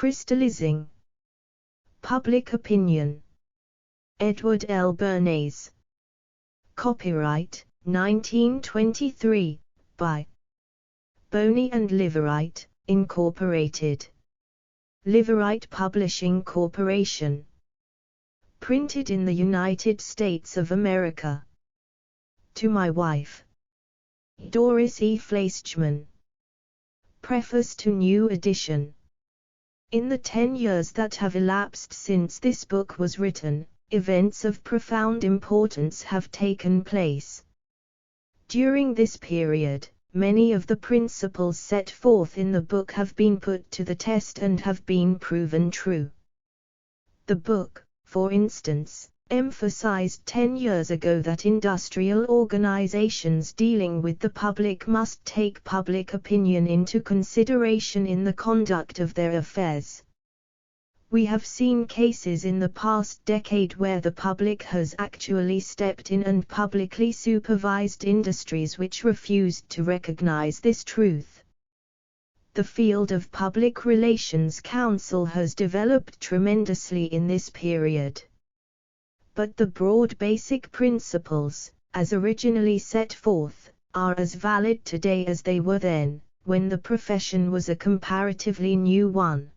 Crystallizing Public Opinion. Edward L. Bernays. Copyright, 1923, by Boney and Liverite, Incorporated. Liverite Publishing Corporation. Printed in the United States of America. To my wife, Doris E. Fleischman. Preface to new edition. In the 10 years that have elapsed since this book was written, events of profound importance have taken place. During this period, many of the principles set forth in the book have been put to the test and have been proven true. The book, for instance, emphasized 10 years ago that industrial organizations dealing with the public must take public opinion into consideration in the conduct of their affairs. We have seen cases in the past decade where the public has actually stepped in and publicly supervised industries which refused to recognize this truth. The field of public relations counsel has developed tremendously in this period. But the broad basic principles, as originally set forth, are as valid today as they were then, when the profession was a comparatively new one.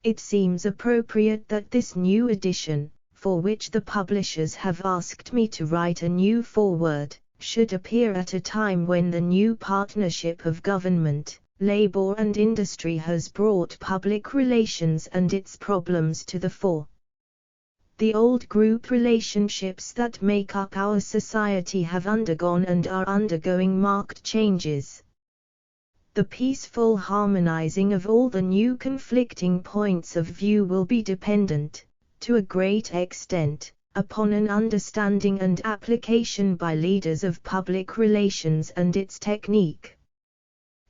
It seems appropriate that this new edition, for which the publishers have asked me to write a new foreword, should appear at a time when the new partnership of government, labor and industry has brought public relations and its problems to the fore. The old group relationships that make up our society have undergone and are undergoing marked changes. The peaceful harmonizing of all the new conflicting points of view will be dependent, to a great extent, upon an understanding and application by leaders of public relations and its technique.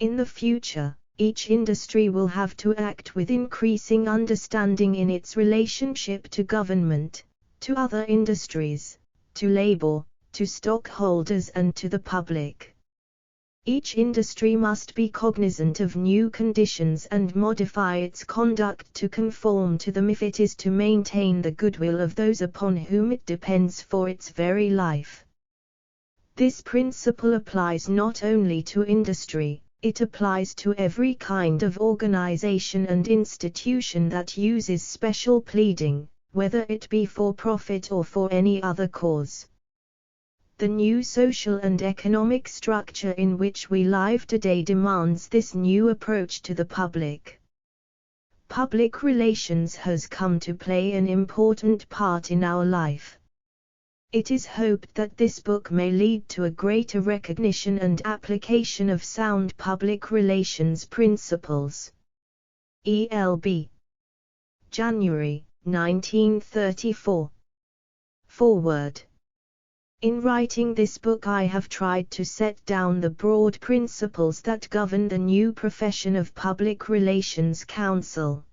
In the future, each industry will have to act with increasing understanding in its relationship to government, to other industries, to labor, to stockholders and to the public. Each industry must be cognizant of new conditions and modify its conduct to conform to them if it is to maintain the goodwill of those upon whom it depends for its very life. This principle applies not only to industry, it applies to every kind of organization and institution that uses special pleading, whether it be for profit or for any other cause. The new social and economic structure in which we live today demands this new approach to the public. Public relations has come to play an important part in our life. It is hoped that this book may lead to a greater recognition and application of sound public relations principles. E.L.B. January, 1934. Foreword. In writing this book I have tried to set down the broad principles that govern the new profession of public relations counsel.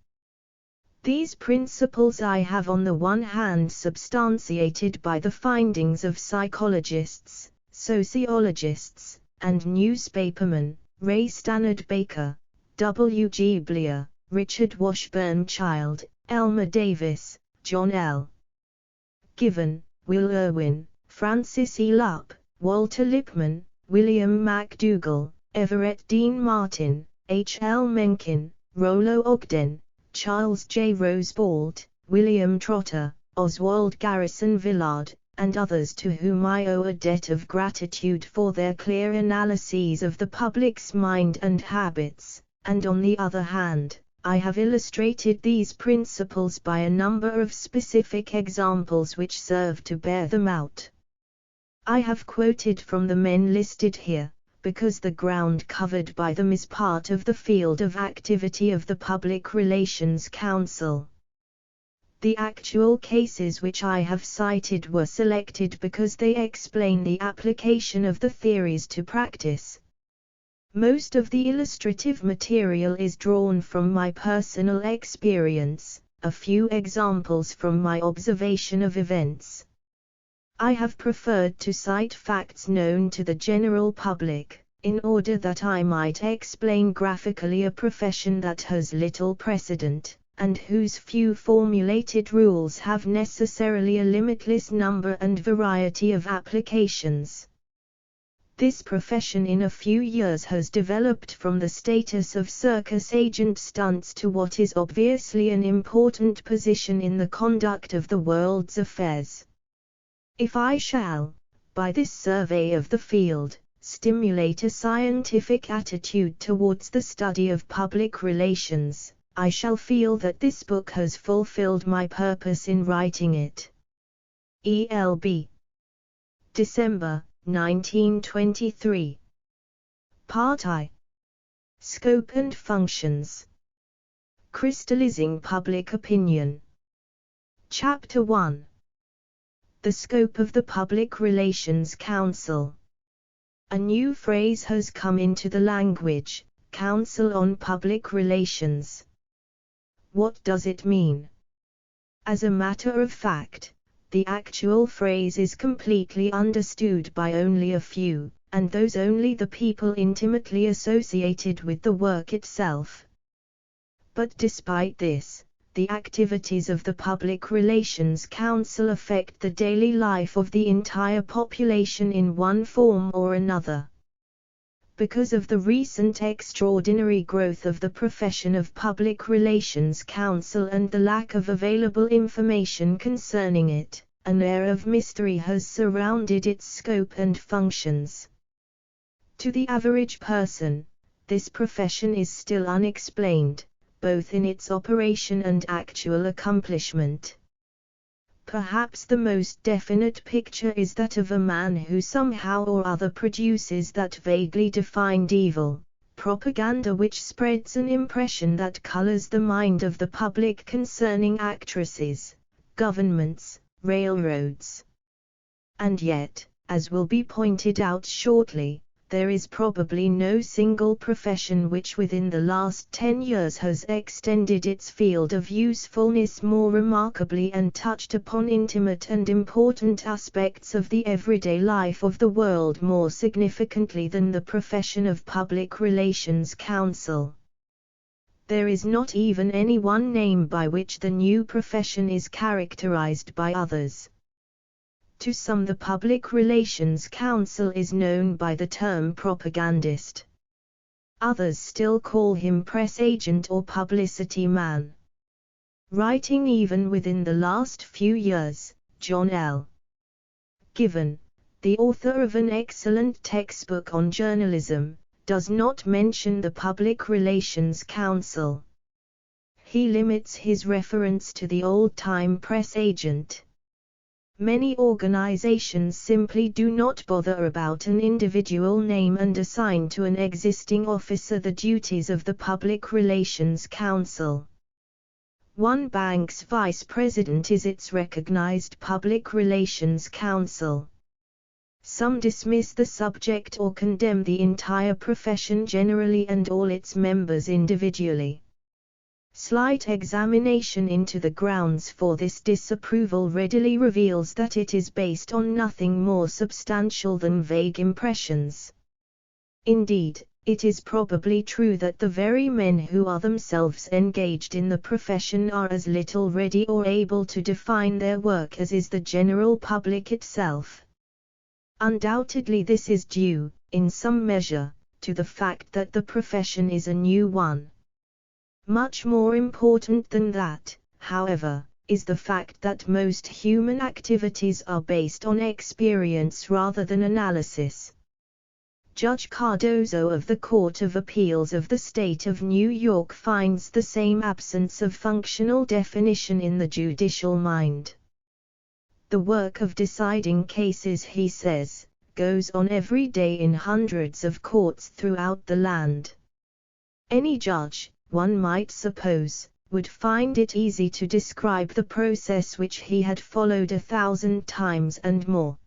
These principles I have on the one hand substantiated by the findings of psychologists, sociologists, and newspapermen, Ray Stannard Baker, W. G. Bleer, Richard Washburn Child, Elmer Davis, John L. Given, Will Irwin, Francis E. Lupp, Walter Lippmann, William McDougall, Everett Dean Martin, H. L. Mencken, Rollo Ogden, Charles J. Rosebald, William Trotter, Oswald Garrison Villard, and others to whom I owe a debt of gratitude for their clear analyses of the public's mind and habits, and on the other hand, I have illustrated these principles by a number of specific examples which serve to bear them out. I have quoted from the men listed here, because the ground covered by them is part of the field of activity of the Public Relations Counsel. The actual cases which I have cited were selected because they explain the application of the theories to practice. Most of the illustrative material is drawn from my personal experience, a few examples from my observation of events. I have preferred to cite facts known to the general public, in order that I might explain graphically a profession that has little precedent, and whose few formulated rules have necessarily a limitless number and variety of applications. This profession in a few years has developed from the status of circus agent stunts to what is obviously an important position in the conduct of the world's affairs. If I shall, by this survey of the field, stimulate a scientific attitude towards the study of public relations, I shall feel that this book has fulfilled my purpose in writing it. E.L.B. December, 1923. Part I. Scope and Functions. Crystallizing Public Opinion. Chapter 1. The Scope of the Public Relations Council. A new phrase has come into the language, Council on Public Relations. What does it mean? As a matter of fact, the actual phrase is completely understood by only a few, and those only the people intimately associated with the work itself. But despite this, the activities of the Public Relations Council affect the daily life of the entire population in one form or another. Because of the recent extraordinary growth of the profession of Public Relations Counsel and the lack of available information concerning it, an air of mystery has surrounded its scope and functions. To the average person, this profession is still unexplained, both in its operation and actual accomplishment. Perhaps the most definite picture is that of a man who somehow or other produces that vaguely defined evil, propaganda which spreads an impression that colors the mind of the public concerning actresses, governments, railroads. And yet, as will be pointed out shortly, there is probably no single profession which within the last 10 years has extended its field of usefulness more remarkably and touched upon intimate and important aspects of the everyday life of the world more significantly than the profession of Public Relations Counsel. There is not even any one name by which the new profession is characterized by others. To some the Public Relations Counsel is known by the term propagandist. Others still call him press agent or publicity man. Writing even within the last few years, John L. Given, the author of an excellent textbook on journalism, does not mention the Public Relations Counsel. He limits his reference to the old-time press agent. Many organizations simply do not bother about an individual name and assign to an existing officer the duties of the Public Relations Counsel. One bank's vice president is its recognized Public Relations Counsel. Some dismiss the subject or condemn the entire profession generally and all its members individually. Slight examination into the grounds for this disapproval readily reveals that it is based on nothing more substantial than vague impressions. Indeed, it is probably true that the very men who are themselves engaged in the profession are as little ready or able to define their work as is the general public itself. Undoubtedly this is due, in some measure, to the fact that the profession is a new one. Much more important than that, however, is the fact that most human activities are based on experience rather than analysis. Judge Cardozo of the Court of Appeals of the State of New York finds the same absence of functional definition in the judicial mind. The work of deciding cases, he says, goes on every day in hundreds of courts throughout the land. Any judge, one might suppose, would find it easy to describe the process which he had followed 1,000 times and more.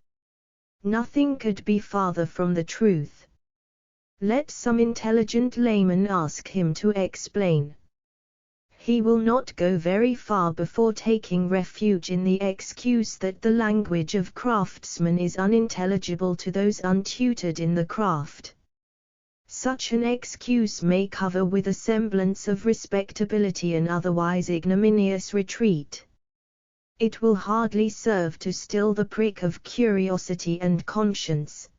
Nothing could be farther from the truth. Let some intelligent layman ask him to explain. He will not go very far before taking refuge in the excuse that the language of craftsmen is unintelligible to those untutored in the craft. Such an excuse may cover with a semblance of respectability an otherwise ignominious retreat. It will hardly serve to still the prick of curiosity and conscience.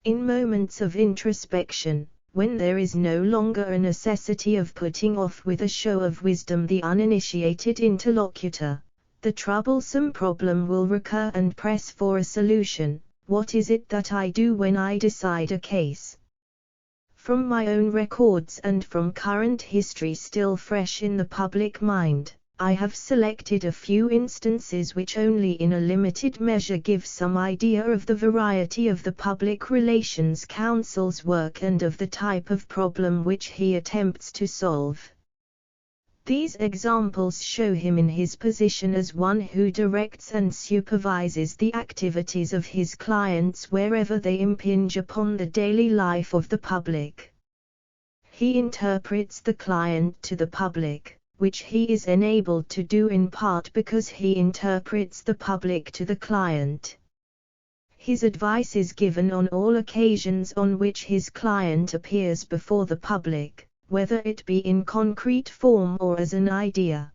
In moments of introspection, when there is no longer a necessity of putting off with a show of wisdom the uninitiated interlocutor, the troublesome problem will recur and press for a solution. What is it that I do when I decide a case? From my own records and from current history still fresh in the public mind, I have selected a few instances which only in a limited measure give some idea of the variety of the public relations counsel's work and of the type of problem which he attempts to solve. These examples show him in his position as one who directs and supervises the activities of his clients wherever they impinge upon the daily life of the public. He interprets the client to the public, which he is enabled to do in part because he interprets the public to the client. His advice is given on all occasions on which his client appears before the public, whether it be in concrete form or as an idea.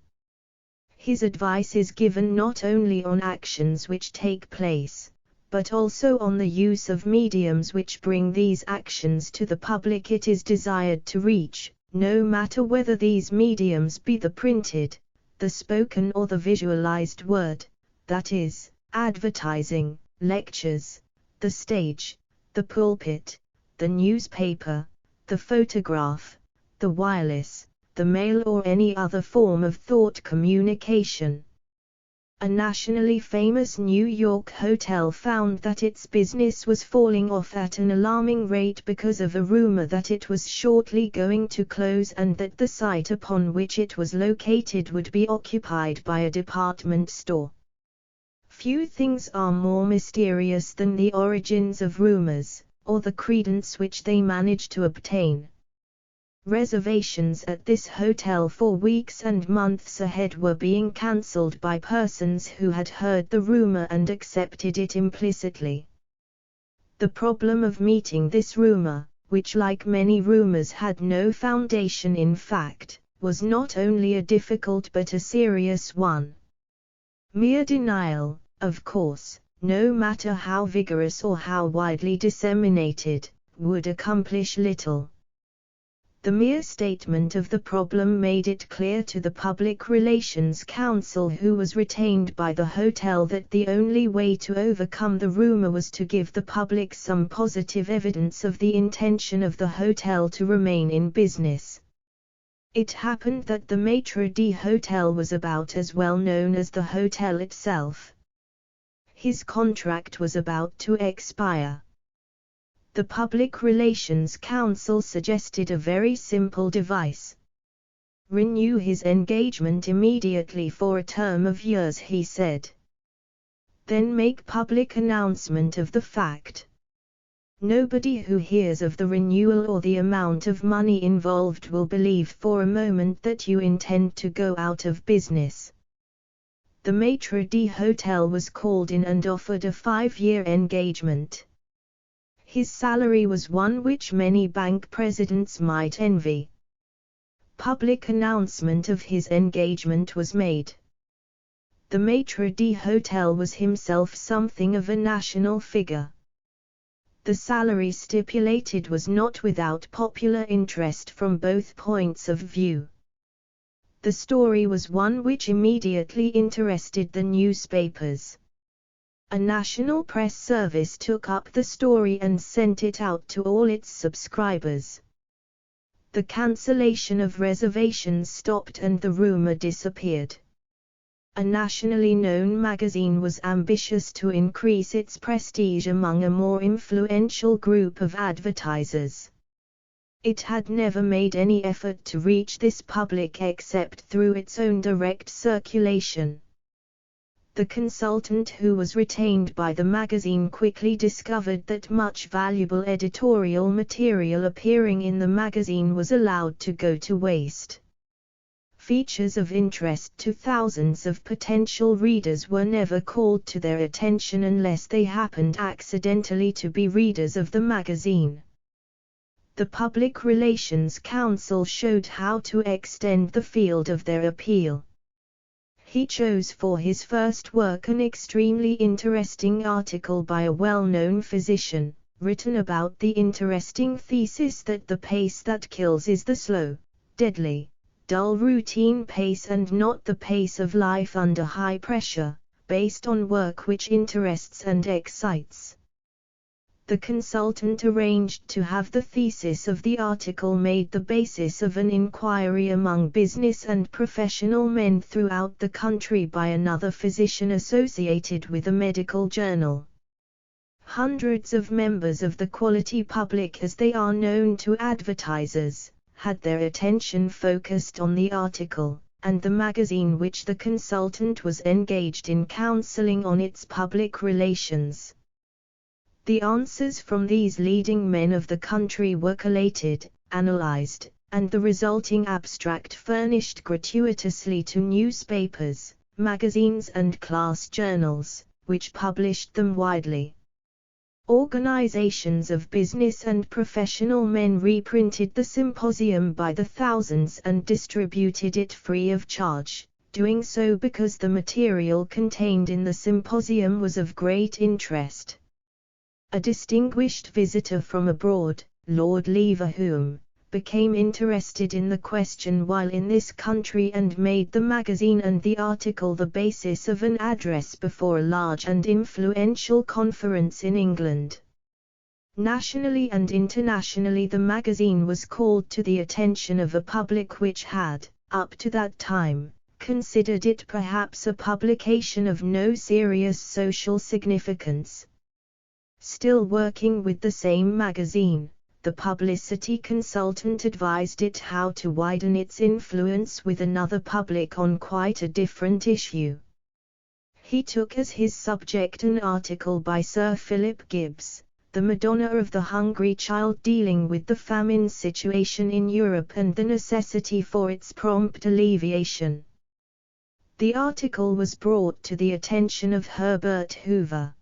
His advice is given not only on actions which take place, but also on the use of mediums which bring these actions to the public it is desired to reach, no matter whether these mediums be the printed, the spoken or the visualized word, that is, advertising, lectures, the stage, the pulpit, the newspaper, the photograph, the wireless, the mail or any other form of thought communication. A nationally famous New York hotel found that its business was falling off at an alarming rate because of a rumor that it was shortly going to close and that the site upon which it was located would be occupied by a department store. Few things are more mysterious than the origins of rumors, or the credence which they manage to obtain. Reservations at this hotel for weeks and months ahead were being cancelled by persons who had heard the rumor and accepted it implicitly. The problem of meeting this rumor, which like many rumors had no foundation in fact, was not only a difficult but a serious one. Mere denial, of course, no matter how vigorous or how widely disseminated, would accomplish little. The mere statement of the problem made it clear to the public relations counsel who was retained by the hotel that the only way to overcome the rumor was to give the public some positive evidence of the intention of the hotel to remain in business. It happened that the maitre d' hotel was about as well known as the hotel itself. His contract was about to expire. The Public Relations Counsel suggested a very simple device. Renew his engagement immediately for a term of years, he said. Then make public announcement of the fact. Nobody who hears of the renewal or the amount of money involved will believe for a moment that you intend to go out of business. The maitre d' hotel was called in and offered a 5-year engagement. His salary was one which many bank presidents might envy. Public announcement of his engagement was made. The maitre d' hotel was himself something of a national figure. The salary stipulated was not without popular interest from both points of view. The story was one which immediately interested the newspapers. A national press service took up the story and sent it out to all its subscribers. The cancellation of reservations stopped and the rumor disappeared. A nationally known magazine was ambitious to increase its prestige among a more influential group of advertisers. It had never made any effort to reach this public except through its own direct circulation. The consultant who was retained by the magazine quickly discovered that much valuable editorial material appearing in the magazine was allowed to go to waste. Features of interest to thousands of potential readers were never called to their attention unless they happened accidentally to be readers of the magazine. The Public Relations Council showed how to extend the field of their appeal. He chose for his first work an extremely interesting article by a well-known physician, written about the interesting thesis that the pace that kills is the slow, deadly, dull routine pace and not the pace of life under high pressure, based on work which interests and excites. The consultant arranged to have the thesis of the article made the basis of an inquiry among business and professional men throughout the country by another physician associated with a medical journal. Hundreds of members of the quality public, as they are known to advertisers, had their attention focused on the article, and the magazine which the consultant was engaged in counseling on its public relations. The answers from these leading men of the country were collated, analyzed, and the resulting abstract furnished gratuitously to newspapers, magazines and class journals, which published them widely. Organizations of business and professional men reprinted the symposium by the thousands and distributed it free of charge, doing so because the material contained in the symposium was of great interest. A distinguished visitor from abroad, Lord Leverhulme, became interested in the question while in this country and made the magazine and the article the basis of an address before a large and influential conference in England. Nationally and internationally, the magazine was called to the attention of a public which had, up to that time, considered it perhaps a publication of no serious social significance. Still working with the same magazine, the publicity consultant advised it how to widen its influence with another public on quite a different issue. He took as his subject an article by Sir Philip Gibbs, the Madonna of the Hungry Child, dealing with the famine situation in Europe and the necessity for its prompt alleviation. The article was brought to the attention of Herbert Hoover.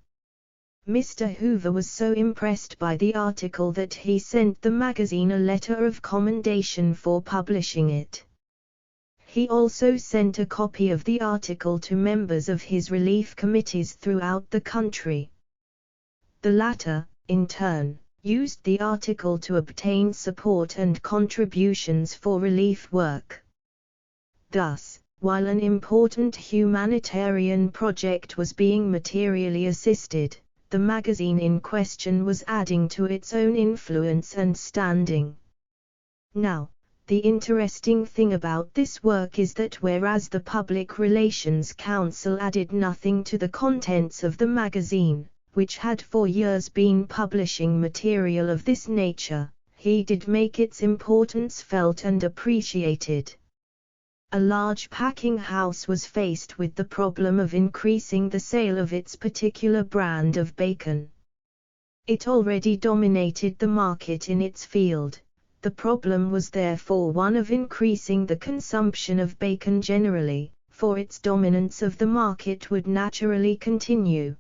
Mr. Hoover was so impressed by the article that he sent the magazine a letter of commendation for publishing it. He also sent a copy of the article to members of his relief committees throughout the country. The latter, in turn, used the article to obtain support and contributions for relief work. Thus, while an important humanitarian project was being materially assisted, the magazine in question was adding to its own influence and standing. Now, the interesting thing about this work is that whereas the Public Relations Council added nothing to the contents of the magazine, which had for years been publishing material of this nature, he did make its importance felt and appreciated. A large packing house was faced with the problem of increasing the sale of its particular brand of bacon. It already dominated the market in its field. The problem was therefore one of increasing the consumption of bacon generally, for its dominance of the market would naturally continue.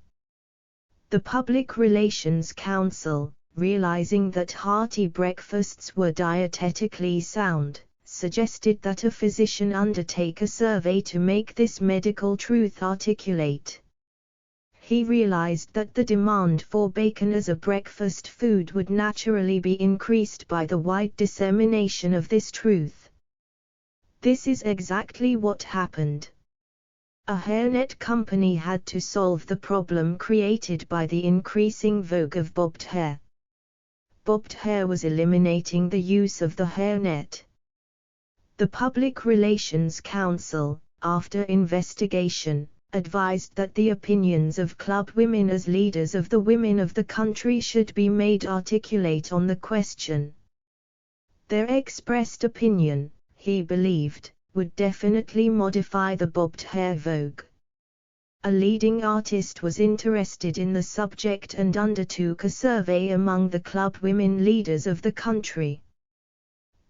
The Public Relations Council, realizing that hearty breakfasts were dietetically sound, suggested that a physician undertake a survey to make this medical truth articulate. He realized that the demand for bacon as a breakfast food would naturally be increased by the wide dissemination of this truth. This is exactly what happened. A hairnet company had to solve the problem created by the increasing vogue of bobbed hair. Bobbed hair was eliminating the use of the hairnet. The Public Relations Council, after investigation, advised that the opinions of club women as leaders of the women of the country should be made articulate on the question. Their expressed opinion, he believed, would definitely modify the bobbed hair vogue. A leading artist was interested in the subject and undertook a survey among the club women leaders of the country.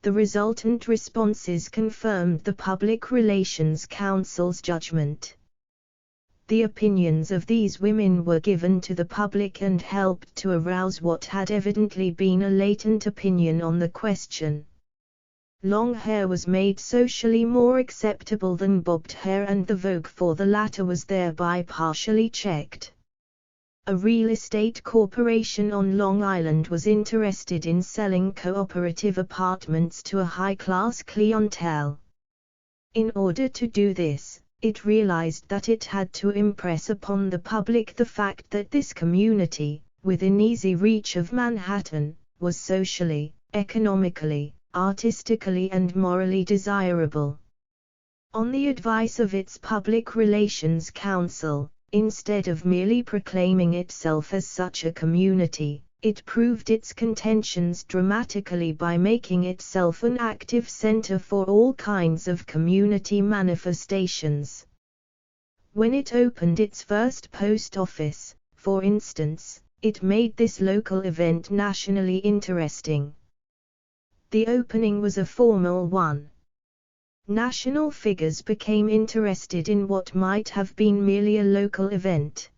The resultant responses confirmed the Public Relations Council's judgment. The opinions of these women were given to the public and helped to arouse what had evidently been a latent opinion on the question. Long hair was made socially more acceptable than bobbed hair, and the vogue for the latter was thereby partially checked. A real estate corporation on Long Island was interested in selling cooperative apartments to a high-class clientele. In order to do this, it realized that it had to impress upon the public the fact that this community, within easy reach of Manhattan, was socially, economically, artistically and morally desirable. On the advice of its public relations counsel, instead of merely proclaiming itself as such a community, it proved its contentions dramatically by making itself an active center for all kinds of community manifestations. When it opened its first post office, for instance, it made this local event nationally interesting. The opening was a formal one. National figures became interested in what might have been merely a local event.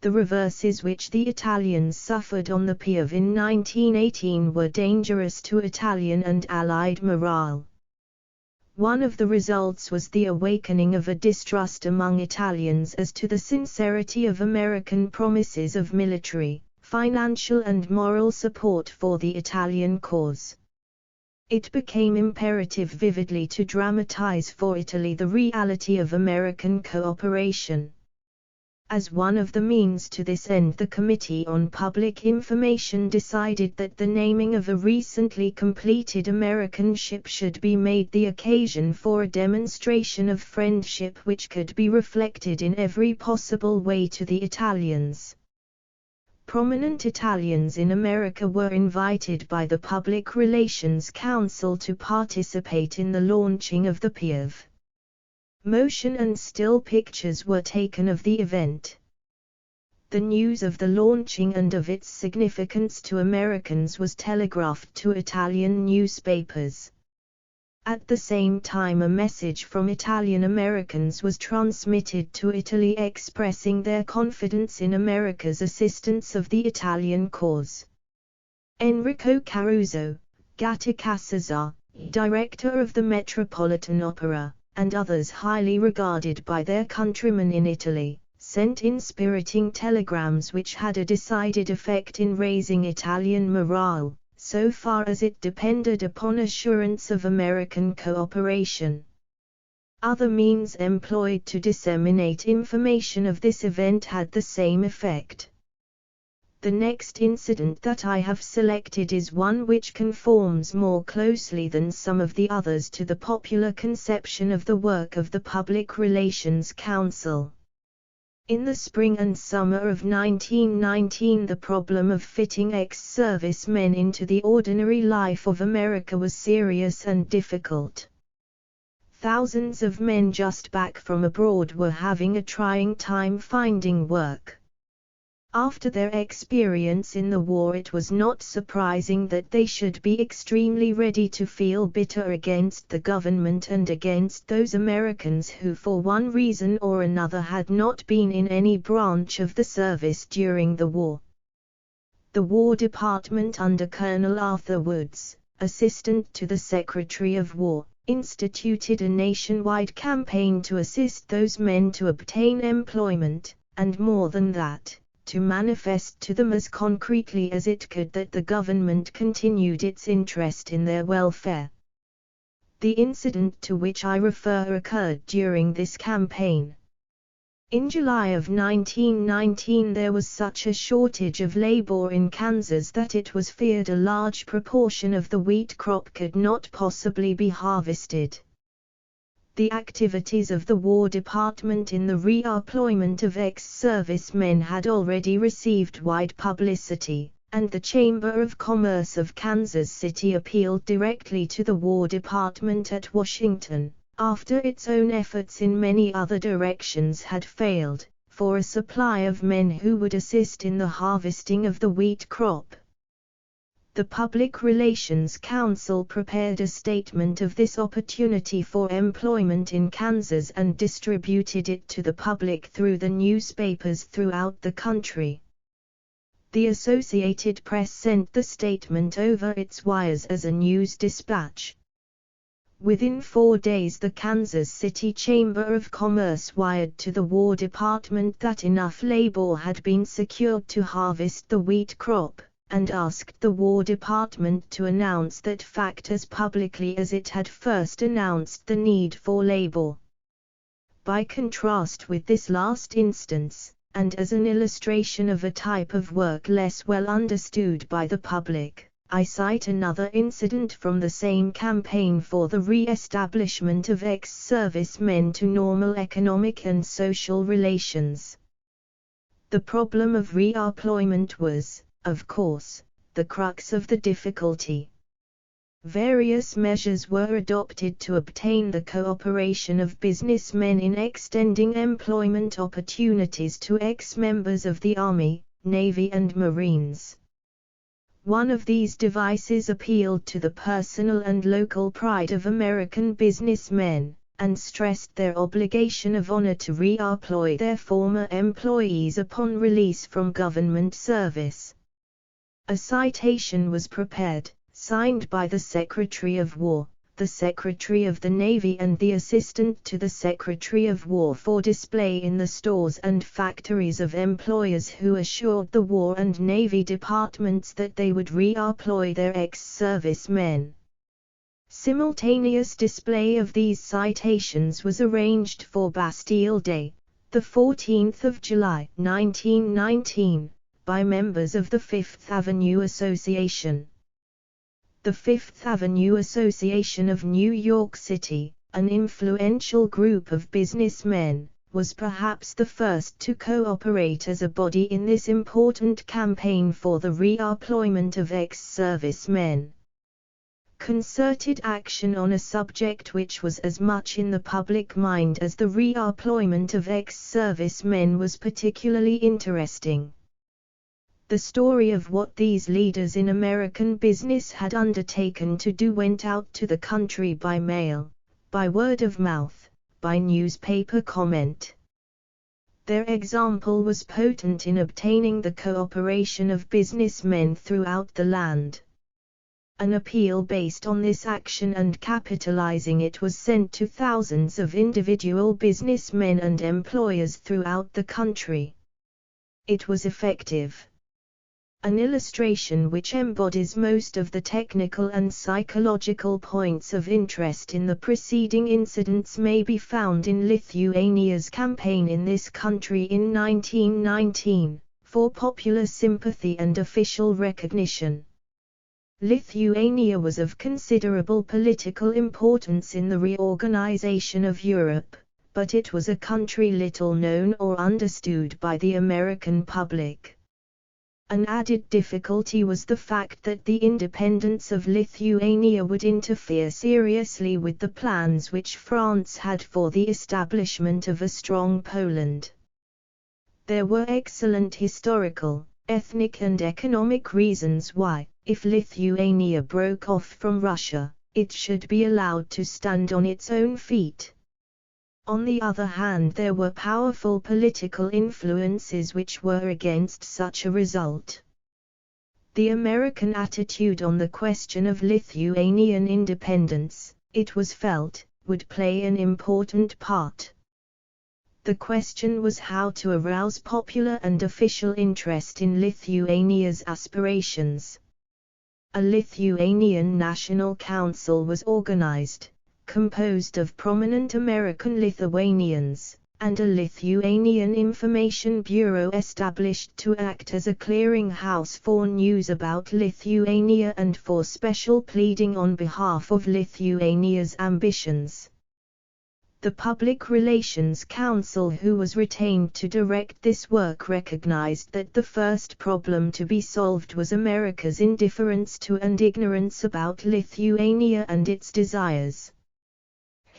The reverses which the Italians suffered on the Piave in 1918 were dangerous to Italian and Allied morale. One of the results was the awakening of a distrust among Italians as to the sincerity of American promises of military, financial and moral support for the Italian cause. It became imperative vividly to dramatize for Italy the reality of American cooperation. As one of the means to this end, the Committee on Public Information decided that the naming of a recently completed American ship should be made the occasion for a demonstration of friendship which could be reflected in every possible way to the Italians. Prominent Italians in America were invited by the Public Relations Council to participate in the launching of the Piave. Motion and still pictures were taken of the event. The news of the launching and of its significance to Americans was telegraphed to Italian newspapers. At the same time, a message from Italian Americans was transmitted to Italy expressing their confidence in America's assistance of the Italian cause. Enrico Caruso, Gatticassazza, director of the Metropolitan Opera, and others highly regarded by their countrymen in Italy, sent inspiriting telegrams which had a decided effect in raising Italian morale, so far as it depended upon assurance of American cooperation. Other means employed to disseminate information of this event had the same effect. The next incident that I have selected is one which conforms more closely than some of the others to the popular conception of the work of the Public Relations Council. In the spring and summer of 1919, the problem of fitting ex-servicemen into the ordinary life of America was serious and difficult. Thousands of men just back from abroad were having a trying time finding work. After their experience in the war, it was not surprising that they should be extremely ready to feel bitter against the government and against those Americans who for one reason or another had not been in any branch of the service during the war. The War Department under Colonel Arthur Woods, assistant to the Secretary of War, instituted a nationwide campaign to assist those men to obtain employment, and more than that, to manifest to them as concretely as it could that the government continued its interest in their welfare. The incident to which I refer occurred during this campaign. In July of 1919 there was such a shortage of labor in Kansas that it was feared a large proportion of the wheat crop could not possibly be harvested. The activities of the War Department in the reemployment of ex-servicemen had already received wide publicity, and the Chamber of Commerce of Kansas City appealed directly to the War Department at Washington, after its own efforts in many other directions had failed, for a supply of men who would assist in the harvesting of the wheat crop. The Public Relations Council prepared a statement of this opportunity for employment in Kansas and distributed it to the public through the newspapers throughout the country. The Associated Press sent the statement over its wires as a news dispatch. Within 4 days the Kansas City Chamber of Commerce wired to the War Department that enough labor had been secured to harvest the wheat crop, and asked the War Department to announce that fact as publicly as it had first announced the need for labor. By contrast with this last instance, and as an illustration of a type of work less well understood by the public, I cite another incident from the same campaign for the re-establishment of ex-servicemen to normal economic and social relations. The problem of reemployment was, of course, the crux of the difficulty. Various measures were adopted to obtain the cooperation of businessmen in extending employment opportunities to ex-members of the Army, Navy and Marines. One of these devices appealed to the personal and local pride of American businessmen, and stressed their obligation of honor to reemploy their former employees upon release from government service. A citation was prepared, signed by the Secretary of War, the Secretary of the Navy and the Assistant to the Secretary of War for display in the stores and factories of employers who assured the War and Navy departments that they would reemploy their ex-servicemen. Simultaneous display of these citations was arranged for Bastille Day, the 14th of July, 1919, by members of the Fifth Avenue Association. The Fifth Avenue Association of New York City, an influential group of businessmen, was perhaps the first to cooperate as a body in this important campaign for the reemployment of ex-servicemen. Concerted action on a subject which was as much in the public mind as the reemployment of ex-servicemen was particularly interesting. The story of what these leaders in American business had undertaken to do went out to the country by mail, by word of mouth, by newspaper comment. Their example was potent in obtaining the cooperation of businessmen throughout the land. An appeal based on this action and capitalizing it was sent to thousands of individual businessmen and employers throughout the country. It was effective. An illustration which embodies most of the technical and psychological points of interest in the preceding incidents may be found in Lithuania's campaign in this country in 1919, for popular sympathy and official recognition. Lithuania was of considerable political importance in the reorganization of Europe, but it was a country little known or understood by the American public. An added difficulty was the fact that the independence of Lithuania would interfere seriously with the plans which France had for the establishment of a strong Poland. There were excellent historical, ethnic and economic reasons why, if Lithuania broke off from Russia, it should be allowed to stand on its own feet. On the other hand, there were powerful political influences which were against such a result. The American attitude on the question of Lithuanian independence, it was felt, would play an important part. The question was how to arouse popular and official interest in Lithuania's aspirations. A Lithuanian National Council was organized, composed of prominent American Lithuanians, and a Lithuanian Information Bureau established to act as a clearinghouse for news about Lithuania and for special pleading on behalf of Lithuania's ambitions. The Public Relations Council, who was retained to direct this work, recognized that the first problem to be solved was America's indifference to and ignorance about Lithuania and its desires.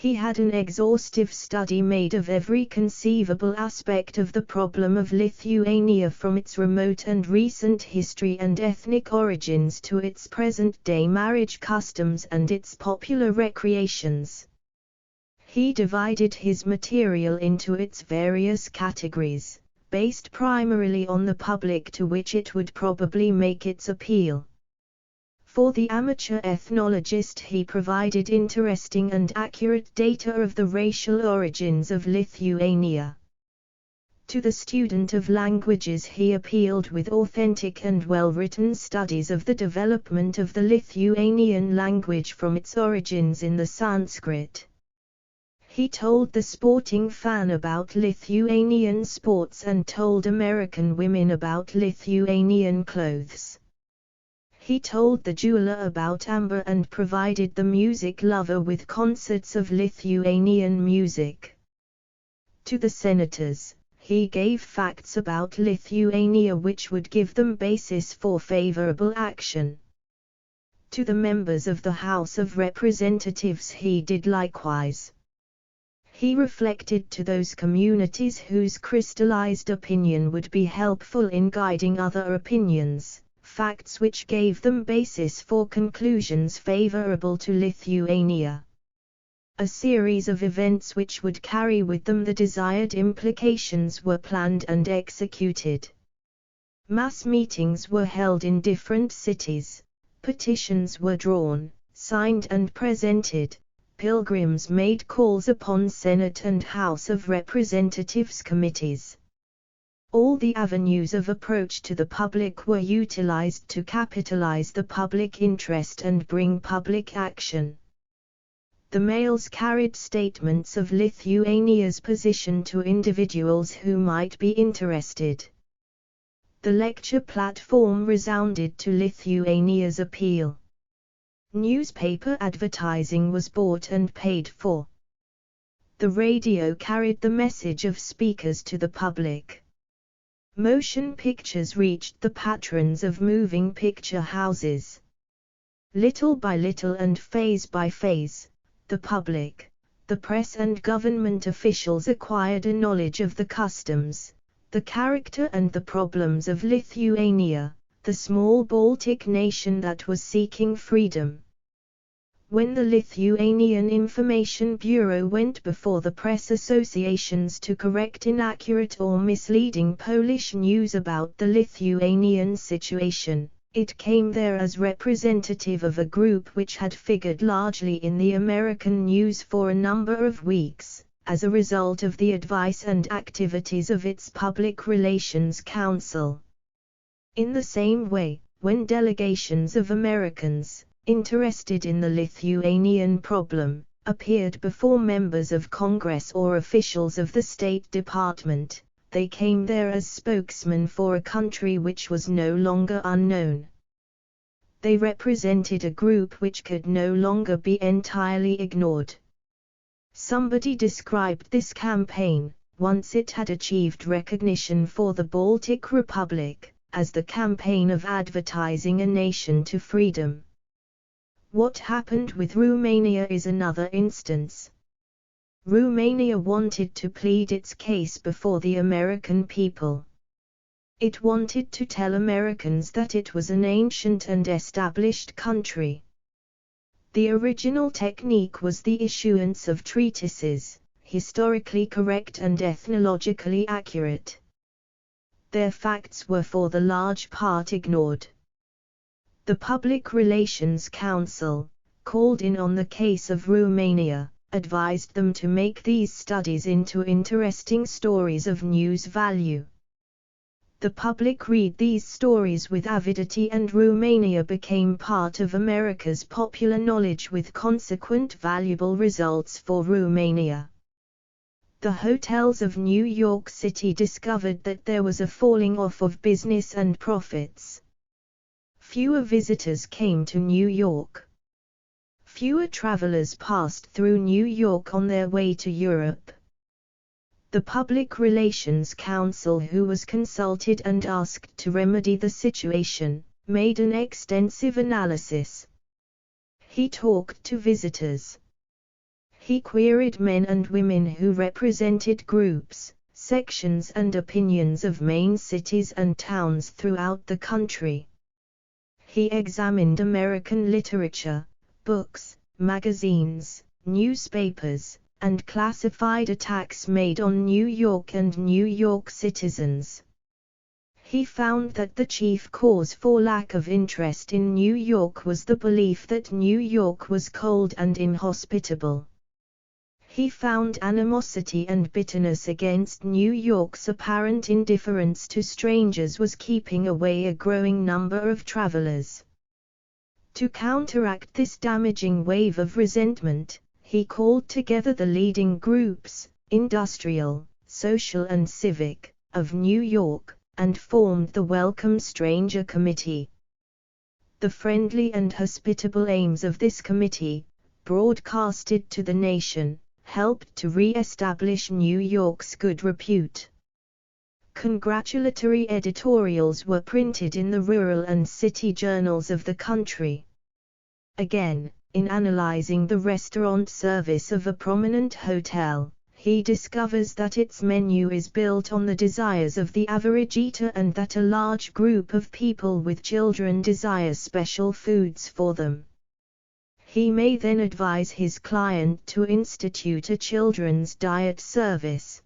He had an exhaustive study made of every conceivable aspect of the problem of Lithuania, from its remote and recent history and ethnic origins to its present-day marriage customs and its popular recreations. He divided his material into its various categories, based primarily on the public to which it would probably make its appeal. For the amateur ethnologist, he provided interesting and accurate data of the racial origins of Lithuania. To the student of languages, he appealed with authentic and well-written studies of the development of the Lithuanian language from its origins in the Sanskrit. He told the sporting fan about Lithuanian sports and told American women about Lithuanian clothes. He told the jeweler about amber and provided the music lover with concerts of Lithuanian music. To the senators, he gave facts about Lithuania which would give them basis for favorable action. To the members of the House of Representatives he did likewise. He reflected to those communities whose crystallized opinion would be helpful in guiding other opinions, facts which gave them basis for conclusions favorable to Lithuania. A series of events which would carry with them the desired implications were planned and executed. Mass meetings were held in different cities, petitions were drawn, signed and presented, pilgrims made calls upon Senate and House of Representatives committees. All the avenues of approach to the public were utilized to capitalize the public interest and bring public action. The mails carried statements of Lithuania's position to individuals who might be interested. The lecture platform resounded to Lithuania's appeal. Newspaper advertising was bought and paid for. The radio carried the message of speakers to the public. Motion pictures reached the patrons of moving picture houses. Little by little and phase by phase, the public, the press and government officials acquired a knowledge of the customs, the character and the problems of Lithuania, the small Baltic nation that was seeking freedom. When the Lithuanian Information Bureau went before the press associations to correct inaccurate or misleading Polish news about the Lithuanian situation, it came there as representative of a group which had figured largely in the American news for a number of weeks, as a result of the advice and activities of its public relations counsel. In the same way, when delegations of Americans, interested in the Lithuanian problem, appeared before members of Congress or officials of the State Department, they came there as spokesmen for a country which was no longer unknown. They represented a group which could no longer be entirely ignored. Somebody described this campaign, once it had achieved recognition for the Baltic Republic, as the campaign of advertising a nation to freedom. What happened with Romania is another instance. Romania wanted to plead its case before the American people. It wanted to tell Americans that it was an ancient and established country. The original technique was the issuance of treatises, historically correct and ethnologically accurate. Their facts were for the large part ignored. The Public Relations Council, called in on the case of Romania, advised them to make these studies into interesting stories of news value. The public read these stories with avidity and Romania became part of America's popular knowledge with consequent valuable results for Romania. The hotels of New York City discovered that there was a falling off of business and profits. Fewer visitors came to New York. Fewer travelers passed through New York on their way to Europe. The Public Relations Council, who was consulted and asked to remedy the situation, made an extensive analysis. He talked to visitors. He queried men and women who represented groups, sections and opinions of main cities and towns throughout the country. He examined American literature, books, magazines, newspapers, and classified attacks made on New York and New York citizens. He found that the chief cause for lack of interest in New York was the belief that New York was cold and inhospitable. He found animosity and bitterness against New York's apparent indifference to strangers was keeping away a growing number of travelers. To counteract this damaging wave of resentment, he called together the leading groups, industrial, social and civic, of New York, and formed the Welcome Stranger Committee. The friendly and hospitable aims of this committee, broadcasted to the nation, helped to re-establish New York's good repute. Congratulatory editorials were printed in the rural and city journals of the country. Again, in analyzing the restaurant service of a prominent hotel, he discovers that its menu is built on the desires of the average eater and that a large group of people with children desire special foods for them. He may then advise his client to institute a children's diet service.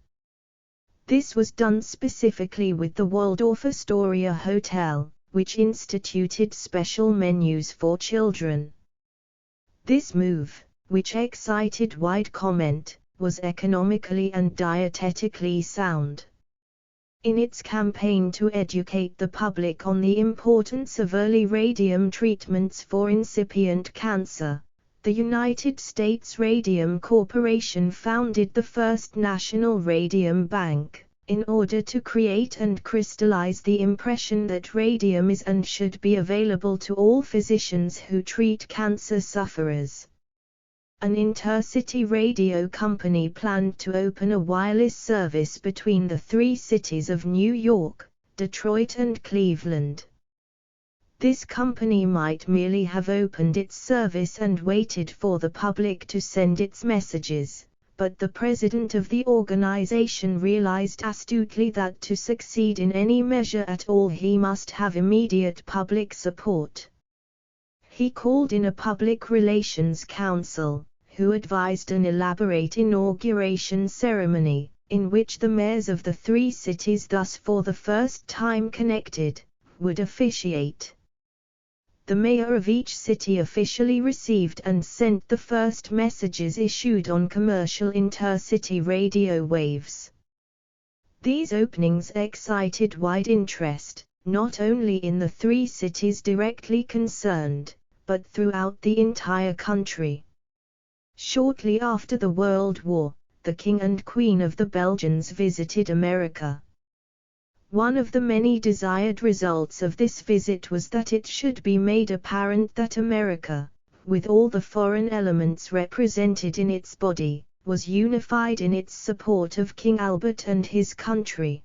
This was done specifically with the Waldorf Astoria Hotel, which instituted special menus for children. This move, which excited wide comment, was economically and dietetically sound. In its campaign to educate the public on the importance of early radium treatments for incipient cancer, the United States Radium Corporation founded the first National Radium Bank, in order to create and crystallize the impression that radium is and should be available to all physicians who treat cancer sufferers. An intercity radio company planned to open a wireless service between the three cities of New York, Detroit and Cleveland. This company might merely have opened its service and waited for the public to send its messages, but the president of the organization realized astutely that to succeed in any measure at all he must have immediate public support. He called in a public relations council, who advised an elaborate inauguration ceremony, in which the mayors of the three cities thus for the first time connected, would officiate. The mayor of each city officially received and sent the first messages issued on commercial intercity radio waves. These openings excited wide interest, not only in the three cities directly concerned, but throughout the entire country. Shortly after the World War, the King and Queen of the Belgians visited America. One of the many desired results of this visit was that it should be made apparent that America, with all the foreign elements represented in its body, was unified in its support of King Albert and his country.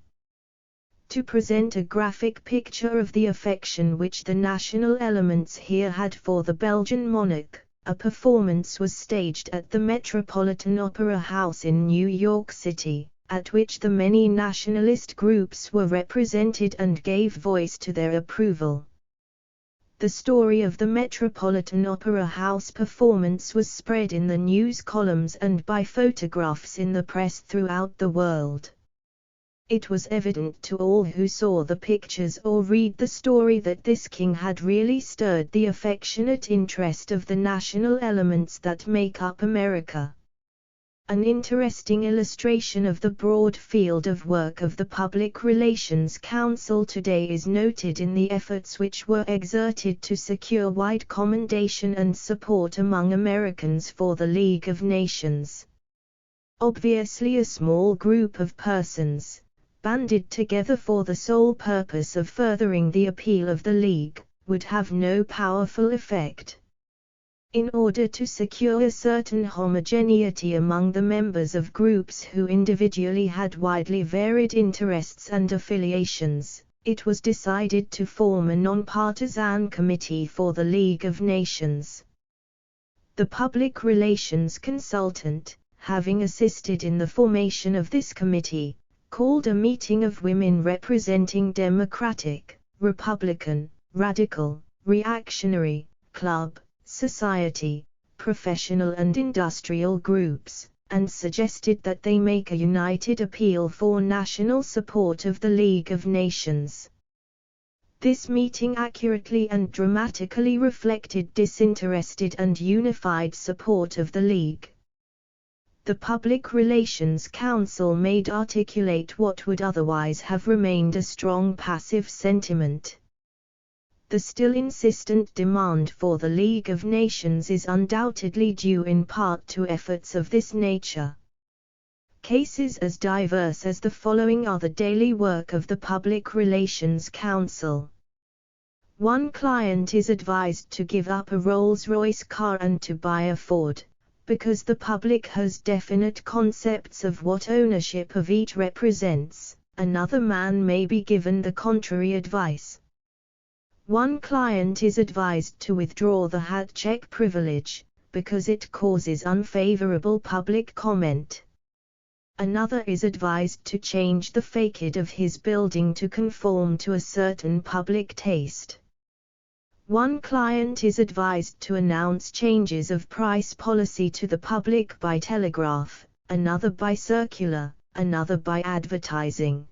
To present a graphic picture of the affection which the national elements here had for the Belgian monarch, a performance was staged at the Metropolitan Opera House in New York City, at which the many nationalist groups were represented and gave voice to their approval. The story of the Metropolitan Opera House performance was spread in the news columns and by photographs in the press throughout the world. It was evident to all who saw the pictures or read the story that this king had really stirred the affectionate interest of the national elements that make up America. An interesting illustration of the broad field of work of the Public Relations Council today is noted in the efforts which were exerted to secure wide commendation and support among Americans for the League of Nations. Obviously a small group of persons, banded together for the sole purpose of furthering the appeal of the League, would have no powerful effect. In order to secure a certain homogeneity among the members of groups who individually had widely varied interests and affiliations, it was decided to form a non-partisan committee for the League of Nations. The public relations consultant, having assisted in the formation of this committee, called a meeting of women representing Democratic, Republican, Radical, Reactionary, Club, Society, professional and industrial groups, and suggested that they make a united appeal for national support of the League of Nations. This meeting accurately and dramatically reflected disinterested and unified support of the League. The Public Relations Council made articulate what would otherwise have remained a strong passive sentiment. The still insistent demand for the League of Nations is undoubtedly due in part to efforts of this nature. Cases as diverse as the following are the daily work of the Public Relations Council. One client is advised to give up a Rolls-Royce car and to buy a Ford, because the public has definite concepts of what ownership of each represents. Another man may be given the contrary advice. One client is advised to withdraw the hat check privilege, because it causes unfavorable public comment. Another is advised to change the facade of his building to conform to a certain public taste. One client is advised to announce changes of price policy to the public by telegraph, another by circular, another by advertising.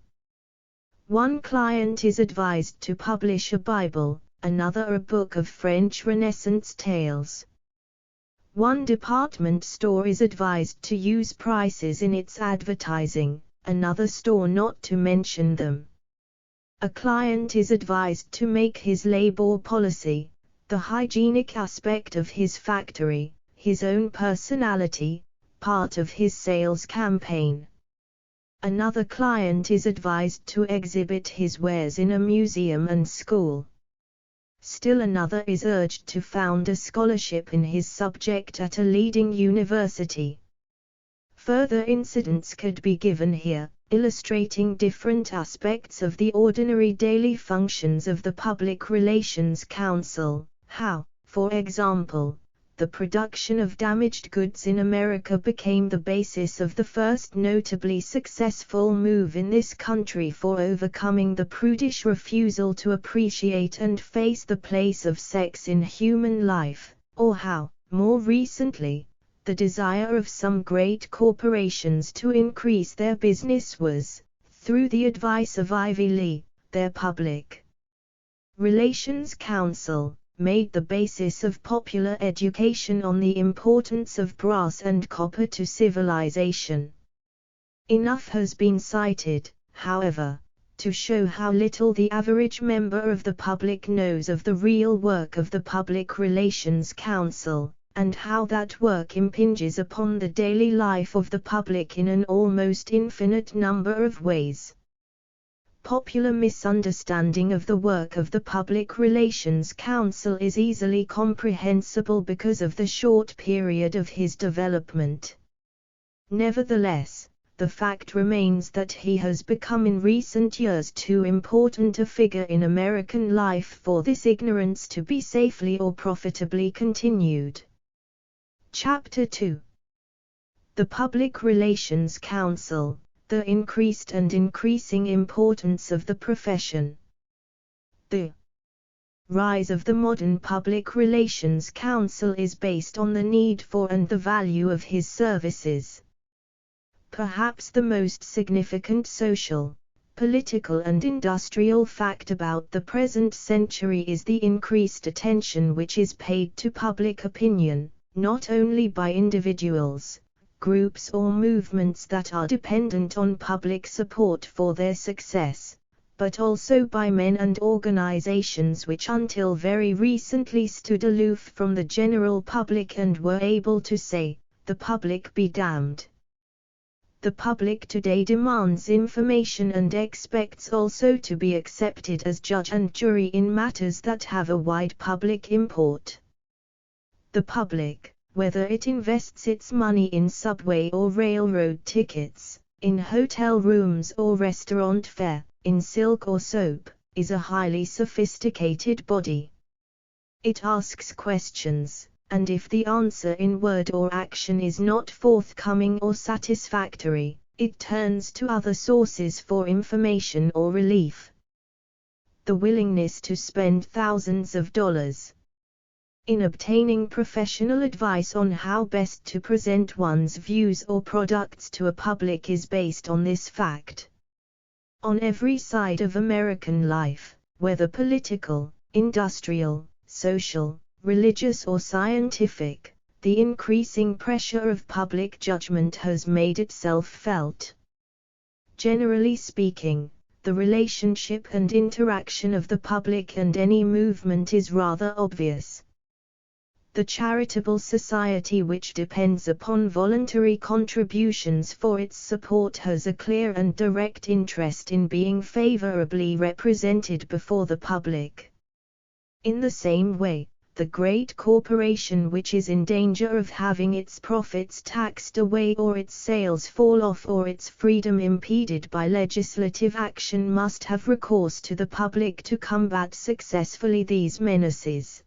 One client is advised to publish a Bible, another a book of French Renaissance tales. One department store is advised to use prices in its advertising, another store not to mention them. A client is advised to make his labor policy, the hygienic aspect of his factory, his own personality, part of his sales campaign. Another client is advised to exhibit his wares in a museum and school. Still another is urged to found a scholarship in his subject at a leading university. Further incidents could be given here, illustrating different aspects of the ordinary daily functions of the Public Relations Council, how, for example, the production of damaged goods in America became the basis of the first notably successful move in this country for overcoming the prudish refusal to appreciate and face the place of sex in human life, or how, more recently, the desire of some great corporations to increase their business was, through the advice of Ivy Lee, their Public Relations Council, made the basis of popular education on the importance of brass and copper to civilization. Enough has been cited, however, to show how little the average member of the public knows of the real work of the Public Relations Council, and how that work impinges upon the daily life of the public in an almost infinite number of ways. Popular misunderstanding of the work of the Public Relations Council is easily comprehensible because of the short period of his development. Nevertheless, the fact remains that he has become in recent years too important a figure in American life for this ignorance to be safely or profitably continued. Chapter 2. The Public Relations Council, the increased and increasing importance of the profession. The rise of the modern Public Relations Council is based on the need for and the value of his services. Perhaps the most significant social, political and industrial fact about the present century is the increased attention which is paid to public opinion, not only by individuals, groups or movements that are dependent on public support for their success, but also by men and organizations which until very recently stood aloof from the general public and were able to say, "The public be damned." The public today demands information and expects also to be accepted as judge and jury in matters that have a wide public import. The public, whether it invests its money in subway or railroad tickets, in hotel rooms or restaurant fare, in silk or soap, is a highly sophisticated body. It asks questions, and if the answer in word or action is not forthcoming or satisfactory, it turns to other sources for information or relief. The willingness to spend thousands of dollars in obtaining professional advice on how best to present one's views or products to a public is based on this fact. On every side of American life, whether political, industrial, social, religious or scientific, the increasing pressure of public judgment has made itself felt. Generally speaking, the relationship and interaction of the public and any movement is rather obvious. The charitable society which depends upon voluntary contributions for its support has a clear and direct interest in being favorably represented before the public. In the same way, the great corporation which is in danger of having its profits taxed away or its sales fall off or its freedom impeded by legislative action must have recourse to the public to combat successfully these menaces.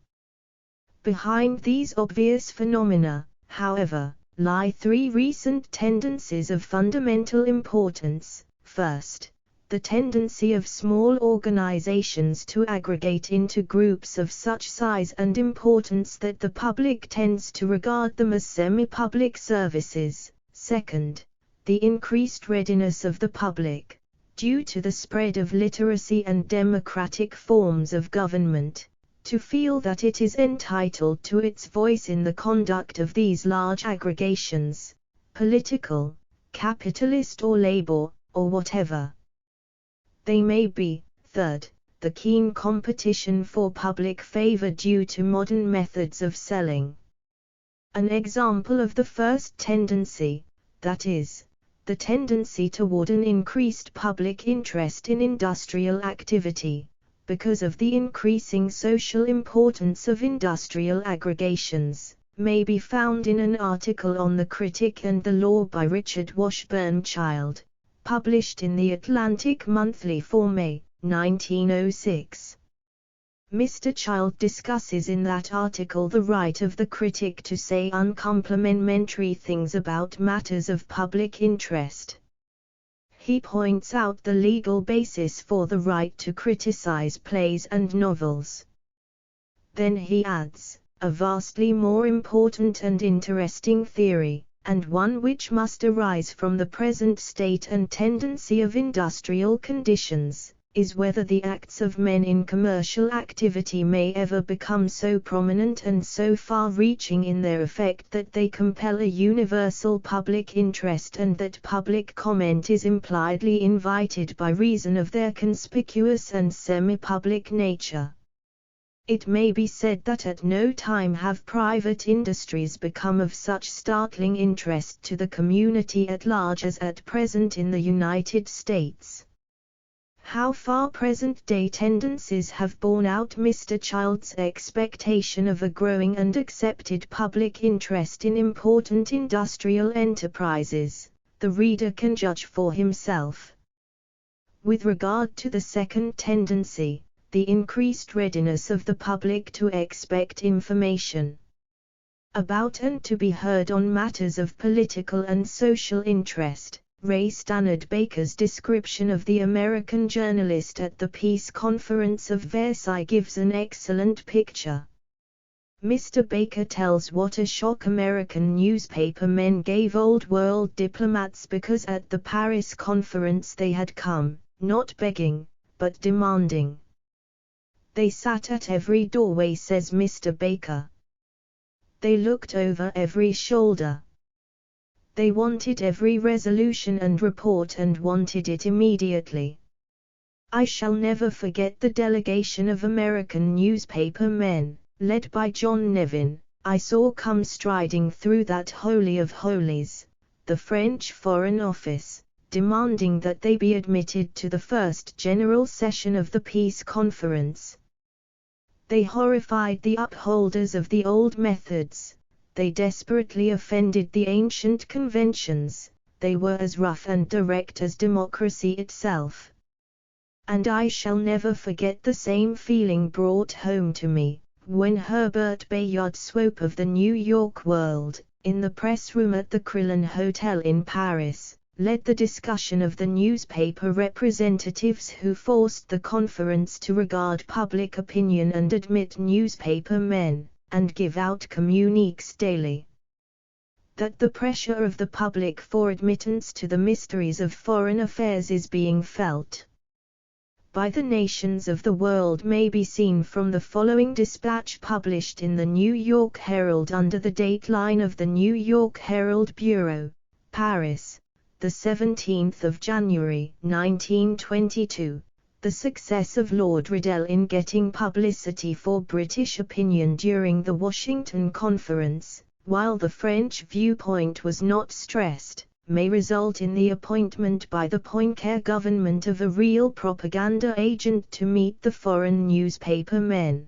Behind these obvious phenomena, however, lie three recent tendencies of fundamental importance. First, the tendency of small organizations to aggregate into groups of such size and importance that the public tends to regard them as semi-public services. Second, the increased readiness of the public, due to the spread of literacy and democratic forms of government, to feel that it is entitled to its voice in the conduct of these large aggregations, political, capitalist or labor, or whatever they may be. Third, the keen competition for public favor due to modern methods of selling. An example of the first tendency, that is, the tendency toward an increased public interest in industrial activity, because of the increasing social importance of industrial aggregations, may be found in an article on the Critic and the Law by Richard Washburn Child, published in the Atlantic Monthly for May, 1906. Mr. Child discusses in that article the right of the critic to say uncomplimentary things about matters of public interest. He points out the legal basis for the right to criticize plays and novels. Then he adds, a vastly more important and interesting theory, and one which must arise from the present state and tendency of industrial conditions, is whether the acts of men in commercial activity may ever become so prominent and so far-reaching in their effect that they compel a universal public interest and that public comment is impliedly invited by reason of their conspicuous and semi-public nature. It may be said that at no time have private industries become of such startling interest to the community at large as at present in the United States. How far present-day tendencies have borne out Mr. Child's expectation of a growing and accepted public interest in important industrial enterprises, the reader can judge for himself. With regard to the second tendency, the increased readiness of the public to expect information about and to be heard on matters of political and social interest, Ray Stannard Baker's description of the American journalist at the Peace Conference of Versailles gives an excellent picture. Mr. Baker tells what a shock American newspaper men gave old world diplomats because at the Paris conference they had come, not begging, but demanding. They sat at every doorway, says Mr. Baker. They looked over every shoulder. They wanted every resolution and report and wanted it immediately. I shall never forget the delegation of American newspaper men, led by John Nevin, I saw come striding through that holy of holies, the French Foreign Office, demanding that they be admitted to the first general session of the peace conference. They horrified the upholders of the old methods. They desperately offended the ancient conventions, they were as rough and direct as democracy itself. And I shall never forget the same feeling brought home to me, when Herbert Bayard Swope of the New York World, in the press room at the Crillon Hotel in Paris, led the discussion of the newspaper representatives who forced the conference to regard public opinion and admit newspaper men, and give out communiques daily. That the pressure of the public for admittance to the mysteries of foreign affairs is being felt by the nations of the world may be seen from the following dispatch published in the New York Herald under the dateline of the New York Herald Bureau, Paris, the 17th of January, 1922. The success of Lord Riddell in getting publicity for British opinion during the Washington Conference, while the French viewpoint was not stressed, may result in the appointment by the Poincaré government of a real propaganda agent to meet the foreign newspaper men.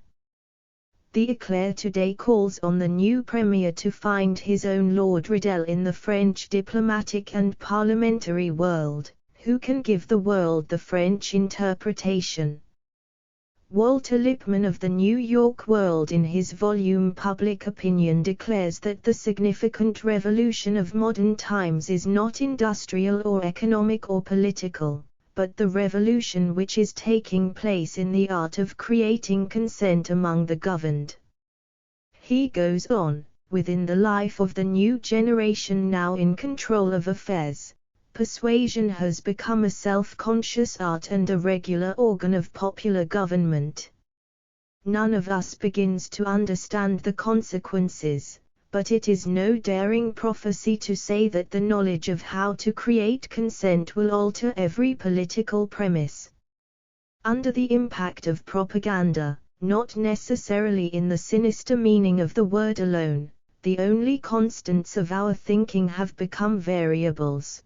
The Éclair today calls on the new Premier to find his own Lord Riddell in the French diplomatic and parliamentary world, who can give the world the French interpretation. Walter Lippmann of the New York World in his volume Public Opinion declares that the significant revolution of modern times is not industrial or economic or political, but the revolution which is taking place in the art of creating consent among the governed. He goes on, within the life of the new generation now in control of affairs, persuasion has become a self-conscious art and a regular organ of popular government. None of us begins to understand the consequences, but it is no daring prophecy to say that the knowledge of how to create consent will alter every political premise. Under the impact of propaganda, not necessarily in the sinister meaning of the word alone, the only constants of our thinking have become variables.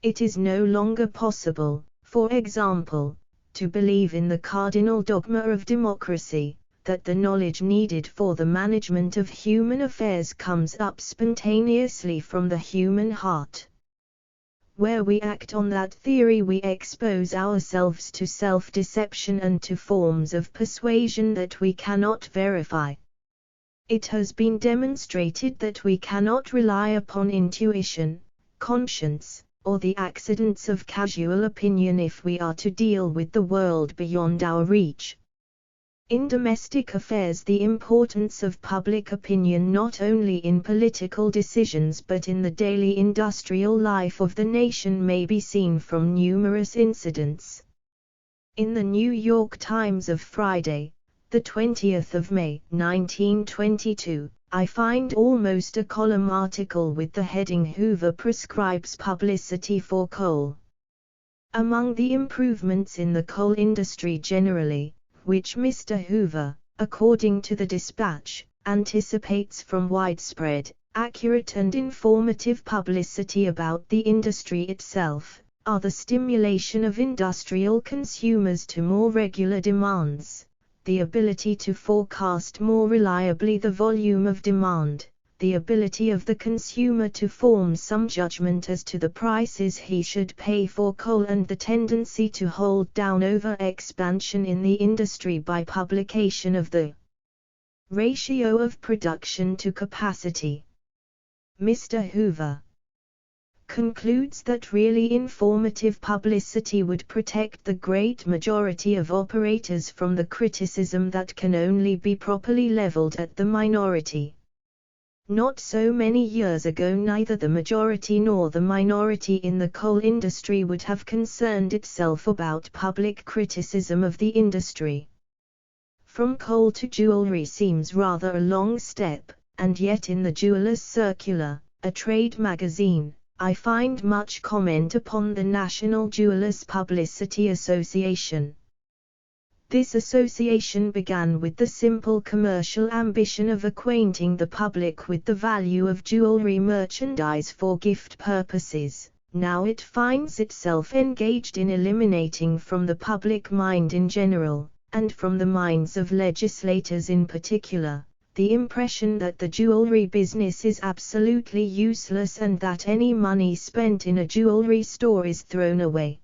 It is no longer possible, for example, to believe in the cardinal dogma of democracy, that the knowledge needed for the management of human affairs comes up spontaneously from the human heart. Where we act on that theory we expose ourselves to self-deception and to forms of persuasion that we cannot verify. It has been demonstrated that we cannot rely upon intuition, conscience, or the accidents of casual opinion if we are to deal with the world beyond our reach. In domestic affairs, the importance of public opinion not only in political decisions but in the daily industrial life of the nation may be seen from numerous incidents. In the New York Times of Friday, the 20th of May, 1922, I find almost a column article with the heading "Hoover prescribes publicity for coal." Among the improvements in the coal industry generally, which Mr. Hoover, according to the dispatch, anticipates from widespread, accurate and informative publicity about the industry itself, are the stimulation of industrial consumers to more regular demands, the ability to forecast more reliably the volume of demand, the ability of the consumer to form some judgment as to the prices he should pay for coal, and the tendency to hold down over-expansion in the industry by publication of the ratio of production to capacity. Mr. Hoover concludes that really informative publicity would protect the great majority of operators from the criticism that can only be properly leveled at the minority. Not so many years ago neither the majority nor the minority in the coal industry would have concerned itself about public criticism of the industry. From coal to jewelry seems rather a long step, and yet in the Jeweller's Circular, a trade magazine, I find much comment upon the National Jewelers Publicity Association. This association began with the simple commercial ambition of acquainting the public with the value of jewelry merchandise for gift purposes. Now it finds itself engaged in eliminating from the public mind in general, and from the minds of legislators in particular, the impression that the jewelry business is absolutely useless and that any money spent in a jewelry store is thrown away.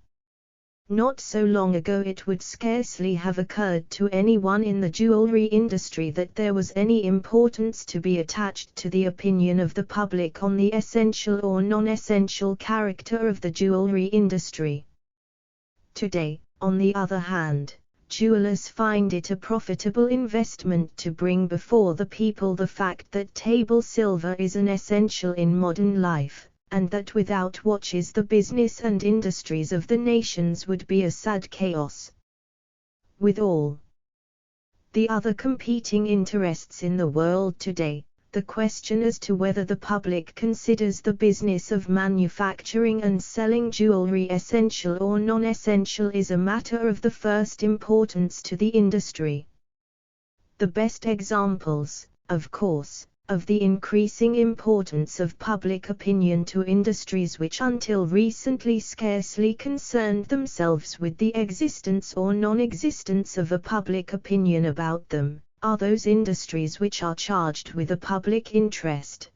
Not so long ago it would scarcely have occurred to anyone in the jewelry industry that there was any importance to be attached to the opinion of the public on the essential or non-essential character of the jewelry industry. Today, on the other hand, jewelers find it a profitable investment to bring before the people the fact that table silver is an essential in modern life, and that without watches the business and industries of the nations would be a sad chaos. With all the other competing interests in the world today, the question as to whether the public considers the business of manufacturing and selling jewelry essential or non-essential is a matter of the first importance to the industry. The best examples, of course, of the increasing importance of public opinion to industries which until recently scarcely concerned themselves with the existence or non-existence of a public opinion about them, are those industries which are charged with a public interest.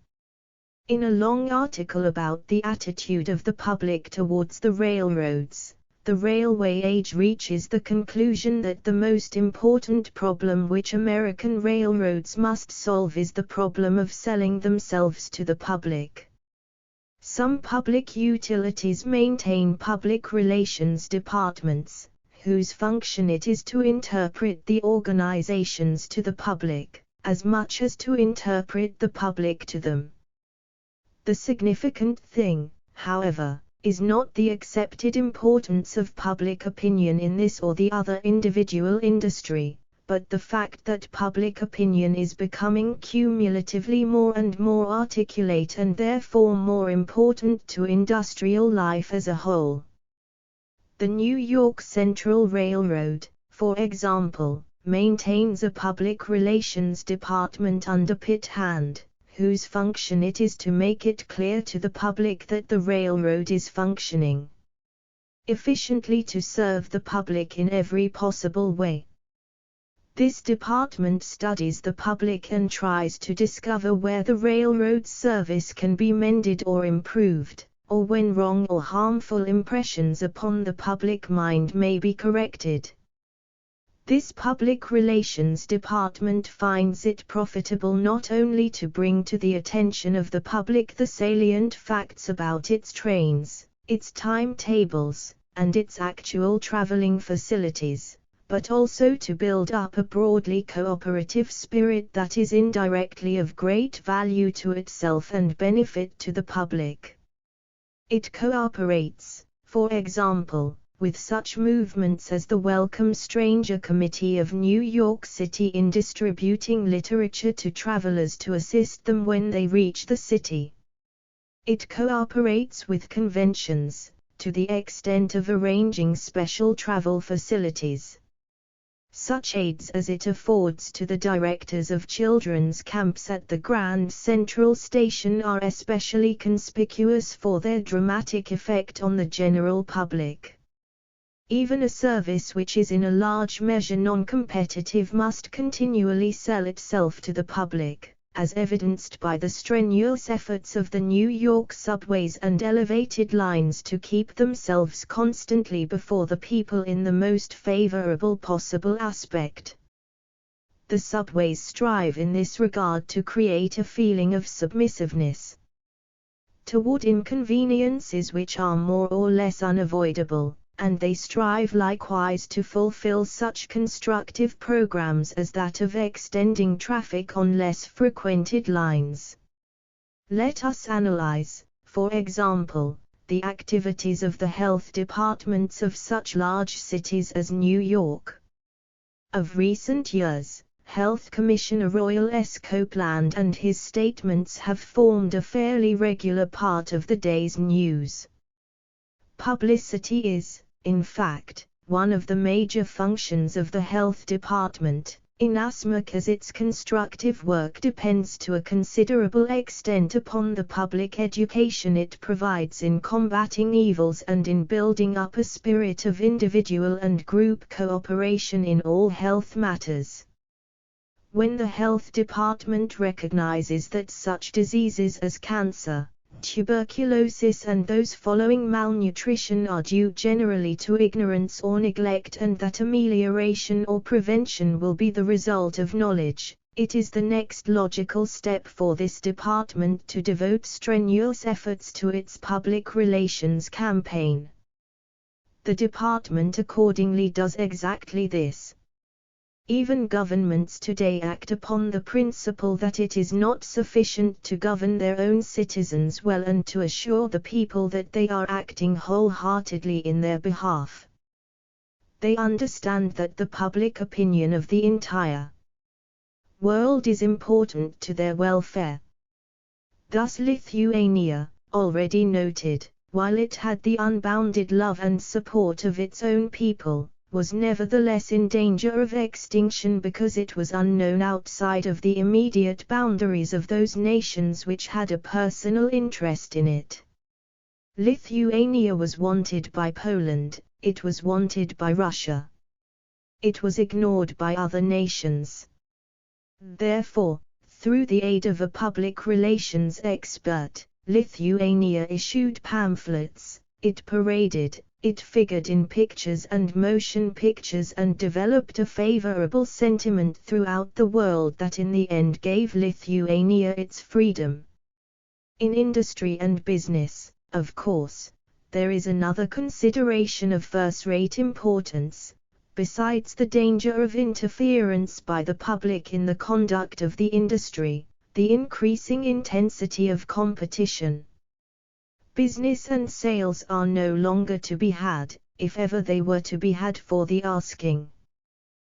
In a long article about the attitude of the public towards the railroads, the railway age reaches the conclusion that the most important problem which American railroads must solve is the problem of selling themselves to the public. Some public utilities maintain public relations departments, whose function it is to interpret the organizations to the public, as much as to interpret the public to them. The significant thing, however, is not the accepted importance of public opinion in this or the other individual industry, but the fact that public opinion is becoming cumulatively more and more articulate and therefore more important to industrial life as a whole. The New York Central Railroad, for example, maintains a public relations department under Pitt Hand, whose function it is to make it clear to the public that the railroad is functioning efficiently to serve the public in every possible way. This department studies the public and tries to discover where the railroad service can be mended or improved, or when wrong or harmful impressions upon the public mind may be corrected. This public relations department finds it profitable not only to bring to the attention of the public the salient facts about its trains, its timetables, and its actual traveling facilities, but also to build up a broadly cooperative spirit that is indirectly of great value to itself and benefit to the public. It cooperates, for example, with such movements as the Welcome Stranger Committee of New York City in distributing literature to travelers to assist them when they reach the city. It cooperates with conventions, to the extent of arranging special travel facilities. Such aids as it affords to the directors of children's camps at the Grand Central Station are especially conspicuous for their dramatic effect on the general public. Even a service which is in a large measure non-competitive must continually sell itself to the public, as evidenced by the strenuous efforts of the New York subways and elevated lines to keep themselves constantly before the people in the most favorable possible aspect. The subways strive in this regard to create a feeling of submissiveness toward inconveniences which are more or less unavoidable, and they strive likewise to fulfill such constructive programs as that of extending traffic on less frequented lines. Let us analyze, for example, the activities of the health departments of such large cities as New York. Of recent years, Health Commissioner Royal S. Copeland and his statements have formed a fairly regular part of the day's news. Publicity is, in fact, one of the major functions of the health department, inasmuch as its constructive work depends to a considerable extent upon the public education it provides in combating evils and in building up a spirit of individual and group cooperation in all health matters. When the health department recognizes that such diseases as cancer, tuberculosis and those following malnutrition are due generally to ignorance or neglect, and that amelioration or prevention will be the result of knowledge. It is the next logical step for this department to devote strenuous efforts to its public relations campaign. The department accordingly does exactly this. Even governments today act upon the principle that it is not sufficient to govern their own citizens well and to assure the people that they are acting wholeheartedly in their behalf. They understand that the public opinion of the entire world is important to their welfare. Thus Lithuania, already noted, while it had the unbounded love and support of its own people, was nevertheless in danger of extinction because it was unknown outside of the immediate boundaries of those nations which had a personal interest in it. Lithuania was wanted by Poland, it was wanted by Russia. It was ignored by other nations. Therefore, through the aid of a public relations expert, Lithuania issued pamphlets, it paraded, it figured in pictures and motion pictures and developed a favorable sentiment throughout the world that in the end gave Lithuania its freedom. In industry and business, of course, there is another consideration of first-rate importance, besides the danger of interference by the public in the conduct of the industry, the increasing intensity of competition. Business and sales are no longer to be had, if ever they were to be had for the asking.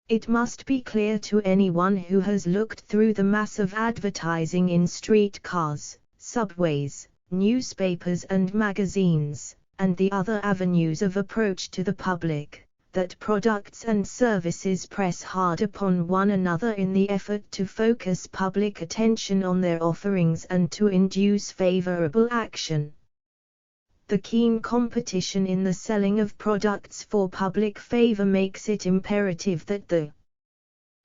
It must be clear to anyone who has looked through the mass of advertising in streetcars, subways, newspapers and magazines, and the other avenues of approach to the public, that products and services press hard upon one another in the effort to focus public attention on their offerings and to induce favorable action. The keen competition in the selling of products for public favor makes it imperative that the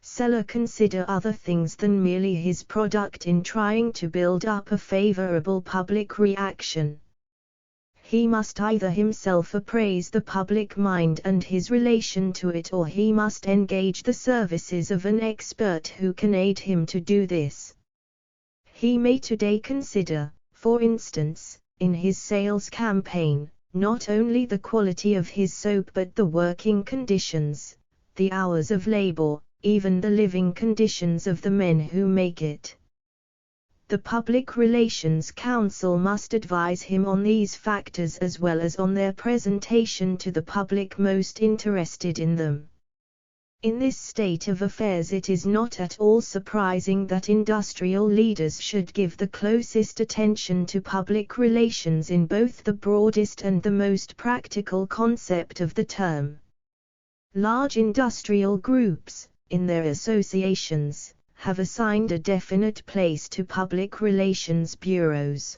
seller consider other things than merely his product in trying to build up a favorable public reaction. He must either himself appraise the public mind and his relation to it, or he must engage the services of an expert who can aid him to do this. He may today consider, for instance, in his sales campaign, not only the quality of his soap but the working conditions, the hours of labor, even the living conditions of the men who make it. The Public Relations Council must advise him on these factors as well as on their presentation to the public most interested in them. In this state of affairs, it is not at all surprising that industrial leaders should give the closest attention to public relations in both the broadest and the most practical concept of the term. Large industrial groups, in their associations, have assigned a definite place to public relations bureaus.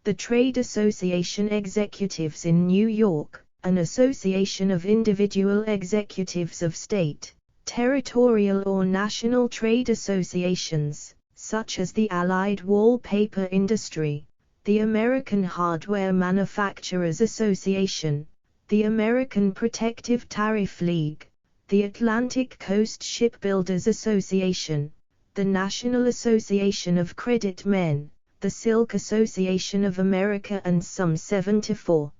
The Trade Association Executives in New York, an association of individual executives of state, territorial or national trade associations, such as the Allied Wallpaper Industry, the American Hardware Manufacturers Association, the American Protective Tariff League, the Atlantic Coast Shipbuilders Association, the National Association of Credit Men, the Silk Association of America, and some 74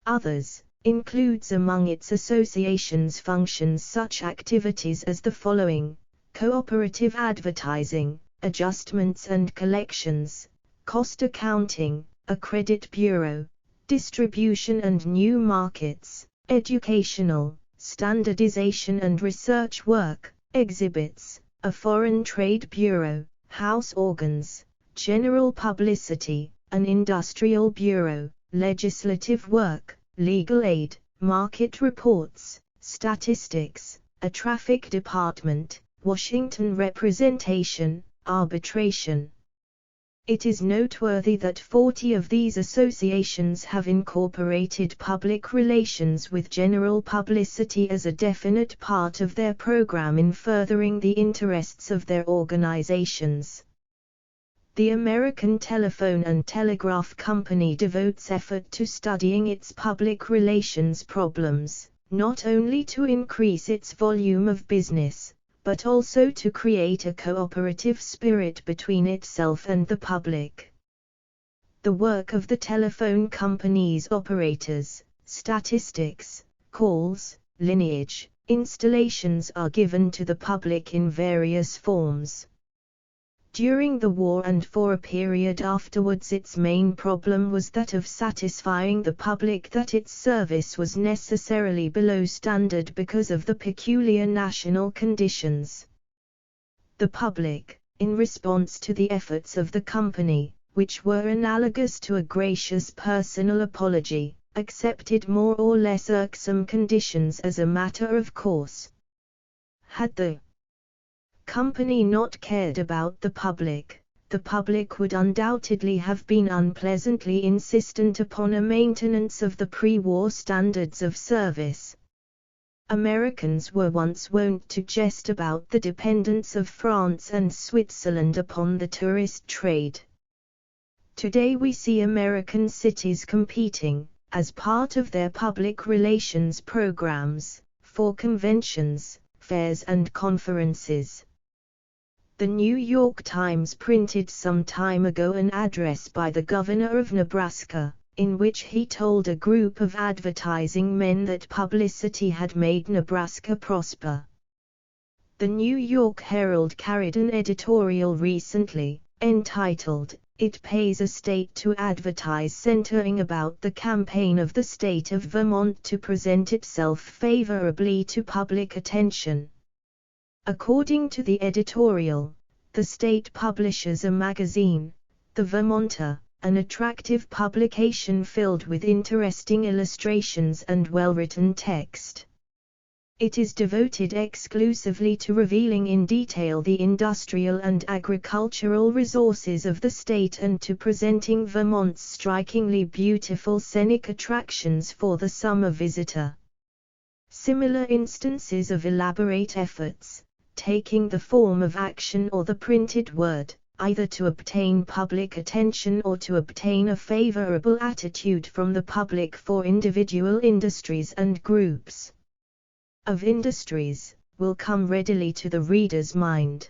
others, includes among its associations functions such activities as the following: cooperative advertising, adjustments and collections, cost accounting, a credit bureau, distribution and new markets, educational, standardization and research work, exhibits, a foreign trade bureau, house organs, general publicity, an industrial bureau, legislative work, legal aid, market reports, statistics, a traffic department, Washington representation, arbitration. It is noteworthy that 40 of these associations have incorporated public relations with general publicity as a definite part of their program in furthering the interests of their organizations. The American Telephone and Telegraph Company devotes effort to studying its public relations problems, not only to increase its volume of business, but also to create a cooperative spirit between itself and the public. The work of the telephone company's operators, statistics, calls, lineage, installations are given to the public in various forms. During the war and for a period afterwards, its main problem was that of satisfying the public that its service was necessarily below standard because of the peculiar national conditions. The public, in response to the efforts of the company, which were analogous to a gracious personal apology, accepted more or less irksome conditions as a matter of course. Had the company not cared about the public would undoubtedly have been unpleasantly insistent upon a maintenance of the pre-war standards of service. Americans were once wont to jest about the dependence of France and Switzerland upon the tourist trade. Today we see American cities competing, as part of their public relations programs, for conventions, fairs and conferences. The New York Times printed some time ago an address by the governor of Nebraska, in which he told a group of advertising men that publicity had made Nebraska prosper. The New York Herald carried an editorial recently, entitled, "It Pays a State to Advertise," centering about the campaign of the state of Vermont to present itself favorably to public attention. According to the editorial, the state publishes a magazine, The Vermonter, an attractive publication filled with interesting illustrations and well-written text. It is devoted exclusively to revealing in detail the industrial and agricultural resources of the state and to presenting Vermont's strikingly beautiful scenic attractions for the summer visitor. Similar instances of elaborate efforts, taking the form of action or the printed word, either to obtain public attention or to obtain a favorable attitude from the public for individual industries and groups of industries, will come readily to the reader's mind.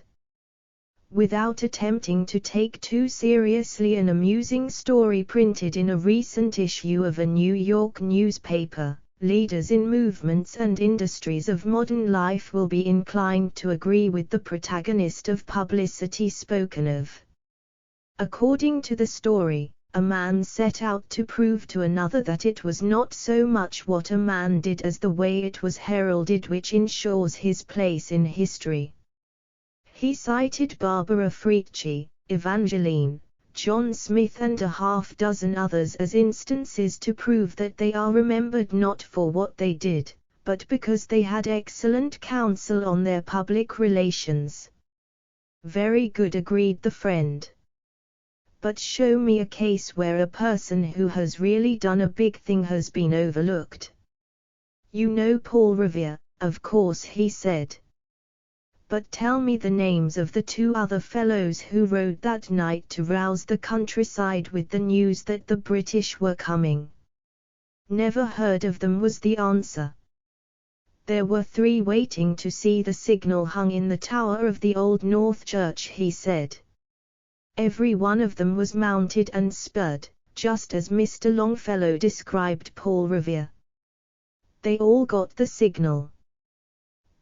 Without attempting to take too seriously an amusing story printed in a recent issue of a New York newspaper, leaders in movements and industries of modern life will be inclined to agree with the protagonist of publicity spoken of. According to the story, a man set out to prove to another that it was not so much what a man did as the way it was heralded which ensures his place in history. He cited Barbara Frietchie, Evangeline, John Smith and a half-dozen others as instances to prove that they are remembered not for what they did, but because they had excellent counsel on their public relations. "Very good," agreed the friend. "But show me a case where a person who has really done a big thing has been overlooked." "You know Paul Revere, of course," he said. "But tell me the names of the two other fellows who rode that night to rouse the countryside with the news that the British were coming." "Never heard of them," was the answer. "There were 3 waiting to see the signal hung in the tower of the Old North Church," he said. "Every one of them was mounted and spurred, just as Mr. Longfellow described Paul Revere. They all got the signal.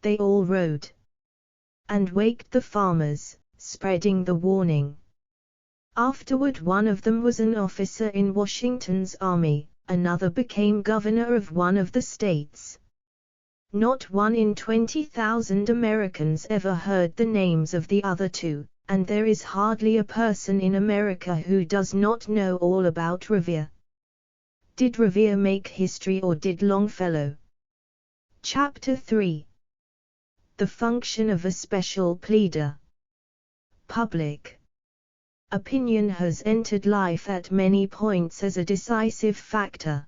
They all rode and waked the farmers, spreading the warning. Afterward one of them was an officer in Washington's army, another became governor of one of the states. Not one in 20,000 Americans ever heard the names of the other two, and there is hardly a person in America who does not know all about Revere. Did Revere make history or did Longfellow?" Chapter 3. The function of a special pleader. Public opinion has entered life at many points as a decisive factor.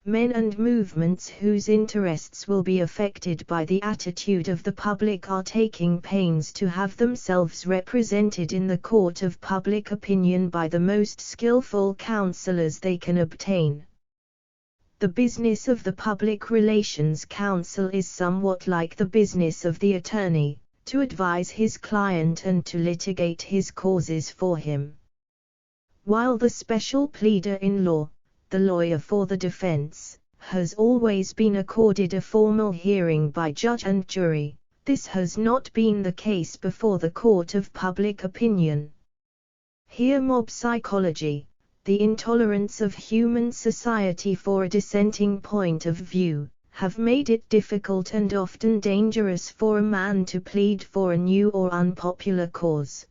Men and movements whose interests will be affected by the attitude of the public are taking pains to have themselves represented in the court of public opinion by the most skillful counselors they can obtain. The business of the public relations counsel is somewhat like the business of the attorney, to advise his client and to litigate his causes for him. While the special pleader in law, the lawyer for the defense, has always been accorded a formal hearing by judge and jury, this has not been the case before the court of public opinion. Here mob psychology, the intolerance of human society for a dissenting point of view, have made it difficult and often dangerous for a man to plead for a new or unpopular cause.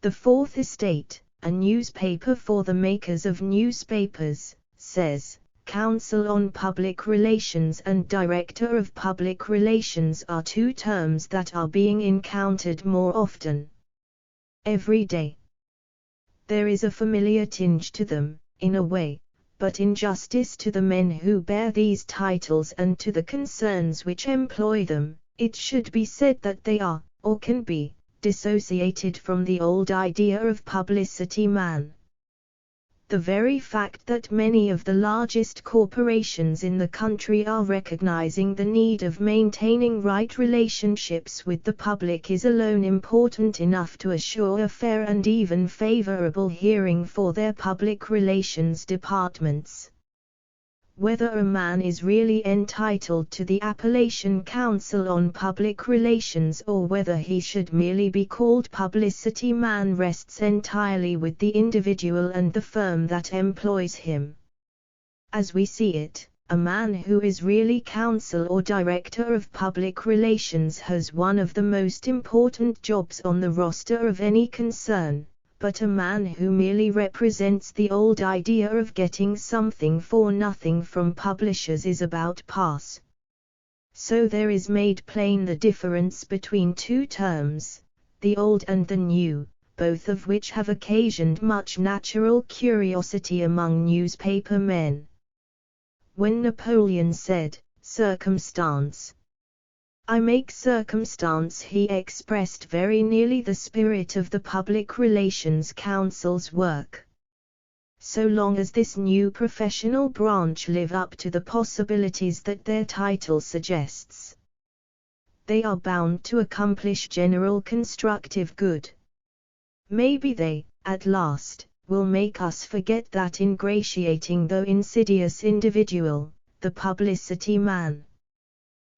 The Fourth Estate, a newspaper for the makers of newspapers, says, counsel on public relations and director of public relations are two terms that are being encountered more often every day. There is a familiar tinge to them, in a way, but in justice to the men who bear these titles and to the concerns which employ them, it should be said that they are, or can be, dissociated from the old idea of publicity man. The very fact that many of the largest corporations in the country are recognizing the need of maintaining right relationships with the public is alone important enough to assure a fair and even favorable hearing for their public relations departments. Whether a man is really entitled to the appellation counsel on public relations or whether he should merely be called publicity man rests entirely with the individual and the firm that employs him. As we see it, a man who is really counsel or director of public relations has one of the most important jobs on the roster of any concern. But a man who merely represents the old idea of getting something for nothing from publishers is about pass. So there is made plain the difference between two terms, the old and the new, both of which have occasioned much natural curiosity among newspaper men. When Napoleon said, "Circumstance, I make circumstance," he expressed very nearly the spirit of the public relations counsel's work. So long as this new professional branch live up to the possibilities that their title suggests, they are bound to accomplish general constructive good. Maybe they, at last, will make us forget that ingratiating though insidious individual, the publicity man.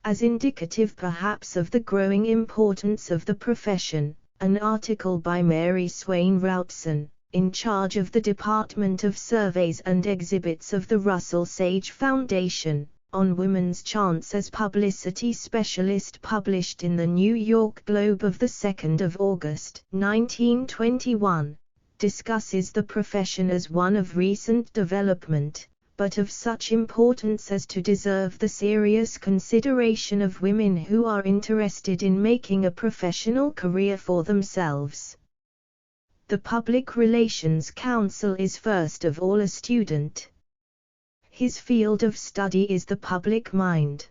As indicative perhaps of the growing importance of the profession, an article by Mary Swain Routson, in charge of the Department of Surveys and Exhibits of the Russell Sage Foundation, on women's chance as publicity specialist published in the New York Globe of 2 August 1921, discusses the profession as one of recent development, but of such importance as to deserve the serious consideration of women who are interested in making a professional career for themselves. The public relations counsel is first of all a student. His field of study is the public mind.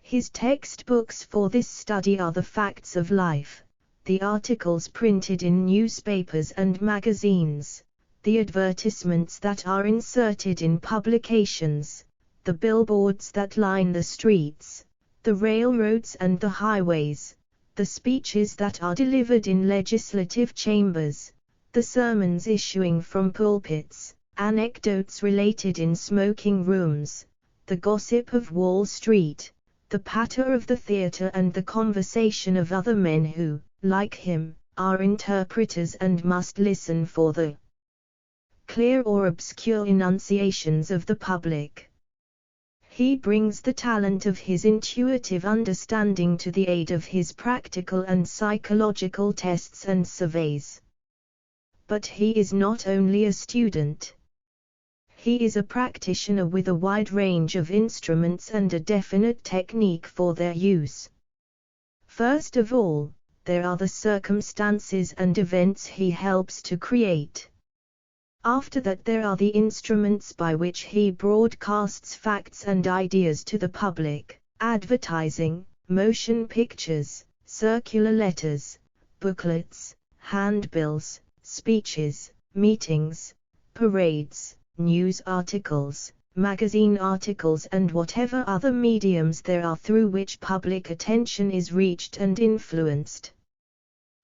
His textbooks for this study are the facts of life, the articles printed in newspapers and magazines, the advertisements that are inserted in publications, the billboards that line the streets, the railroads and the highways, the speeches that are delivered in legislative chambers, the sermons issuing from pulpits, anecdotes related in smoking rooms, the gossip of Wall Street, the patter of the theater and the conversation of other men who, like him, are interpreters and must listen for the clear or obscure enunciations of the public. He brings the talent of his intuitive understanding to the aid of his practical and psychological tests and surveys. But he is not only a student. He is a practitioner with a wide range of instruments and a definite technique for their use. First of all, there are the circumstances and events he helps to create. After that there are the instruments by which he broadcasts facts and ideas to the public: advertising, motion pictures, circular letters, booklets, handbills, speeches, meetings, parades, news articles, magazine articles, and whatever other mediums there are through which public attention is reached and influenced.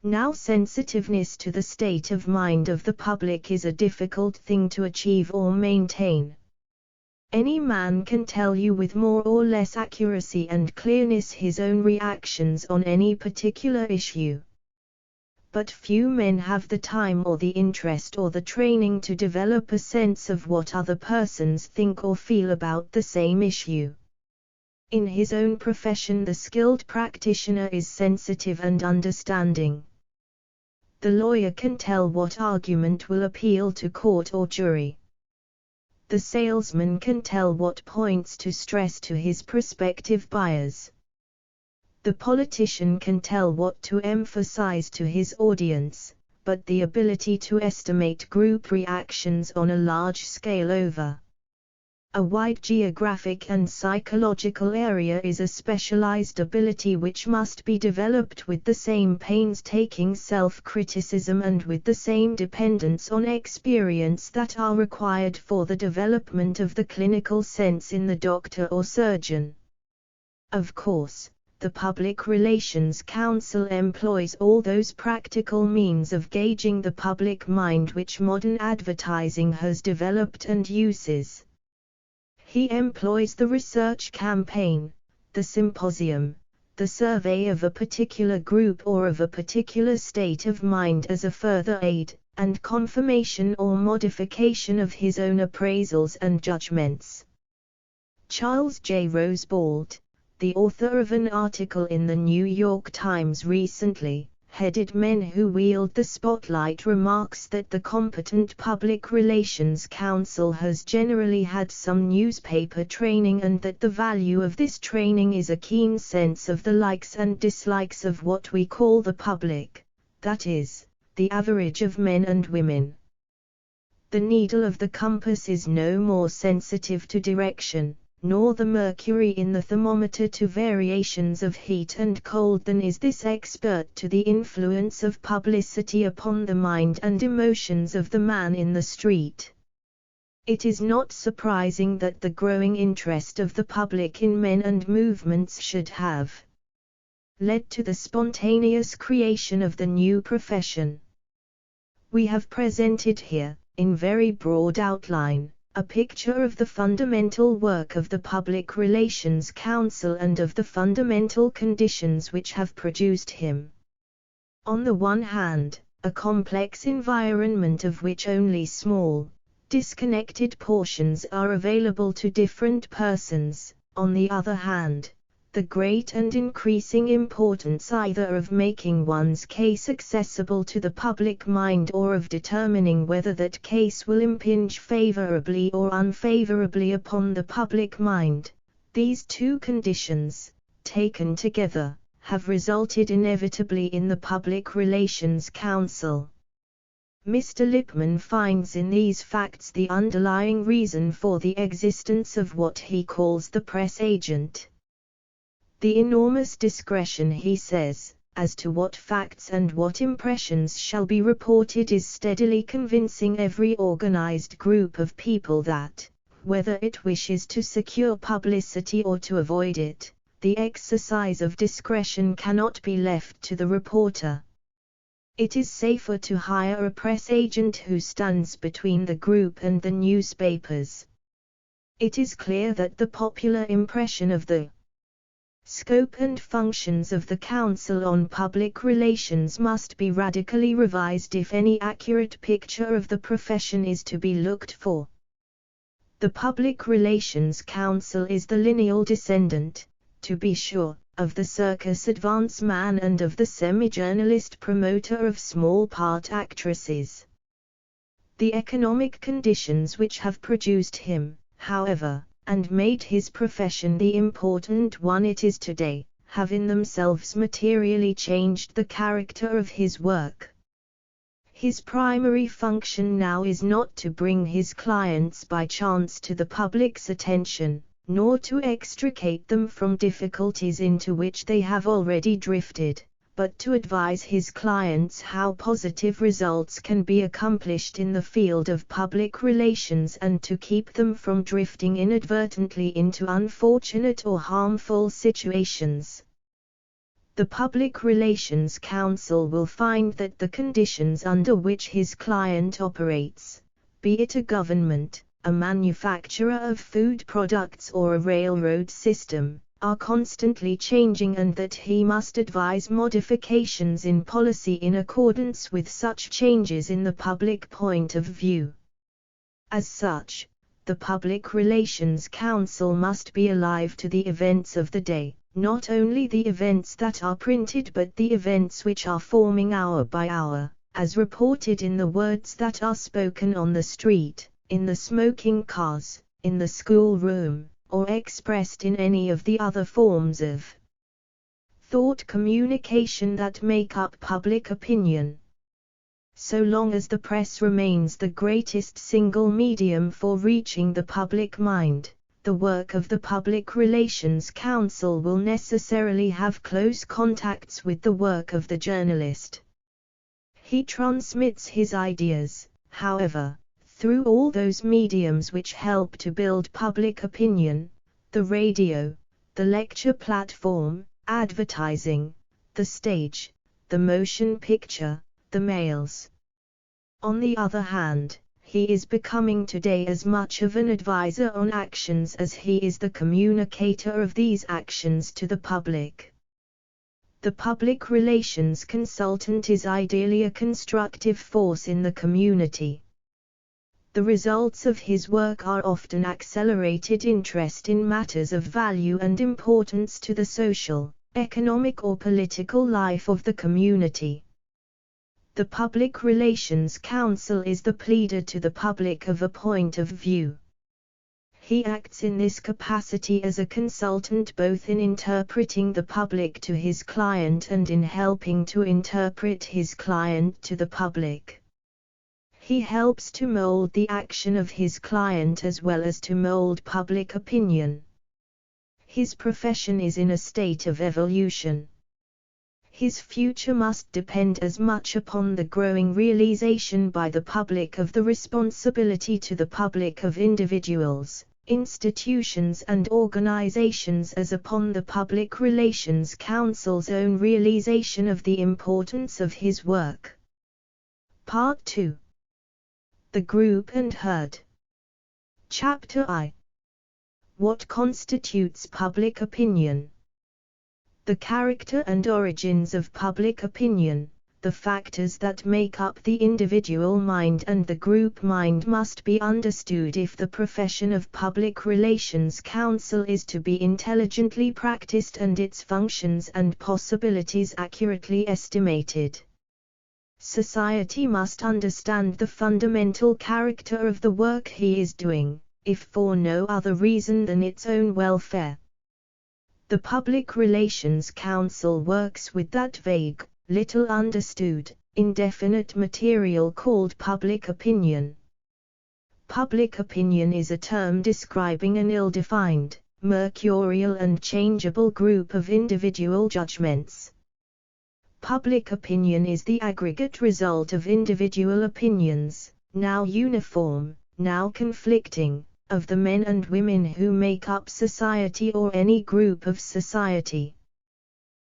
Now, sensitiveness to the state of mind of the public is a difficult thing to achieve or maintain. Any man can tell you with more or less accuracy and clearness his own reactions on any particular issue. But few men have the time or the interest or the training to develop a sense of what other persons think or feel about the same issue. In his own profession, the skilled practitioner is sensitive and understanding. The lawyer can tell what argument will appeal to court or jury. The salesman can tell what points to stress to his prospective buyers. The politician can tell what to emphasize to his audience, but the ability to estimate group reactions on a large scale over a wide geographic and psychological area is a specialized ability which must be developed with the same painstaking self-criticism and with the same dependence on experience that are required for the development of the clinical sense in the doctor or surgeon. Of course, the public relations counsel employs all those practical means of gauging the public mind which modern advertising has developed and uses. He employs the research campaign, the symposium, the survey of a particular group or of a particular state of mind as a further aid and confirmation or modification of his own appraisals and judgments. Charles J. Rosebald, the author of an article in the New York Times recently, headed "Men Who Wield the Spotlight," remarks that the competent public relations counsel has generally had some newspaper training and that the value of this training is a keen sense of the likes and dislikes of what we call the public, that is, the average of men and women. The needle of the compass is no more sensitive to direction, nor the mercury in the thermometer to variations of heat and cold than is this expert to the influence of publicity upon the mind and emotions of the man in the street. It is not surprising that the growing interest of the public in men and movements should have led to the spontaneous creation of the new profession. We have presented here, in very broad outline, a picture of the fundamental work of the public relations counsel and of the fundamental conditions which have produced him. On the one hand, a complex environment of which only small, disconnected portions are available to different persons; on the other hand, the great and increasing importance either of making one's case accessible to the public mind or of determining whether that case will impinge favorably or unfavorably upon the public mind. These two conditions, taken together, have resulted inevitably in the public relations counsel. Mr. Lippmann finds in these facts the underlying reason for the existence of what he calls the press agent. The enormous discretion, he says, as to what facts and what impressions shall be reported is steadily convincing every organized group of people that, whether it wishes to secure publicity or to avoid it, the exercise of discretion cannot be left to the reporter. It is safer to hire a press agent who stands between the group and the newspapers. It is clear that the popular impression of the scope and functions of the counsel on public relations must be radically revised if any accurate picture of the profession is to be looked for. The public relations counsel is the lineal descendant, to be sure, of the circus advance man and of the semi-journalist promoter of small part actresses. The economic conditions which have produced him, however, and made his profession the important one it is today, have in themselves materially changed the character of his work. His primary function now is not to bring his clients by chance to the public's attention, nor to extricate them from difficulties into which they have already drifted, but to advise his clients how positive results can be accomplished in the field of public relations and to keep them from drifting inadvertently into unfortunate or harmful situations. The Public Relations Counsel will find that the conditions under which his client operates, be it a government, a manufacturer of food products or a railroad system, are constantly changing and that he must advise modifications in policy in accordance with such changes in the public point of view. As such, the Public Relations Counsel must be alive to the events of the day, not only the events that are printed but the events which are forming hour by hour, as reported in the words that are spoken on the street, in the smoking cars, in the schoolroom, or expressed in any of the other forms of thought communication that make up public opinion. So long as the press remains the greatest single medium for reaching the public mind, the work of the Public Relations Counsel will necessarily have close contacts with the work of the journalist. He transmits his ideas, however, through all those mediums which help to build public opinion: the radio, the lecture platform, advertising, the stage, the motion picture, the mails. On the other hand, he is becoming today as much of an advisor on actions as he is the communicator of these actions to the public. The public relations consultant is ideally a constructive force in the community. The results of his work are often accelerated interest in matters of value and importance to the social, economic or political life of the community. The Public Relations Counsel is the pleader to the public of a point of view. He acts in this capacity as a consultant both in interpreting the public to his client and in helping to interpret his client to the public. He helps to mold the action of his client as well as to mold public opinion. His profession is in a state of evolution. His future must depend as much upon the growing realization by the public of the responsibility to the public of individuals, institutions and organizations as upon the Public Relations Counsel's own realization of the importance of his work. Part 2. The Group and Herd. Chapter I. What constitutes public opinion? The character and origins of public opinion, the factors that make up the individual mind and the group mind must be understood if the profession of Public Relations Counsel is to be intelligently practiced and its functions and possibilities accurately estimated. Society must understand the fundamental character of the work he is doing, if for no other reason than its own welfare. The Public Relations Counsel works with that vague, little understood, indefinite material called public opinion. Public opinion is a term describing an ill-defined, mercurial and changeable group of individual judgments. Public opinion is the aggregate result of individual opinions, now uniform, now conflicting, of the men and women who make up society or any group of society.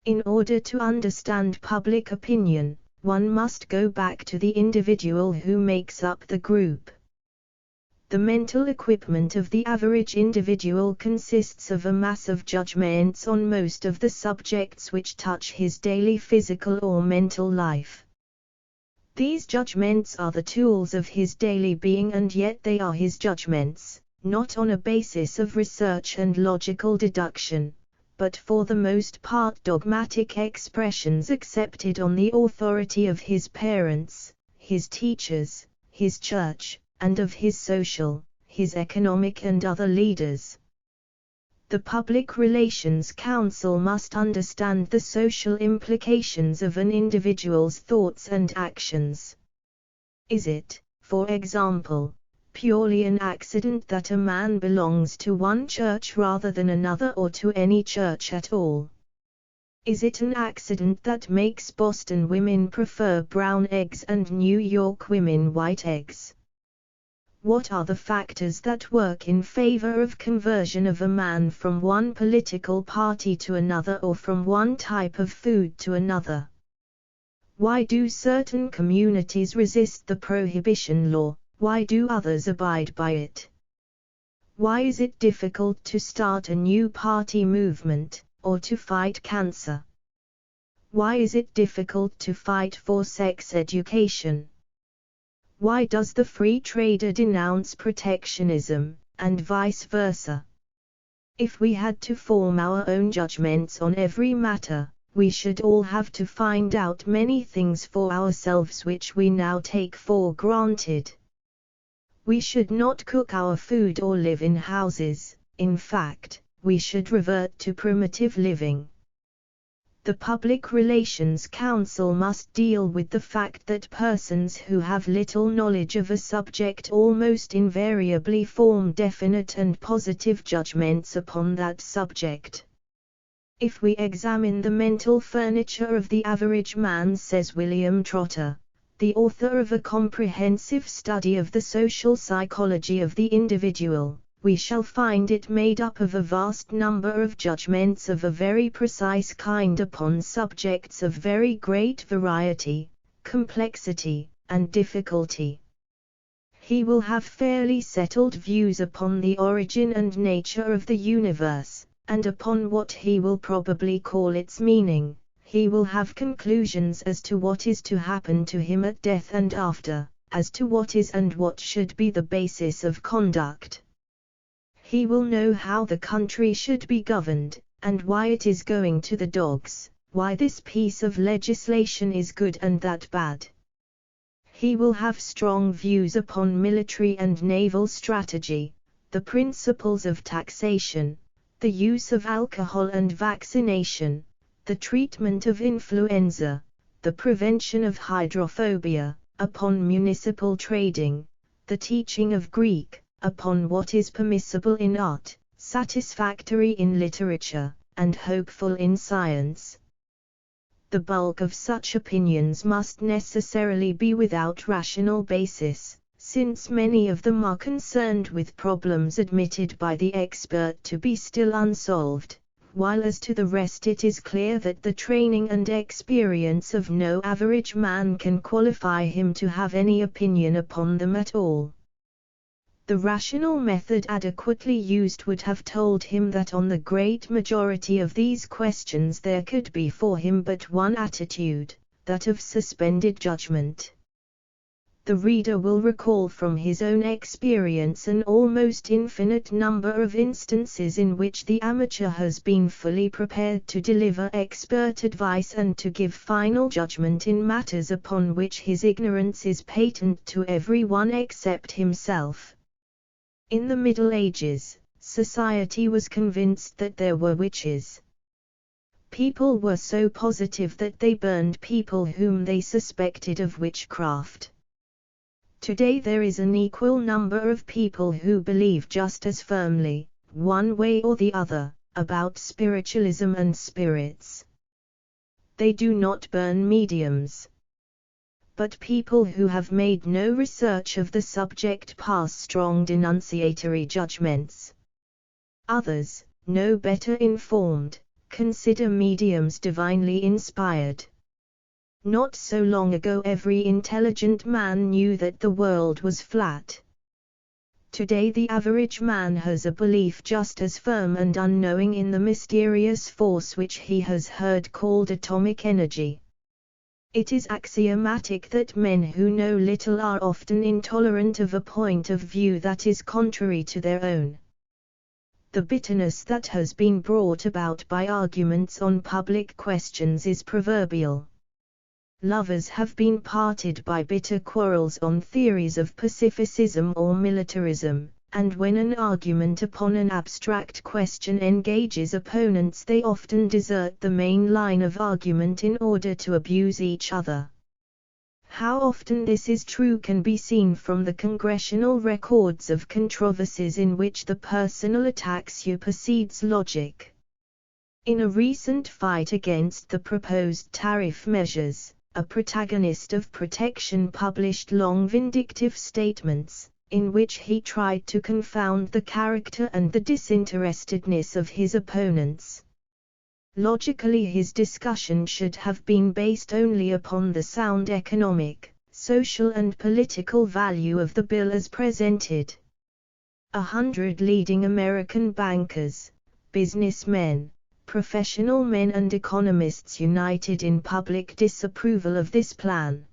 In order to understand public opinion, one must go back to the individual who makes up the group. The mental equipment of the average individual consists of a mass of judgments on most of the subjects which touch his daily physical or mental life. These judgments are the tools of his daily being, and yet they are his judgments, not on a basis of research and logical deduction, but for the most part dogmatic expressions accepted on the authority of his parents, his teachers, his church, and of his social, his economic and other leaders. The Public Relations Counsel must understand the social implications of an individual's thoughts and actions. Is it, for example, purely an accident that a man belongs to one church rather than another or to any church at all? Is it an accident that makes Boston women prefer brown eggs and New York women white eggs? What are the factors that work in favor of conversion of a man from one political party to another or from one type of food to another? Why do certain communities resist the prohibition law? Why do others abide by it? Why is it difficult to start a new party movement, or to fight cancer? Why is it difficult to fight for sex education? Why does the free trader denounce protectionism, and vice versa? If we had to form our own judgments on every matter, we should all have to find out many things for ourselves which we now take for granted. We should not cook our food or live in houses. In fact, we should revert to primitive living. The Public Relations Council must deal with the fact that persons who have little knowledge of a subject almost invariably form definite and positive judgments upon that subject. If we examine the mental furniture of the average man, says William Trotter, the author of a comprehensive study of the social psychology of the individual, we shall find it made up of a vast number of judgments of a very precise kind upon subjects of very great variety, complexity, and difficulty. He will have fairly settled views upon the origin and nature of the universe, and upon what he will probably call its meaning. He will have conclusions as to what is to happen to him at death and after, as to what is and what should be the basis of conduct. He will know how the country should be governed, and why it is going to the dogs, why this piece of legislation is good and that bad. He will have strong views upon military and naval strategy, the principles of taxation, the use of alcohol and vaccination, the treatment of influenza, the prevention of hydrophobia, upon municipal trading, the teaching of Greek, upon what is permissible in art, satisfactory in literature, and hopeful in science. The bulk of such opinions must necessarily be without rational basis, since many of them are concerned with problems admitted by the expert to be still unsolved, while as to the rest it is clear that the training and experience of no average man can qualify him to have any opinion upon them at all. The rational method adequately used would have told him that on the great majority of these questions there could be for him but one attitude, that of suspended judgment. The reader will recall from his own experience an almost infinite number of instances in which the amateur has been fully prepared to deliver expert advice and to give final judgment in matters upon which his ignorance is patent to everyone except himself. In the Middle Ages, society was convinced that there were witches. People were so positive that they burned people whom they suspected of witchcraft. Today there is an equal number of people who believe just as firmly, one way or the other, about spiritualism and spirits. They do not burn mediums. But people who have made no research of the subject pass strong denunciatory judgments. Others, no better informed, consider mediums divinely inspired. Not so long ago every intelligent man knew that the world was flat. Today the average man has a belief just as firm and unknowing in the mysterious force which he has heard called atomic energy. It is axiomatic that men who know little are often intolerant of a point of view that is contrary to their own. The bitterness that has been brought about by arguments on public questions is proverbial. Lovers have been parted by bitter quarrels on theories of pacificism or militarism, and when an argument upon an abstract question engages opponents they often desert the main line of argument in order to abuse each other. How often this is true can be seen from the congressional records of controversies in which the personal attack supersedes logic. In a recent fight against the proposed tariff measures, a protagonist of Protection published long vindictive statements, in which he tried to confound the character and the disinterestedness of his opponents. Logically, his discussion should have been based only upon the sound economic, social and political value of the bill as presented. 100 leading American bankers, businessmen, professional men and economists united in public disapproval of this plan.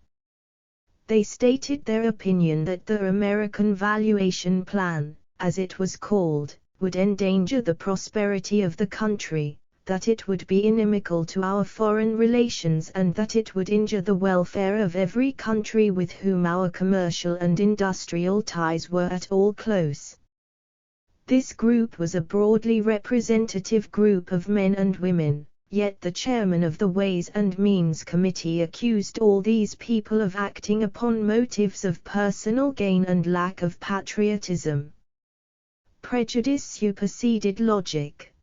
They stated their opinion that the American Valuation Plan, as it was called, would endanger the prosperity of the country, that it would be inimical to our foreign relations and that it would injure the welfare of every country with whom our commercial and industrial ties were at all close. This group was a broadly representative group of men and women, yet the chairman of the Ways and Means Committee accused all these people of acting upon motives of personal gain and lack of patriotism. Prejudice superseded logic.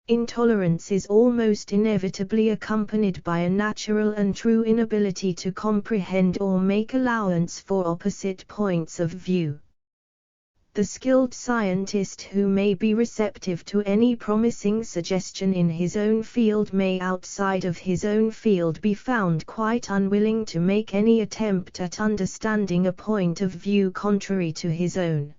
Intolerance is almost inevitably accompanied by a natural and true inability to comprehend or make allowance for opposite points of view. The skilled scientist who may be receptive to any promising suggestion in his own field may outside of his own field be found quite unwilling to make any attempt at understanding a point of view contrary to his own.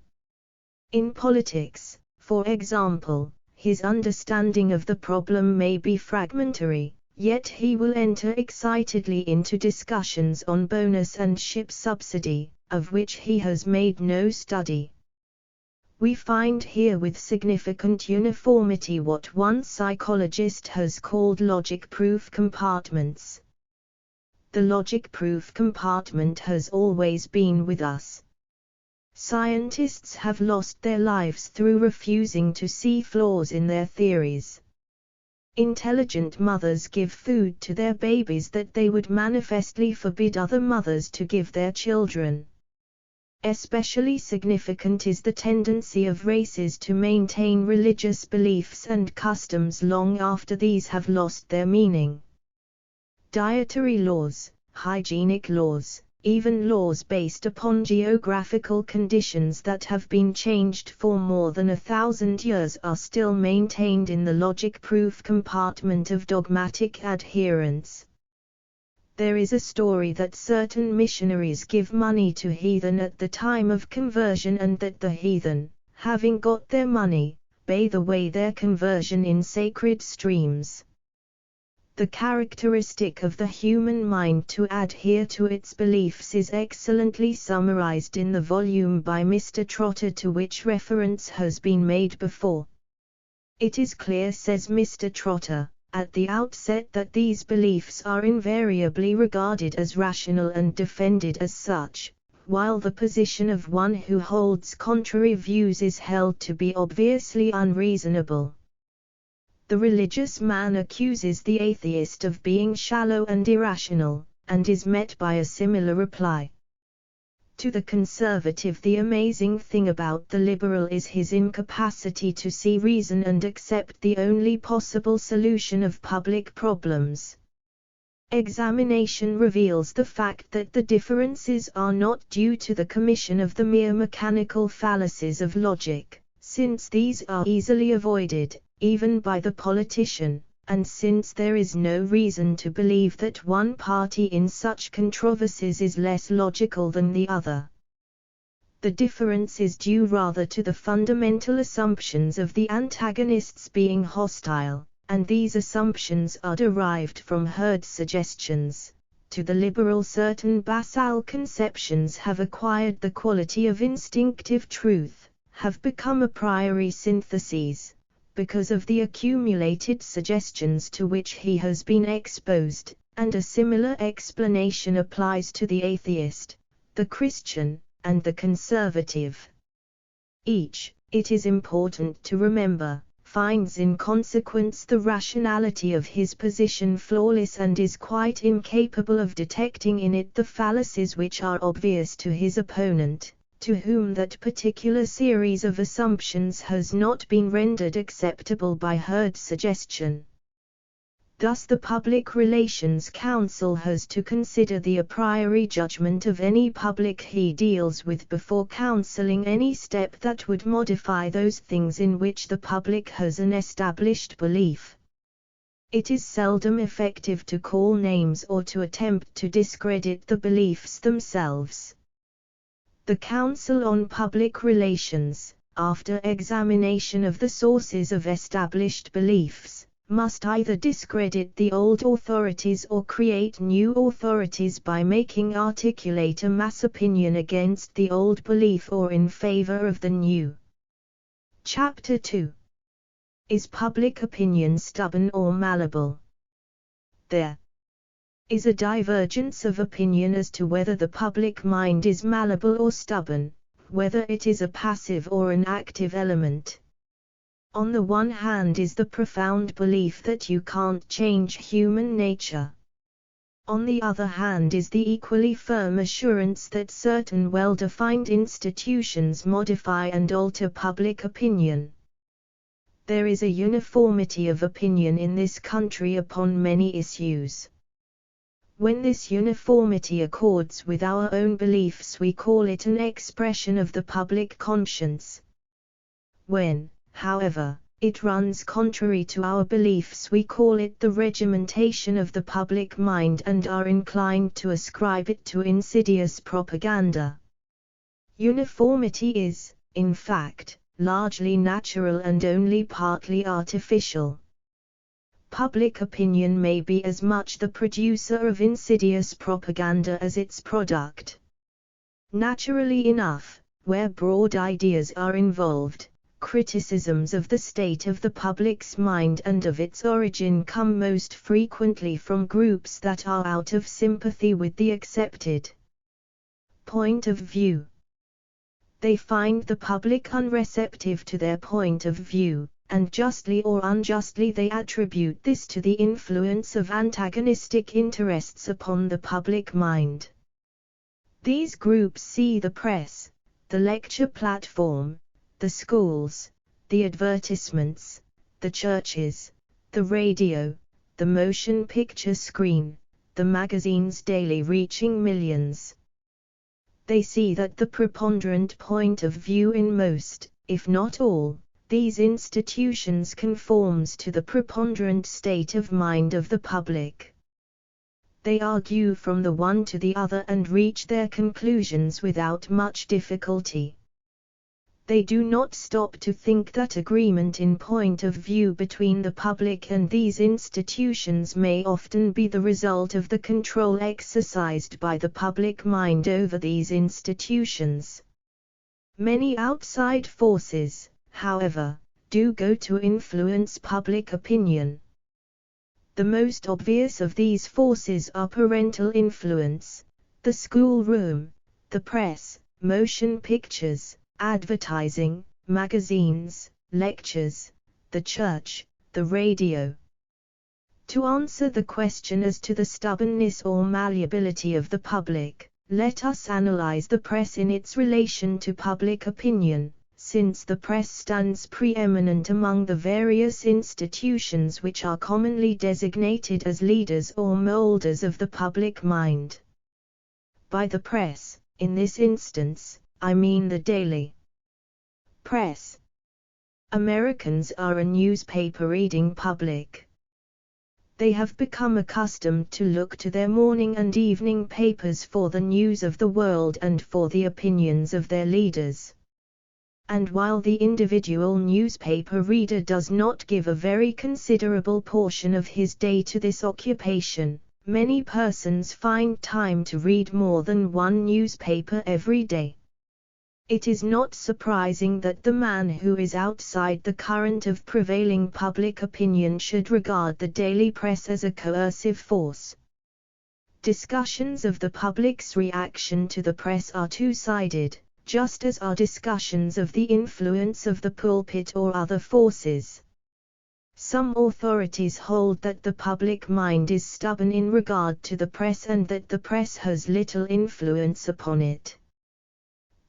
In politics, for example, his understanding of the problem may be fragmentary, yet he will enter excitedly into discussions on bonus and ship subsidy, of which he has made no study. We find here with significant uniformity what one psychologist has called logic-proof compartments. The logic-proof compartment has always been with us. Scientists have lost their lives through refusing to see flaws in their theories. Intelligent mothers give food to their babies that they would manifestly forbid other mothers to give their children. Especially significant is the tendency of races to maintain religious beliefs and customs long after these have lost their meaning. Dietary laws, hygienic laws, even laws based upon geographical conditions that have been changed for more than 1,000 years are still maintained in the logic-proof compartment of dogmatic adherence. There is a story that certain missionaries give money to heathen at the time of conversion and that the heathen, having got their money, bathe away their conversion in sacred streams. The characteristic of the human mind to adhere to its beliefs is excellently summarized in the volume by Mr. Trotter to which reference has been made before. It is clear, says Mr. Trotter, at the outset that these beliefs are invariably regarded as rational and defended as such, while the position of one who holds contrary views is held to be obviously unreasonable. The religious man accuses the atheist of being shallow and irrational, and is met by a similar reply. To the conservative, the amazing thing about the liberal is his incapacity to see reason and accept the only possible solution of public problems. Examination reveals the fact that the differences are not due to the commission of the mere mechanical fallacies of logic, since these are easily avoided, even by the politician, and since there is no reason to believe that one party in such controversies is less logical than the other. The difference is due rather to the fundamental assumptions of the antagonists being hostile, and these assumptions are derived from herd suggestions. To the liberal, certain basal conceptions have acquired the quality of instinctive truth, have become a priori syntheses, because of the accumulated suggestions to which he has been exposed, and a similar explanation applies to the atheist, the Christian, and the conservative. Each, it is important to remember, finds in consequence the rationality of his position flawless and is quite incapable of detecting in it the fallacies which are obvious to his opponent, to whom that particular series of assumptions has not been rendered acceptable by heard suggestion. Thus the public relations counsel has to consider the a priori judgment of any public he deals with before counseling any step that would modify those things in which the public has an established belief. It is seldom effective to call names or to attempt to discredit the beliefs themselves. The Council on Public Relations, after examination of the sources of established beliefs, must either discredit the old authorities or create new authorities by making articulate a mass opinion against the old belief or in favor of the new. Chapter 2. Is public opinion stubborn or malleable? There is a divergence of opinion as to whether the public mind is malleable or stubborn, whether it is a passive or an active element. On the one hand is the profound belief that you can't change human nature. On the other hand is the equally firm assurance that certain well-defined institutions modify and alter public opinion. There is a uniformity of opinion in this country upon many issues. When this uniformity accords with our own beliefs, we call it an expression of the public conscience. When, however, it runs contrary to our beliefs, we call it the regimentation of the public mind and are inclined to ascribe it to insidious propaganda. Uniformity is, in fact, largely natural and only partly artificial. Public opinion may be as much the producer of insidious propaganda as its product. Naturally enough, where broad ideas are involved, criticisms of the state of the public's mind and of its origin come most frequently from groups that are out of sympathy with the accepted point of view. They find the public unreceptive to their point of view, and justly or unjustly they attribute this to the influence of antagonistic interests upon the public mind. These groups see the press, the lecture platform, the schools, the advertisements, the churches, the radio, the motion picture screen, the magazines daily reaching millions. They see that the preponderant point of view in most, if not all, these institutions conforms to the preponderant state of mind of the public. They argue from the one to the other and reach their conclusions without much difficulty. They do not stop to think that agreement in point of view between the public and these institutions may often be the result of the control exercised by the public mind over these institutions. Many outside forces, however, do go to influence public opinion. The most obvious of these forces are parental influence, the schoolroom, the press, motion pictures, advertising, magazines, lectures, the church, the radio. To answer the question as to the stubbornness or malleability of the public, let us analyze the press in its relation to public opinion, since the press stands preeminent among the various institutions which are commonly designated as leaders or molders of the public mind. By the press, in this instance, I mean the daily press. Americans are a newspaper-reading public. They have become accustomed to look to their morning and evening papers for the news of the world and for the opinions of their leaders. And while the individual newspaper reader does not give a very considerable portion of his day to this occupation, many persons find time to read more than one newspaper every day. It is not surprising that the man who is outside the current of prevailing public opinion should regard the daily press as a coercive force. Discussions of the public's reaction to the press are two-sided, just as are discussions of the influence of the pulpit or other forces. Some authorities hold that the public mind is stubborn in regard to the press and that the press has little influence upon it.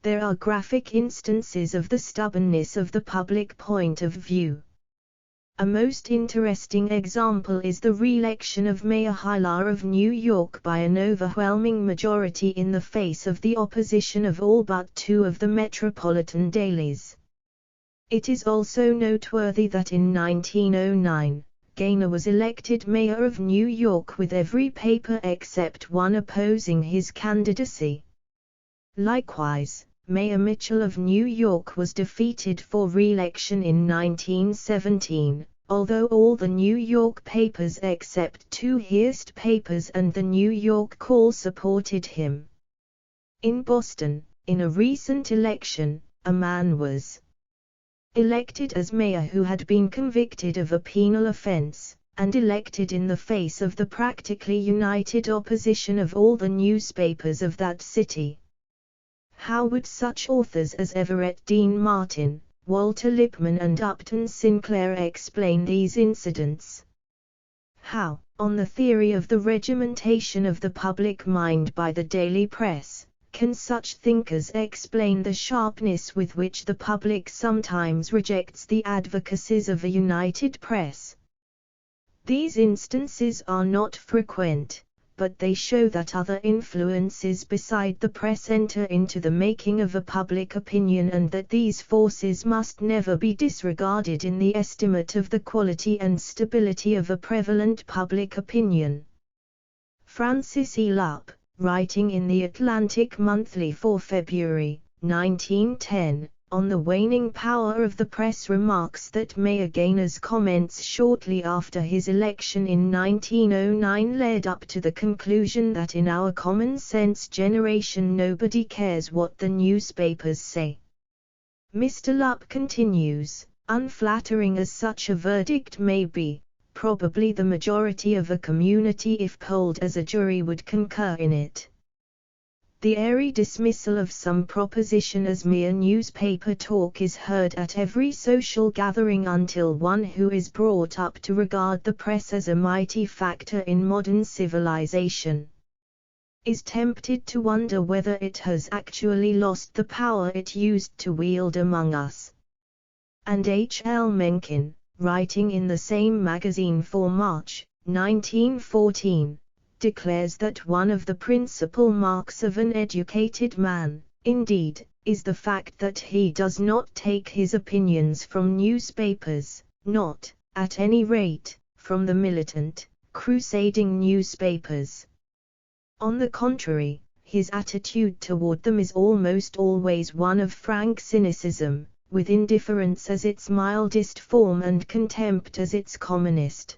There are graphic instances of the stubbornness of the public point of view. A most interesting example is the re-election of Mayor Hilar of New York by an overwhelming majority in the face of the opposition of all but two of the metropolitan dailies. It is also noteworthy that in 1909, Gaynor was elected mayor of New York with every paper except one opposing his candidacy. Likewise, Mayor Mitchell of New York was defeated for re-election in 1917, although all the New York papers except two Hearst papers and the New York Call supported him. In Boston, in a recent election, a man was elected as mayor who had been convicted of a penal offense, and elected in the face of the practically united opposition of all the newspapers of that city. How would such authors as Everett Dean Martin, Walter Lippmann and Upton Sinclair explain these incidents? How, on the theory of the regimentation of the public mind by the daily press, can such thinkers explain the sharpness with which the public sometimes rejects the advocacies of a united press? These instances are not frequent, but they show that other influences beside the press enter into the making of a public opinion and that these forces must never be disregarded in the estimate of the quality and stability of a prevalent public opinion. Francis E. Lupp, writing in the Atlantic Monthly for February, 1910, on the waning power of the press remarks that Mayor Gaynor's comments shortly after his election in 1909 led up to the conclusion that in our common-sense generation nobody cares what the newspapers say. Mr. Lupp continues, unflattering as such a verdict may be, probably the majority of a community if polled as a jury would concur in it. The airy dismissal of some proposition as mere newspaper talk is heard at every social gathering until one who is brought up to regard the press as a mighty factor in modern civilization is tempted to wonder whether it has actually lost the power it used to wield among us. And H. L. Mencken, writing in the same magazine for March, 1914, declares that one of the principal marks of an educated man, indeed, is the fact that he does not take his opinions from newspapers, not, at any rate, from the militant, crusading newspapers. On the contrary, his attitude toward them is almost always one of frank cynicism, with indifference as its mildest form and contempt as its commonest.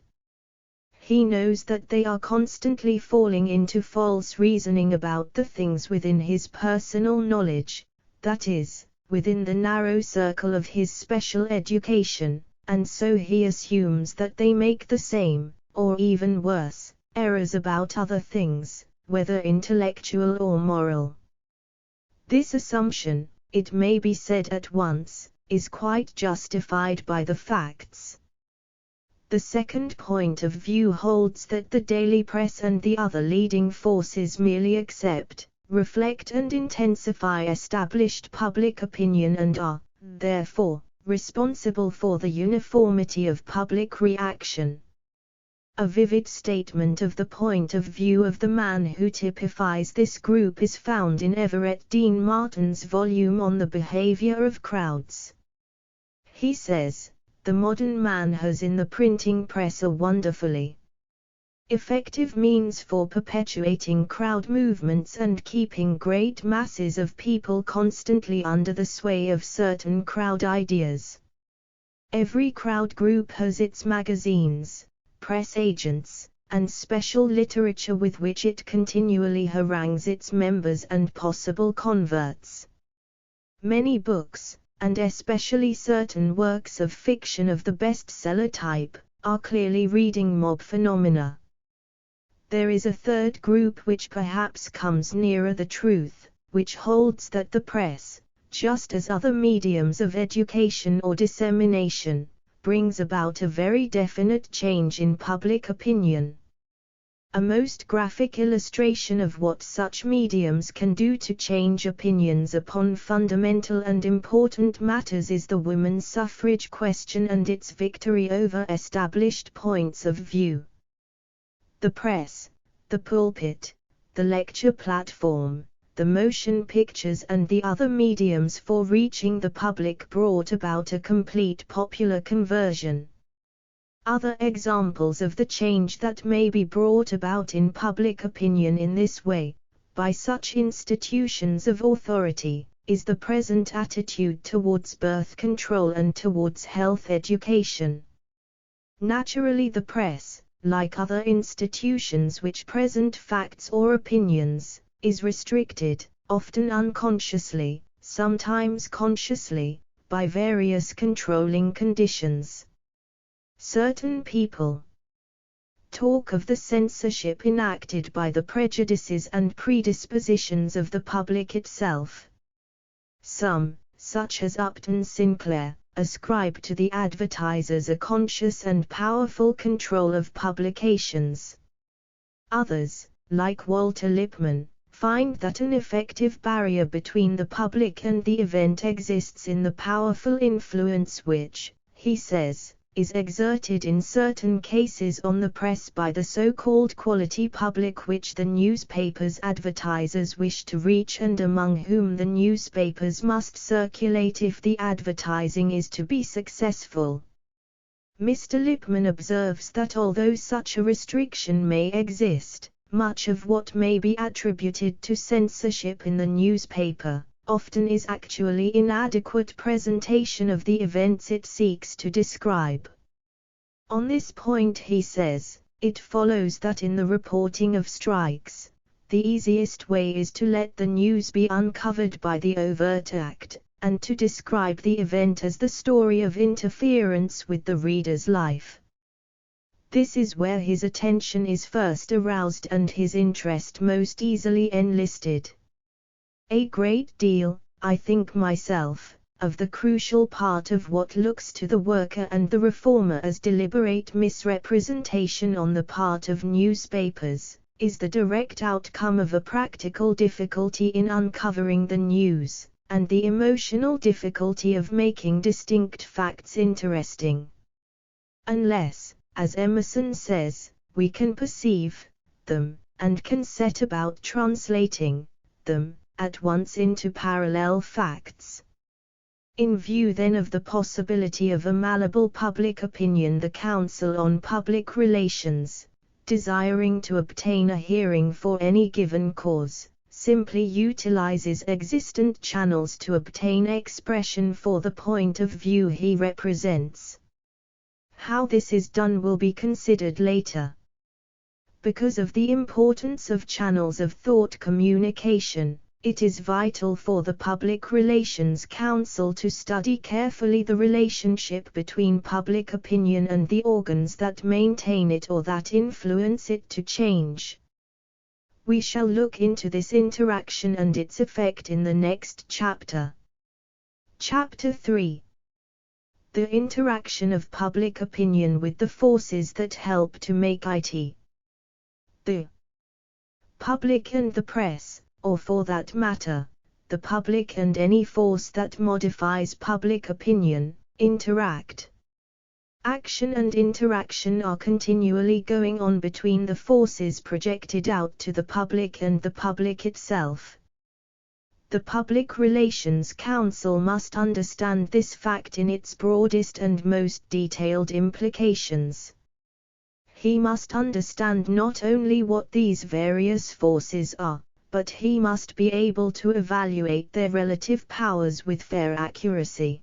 He knows that they are constantly falling into false reasoning about the things within his personal knowledge, that is, within the narrow circle of his special education, and so he assumes that they make the same, or even worse, errors about other things, whether intellectual or moral. This assumption, it may be said at once, is quite justified by the facts. The second point of view holds that the daily press and the other leading forces merely accept, reflect and intensify established public opinion and are, therefore, responsible for the uniformity of public reaction. A vivid statement of the point of view of the man who typifies this group is found in Everett Dean Martin's volume on the behavior of crowds. He says, "The modern man has in the printing press a wonderfully effective means for perpetuating crowd movements and keeping great masses of people constantly under the sway of certain crowd ideas. Every crowd group has its magazines, press agents, and special literature with which it continually harangues its members and possible converts. Many books, and especially certain works of fiction of the bestseller type, are clearly reading mob phenomena. There is a third group which perhaps comes nearer the truth, which holds that the press, just as other mediums of education or dissemination, brings about a very definite change in public opinion. A most graphic illustration of what such mediums can do to change opinions upon fundamental and important matters is the women's suffrage question and its victory over established points of view. The press, the pulpit, the lecture platform, the motion pictures and the other mediums for reaching the public brought about a complete popular conversion. Other examples of the change that may be brought about in public opinion in this way, by such institutions of authority, is the present attitude towards birth control and towards health education. Naturally, the press, like other institutions which present facts or opinions, is restricted, often unconsciously, sometimes consciously, by various controlling conditions. Certain people talk of the censorship enacted by the prejudices and predispositions of the public itself. Some, such as Upton Sinclair, ascribe to the advertisers a conscious and powerful control of publications. Others, like Walter Lippmann, find that an effective barrier between the public and the event exists in the powerful influence which, he says, is exerted in certain cases on the press by the so-called quality public which the newspapers' advertisers wish to reach and among whom the newspapers must circulate if the advertising is to be successful. Mr. Lippmann observes that although such a restriction may exist, much of what may be attributed to censorship in the newspaper, often is actually inadequate presentation of the events it seeks to describe. On this point he says, it follows that in the reporting of strikes, the easiest way is to let the news be uncovered by the overt act, and to describe the event as the story of interference with the reader's life. This is where his attention is first aroused and his interest most easily enlisted. A great deal, I think myself, of the crucial part of what looks to the worker and the reformer as deliberate misrepresentation on the part of newspapers, is the direct outcome of a practical difficulty in uncovering the news, and the emotional difficulty of making distinct facts interesting. Unless, as Emerson says, we can perceive them, and can set about translating them at once into parallel facts. In view then of the possibility of a malleable public opinion, the Council on Public Relations, desiring to obtain a hearing for any given cause, simply utilizes existent channels to obtain expression for the point of view he represents. How this is done will be considered later. Because of the importance of channels of thought communication, it is vital for the Public Relations Council to study carefully the relationship between public opinion and the organs that maintain it or that influence it to change. We shall look into this interaction and its effect in the next chapter. Chapter 3. The interaction of public opinion with the forces that help to make it. The public and the press, or for that matter, the public and any force that modifies public opinion, interact. Action and interaction are continually going on between the forces projected out to the public and the public itself. The Public Relations Council must understand this fact in its broadest and most detailed implications. He must understand not only what these various forces are, but he must be able to evaluate their relative powers with fair accuracy.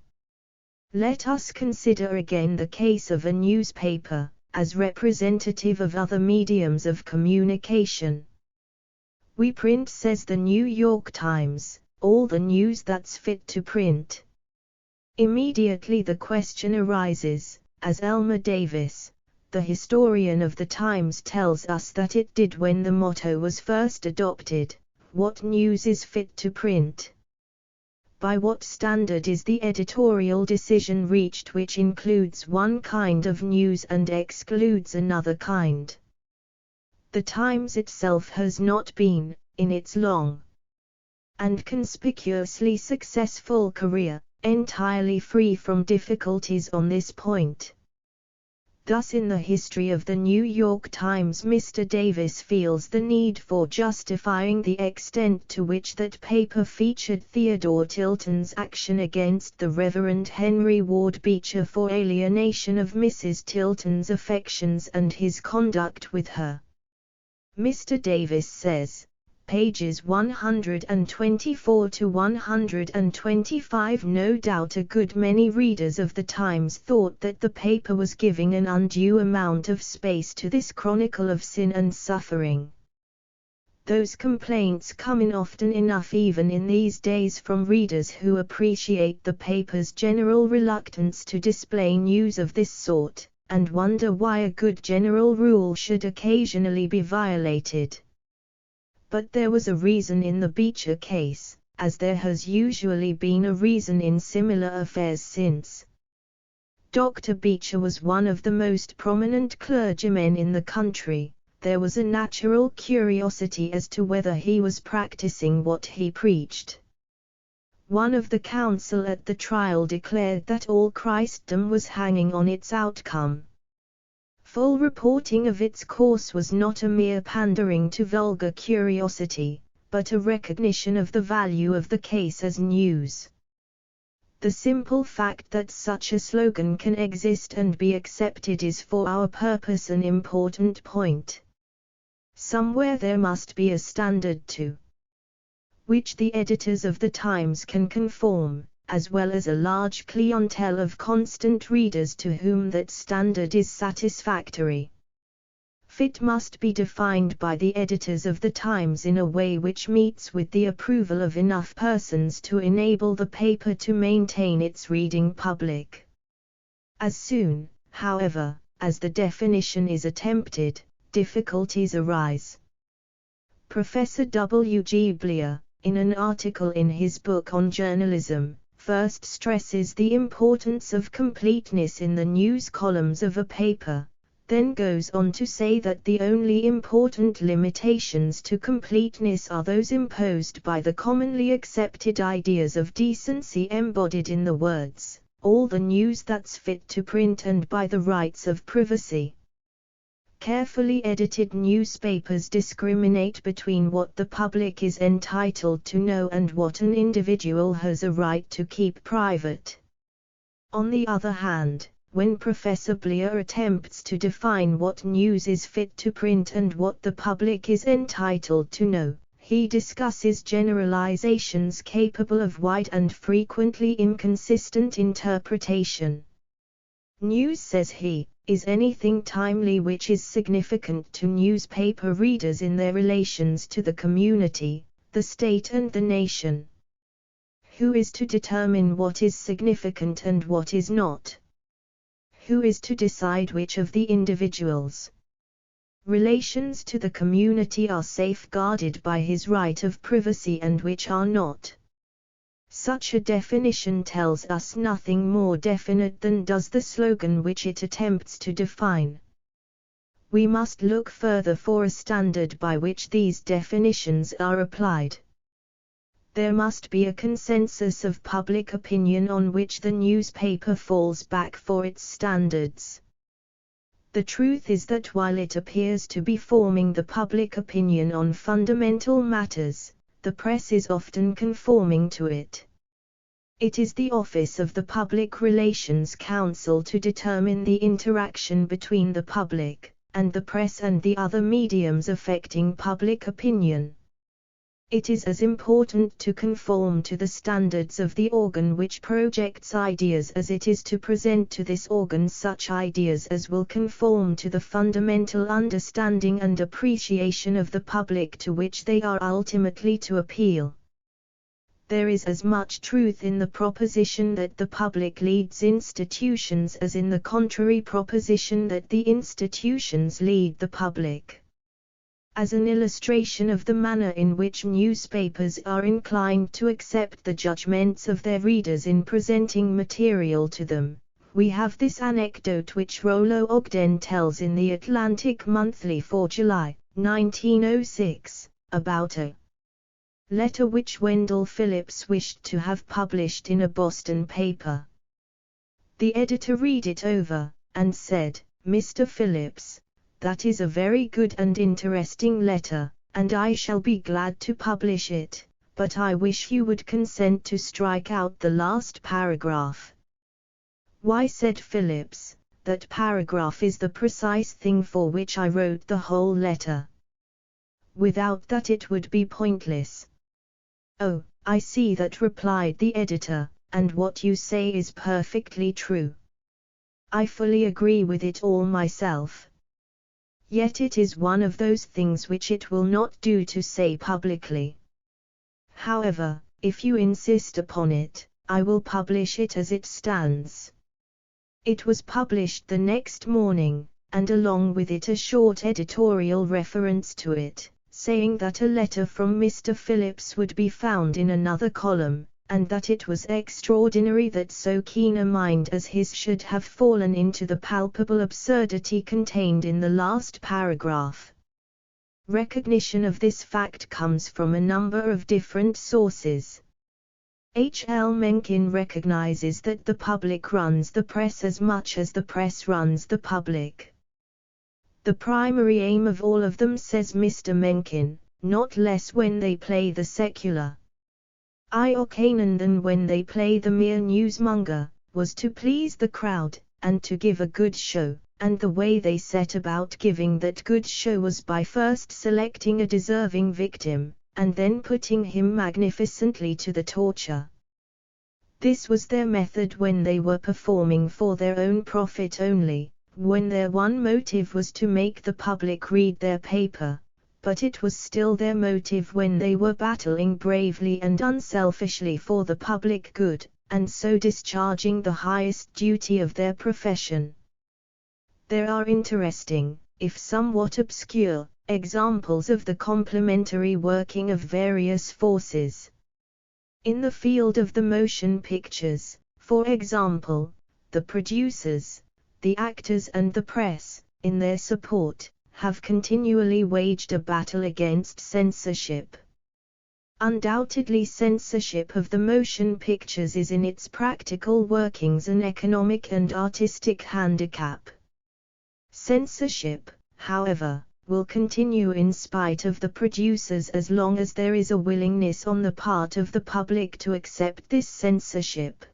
Let us consider again the case of a newspaper, as representative of other mediums of communication. We print, says the New York Times, all the news that's fit to print. Immediately the question arises, as Elmer Davis, the historian of the Times, tells us that it did when the motto was first adopted, what news is fit to print? By what standard is the editorial decision reached which includes one kind of news and excludes another kind? The Times itself has not been, in its long and conspicuously successful career, entirely free from difficulties on this point. Thus in the history of the New York Times, Mr. Davis feels the need for justifying the extent to which that paper featured Theodore Tilton's action against the Reverend Henry Ward Beecher for alienation of Mrs. Tilton's affections and his conduct with her. Mr. Davis says, pages 124 to 125, no doubt a good many readers of the Times thought that the paper was giving an undue amount of space to this chronicle of sin and suffering. Those complaints come in often enough even in these days from readers who appreciate the paper's general reluctance to display news of this sort, and wonder why a good general rule should occasionally be violated. But there was a reason in the Beecher case, as there has usually been a reason in similar affairs since. Dr. Beecher was one of the most prominent clergymen in the country. There was a natural curiosity as to whether he was practicing what he preached. One of the counsel at the trial declared that all Christendom was hanging on its outcome. Full reporting of its course was not a mere pandering to vulgar curiosity, but a recognition of the value of the case as news. The simple fact that such a slogan can exist and be accepted is for our purpose an important point. Somewhere there must be a standard to which the editors of the Times can conform, as well as a large clientele of constant readers to whom that standard is satisfactory. Fit must be defined by the editors of the Times in a way which meets with the approval of enough persons to enable the paper to maintain its reading public. As soon, however, as the definition is attempted, difficulties arise. Professor W. G. Bleer, in an article in his book on journalism, first stresses the importance of completeness in the news columns of a paper, then goes on to say that the only important limitations to completeness are those imposed by the commonly accepted ideas of decency embodied in the words, "all the news that's fit to print," and by the rights of privacy. Carefully edited newspapers discriminate between what the public is entitled to know and what an individual has a right to keep private. On the other hand, when Professor Bleer attempts to define what news is fit to print and what the public is entitled to know, he discusses generalizations capable of wide and frequently inconsistent interpretation. News, says he, is anything timely which is significant to newspaper readers in their relations to the community, the state and the nation. Who is to determine what is significant and what is not? Who is to decide which of the individuals' relations to the community are safeguarded by his right of privacy and which are not? Such a definition tells us nothing more definite than does the slogan which it attempts to define. We must look further for a standard by which these definitions are applied. There must be a consensus of public opinion on which the newspaper falls back for its standards. The truth is that while it appears to be forming the public opinion on fundamental matters, the press is often conforming to it. It is the office of the Public Relations Counsel to determine the interaction between the public and the press and the other mediums affecting public opinion. It is as important to conform to the standards of the organ which projects ideas as it is to present to this organ such ideas as will conform to the fundamental understanding and appreciation of the public to which they are ultimately to appeal. There is as much truth in the proposition that the public leads institutions as in the contrary proposition that the institutions lead the public. as an illustration of the manner in which newspapers are inclined to accept the judgments of their readers in presenting material to them, we have this anecdote which Rollo Ogden tells in the Atlantic Monthly for July, 1906, about a letter which Wendell Phillips wished to have published in a Boston paper. The editor read it over, and said, "Mr. Phillips, that is a very good and interesting letter, and I shall be glad to publish it, but I wish you would consent to strike out the last paragraph." "Why," said Phillips, "that paragraph is the precise thing for which I wrote the whole letter. Without that it would be pointless." "Oh, I see that," replied the editor, "and what you say is perfectly true. I fully agree with it all myself. Yet it is one of those things which it will not do to say publicly. However, if you insist upon it, I will publish it as it stands." It was published the next morning, and along with it a short editorial reference to it, saying that a letter from Mr. Phillips would be found in another column, and that it was extraordinary that so keen a mind as his should have fallen into the palpable absurdity contained in the last paragraph. Recognition of this fact comes from a number of different sources. H. L. Mencken recognizes that the public runs the press as much as the press runs the public. "The primary aim of all of them," says Mr. Mencken, "not less when they play the secular eye-canon than when they play the mere newsmonger, was to please the crowd, and to give a good show, and the way they set about giving that good show was by first selecting a deserving victim, and then putting him magnificently to the torture. This was their method when they were performing for their own profit only, when their one motive was to make the public read their paper, but it was still their motive when they were battling bravely and unselfishly for the public good, and so discharging the highest duty of their profession." There are interesting, if somewhat obscure, examples of the complementary working of various forces. In the field of the motion pictures, for example, the producers, the actors and the press, in their support, have continually waged a battle against censorship. Undoubtedly, censorship of the motion pictures is in its practical workings an economic and artistic handicap. Censorship, however, will continue in spite of the producers as long as there is a willingness on the part of the public to accept this censorship.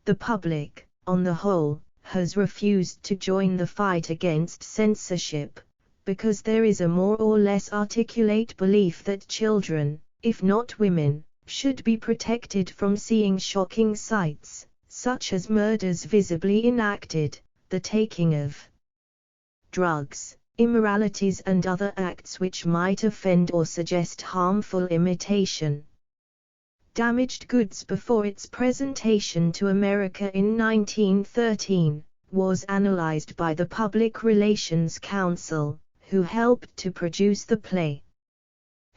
The public, on the whole, has refused to join the fight against censorship, because there is a more or less articulate belief that children, if not women, should be protected from seeing shocking sights, such as murders visibly enacted, the taking of drugs, immoralities and other acts which might offend or suggest harmful imitation. Damaged Goods, before its presentation to America in 1913, was analyzed by the Public Relations Council, who helped to produce the play.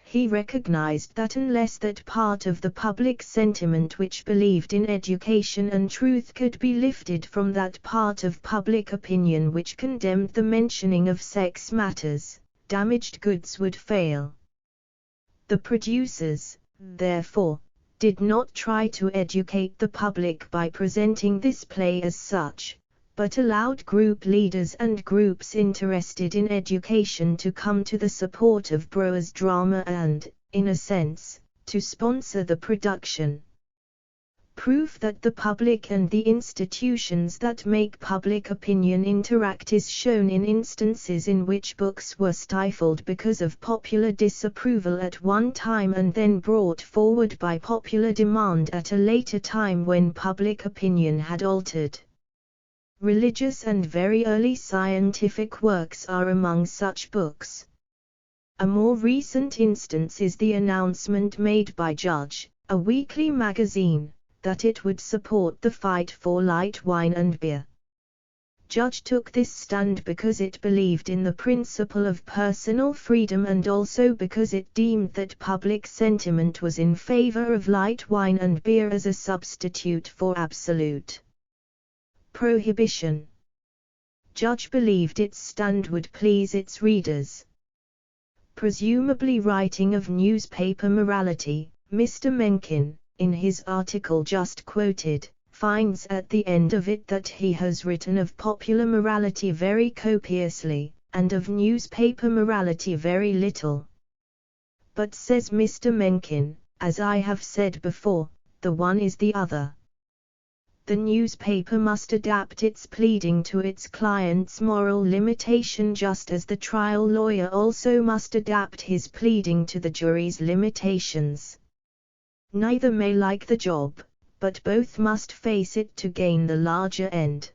He recognized that unless that part of the public sentiment which believed in education and truth could be lifted from that part of public opinion which condemned the mentioning of sex matters, Damaged Goods would fail. The producers, therefore, did not try to educate the public by presenting this play as such, but allowed group leaders and groups interested in education to come to the support of Brower's drama and, in a sense, to sponsor the production. Proof that the public and the institutions that make public opinion interact is shown in instances in which books were stifled because of popular disapproval at one time and then brought forward by popular demand at a later time when public opinion had altered. Religious and very early scientific works are among such books. A more recent instance is the announcement made by Judge, a weekly magazine, that it would support the fight for light wine and beer. Judge took this stand because it believed in the principle of personal freedom and also because it deemed that public sentiment was in favor of light wine and beer as a substitute for absolute prohibition. Judge believed its stand would please its readers. Presumably writing of newspaper morality, Mr. Mencken, in his article just quoted, finds at the end of it that he has written of popular morality very copiously, and of newspaper morality very little. But says Mr. Mencken, as I have said before, the one is the other. The newspaper must adapt its pleading to its client's moral limitation just as the trial lawyer also must adapt his pleading to the jury's limitations. Neither may like the job, but both must face it to gain the larger end.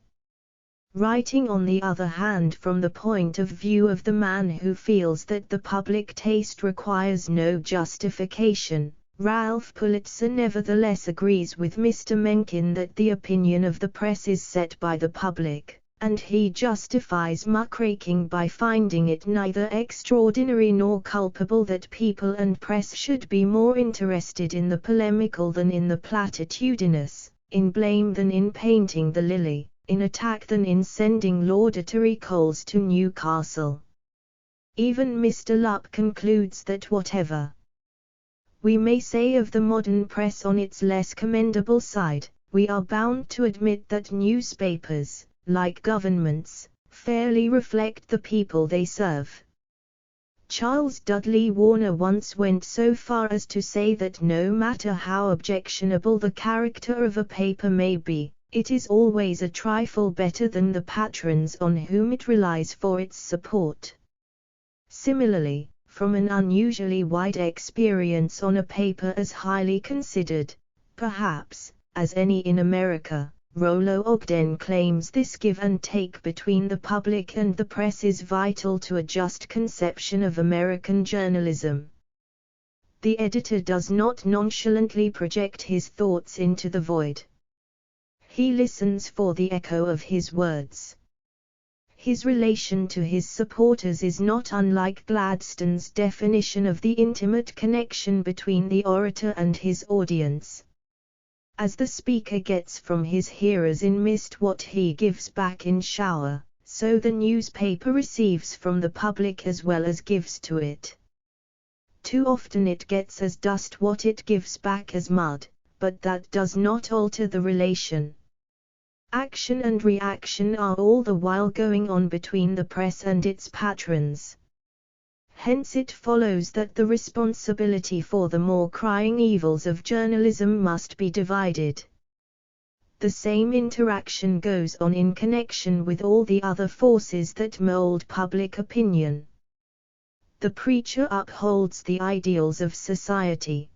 Writing on the other hand from the point of view of the man who feels that the public taste requires no justification, Ralph Pulitzer nevertheless agrees with Mr. Mencken that the opinion of the press is set by the public, and he justifies muckraking by finding it neither extraordinary nor culpable that people and press should be more interested in the polemical than in the platitudinous, in blame than in painting the lily, in attack than in sending laudatory coals to Newcastle. Even Mr. Lupp concludes that whatever we may say of the modern press on its less commendable side, we are bound to admit that newspapers, like governments, fairly reflect the people they serve. Charles Dudley Warner once went so far as to say that no matter how objectionable the character of a paper may be, it is always a trifle better than the patrons on whom it relies for its support. Similarly, from an unusually wide experience on a paper as highly considered, perhaps, as any in America, Rollo Ogden claims this give and take between the public and the press is vital to a just conception of American journalism. The editor does not nonchalantly project his thoughts into the void. He listens for the echo of his words. His relation to his supporters is not unlike Gladstone's definition of the intimate connection between the orator and his audience. As the speaker gets from his hearers in mist what he gives back in shower, so the newspaper receives from the public as well as gives to it. Too often it gets as dust what it gives back as mud, but that does not alter the relation. Action and reaction are all the while going on between the press and its patrons. Hence it follows that the responsibility for the more crying evils of journalism must be divided. The same interaction goes on in connection with all the other forces that mold public opinion. The preacher upholds the ideals of society.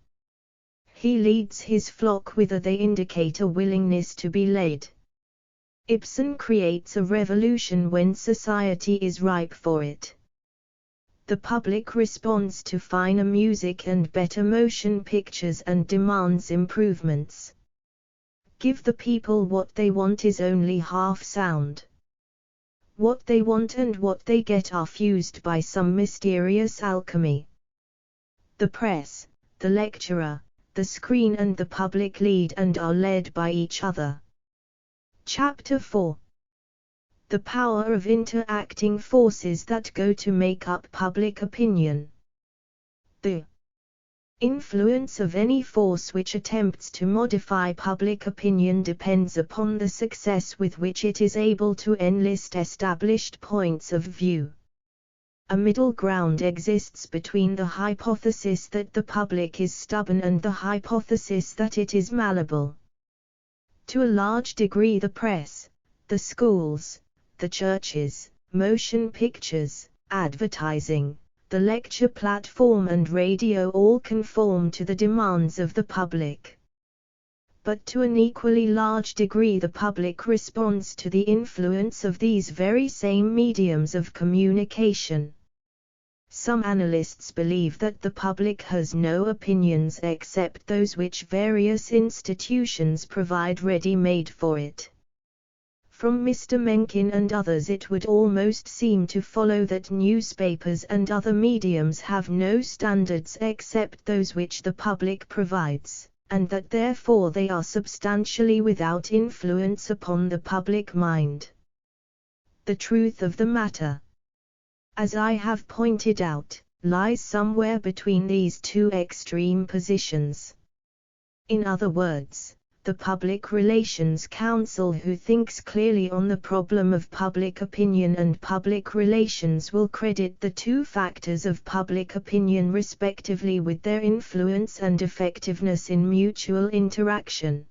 He leads his flock whither they indicate a willingness to be led. Ibsen creates a revolution when society is ripe for it. The public responds to finer music and better motion pictures and demands improvements. Give the people what they want is only half sound. What they want and what they get are fused by some mysterious alchemy. The press, the lecturer, the screen and the public lead and are led by each other. Chapter 4. The power of interacting forces that go to make up public opinion. The influence of any force which attempts to modify public opinion depends upon the success with which it is able to enlist established points of view. A middle ground exists between the hypothesis that the public is stubborn and the hypothesis that it is malleable. To a large degree the press, the schools, the churches, motion pictures, advertising, the lecture platform and radio all conform to the demands of the public. But to an equally large degree the public responds to the influence of these very same mediums of communication. Some analysts believe that the public has no opinions except those which various institutions provide ready-made for it. From Mr. Mencken and others it would almost seem to follow that newspapers and other mediums have no standards except those which the public provides, and that therefore they are substantially without influence upon the public mind. The truth of the matter, as I have pointed out, lies somewhere between these two extreme positions. In other words, the public relations counsel who thinks clearly on the problem of public opinion and public relations will credit the two factors of public opinion respectively with their influence and effectiveness in mutual interaction.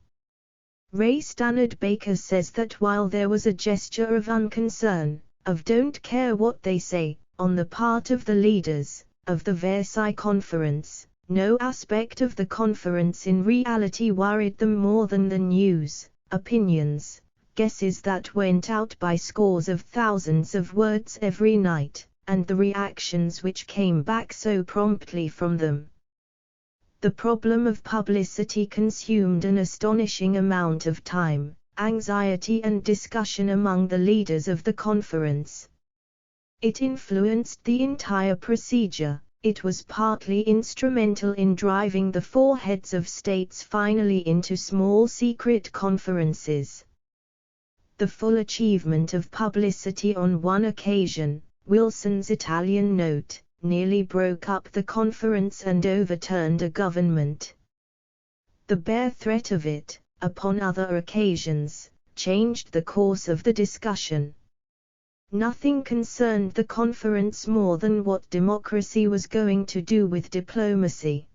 Ray Stannard Baker says that while there was a gesture of unconcern, of don't care what they say, on the part of the leaders of the Versailles Conference, no aspect of the conference in reality worried them more than the news, opinions, guesses that went out by scores of thousands of words every night, and the reactions which came back so promptly from them. The problem of publicity consumed an astonishing amount of time, anxiety and discussion among the leaders of the conference. It influenced the entire procedure. It was partly instrumental in driving the four heads of states finally into small secret conferences. The full achievement of publicity on one occasion, Wilson's Italian note, nearly broke up the conference and overturned a government. The bare threat of it, upon other occasions, changed the course of the discussion. Nothing concerned the conference more than what democracy was going to do with diplomacy.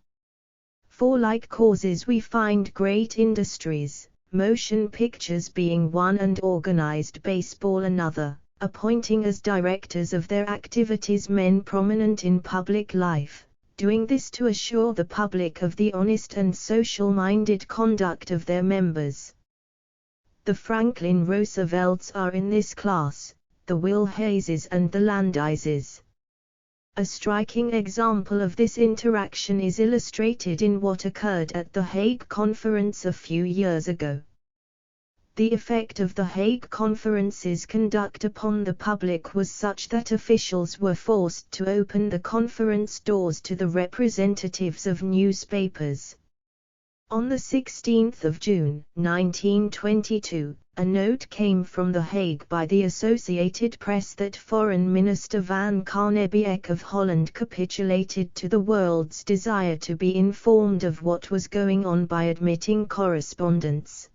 For like causes we find great industries, motion pictures being one and organized baseball another, appointing as directors of their activities men prominent in public life, doing this to assure the public of the honest and social-minded conduct of their members. The Franklin Roosevelts are in this class, the Will Hayeses and the Landaises. A striking example of this interaction is illustrated in what occurred at the Hague Conference a few years ago. The effect of the Hague Conference's conduct upon the public was such that officials were forced to open the conference doors to the representatives of newspapers. On the 16th of June, 1922, a note came from The Hague by the Associated Press that Foreign Minister Van Carnebeek of Holland capitulated to the world's desire to be informed of what was going on by admitting correspondence.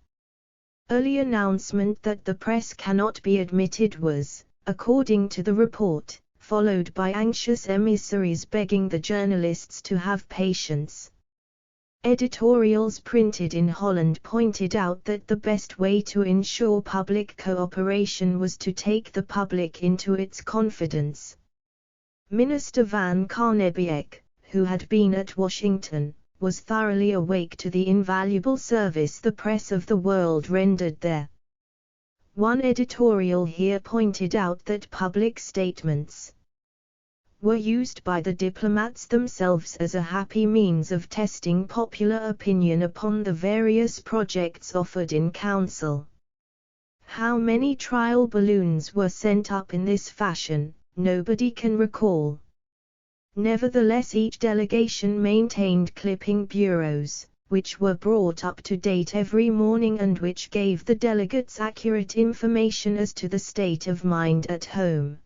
Early announcement that the press cannot be admitted was, according to the report, followed by anxious emissaries begging the journalists to have patience. Editorials printed in Holland pointed out that the best way to ensure public cooperation was to take the public into its confidence. Minister Van Carnebeek, who had been at Washington, was thoroughly awake to the invaluable service the press of the world rendered there. One editorial here pointed out that public statements were used by the diplomats themselves as a happy means of testing popular opinion upon the various projects offered in council. How many trial balloons were sent up in this fashion, nobody can recall. Nevertheless, each delegation maintained clipping bureaus, which were brought up to date every morning and which gave the delegates accurate information as to the state of mind at home.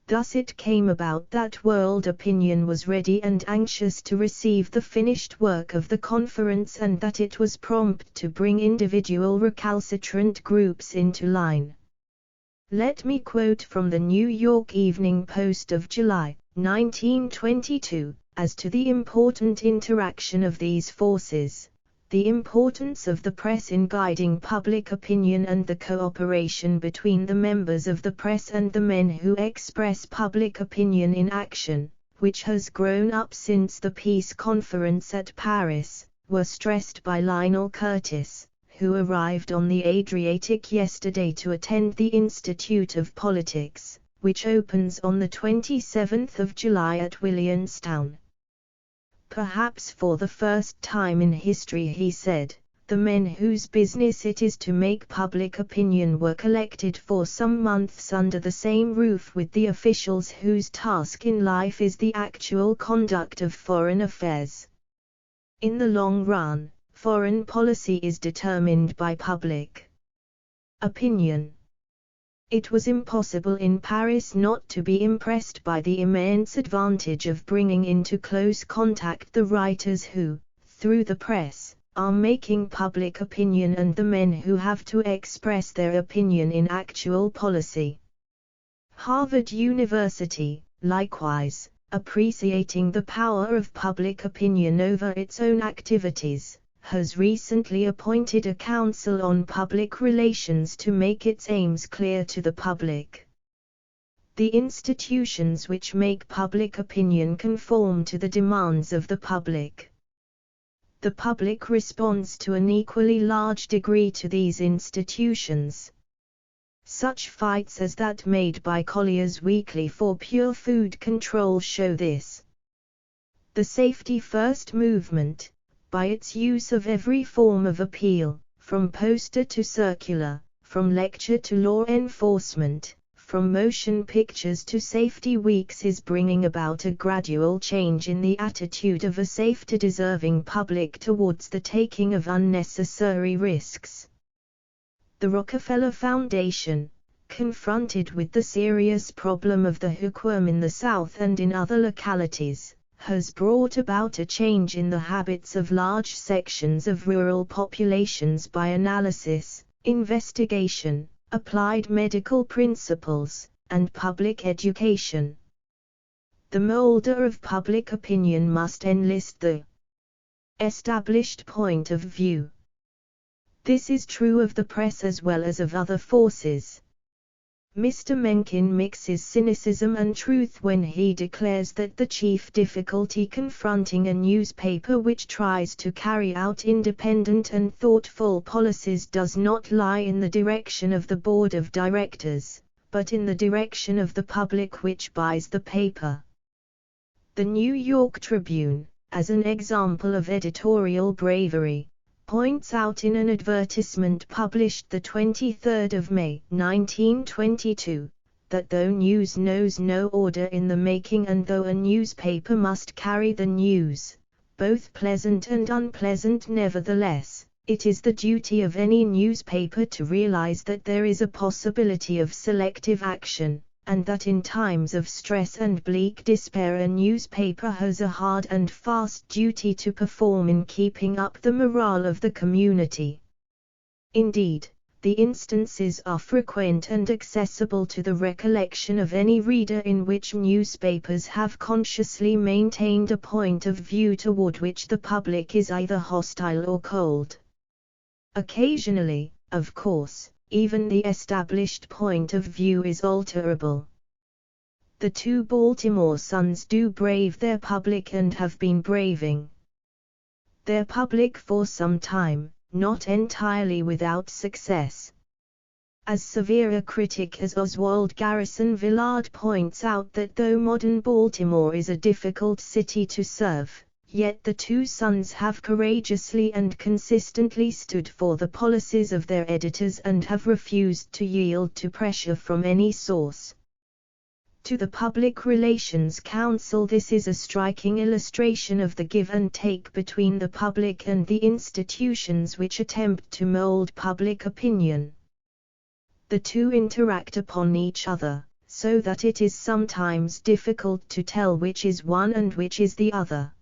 Thus it came about that world opinion was ready and anxious to receive the finished work of the conference, and that it was prompt to bring individual recalcitrant groups into line. Let me quote from the New York Evening Post of July, 1922, as to the important interaction of these forces. The importance of the press in guiding public opinion and the cooperation between the members of the press and the men who express public opinion in action, which has grown up since the peace conference at Paris, were stressed by Lionel Curtis, who arrived on the Adriatic yesterday to attend the Institute of Politics, which opens on the 27th of July at Williamstown. Perhaps for the first time in history, he said, the men whose business it is to make public opinion were collected for some months under the same roof with the officials whose task in life is the actual conduct of foreign affairs. In the long run, foreign policy is determined by public opinion. It was impossible in Paris not to be impressed by the immense advantage of bringing into close contact the writers who, through the press, are making public opinion and the men who have to express their opinion in actual policy. Harvard University, likewise, appreciating the power of public opinion over its own activities, has recently appointed a council on public relations to make its aims clear to the public. The institutions which make public opinion conform to the demands of the public. The public responds to an equally large degree to these institutions. Such fights as that made by Collier's Weekly for pure food control show this. The Safety First movement, by its use of every form of appeal, from poster to circular, from lecture to law enforcement, from motion pictures to safety weeks, is bringing about a gradual change in the attitude of a safety-deserving public towards the taking of unnecessary risks. The Rockefeller Foundation, confronted with the serious problem of the hookworm in the South and in other localities, has brought about a change in the habits of large sections of rural populations by analysis, investigation, applied medical principles, and public education. The molder of public opinion must enlist the established point of view. This is true of the press as well as of other forces. Mr. Mencken mixes cynicism and truth when he declares that the chief difficulty confronting a newspaper which tries to carry out independent and thoughtful policies does not lie in the direction of the board of directors, but in the direction of the public which buys the paper. The New York Tribune, as an example of editorial bravery, points out in an advertisement published the 23rd of May, 1922, that though news knows no order in the making and though a newspaper must carry the news, both pleasant and unpleasant nevertheless, it is the duty of any newspaper to realize that there is a possibility of selective action, and that in times of stress and bleak despair a newspaper has a hard and fast duty to perform in keeping up the morale of the community. Indeed, the instances are frequent and accessible to the recollection of any reader in which newspapers have consciously maintained a point of view toward which the public is either hostile or cold. Occasionally, of course, even the established point of view is alterable. The two Baltimore Suns do brave their public and have been braving their public for some time, not entirely without success. As severe a critic as Oswald Garrison Villard points out that though modern Baltimore is a difficult city to serve, yet the two Suns have courageously and consistently stood for the policies of their editors and have refused to yield to pressure from any source. To the Public Relations Council, this is a striking illustration of the give and take between the public and the institutions which attempt to mold public opinion. The two interact upon each other, so that it is sometimes difficult to tell which is one and which is the other.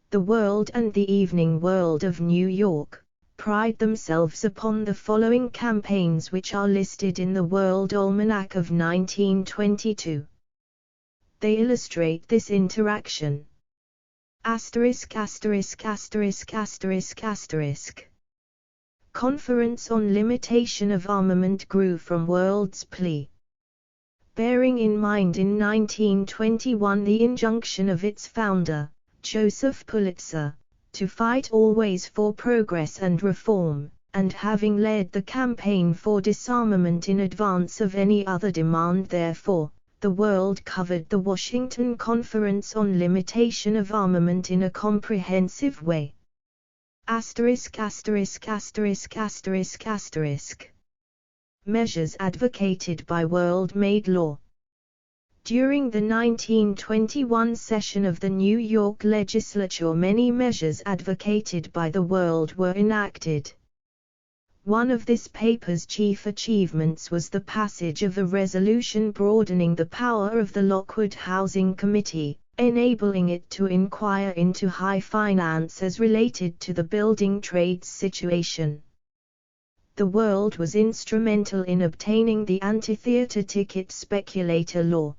The World and the Evening World of New York pride themselves upon the following campaigns which are listed in the World Almanac of 1922. They illustrate this interaction. ********** Conference on Limitation of Armament grew from World's plea. Bearing in mind in 1921 the injunction of its founder, Joseph Pulitzer, to fight always for progress and reform, and having led the campaign for disarmament in advance of any other demand therefore, the World covered the Washington Conference on Limitation of Armament in a comprehensive way. Asterisk asterisk asterisk asterisk asterisk. Measures advocated by World made law. During the 1921 session of the New York legislature, many measures advocated by the World were enacted. One of this paper's chief achievements was the passage of a resolution broadening the power of the Lockwood Housing Committee, enabling it to inquire into high finance as related to the building trades situation. The World was instrumental in obtaining the amphitheater ticket speculator law.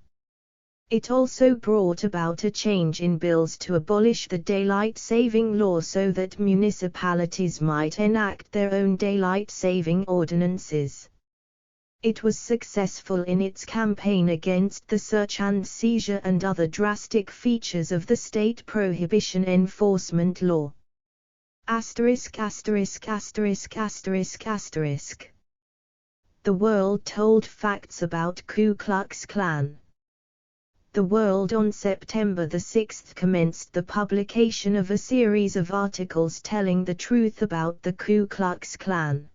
It also brought about a change in bills to abolish the daylight saving law so that municipalities might enact their own daylight saving ordinances. It was successful in its campaign against the search and seizure and other drastic features of the state prohibition enforcement law. Asterisk asterisk asterisk asterisk asterisk. The World told facts about Ku Klux Klan. The World on September 6 commenced the publication of a series of articles telling the truth about the Ku Klux Klan.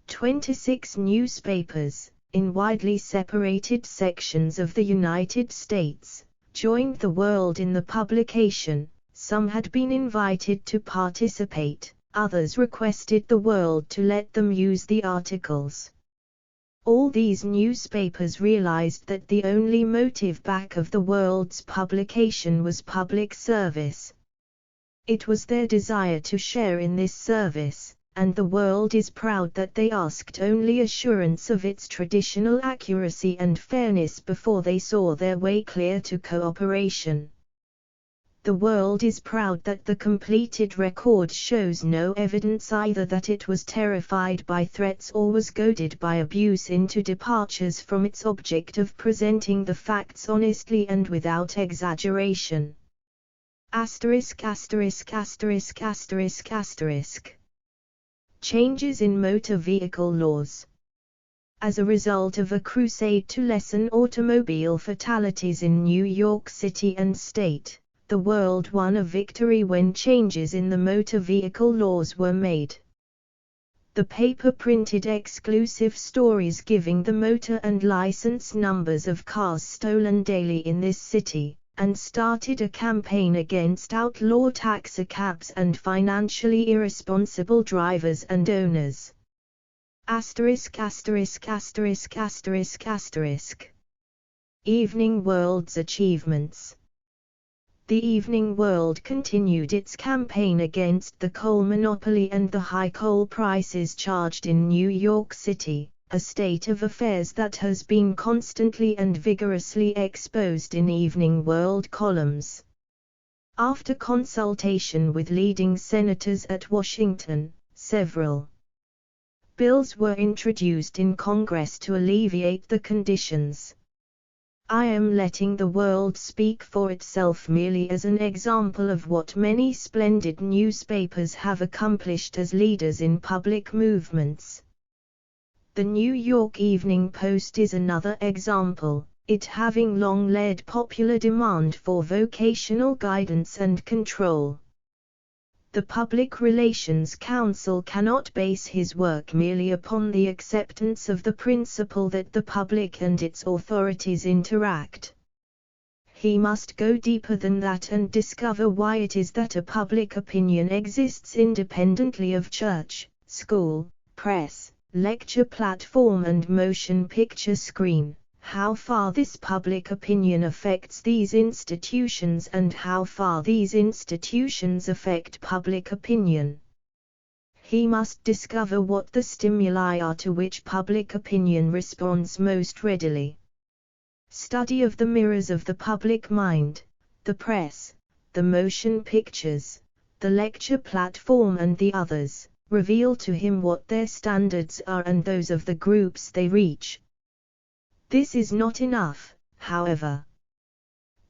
26 newspapers, in widely separated sections of the United States, joined the World in the publication. Some had been invited to participate, others requested the World to let them use the articles. All these newspapers realized that the only motive back of the World's publication was public service. It was their desire to share in this service, and the World is proud that they asked only assurance of its traditional accuracy and fairness before they saw their way clear to cooperation. The World is proud that the completed record shows no evidence either that it was terrified by threats or was goaded by abuse into departures from its object of presenting the facts honestly and without exaggeration. Asterisk asterisk asterisk asterisk asterisk. Changes in motor vehicle laws. As a result of a crusade to lessen automobile fatalities in New York City and state, the World won a victory when changes in the motor vehicle laws were made. The paper printed exclusive stories giving the motor and license numbers of cars stolen daily in this city, and started a campaign against outlaw taxicabs and financially irresponsible drivers and owners. Asterisk asterisk asterisk asterisk asterisk. Evening World's achievements. The Evening World continued its campaign against the coal monopoly and the high coal prices charged in New York City, a state of affairs that has been constantly and vigorously exposed in Evening World columns. After consultation with leading senators at Washington, several bills were introduced in Congress to alleviate the conditions. I am letting the World speak for itself merely as an example of what many splendid newspapers have accomplished as leaders in public movements. The New York Evening Post is another example, it having long led popular demand for vocational guidance and control. The Public Relations Counsel cannot base his work merely upon the acceptance of the principle that the public and its authorities interact. He must go deeper than that and discover why it is that a public opinion exists independently of church, school, press, lecture platform and motion picture screen. How far this public opinion affects these institutions and how far these institutions affect public opinion. He must discover what the stimuli are to which public opinion responds most readily. Study of the mirrors of the public mind, the press, the motion pictures, the lecture platform and the others, reveal to him what their standards are and those of the groups they reach. This is not enough, however.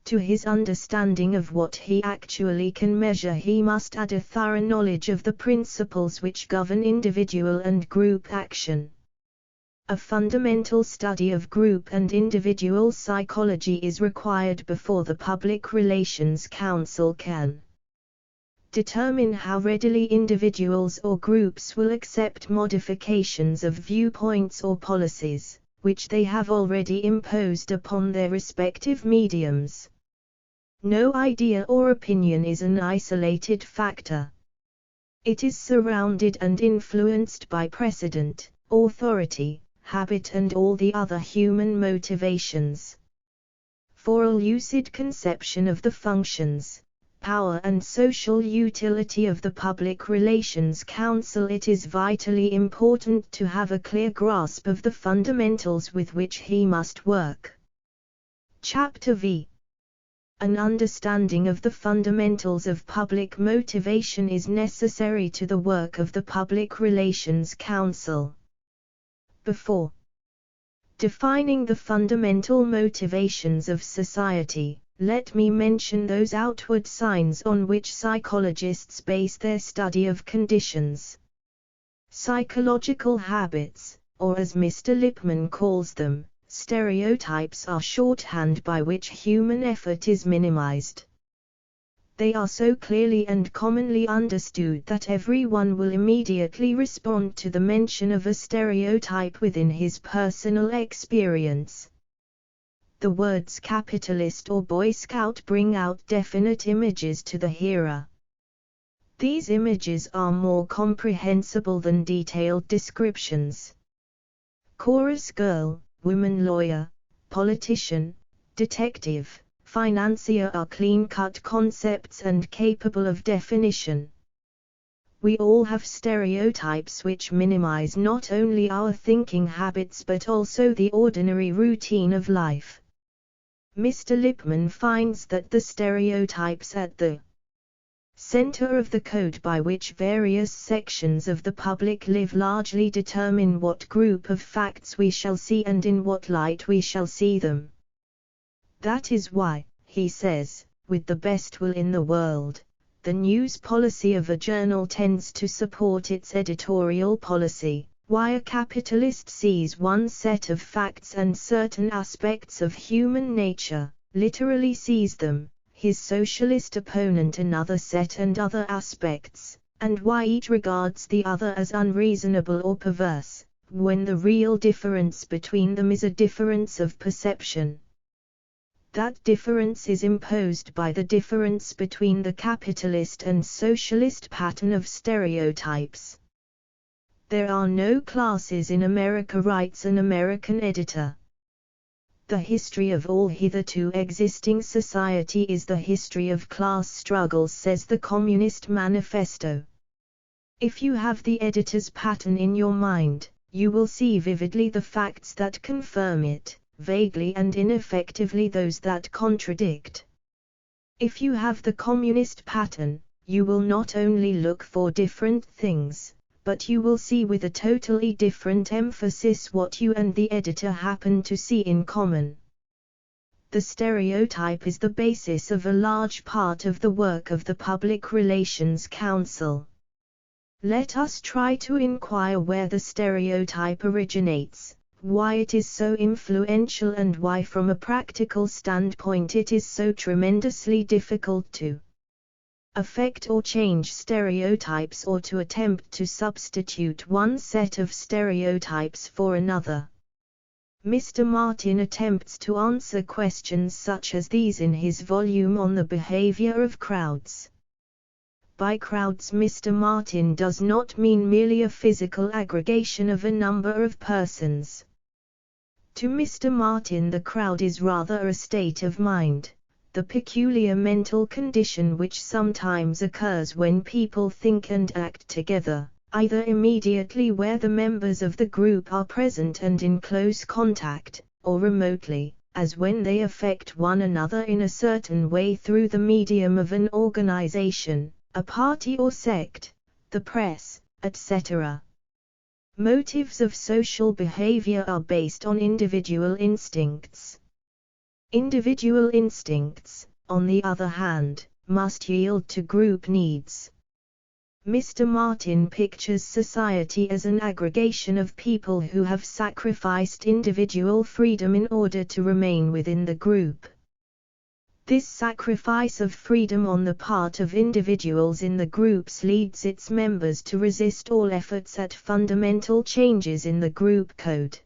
To his understanding of what he actually can measure he must add a thorough knowledge of the principles which govern individual and group action. A fundamental study of group and individual psychology is required before the Public Relations Council can determine how readily individuals or groups will accept modifications of viewpoints or policies, which they have already imposed upon their respective mediums. No idea or opinion is an isolated factor. It is surrounded and influenced by precedent, authority, habit and all the other human motivations. For a lucid conception of the functions, power and social utility of the public relations counsel, it is vitally important to have a clear grasp of the fundamentals with which he must work. Chapter V. An understanding of the fundamentals of public motivation is necessary to the work of the Public Relations Council. Before defining the fundamental motivations of society, let me mention those outward signs on which psychologists base their study of conditions. Psychological habits, or as Mr. Lippmann calls them, stereotypes, are shorthand by which human effort is minimized. They are so clearly and commonly understood that everyone will immediately respond to the mention of a stereotype within his personal experience. The words capitalist or Boy Scout bring out definite images to the hearer. These images are more comprehensible than detailed descriptions. Chorus girl, woman lawyer, politician, detective, financier are clean-cut concepts and capable of definition. We all have stereotypes which minimize not only our thinking habits but also the ordinary routine of life. Mr. Lippmann finds that the stereotypes at the center of the code by which various sections of the public live largely determine what group of facts we shall see and in what light we shall see them. That is why, he says, with the best will in the world, the news policy of a journal tends to support its editorial policy, why a capitalist sees one set of facts and certain aspects of human nature, literally sees them, his socialist opponent another set and other aspects, and why each regards the other as unreasonable or perverse, when the real difference between them is a difference of perception. That difference is imposed by the difference between the capitalist and socialist pattern of stereotypes. There are no classes in America, writes an American editor. The history of all hitherto existing society is the history of class struggles, says the Communist Manifesto. If you have the editor's pattern in your mind, you will see vividly the facts that confirm it, vaguely and ineffectively those that contradict. If you have the communist pattern, you will not only look for different things, but you will see with a totally different emphasis what you and the editor happen to see in common. The stereotype is the basis of a large part of the work of the Public Relations Council. Let us try to inquire where the stereotype originates, why it is so influential and why from a practical standpoint it is so tremendously difficult to affect or change stereotypes or to attempt to substitute one set of stereotypes for another. Mr. Martin attempts to answer questions such as these in his volume on the behavior of crowds. By crowds, Mr. Martin does not mean merely a physical aggregation of a number of persons. To Mr. Martin, the crowd is rather a state of mind, the peculiar mental condition which sometimes occurs when people think and act together, either immediately where the members of the group are present and in close contact, or remotely, as when they affect one another in a certain way through the medium of an organization, a party or sect, the press, etc. Motives of social behavior are based on individual instincts. Individual instincts, on the other hand, must yield to group needs. Mr. Martin pictures society as an aggregation of people who have sacrificed individual freedom in order to remain within the group. This sacrifice of freedom on the part of individuals in the groups leads its members to resist all efforts at fundamental changes in the group code.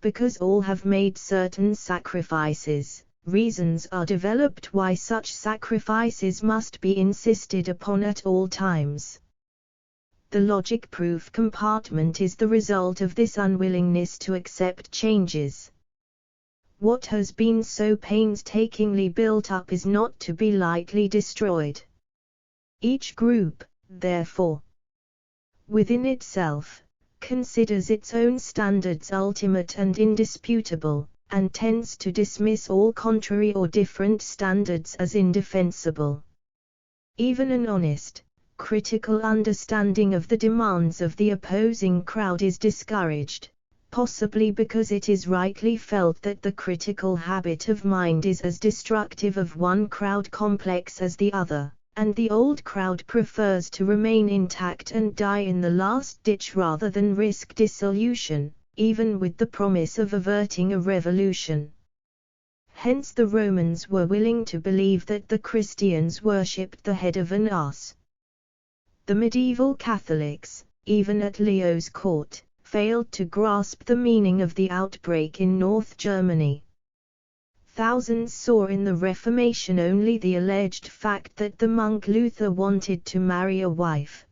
Because all have made certain sacrifices, reasons are developed why such sacrifices must be insisted upon at all times. The logic proof compartment is the result of this unwillingness to accept changes. What has been so painstakingly built up is not to be lightly destroyed. Each group, therefore, within itself, considers its own standards ultimate and indisputable, and tends to dismiss all contrary or different standards as indefensible. Even an honest, critical understanding of the demands of the opposing crowd is discouraged, possibly because it is rightly felt that the critical habit of mind is as destructive of one crowd complex as the other, and the old crowd prefers to remain intact and die in the last ditch rather than risk dissolution, even with the promise of averting a revolution. Hence the Romans were willing to believe that the Christians worshipped the head of an ass. The medieval Catholics, even at Leo's court, failed to grasp the meaning of the outbreak in North Germany. Thousands saw in the Reformation only the alleged fact that the monk Luther wanted to marry a wife.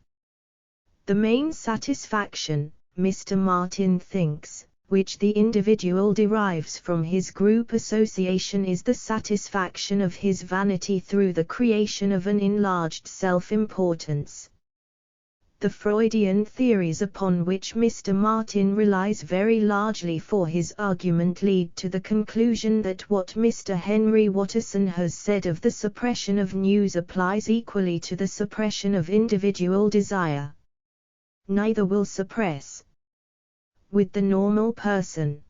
The main satisfaction, Mr. Martin thinks, which the individual derives from his group association is the satisfaction of his vanity through the creation of an enlarged self-importance. The Freudian theories upon which Mr. Martin relies very largely for his argument lead to the conclusion that what Mr. Henry Watterson has said of the suppression of news applies equally to the suppression of individual desire. Neither will suppress. With the normal person,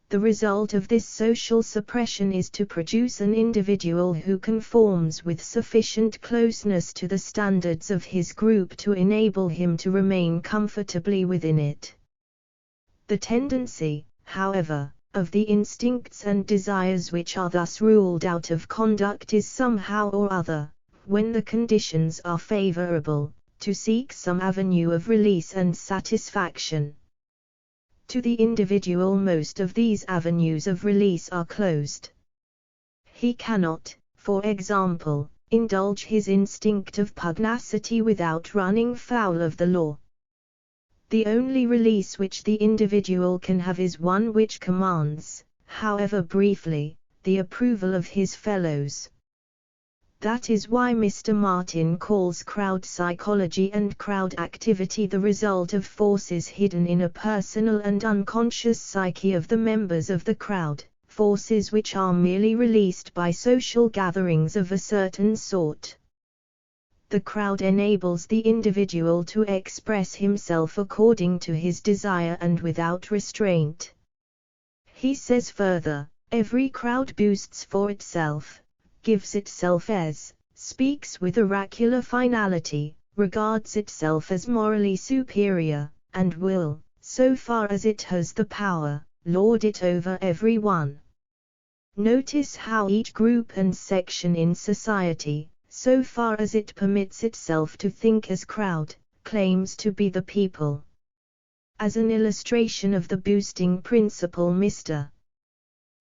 the result of this social suppression is to produce an individual who conforms with sufficient closeness to the standards of his group to enable him to remain comfortably within it. The tendency, however, of the instincts and desires which are thus ruled out of conduct is somehow or other, when the conditions are favorable, to seek some avenue of release and satisfaction. To the individual most of these avenues of release are closed. He cannot, for example, indulge his instinct of pugnacity without running foul of the law. The only release which the individual can have is one which commands, however briefly, the approval of his fellows. That is why Mr. Martin calls crowd psychology and crowd activity the result of forces hidden in a personal and unconscious psyche of the members of the crowd, forces which are merely released by social gatherings of a certain sort. The crowd enables the individual to express himself according to his desire and without restraint. He says further, every crowd boosts for itself, gives itself as, speaks with oracular finality, regards itself as morally superior, and will, so far as it has the power, lord it over every one. Notice how each group and section in society, so far as it permits itself to think as crowd, claims to be the people. As an illustration of the boosting principle, Mr.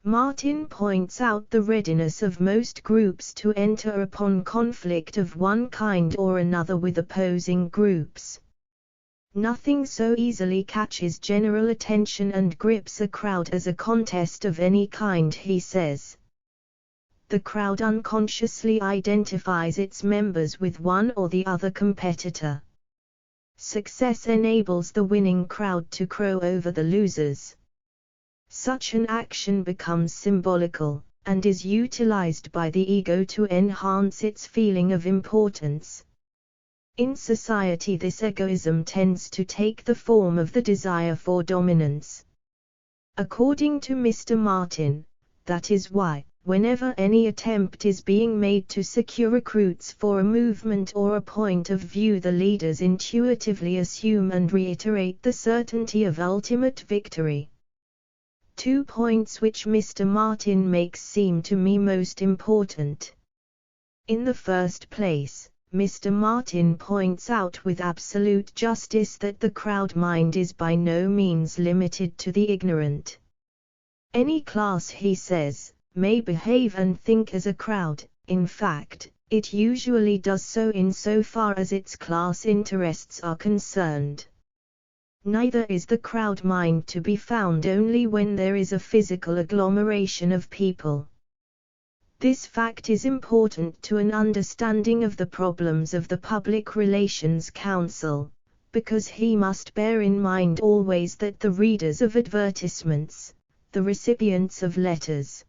Martin points out the readiness of most groups to enter upon conflict of one kind or another with opposing groups. Nothing so easily catches general attention and grips a crowd as a contest of any kind, he says. The crowd unconsciously identifies its members with one or the other competitor. Success enables the winning crowd to crow over the losers. Such an action becomes symbolical, and is utilized by the ego to enhance its feeling of importance. In society, this egoism tends to take the form of the desire for dominance. According to Mr. Martin, that is why, whenever any attempt is being made to secure recruits for a movement or a point of view, the leaders intuitively assume and reiterate the certainty of ultimate victory. 2 points which Mr. Martin makes seem to me most important. In the first place, Mr. Martin points out with absolute justice that the crowd mind is by no means limited to the ignorant. Any class, he says, may behave and think as a crowd. In fact, it usually does so insofar as its class interests are concerned. Neither is the crowd mind to be found only when there is a physical agglomeration of people. This fact is important to an understanding of the problems of the public relations counsel, because he must bear in mind always that the readers of advertisements, the recipients of letters,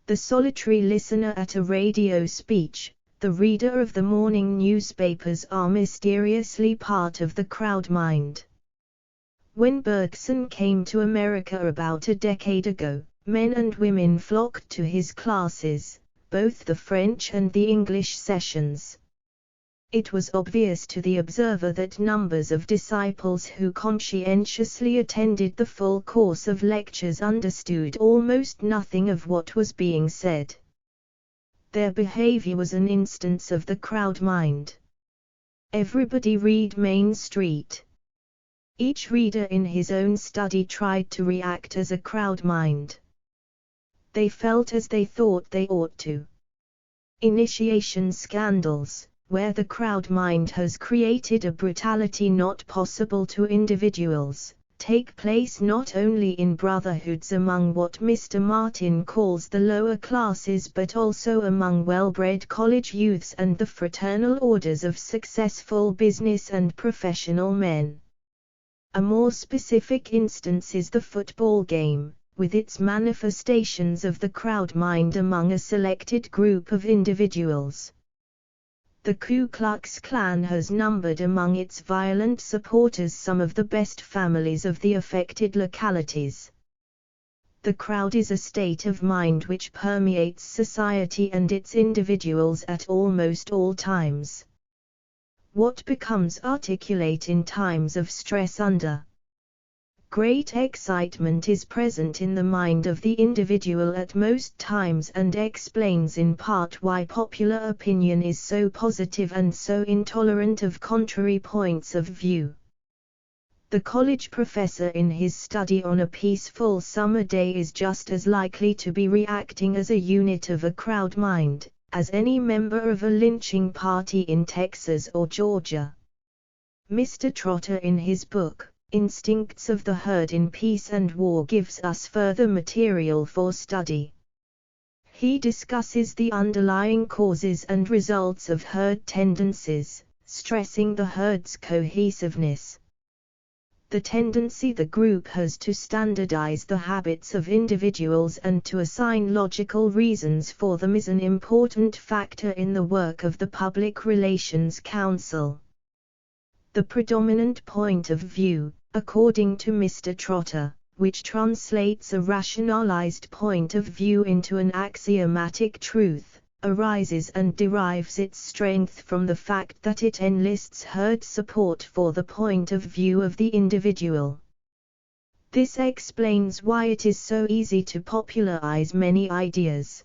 the solitary listener at a radio speech, the reader of the morning newspapers are mysteriously part of the crowd mind. When Bergson came to America about a decade ago, men and women flocked to his classes, both the French and the English sessions. It was obvious to the observer that numbers of disciples who conscientiously attended the full course of lectures understood almost nothing of what was being said. Their behavior was an instance of the crowd mind. Everybody read Main Street. Each reader in his own study tried to react as a crowd mind. They felt as they thought they ought to. Initiation scandals, where the crowd mind has created a brutality not possible to individuals, take place not only in brotherhoods among what Mr. Martin calls the lower classes but also among well-bred college youths and the fraternal orders of successful business and professional men. A more specific instance is the football game, with its manifestations of the crowd mind among a selected group of individuals. The Ku Klux Klan has numbered among its violent supporters some of the best families of the affected localities. The crowd is a state of mind which permeates society and its individuals at almost all times. What becomes articulate in times of stress under great excitement is present in the mind of the individual at most times and explains in part why popular opinion is so positive and so intolerant of contrary points of view. The college professor in his study on a peaceful summer day is just as likely to be reacting as a unit of a crowd mind as any member of a lynching party in Texas or Georgia. Mr. Trotter in his book, Instincts of the Herd in Peace and War gives us further material for study. He discusses the underlying causes and results of herd tendencies, stressing the herd's cohesiveness. The tendency the group has to standardize the habits of individuals and to assign logical reasons for them is an important factor in the work of the Public Relations Counsel. The predominant point of view, according to Mr. Trotter, which translates a rationalized point of view into an axiomatic truth, arises and derives its strength from the fact that it enlists herd support for the point of view of the individual. This explains why it is so easy to popularize many ideas.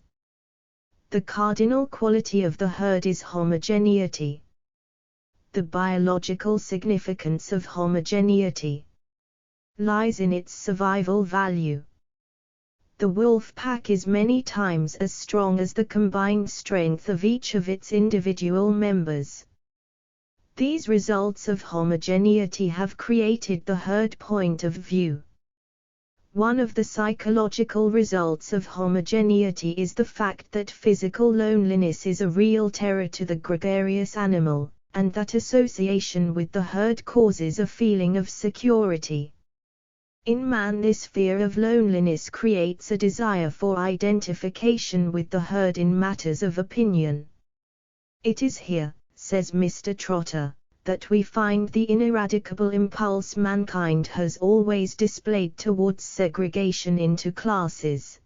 The cardinal quality of the herd is homogeneity. The biological significance of homogeneity lies in its survival value. The wolf pack is many times as strong as the combined strength of each of its individual members. These results of homogeneity have created the herd point of view. One of the psychological results of homogeneity is the fact that physical loneliness is a real terror to the gregarious animal, and that association with the herd causes a feeling of security. In man, this fear of loneliness creates a desire for identification with the herd in matters of opinion. It is here, says Mr. Trotter, that we find the ineradicable impulse mankind has always displayed towards segregation into classes.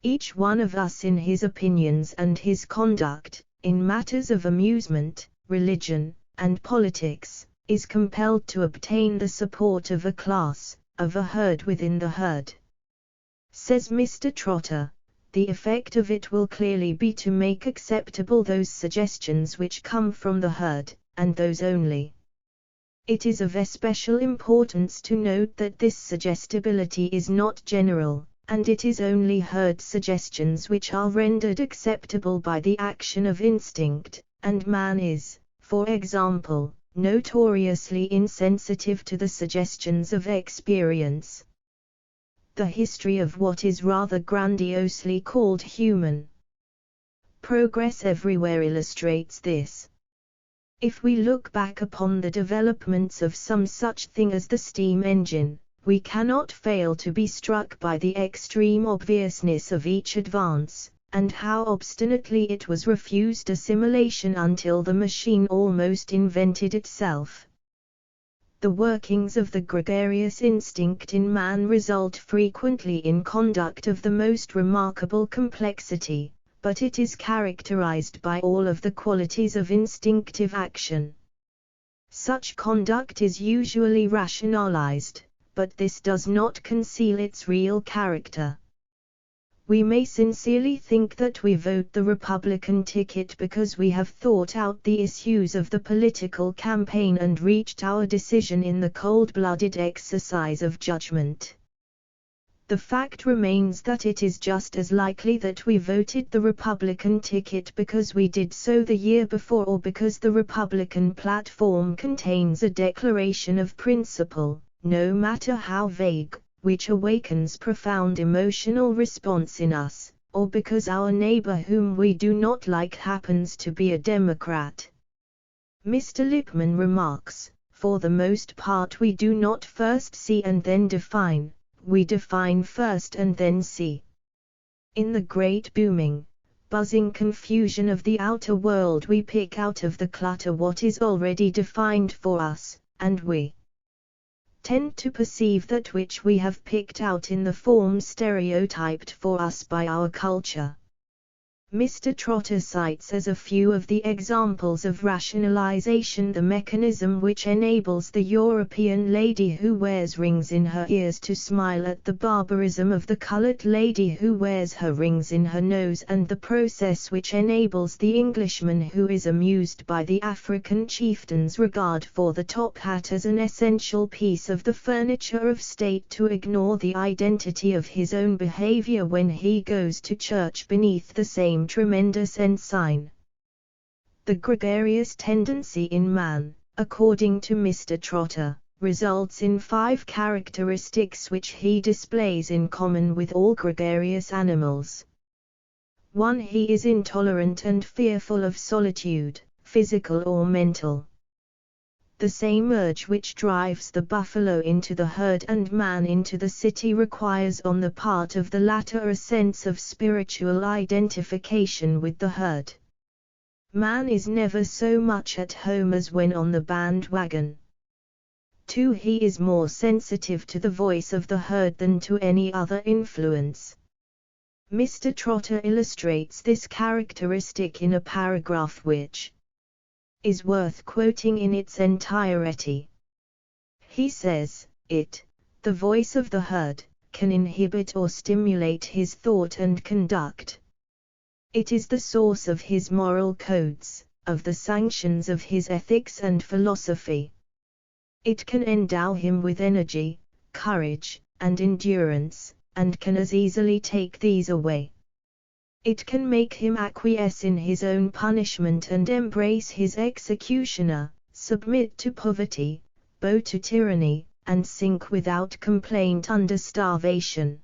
Each one of us in his opinions and his conduct, in matters of amusement, religion, and politics, is compelled to obtain the support of a class, of a herd within the herd. Says Mr. Trotter, the effect of it will clearly be to make acceptable those suggestions which come from the herd, and those only. It is of especial importance to note that this suggestibility is not general, and it is only herd suggestions which are rendered acceptable by the action of instinct, and man is, for example, notoriously insensitive to the suggestions of experience. The history of what is rather grandiosely called human progress everywhere illustrates this. If we look back upon the developments of some such thing as the steam engine, we cannot fail to be struck by the extreme obviousness of each advance, and how obstinately it was refused assimilation until the machine almost invented itself. The workings of the gregarious instinct in man result frequently in conduct of the most remarkable complexity, but it is characterized by all of the qualities of instinctive action. Such conduct is usually rationalized, but this does not conceal its real character. We may sincerely think that we vote the Republican ticket because we have thought out the issues of the political campaign and reached our decision in the cold-blooded exercise of judgment. The fact remains that it is just as likely that we voted the Republican ticket because we did so the year before or because the Republican platform contains a declaration of principle, no matter how vague, which awakens profound emotional response in us, or because our neighbor whom we do not like happens to be a Democrat. Mr. Lippmann remarks, for the most part we do not first see and then define, we define first and then see. In the great booming, buzzing confusion of the outer world we pick out of the clutter what is already defined for us, and we tend to perceive that which we have picked out in the form stereotyped for us by our culture. Mr. Trotter cites as a few of the examples of rationalization the mechanism which enables the European lady who wears rings in her ears to smile at the barbarism of the colored lady who wears her rings in her nose, and the process which enables the Englishman who is amused by the African chieftain's regard for the top hat as an essential piece of the furniture of state to ignore the identity of his own behavior when he goes to church beneath the same tremendous ensign. The gregarious tendency in man, according to Mr. Trotter, results in 5 characteristics which he displays in common with all gregarious animals. 1. He is intolerant and fearful of solitude, physical or mental. The same urge which drives the buffalo into the herd and man into the city requires on the part of the latter a sense of spiritual identification with the herd. Man is never so much at home as when on the bandwagon. 2. He is more sensitive to the voice of the herd than to any other influence. Mr. Trotter illustrates this characteristic in a paragraph which is worth quoting in its entirety. He says, the voice of the herd, can inhibit or stimulate his thought and conduct. It is the source of his moral codes, of the sanctions of his ethics and philosophy. It can endow him with energy, courage, and endurance, and can as easily take these away. It can make him acquiesce in his own punishment and embrace his executioner, submit to poverty, bow to tyranny, and sink without complaint under starvation.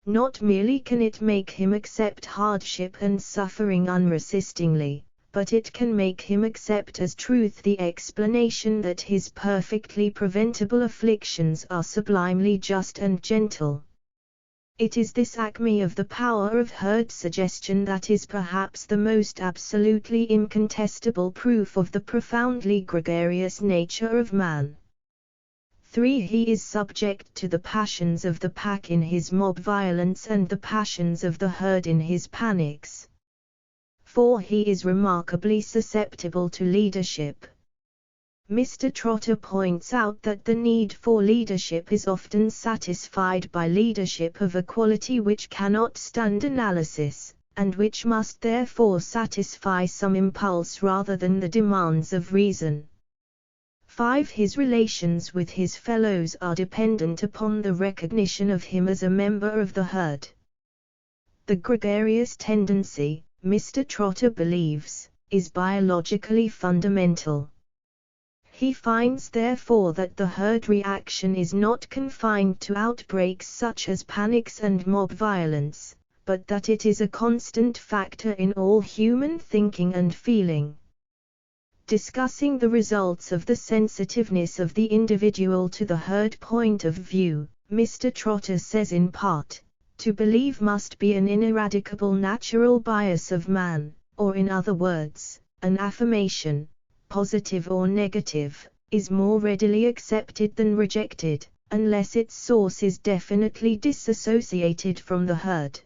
Not merely can it make him accept hardship and suffering unresistingly, but it can make him accept as truth the explanation that his perfectly preventable afflictions are sublimely just and gentle. It is this acme of the power of herd suggestion that is perhaps the most absolutely incontestable proof of the profoundly gregarious nature of man. 3. He is subject to the passions of the pack in his mob violence and the passions of the herd in his panics. 4. He is remarkably susceptible to leadership. Mr. Trotter points out that the need for leadership is often satisfied by leadership of a quality which cannot stand analysis, and which must therefore satisfy some impulse rather than the demands of reason. 5. His relations with his fellows are dependent upon the recognition of him as a member of the herd. The gregarious tendency, Mr. Trotter believes, is biologically fundamental. He finds therefore that the herd reaction is not confined to outbreaks such as panics and mob violence, but that it is a constant factor in all human thinking and feeling. Discussing the results of the sensitiveness of the individual to the herd point of view, Mr. Trotter says in part, to believe must be an ineradicable natural bias of man, or in other words, an affirmation, positive or negative, is more readily accepted than rejected, unless its source is definitely disassociated from the herd.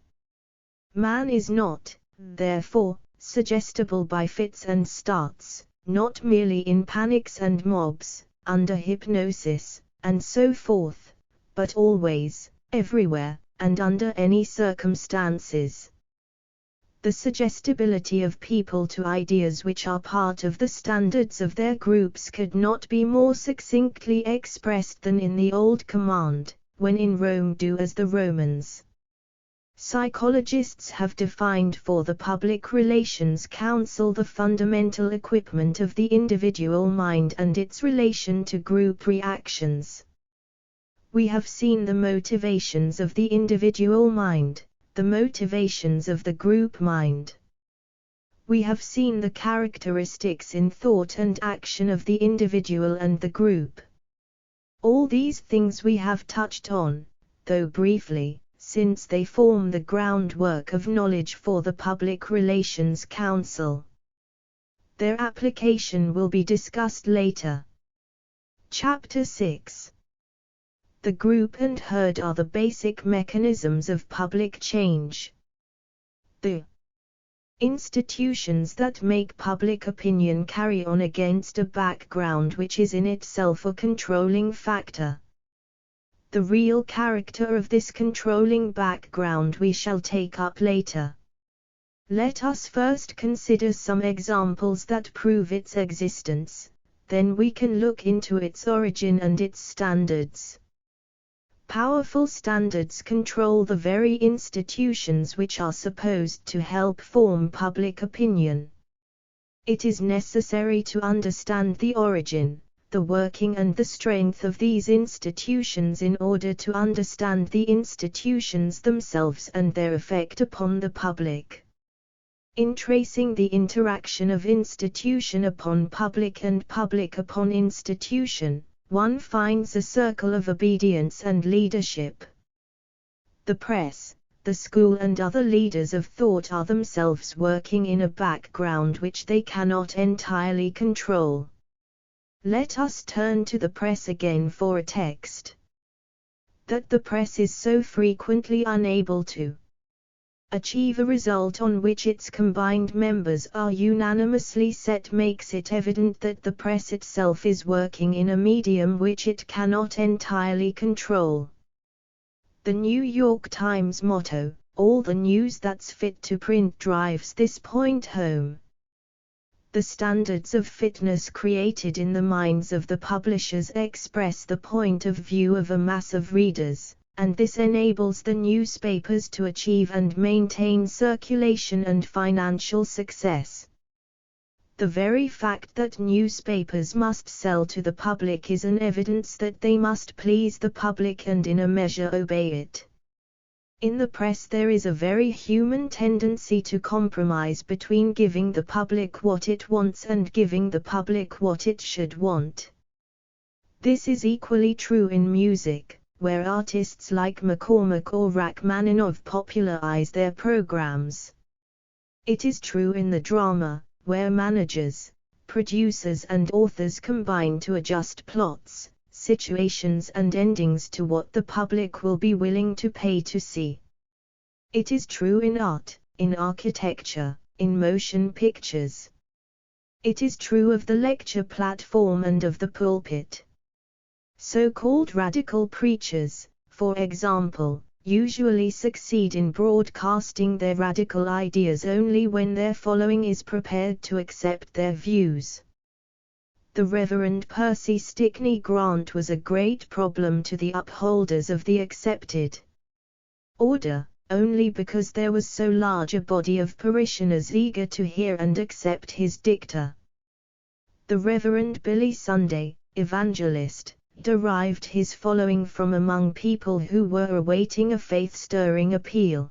Man is not, therefore, suggestible by fits and starts, not merely in panics and mobs, under hypnosis, and so forth, but always, everywhere, and under any circumstances. The suggestibility of people to ideas which are part of the standards of their groups could not be more succinctly expressed than in the old command, when in Rome do as the Romans. Psychologists have defined for the public relations counsel the fundamental equipment of the individual mind and its relation to group reactions. We have seen the motivations of the individual mind, the motivations of the group mind. We have seen the characteristics in thought and action of the individual and the group. All these things we have touched on, though briefly, since they form the groundwork of knowledge for the public relations counsel. Their application will be discussed later. Chapter 6. The group and herd are the basic mechanisms of public change. The institutions that make public opinion carry on against a background which is in itself a controlling factor. The real character of this controlling background we shall take up later. Let us first consider some examples that prove its existence, then we can look into its origin and its standards. Powerful standards control the very institutions which are supposed to help form public opinion. It is necessary to understand the origin, the working and the strength of these institutions in order to understand the institutions themselves and their effect upon the public. In tracing the interaction of institution upon public and public upon institution, one finds a circle of obedience and leadership. The press, the school and other leaders of thought are themselves working in a background which they cannot entirely control. Let us turn to the press again for a text. That the press is so frequently unable to achieve a result on which its combined members are unanimously set makes it evident that the press itself is working in a medium which it cannot entirely control. The New York Times motto, "All the news that's fit to print," drives this point home. The standards of fitness created in the minds of the publishers express the point of view of a mass of readers, and this enables the newspapers to achieve and maintain circulation and financial success. The very fact that newspapers must sell to the public is an evidence that they must please the public and in a measure obey it. In the press there is a very human tendency to compromise between giving the public what it wants and giving the public what it should want. This is equally true in music, where artists like McCormack or Rachmaninoff popularize their programs. It is true in the drama, where managers, producers and authors combine to adjust plots, situations and endings to what the public will be willing to pay to see. It is true in art, in architecture, in motion pictures. It is true of the lecture platform and of the pulpit. So-called radical preachers, for example, usually succeed in broadcasting their radical ideas only when their following is prepared to accept their views. The Reverend Percy Stickney Grant was a great problem to the upholders of the accepted order, only because there was so large a body of parishioners eager to hear and accept his dicta. The Reverend Billy Sunday, evangelist, derived his following from among people who were awaiting a faith-stirring appeal.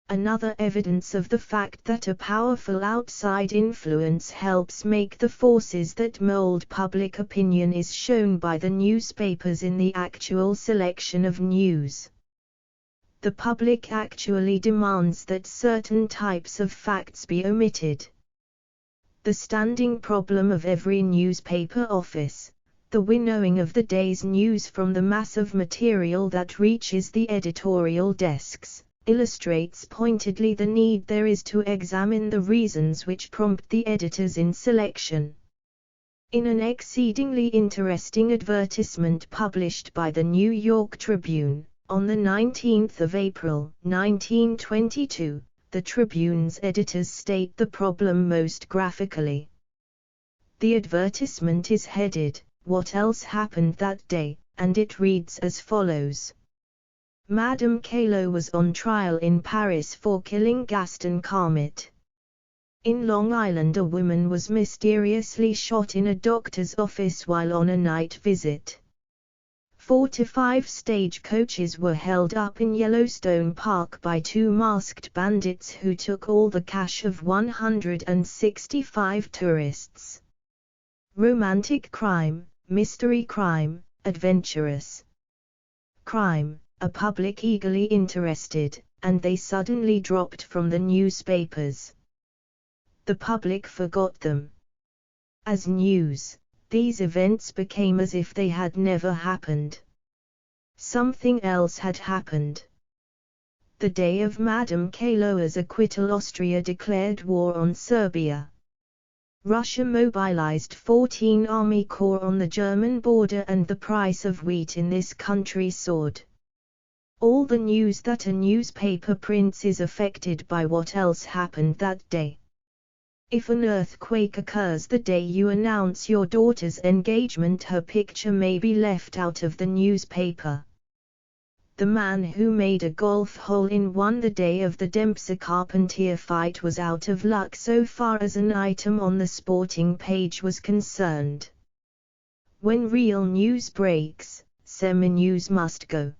Another evidence of the fact that a powerful outside influence helps make the forces that mold public opinion is shown by the newspapers in the actual selection of news. The public actually demands that certain types of facts be omitted. The standing problem of every newspaper office, the winnowing of the day's news from the mass of material that reaches the editorial desks, illustrates pointedly the need there is to examine the reasons which prompt the editors in selection. In an exceedingly interesting advertisement published by the New York Tribune, on the 19th of April, 1922, the Tribune's editors state the problem most graphically. The advertisement is headed, "What Else Happened That Day?" and it reads as follows. Madame Calo was on trial in Paris for killing Gaston Carmit. In Long Island a woman was mysteriously shot in a doctor's office while on a night visit. 4 to 5 stagecoaches were held up in Yellowstone Park by 2 masked bandits who took all the cash of 165 tourists. Romantic crime, mystery crime, adventurous crime. A public eagerly interested, and they suddenly dropped from the newspapers. The public forgot them. As news, these events became as if they had never happened. Something else had happened. The day of Madame Calo's acquittal, Austria declared war on Serbia. Russia mobilized 14 army corps on the German border, and the price of wheat in this country soared. All the news that a newspaper prints is affected by what else happened that day. If an earthquake occurs the day you announce your daughter's engagement, her picture may be left out of the newspaper. The man who made a golf hole-in-one the day of the Dempsey-Carpentier fight was out of luck so far as an item on the sporting page was concerned. When real news breaks, semi-news must go.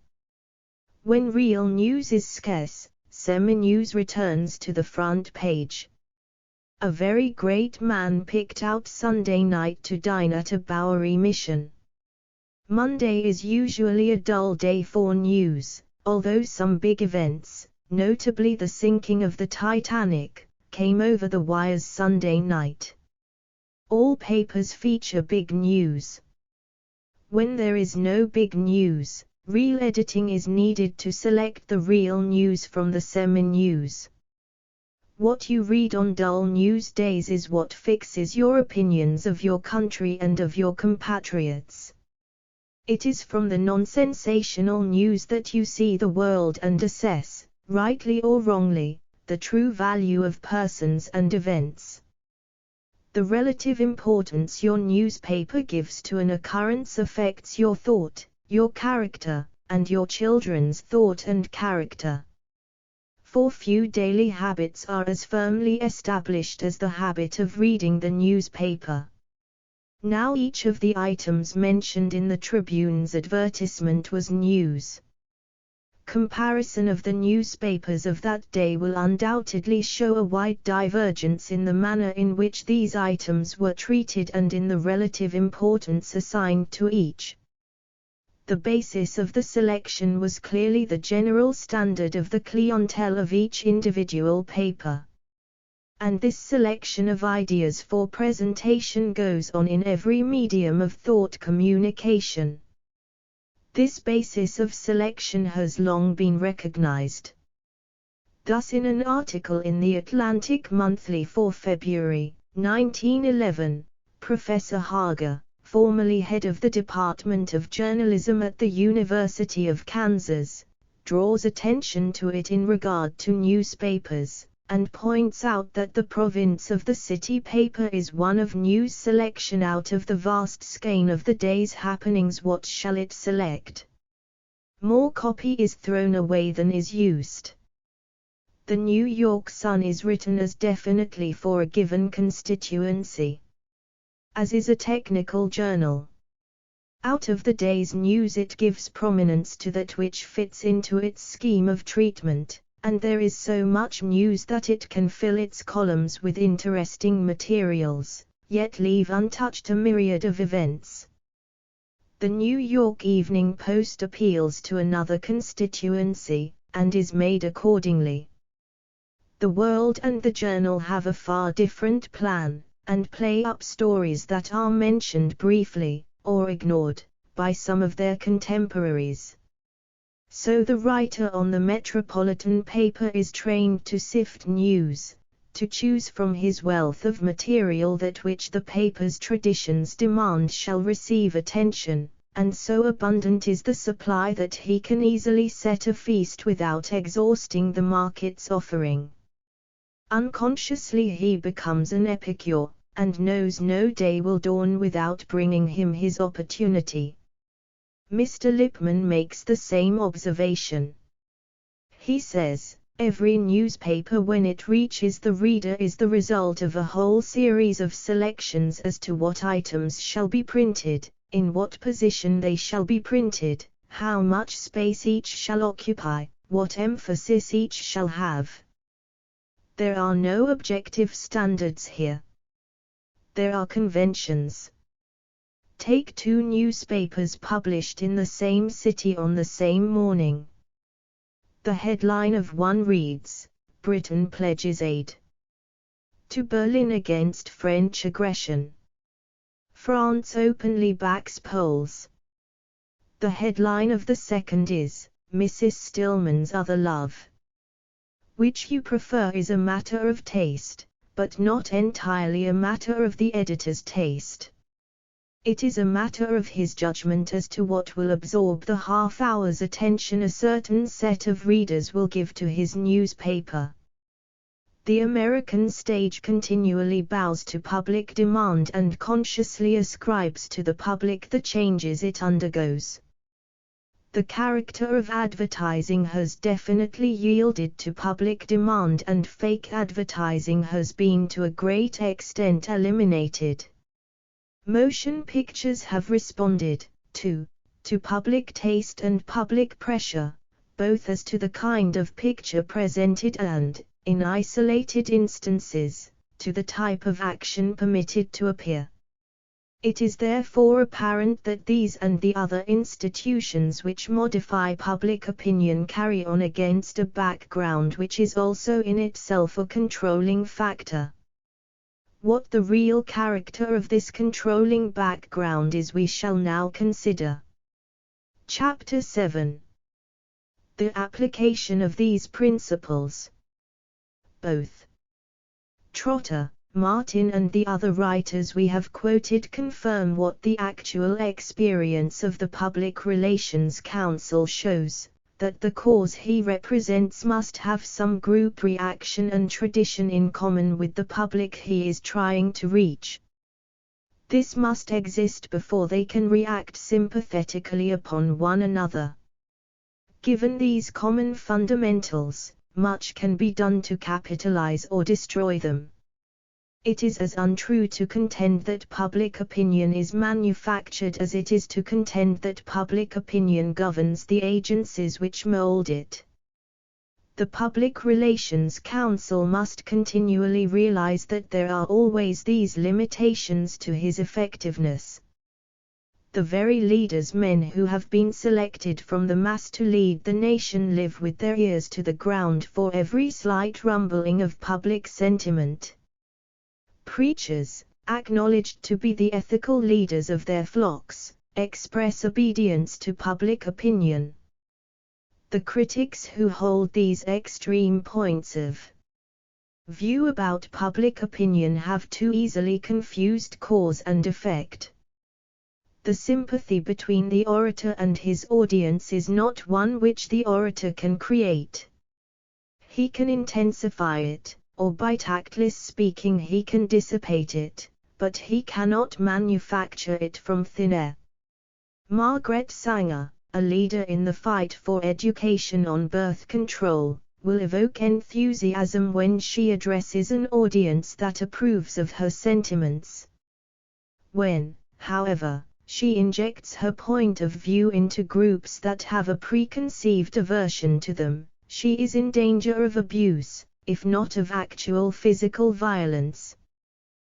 When real news is scarce, semi-news returns to the front page. A very great man picked out Sunday night to dine at a Bowery mission. Monday is usually a dull day for news, although some big events, notably the sinking of the Titanic, came over the wires Sunday night. All papers feature big news. When there is no big news, real editing is needed to select the real news from the semi-news. What you read on dull news days is what fixes your opinions of your country and of your compatriots. It is from the non-sensational news that you see the world and assess, rightly or wrongly, the true value of persons and events. The relative importance your newspaper gives to an occurrence affects your thought, your character, and your children's thought and character. For few daily habits are as firmly established as the habit of reading the newspaper. Now each of the items mentioned in the Tribune's advertisement was news. Comparison of the newspapers of that day will undoubtedly show a wide divergence in the manner in which these items were treated and in the relative importance assigned to each. The basis of the selection was clearly the general standard of the clientele of each individual paper. And this selection of ideas for presentation goes on in every medium of thought communication. This basis of selection has long been recognized. Thus in an article in the Atlantic Monthly for February, 1911, Professor Hager, formerly head of the Department of Journalism at the University of Kansas, draws attention to it in regard to newspapers, and points out that the province of the city paper is one of news selection out of the vast skein of the day's happenings. What shall it select? More copy is thrown away than is used. The New York Sun is written as definitely for a given constituency as is a technical journal. Out of the day's news it gives prominence to that which fits into its scheme of treatment, and there is so much news that it can fill its columns with interesting materials, yet leave untouched a myriad of events. The New York Evening Post appeals to another constituency, and is made accordingly. The World and the Journal have a far different plan, and play up stories that are mentioned briefly, or ignored, by some of their contemporaries. So the writer on the metropolitan paper is trained to sift news, to choose from his wealth of material that which the paper's traditions demand shall receive attention, and so abundant is the supply that he can easily set a feast without exhausting the market's offering. Unconsciously he becomes an epicure, and knows no day will dawn without bringing him his opportunity. Mr. Lippmann makes the same observation. He says, every newspaper when it reaches the reader is the result of a whole series of selections as to what items shall be printed, in what position they shall be printed, how much space each shall occupy, what emphasis each shall have. There are no objective standards here. There are conventions. Take two newspapers published in the same city on the same morning. The headline of one reads, Britain pledges aid to Berlin against French aggression. France openly backs Poles. The headline of the second is, Mrs. Stillman's Other Love. Which you prefer is a matter of taste, but not entirely a matter of the editor's taste. It is a matter of his judgment as to what will absorb the half-hour's attention a certain set of readers will give to his newspaper. The American stage continually bows to public demand and consciously ascribes to the public the changes it undergoes. The character of advertising has definitely yielded to public demand, and fake advertising has been to a great extent eliminated. Motion pictures have responded, to public taste and public pressure, both as to the kind of picture presented and, in isolated instances, to the type of action permitted to appear. It is therefore apparent that these and the other institutions which modify public opinion carry on against a background which is also in itself a controlling factor. What the real character of this controlling background is we shall now consider. Chapter 7. The application of these principles. Both Trotter, Martin and the other writers we have quoted confirm what the actual experience of the public relations counsel shows, that the cause he represents must have some group reaction and tradition in common with the public he is trying to reach. This must exist before they can react sympathetically upon one another. Given these common fundamentals, much can be done to capitalize or destroy them. It is as untrue to contend that public opinion is manufactured as it is to contend that public opinion governs the agencies which mold it. The Public Relations Counsel must continually realize that there are always these limitations to his effectiveness. The very leaders, men who have been selected from the mass to lead the nation, live with their ears to the ground for every slight rumbling of public sentiment. Preachers, acknowledged to be the ethical leaders of their flocks, express obedience to public opinion. The critics who hold these extreme points of view about public opinion have too easily confused cause and effect. The sympathy between the orator and his audience is not one which the orator can create. He can intensify it, or by tactless speaking he can dissipate it, but he cannot manufacture it from thin air. Margaret Sanger, a leader in the fight for education on birth control, will evoke enthusiasm when she addresses an audience that approves of her sentiments. When, however, she injects her point of view into groups that have a preconceived aversion to them, she is in danger of abuse, if not of actual physical violence.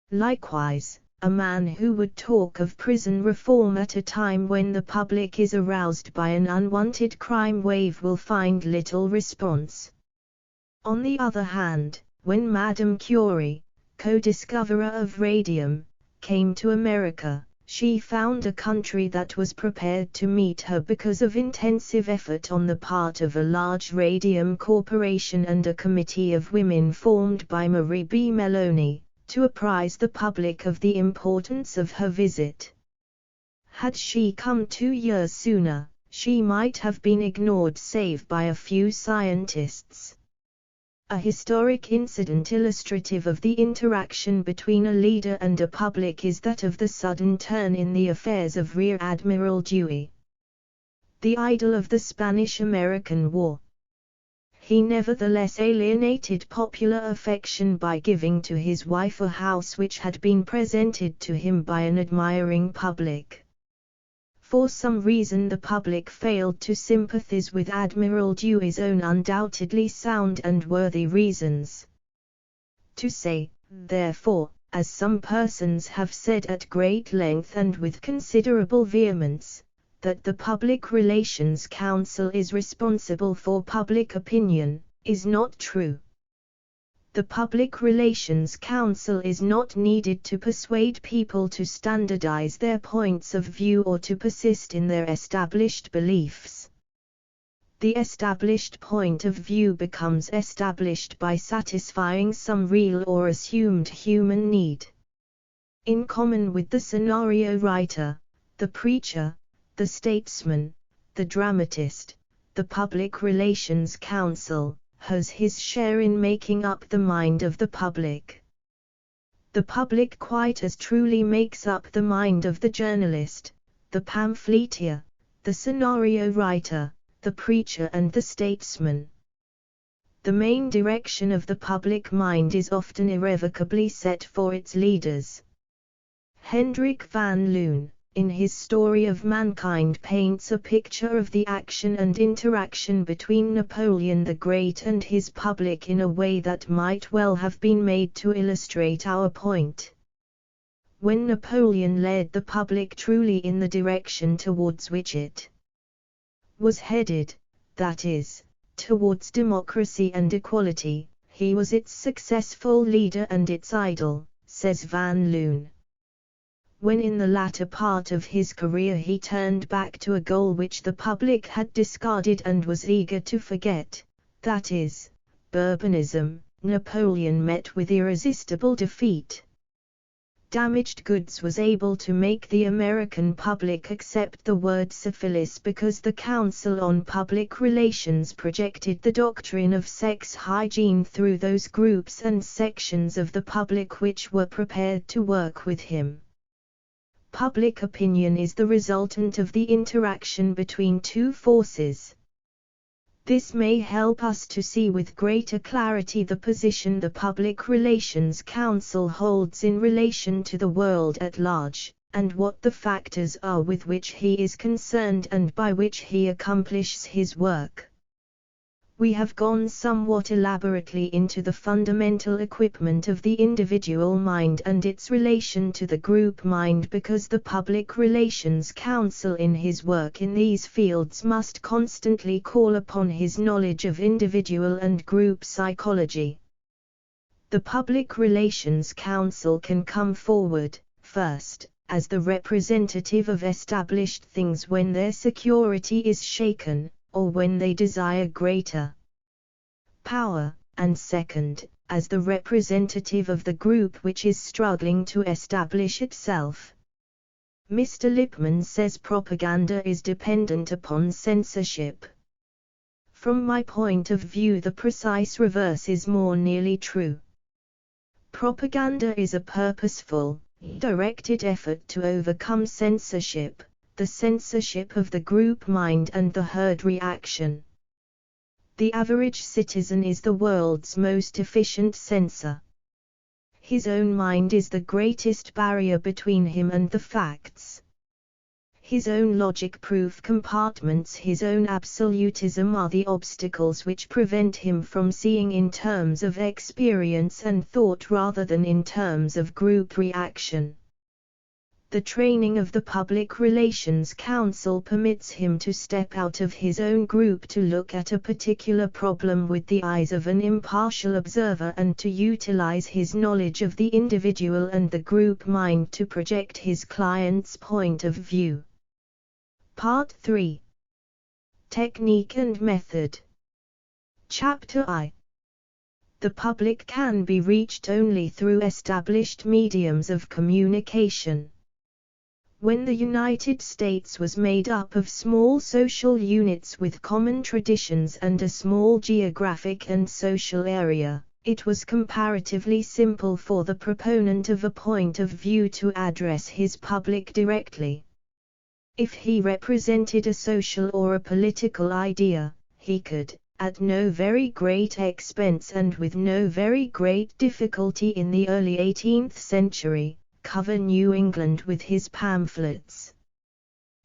Likewise, a man who would talk of prison reform at a time when the public is aroused by an unwanted crime wave will find little response. On the other hand, when Madame Curie, co-discoverer of radium, came to America, she found a country that was prepared to meet her because of intensive effort on the part of a large radium corporation and a committee of women formed by Marie B. Meloni, to apprise the public of the importance of her visit. Had she come 2 years sooner, she might have been ignored save by a few scientists. A historic incident illustrative of the interaction between a leader and a public is that of the sudden turn in the affairs of Rear Admiral Dewey, the idol of the Spanish-American War. He nevertheless alienated popular affection by giving to his wife a house which had been presented to him by an admiring public. For some reason the public failed to sympathize with Admiral Dewey's own undoubtedly sound and worthy reasons. To say, therefore, as some persons have said at great length and with considerable vehemence, that the Public Relations Council is responsible for public opinion, is not true. The Public Relations Council is not needed to persuade people to standardize their points of view or to persist in their established beliefs. The established point of view becomes established by satisfying some real or assumed human need. In common with the scenario writer, the preacher, the statesman, the dramatist, the Public Relations Council has his share in making up the mind of the public. The public quite as truly makes up the mind of the journalist, the pamphleteer, the scenario writer, the preacher and the statesman. The main direction of the public mind is often irrevocably set for its leaders. Hendrik van Loon, in his Story of Mankind, paints a picture of the action and interaction between Napoleon the Great and his public in a way that might well have been made to illustrate our point. When Napoleon led the public truly in the direction towards which it was headed, that is, towards democracy and equality, he was its successful leader and its idol, says Van Loon. When in the latter part of his career he turned back to a goal which the public had discarded and was eager to forget, that is, Bourbonism, Napoleon met with irresistible defeat. Damaged Goods was able to make the American public accept the word syphilis because the Council on Public Relations projected the doctrine of sex hygiene through those groups and sections of the public which were prepared to work with him. Public opinion is the resultant of the interaction between two forces. This may help us to see with greater clarity the position the Public Relations Council holds in relation to the world at large, and what the factors are with which he is concerned and by which he accomplishes his work. We have gone somewhat elaborately into the fundamental equipment of the individual mind and its relation to the group mind because the Public Relations Council in his work in these fields must constantly call upon his knowledge of individual and group psychology. The Public Relations Council can come forward, first, as the representative of established things when their security is shaken, or when they desire greater power, and second, as the representative of the group which is struggling to establish itself. Mr. Lippmann says propaganda is dependent upon censorship. From my point of view, the precise reverse is more nearly true. Propaganda is a purposeful, directed effort to overcome censorship, the censorship of the group mind and the herd reaction. The average citizen is the world's most efficient censor. His own mind is the greatest barrier between him and the facts. His own logic-proof compartments, his own absolutism are the obstacles which prevent him from seeing in terms of experience and thought rather than in terms of group reaction. The training of the public relations counsel permits him to step out of his own group to look at a particular problem with the eyes of an impartial observer and to utilize his knowledge of the individual and the group mind to project his client's point of view. Part 3. Technique and Method. Chapter I. The public can be reached only through established mediums of communication. When the United States was made up of small social units with common traditions and a small geographic and social area, it was comparatively simple for the proponent of a point of view to address his public directly. If he represented a social or a political idea, he could, at no very great expense and with no very great difficulty in the early 18th century, cover New England with his pamphlets.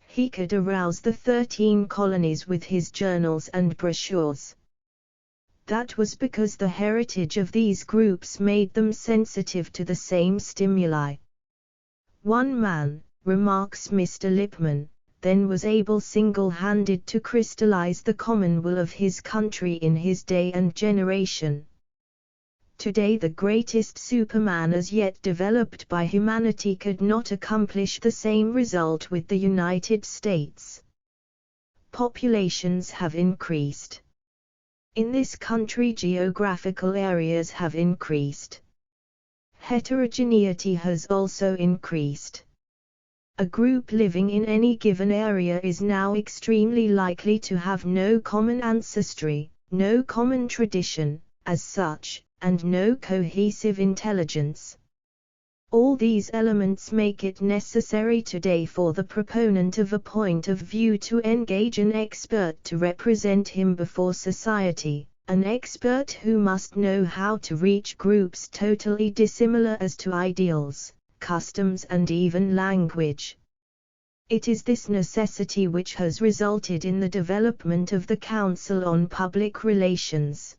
He could arouse the 13 colonies with his journals and brochures. That was because the heritage of these groups made them sensitive to the same stimuli. One man, remarks Mr. Lippmann, then was able single-handed to crystallize the common will of his country in his day and generation. Today the greatest Superman as yet developed by humanity could not accomplish the same result with the United States. Populations have increased. In this country geographical areas have increased. Heterogeneity has also increased. A group living in any given area is now extremely likely to have no common ancestry, no common tradition, as such, and no cohesive intelligence. All these elements make it necessary today for the proponent of a point of view to engage an expert to represent him before society, an expert who must know how to reach groups totally dissimilar as to ideals, customs and even language. It is this necessity which has resulted in the development of the Council on Public Relations.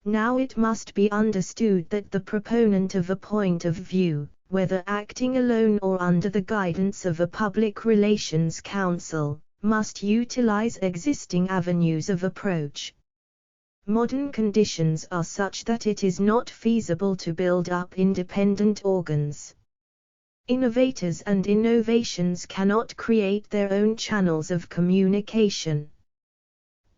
Now it must be understood that the proponent of a point of view, whether acting alone or under the guidance of a public relations council, must utilize existing avenues of approach. Modern conditions are such that it is not feasible to build up independent organs. Innovators and innovations cannot create their own channels of communication.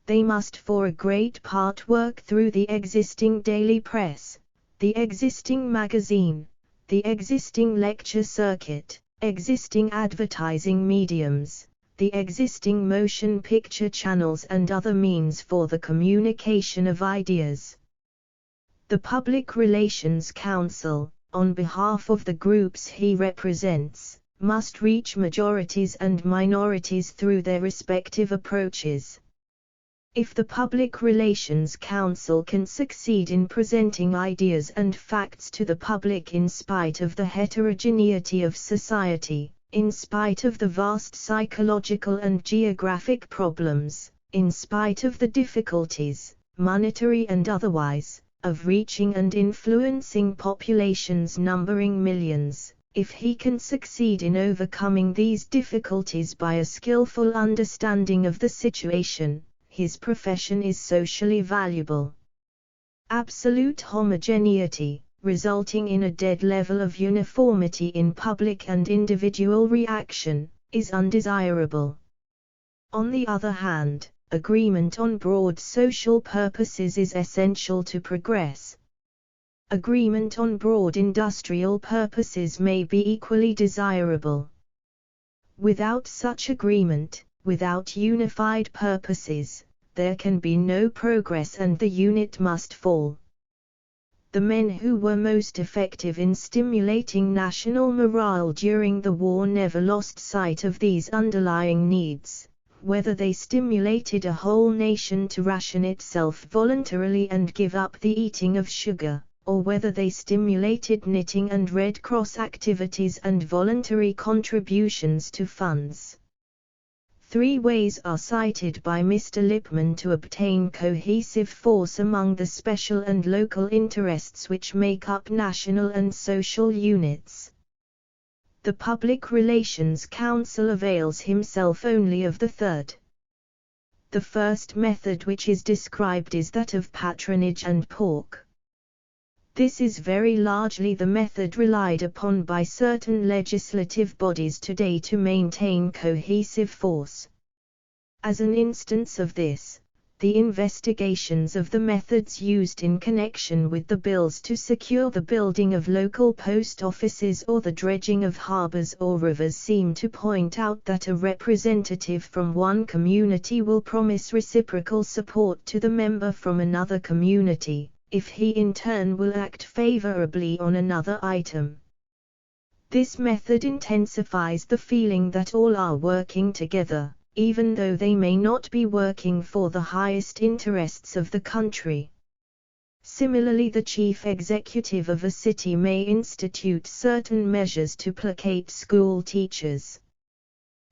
They must for a great part work through the existing daily press, the existing magazine, the existing lecture circuit, existing advertising mediums, the existing motion picture channels and other means for the communication of ideas. The Public Relations Council, on behalf of the groups he represents, must reach majorities and minorities through their respective approaches. If the Public Relations Council can succeed in presenting ideas and facts to the public in spite of the heterogeneity of society, in spite of the vast psychological and geographic problems, in spite of the difficulties, monetary and otherwise, of reaching and influencing populations numbering millions, if he can succeed in overcoming these difficulties by a skillful understanding of the situation, his profession is socially valuable. Absolute homogeneity, resulting in a dead level of uniformity in public and individual reaction, is undesirable. On the other hand, agreement on broad social purposes is essential to progress. Agreement on broad industrial purposes may be equally desirable. Without such agreement, without unified purposes, there can be no progress and the unit must fall. The men who were most effective in stimulating national morale during the war never lost sight of these underlying needs, whether they stimulated a whole nation to ration itself voluntarily and give up the eating of sugar, or whether they stimulated knitting and Red Cross activities and voluntary contributions to funds. 3 ways are cited by Mr. Lippmann to obtain cohesive force among the special and local interests which make up national and social units. The Public Relations Council avails himself only of the third. The first method which is described is that of patronage and pork. This is very largely the method relied upon by certain legislative bodies today to maintain cohesive force. As an instance of this, the investigations of the methods used in connection with the bills to secure the building of local post offices or the dredging of harbors or rivers seem to point out that a representative from one community will promise reciprocal support to the member from another community, if he in turn will act favorably on another item. This method intensifies the feeling that all are working together, even though they may not be working for the highest interests of the country. Similarly, the chief executive of a city may institute certain measures to placate school teachers.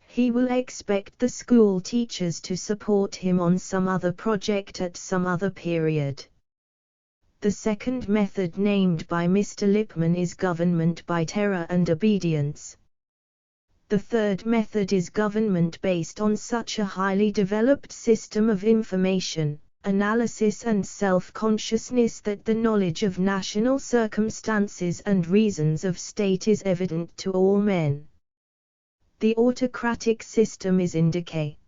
He will expect the school teachers to support him on some other project at some other period. The second method named by Mr. Lippmann is government by terror and obedience. The third method is government based on such a highly developed system of information, analysis and self-consciousness that the knowledge of national circumstances and reasons of state is evident to all men. The autocratic system is in decay.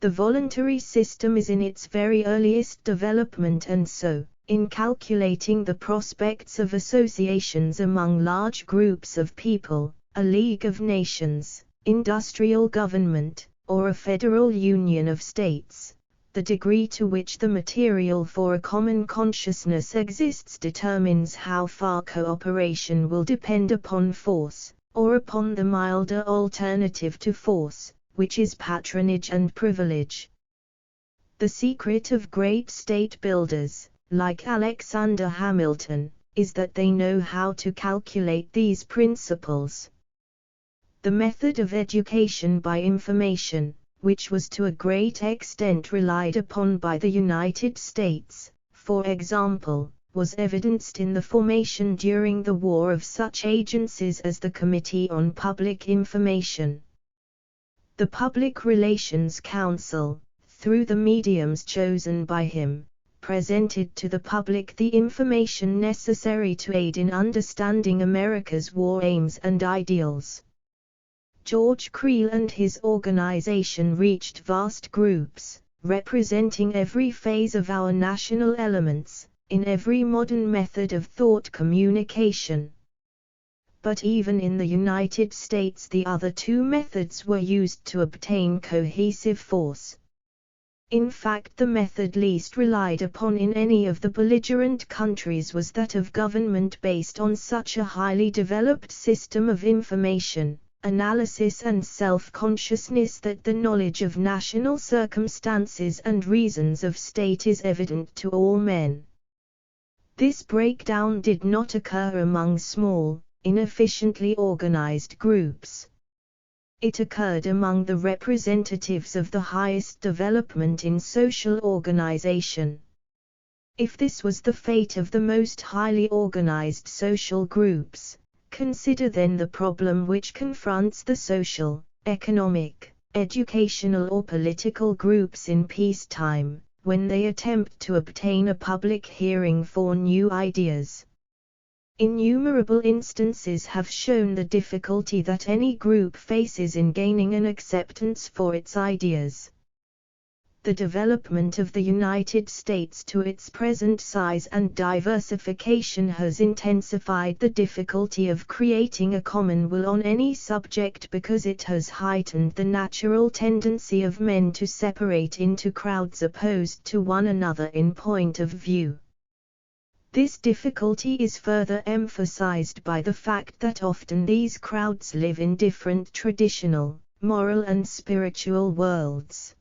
The voluntary system is in its very earliest development, and so, in calculating the prospects of associations among large groups of people, a League of Nations, industrial government, or a federal union of states, the degree to which the material for a common consciousness exists determines how far cooperation will depend upon force, or upon the milder alternative to force, which is patronage and privilege. The secret of great state builders, like Alexander Hamilton, is that they know how to calculate these principles. The method of education by information, which was to a great extent relied upon by the United States, for example, was evidenced in the formation during the war of such agencies as the Committee on Public Information. The Public Relations Council, through the mediums chosen by him, presented to the public the information necessary to aid in understanding America's war aims and ideals. George Creel and his organization reached vast groups, representing every phase of our national elements, in every modern method of thought communication. But even in the United States the other 2 methods were used to obtain cohesive force. In fact, the method least relied upon in any of the belligerent countries was that of government based on such a highly developed system of information, analysis and self-consciousness that the knowledge of national circumstances and reasons of state is evident to all men. This breakdown did not occur among small, inefficiently organized groups. It occurred among the representatives of the highest development in social organization. If this was the fate of the most highly organized social groups, consider then the problem which confronts the social, economic, educational or political groups in peacetime, when they attempt to obtain a public hearing for new ideas. Innumerable instances have shown the difficulty that any group faces in gaining an acceptance for its ideas. The development of the United States to its present size and diversification has intensified the difficulty of creating a common will on any subject because it has heightened the natural tendency of men to separate into crowds opposed to one another in point of view. This difficulty is further emphasized by the fact that often these crowds live in different traditional, moral and spiritual worlds.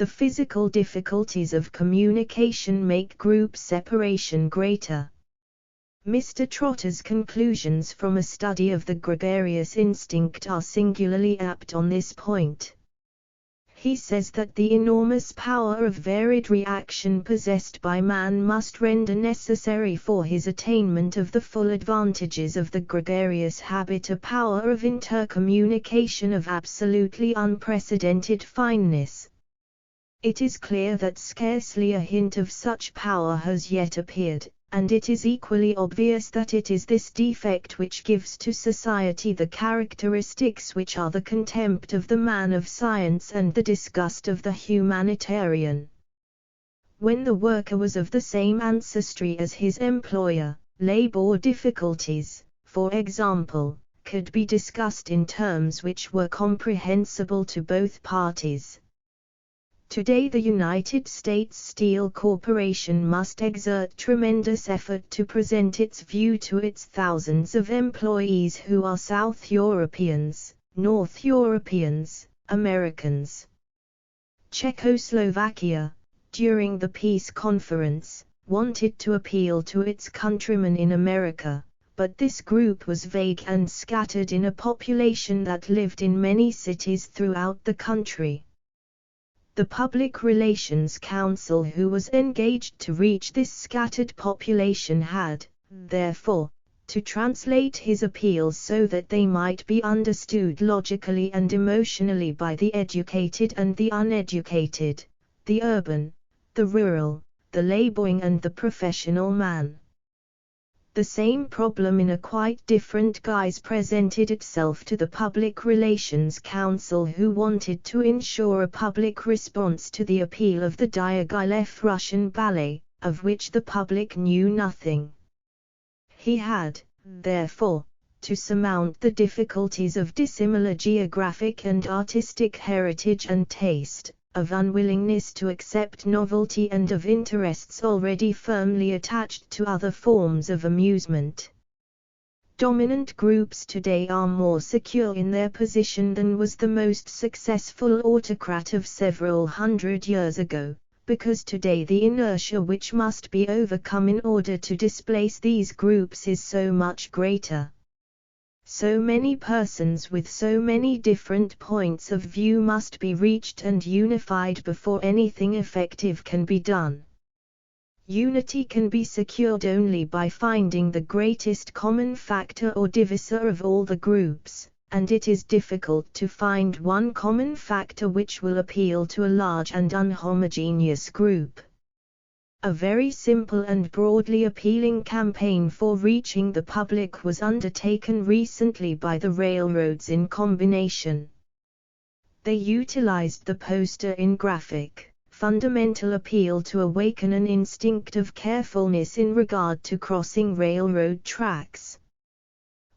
The physical difficulties of communication make group separation greater. Mr. Trotter's conclusions from a study of the gregarious instinct are singularly apt on this point. He says that the enormous power of varied reaction possessed by man must render necessary for his attainment of the full advantages of the gregarious habit a power of intercommunication of absolutely unprecedented fineness. It is clear that scarcely a hint of such power has yet appeared, and it is equally obvious that it is this defect which gives to society the characteristics which are the contempt of the man of science and the disgust of the humanitarian. When the worker was of the same ancestry as his employer, labor difficulties, for example, could be discussed in terms which were comprehensible to both parties. Today the United States Steel Corporation must exert tremendous effort to present its view to its thousands of employees who are South Europeans, North Europeans, Americans. Czechoslovakia, during the peace conference, wanted to appeal to its countrymen in America, but this group was vague and scattered in a population that lived in many cities throughout the country. The Public Relations Council who was engaged to reach this scattered population had, therefore, to translate his appeals so that they might be understood logically and emotionally by the educated and the uneducated, the urban, the rural, the laboring and the professional man. The same problem in a quite different guise presented itself to the Public Relations Council who wanted to ensure a public response to the appeal of the Diaghilev Russian ballet, of which the public knew nothing. He had, therefore, to surmount the difficulties of dissimilar geographic and artistic heritage and taste, of unwillingness to accept novelty and of interests already firmly attached to other forms of amusement. Dominant groups today are more secure in their position than was the most successful autocrat of several hundred years ago, because today the inertia which must be overcome in order to displace these groups is so much greater. So many persons with so many different points of view must be reached and unified before anything effective can be done. Unity can be secured only by finding the greatest common factor or divisor of all the groups, and it is difficult to find one common factor which will appeal to a large and unhomogeneous group. A very simple and broadly appealing campaign for reaching the public was undertaken recently by the railroads in combination. They utilized the poster in graphic, fundamental appeal to awaken an instinct of carefulness in regard to crossing railroad tracks.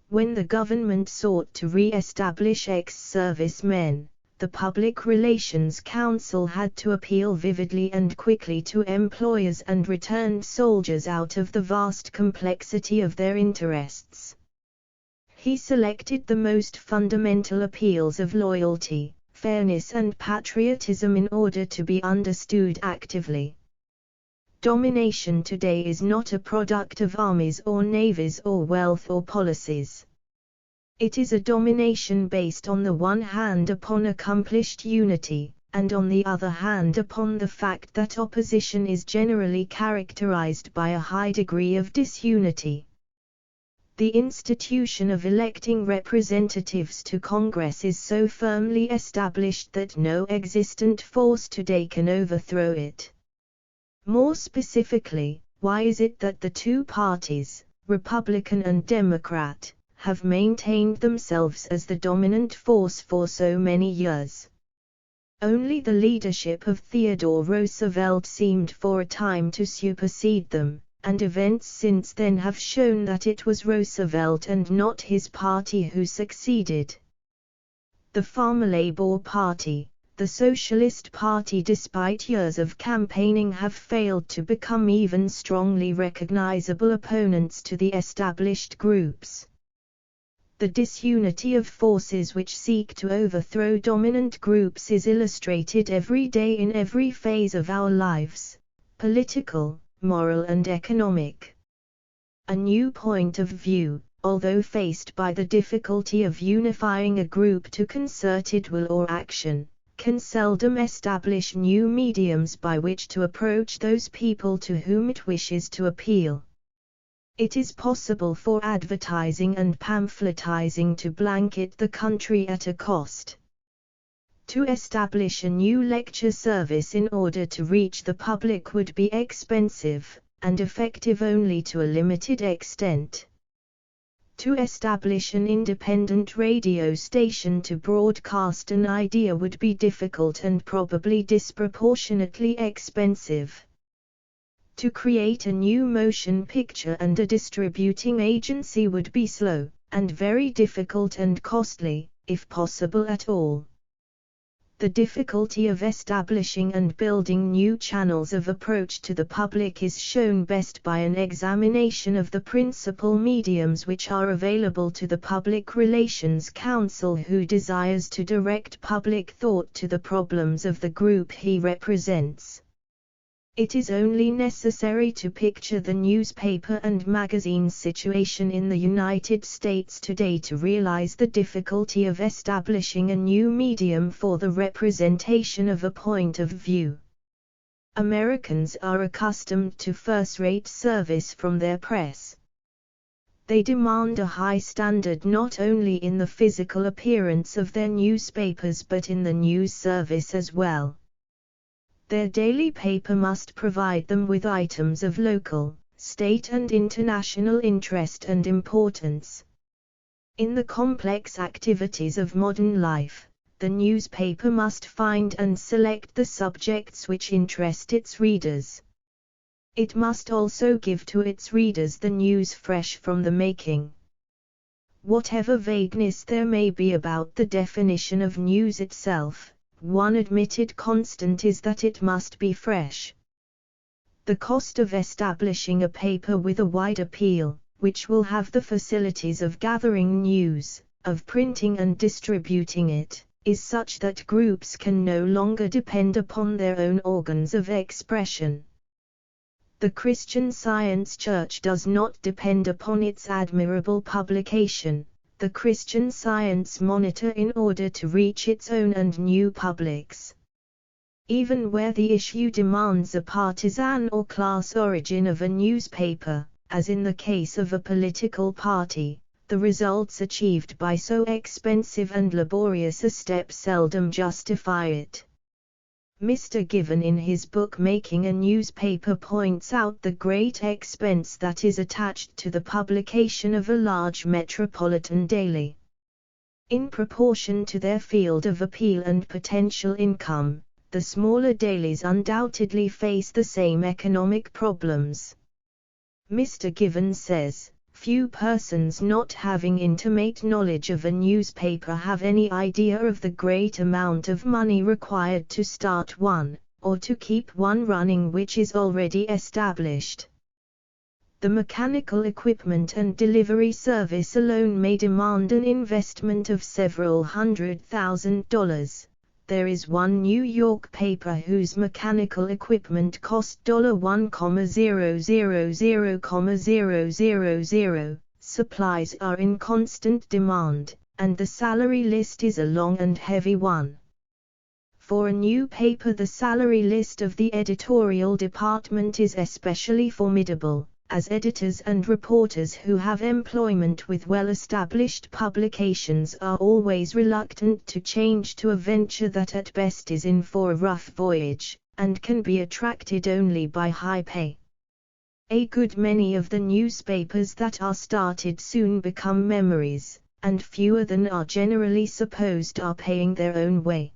When the government sought to re-establish ex-servicemen, the Public Relations Council had to appeal vividly and quickly to employers and returned soldiers out of the vast complexity of their interests. He selected the most fundamental appeals of loyalty, fairness and patriotism in order to be understood actively. Domination today is not a product of armies or navies or wealth or policies. It is a domination based on the one hand upon accomplished unity, and on the other hand upon the fact that opposition is generally characterized by a high degree of disunity. The institution of electing representatives to Congress is so firmly established that no existent force today can overthrow it. More specifically, why is it that the two parties, Republican and Democrat, have maintained themselves as the dominant force for so many years? Only the leadership of Theodore Roosevelt seemed for a time to supersede them, and events since then have shown that it was Roosevelt and not his party who succeeded. The Farmer Labor Party, the Socialist Party, despite years of campaigning, have failed to become even strongly recognizable opponents to the established groups. The disunity of forces which seek to overthrow dominant groups is illustrated every day in every phase of our lives, political, moral and economic. A new point of view, although faced by the difficulty of unifying a group to concerted will or action, can seldom establish new mediums by which to approach those people to whom it wishes to appeal. It is possible for advertising and pamphletizing to blanket the country at a cost. To establish a new lecture service in order to reach the public would be expensive, and effective only to a limited extent. To establish an independent radio station to broadcast an idea would be difficult and probably disproportionately expensive. To create a new motion picture and a distributing agency would be slow, and very difficult and costly, if possible at all. The difficulty of establishing and building new channels of approach to the public is shown best by an examination of the principal mediums which are available to the public relations counsel who desires to direct public thought to the problems of the group he represents. It is only necessary to picture the newspaper and magazine situation in the United States today to realize the difficulty of establishing a new medium for the representation of a point of view. Americans are accustomed to first-rate service from their press. They demand a high standard not only in the physical appearance of their newspapers but in the news service as well. Their daily paper must provide them with items of local, state and international interest and importance. In the complex activities of modern life, the newspaper must find and select the subjects which interest its readers. It must also give to its readers the news fresh from the making. Whatever vagueness there may be about the definition of news itself, one admitted constant is that it must be fresh. The cost of establishing a paper with a wide appeal, which will have the facilities of gathering news, of printing and distributing it, is such that groups can no longer depend upon their own organs of expression. The Christian Science Church does not depend upon its admirable publication, the Christian Science Monitor, in order to reach its own and new publics. Even where the issue demands a partisan or class origin of a newspaper, as in the case of a political party, the results achieved by so expensive and laborious a step seldom justify it. Mr. Given in his book Making a Newspaper points out the great expense that is attached to the publication of a large metropolitan daily. In proportion to their field of appeal and potential income, the smaller dailies undoubtedly face the same economic problems. Mr. Given says, few persons not having intimate knowledge of a newspaper have any idea of the great amount of money required to start one, or to keep one running which is already established. The mechanical equipment and delivery service alone may demand an investment of several $100,000. There is one New York paper whose mechanical equipment cost $1,000,000. Supplies are in constant demand, and the salary list is a long and heavy one. For a new paper, the salary list of the editorial department is especially formidable, as editors and reporters who have employment with well-established publications are always reluctant to change to a venture that at best is in for a rough voyage, and can be attracted only by high pay. A good many of the newspapers that are started soon become memories, and fewer than are generally supposed are paying their own way.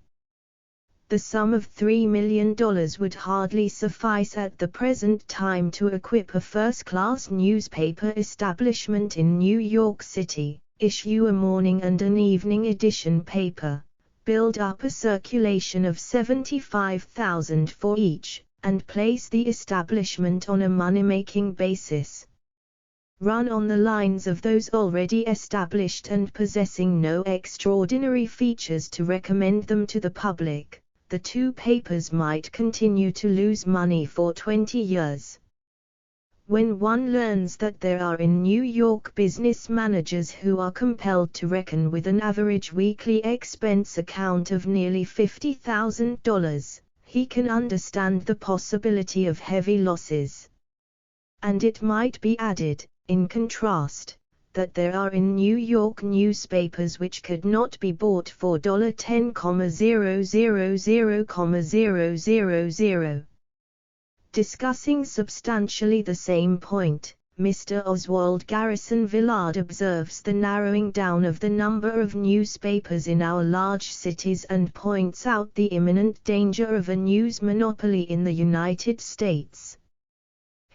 The sum of $3 million would hardly suffice at the present time to equip a first-class newspaper establishment in New York City, issue a morning and an evening edition paper, build up a circulation of 75,000 for each, and place the establishment on a money-making basis. Run on the lines of those already established and possessing no extraordinary features to recommend them to the public, the two papers might continue to lose money for 20 years. When one learns that there are in New York business managers who are compelled to reckon with an average weekly expense account of nearly $50,000, he can understand the possibility of heavy losses. And it might be added, in contrast, that there are in New York newspapers which could not be bought for $10,000,000. Discussing substantially the same point, Mr. Oswald Garrison Villard observes the narrowing down of the number of newspapers in our large cities and points out the imminent danger of a news monopoly in the United States.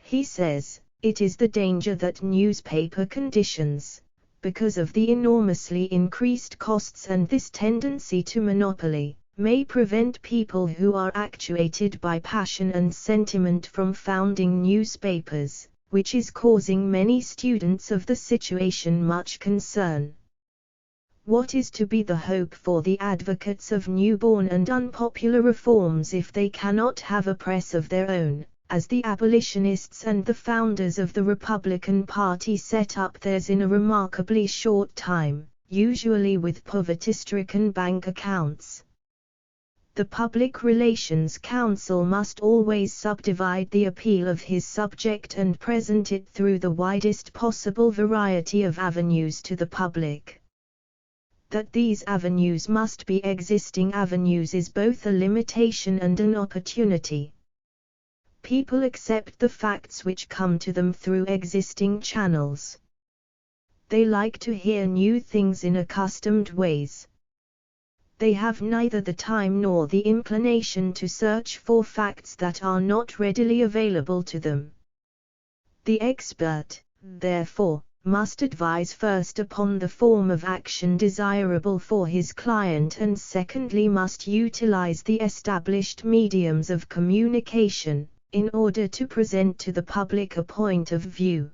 He says, "It is the danger that newspaper conditions, because of the enormously increased costs and this tendency to monopoly, may prevent people who are actuated by passion and sentiment from founding newspapers, which is causing many students of the situation much concern." What is to be the hope for the advocates of newborn and unpopular reforms if they cannot have a press of their own, as the abolitionists and the founders of the Republican Party set up theirs in a remarkably short time, usually with poverty-stricken bank accounts? The Public Relations Counsel must always subdivide the appeal of his subject and present it through the widest possible variety of avenues to the public. That these avenues must be existing avenues is both a limitation and an opportunity. People accept the facts which come to them through existing channels. They like to hear new things in accustomed ways. They have neither the time nor the inclination to search for facts that are not readily available to them. The expert, therefore, must advise first upon the form of action desirable for his client and secondly must utilize the established mediums of communication, in order to present to the public a point of view.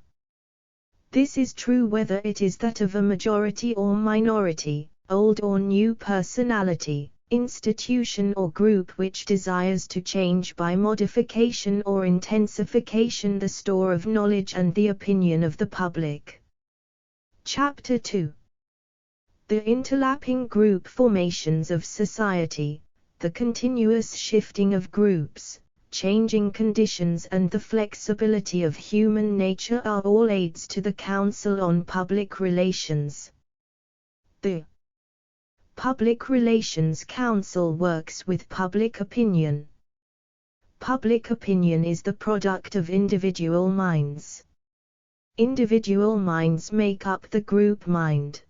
This is true whether it is that of a majority or minority, old or new personality, institution or group which desires to change by modification or intensification the store of knowledge and the opinion of the public. Chapter 2. The interlapping group formations of society, the continuous shifting of groups, changing conditions and the flexibility of human nature are all aids to the Council on Public Relations. The Public Relations Council works with public opinion. Public opinion is the product of individual minds. Individual minds make up the group mind.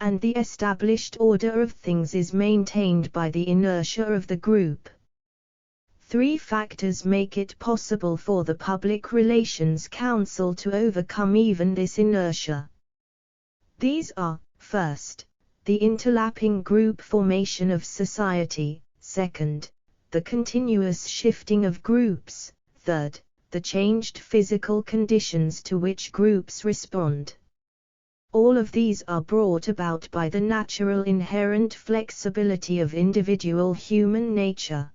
And the established order of things is maintained by the inertia of the group. Three factors make it possible for the Public Relations Council to overcome even this inertia. These are, first, the interlapping group formation of society, second, the continuous shifting of groups, third, the changed physical conditions to which groups respond. All of these are brought about by the natural inherent flexibility of individual human nature.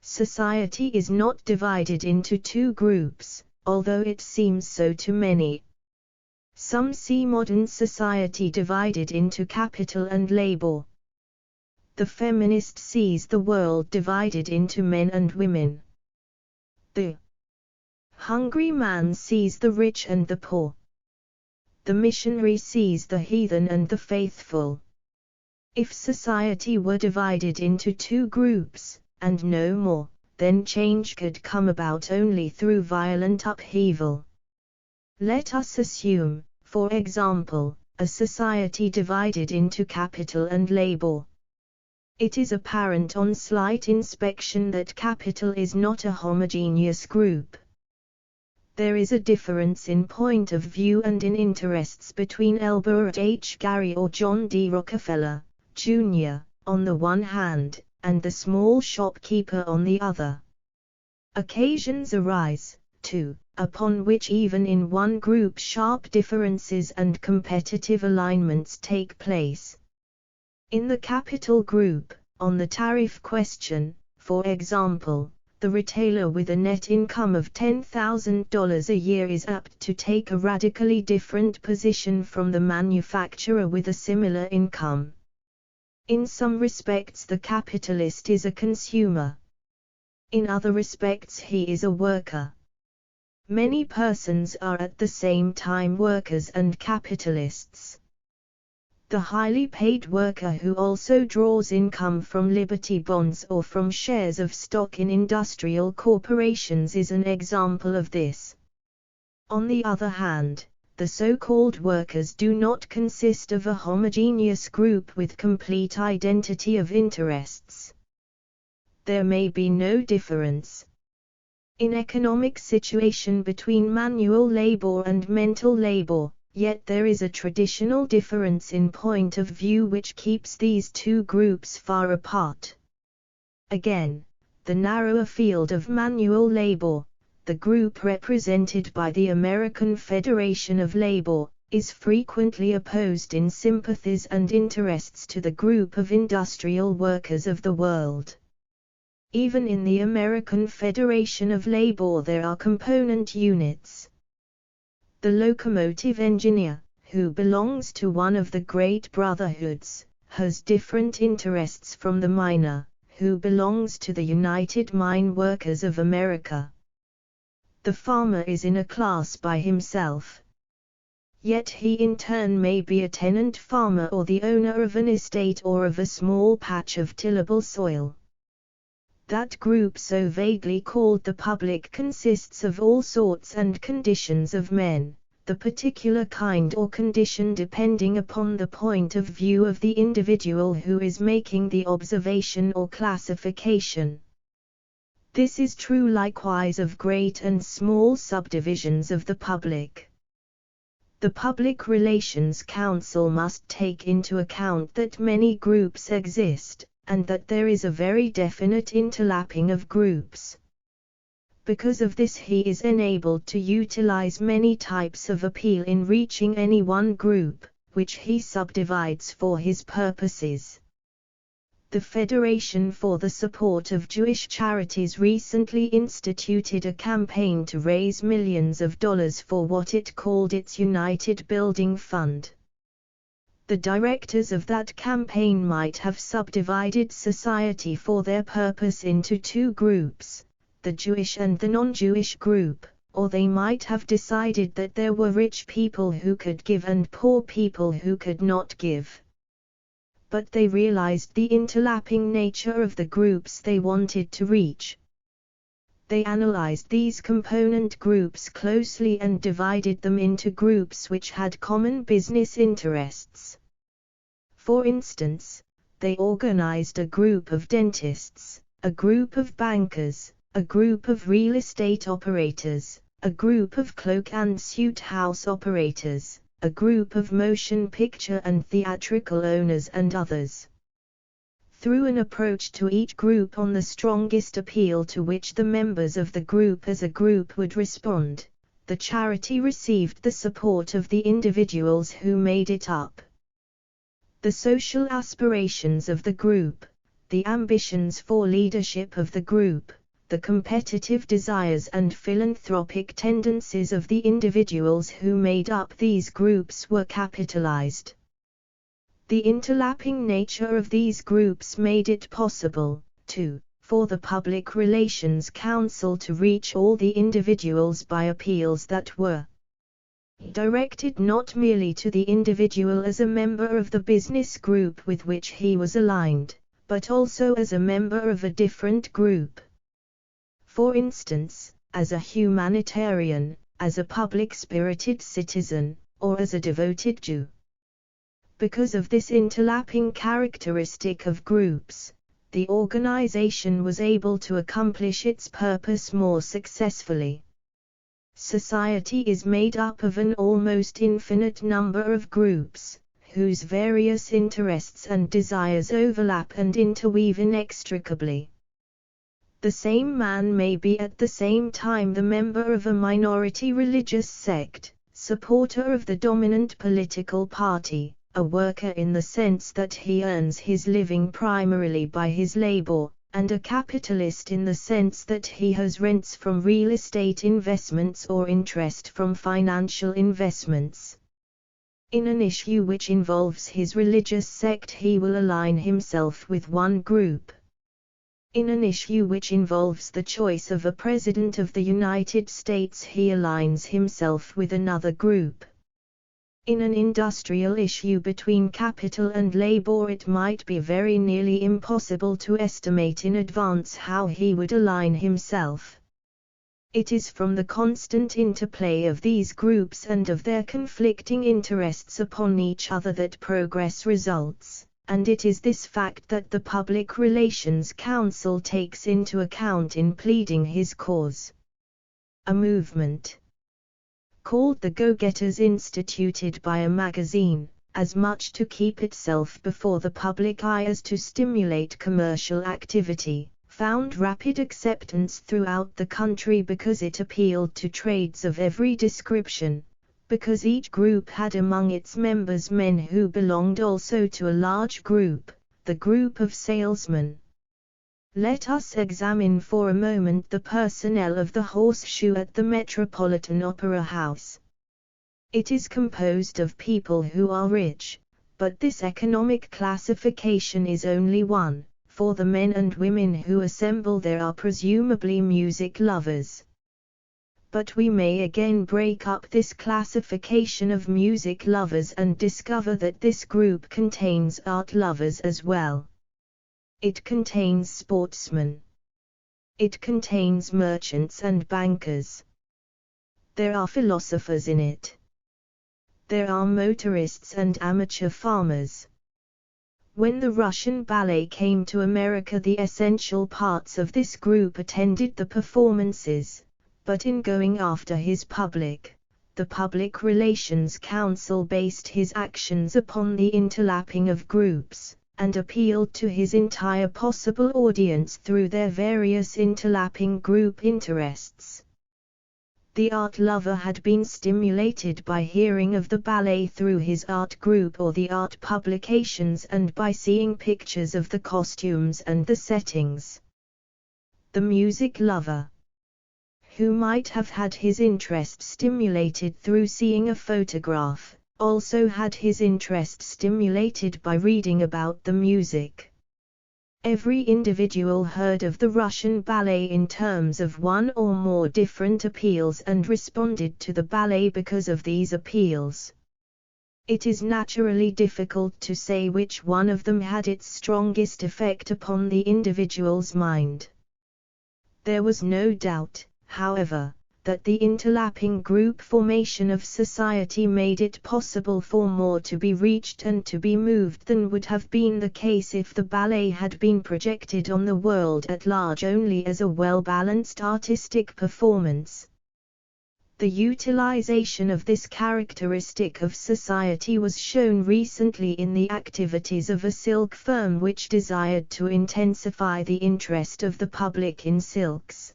Society is not divided into two groups, although it seems so to many. Some see modern society divided into capital and labor. The feminist sees the world divided into men and women. The hungry man sees the rich and the poor. The missionary sees the heathen and the faithful. If society were divided into two groups, and no more, then change could come about only through violent upheaval. Let us assume, for example, a society divided into capital and labor. It is apparent on slight inspection that capital is not a homogeneous group. There is a difference in point of view and in interests between Elbert H. Gary or John D. Rockefeller, Jr., on the one hand, and the small shopkeeper on the other. Occasions arise, too, upon which even in one group sharp differences and competitive alignments take place. In the capital group, on the tariff question, for example, the retailer with a net income of $10,000 a year is apt to take a radically different position from the manufacturer with a similar income. In some respects the capitalist is a consumer. In other respects he is a worker. Many persons are at the same time workers and capitalists. The highly paid worker who also draws income from Liberty bonds or from shares of stock in industrial corporations is an example of this. On the other hand, the so-called workers do not consist of a homogeneous group with complete identity of interests. There may be no difference in economic situation between manual labor and mental labor, yet there is a traditional difference in point of view which keeps these two groups far apart. Again, the narrower field of manual labor, the group represented by the American Federation of Labor, is frequently opposed in sympathies and interests to the group of industrial workers of the world. Even in the American Federation of Labor there are component units. The locomotive engineer, who belongs to one of the great brotherhoods, has different interests from the miner, who belongs to the United Mine Workers of America. The farmer is in a class by himself. Yet he in turn may be a tenant farmer or the owner of an estate or of a small patch of tillable soil. That group so vaguely called the public consists of all sorts and conditions of men, the particular kind or condition depending upon the point of view of the individual who is making the observation or classification. This is true likewise of great and small subdivisions of the public. The Public Relations Council must take into account that many groups exist, and that there is a very definite interlapping of groups. Because of this he is enabled to utilize many types of appeal in reaching any one group, which he subdivides for his purposes. The Federation for the Support of Jewish Charities recently instituted a campaign to raise millions of dollars for what it called its United Building Fund. The directors of that campaign might have subdivided society for their purpose into two groups, the Jewish and the non-Jewish group, or they might have decided that there were rich people who could give and poor people who could not give. But they realized the interlapping nature of the groups they wanted to reach. They analyzed these component groups closely and divided them into groups which had common business interests. For instance, they organized a group of dentists, a group of bankers, a group of real estate operators, a group of cloak and suit house operators, a group of motion picture and theatrical owners and others. Through an approach to each group on the strongest appeal to which the members of the group as a group would respond, the charity received the support of the individuals who made it up. The social aspirations of the group, the ambitions for leadership of the group, the competitive desires and philanthropic tendencies of the individuals who made up these groups were capitalized. The interlapping nature of these groups made it possible, for the Public Relations Council to reach all the individuals by appeals that were directed not merely to the individual as a member of the business group with which he was aligned, but also as a member of a different group. For instance, as a humanitarian, as a public-spirited citizen, or as a devoted Jew. Because of this interlapping characteristic of groups, the organization was able to accomplish its purpose more successfully. Society is made up of an almost infinite number of groups, whose various interests and desires overlap and interweave inextricably. The same man may be at the same time the member of a minority religious sect, supporter of the dominant political party, a worker in the sense that he earns his living primarily by his labor, and a capitalist in the sense that he has rents from real estate investments or interest from financial investments. In an issue which involves his religious sect, he will align himself with one group. In an issue which involves the choice of a President of the United States, he aligns himself with another group. In an industrial issue between capital and labor, it might be very nearly impossible to estimate in advance how he would align himself. It is from the constant interplay of these groups and of their conflicting interests upon each other that progress results, and it is this fact that the Public Relations Counsel takes into account in pleading his cause. A movement called the Go-Getters, instituted by a magazine, as much to keep itself before the public eye as to stimulate commercial activity, found rapid acceptance throughout the country because it appealed to trades of every description, because each group had among its members men who belonged also to a large group, the group of salesmen. Let us examine for a moment the personnel of the Horseshoe at the Metropolitan Opera House. It is composed of people who are rich, but this economic classification is only one, for the men and women who assemble there are presumably music lovers. But we may again break up this classification of music lovers and discover that this group contains art lovers as well. It contains sportsmen. It contains merchants and bankers. There are philosophers in it. There are motorists and amateur farmers. When the Russian ballet came to America, the essential parts of this group attended the performances, but in going after his public, the Public Relations Counsel based his actions upon the interlapping of groups, and appealed to his entire possible audience through their various interlapping group interests. The art lover had been stimulated by hearing of the ballet through his art group or the art publications and by seeing pictures of the costumes and the settings. The music lover, who might have had his interest stimulated through seeing a photograph, also had his interest stimulated by reading about the music. Every individual heard of the Russian ballet in terms of one or more different appeals and responded to the ballet because of these appeals. It is naturally difficult to say which one of them had its strongest effect upon the individual's mind. There was no doubt, however, that the interlapping group formation of society made it possible for more to be reached and to be moved than would have been the case if the ballet had been projected on the world at large only as a well-balanced artistic performance. The utilization of this characteristic of society was shown recently in the activities of a silk firm which desired to intensify the interest of the public in silks.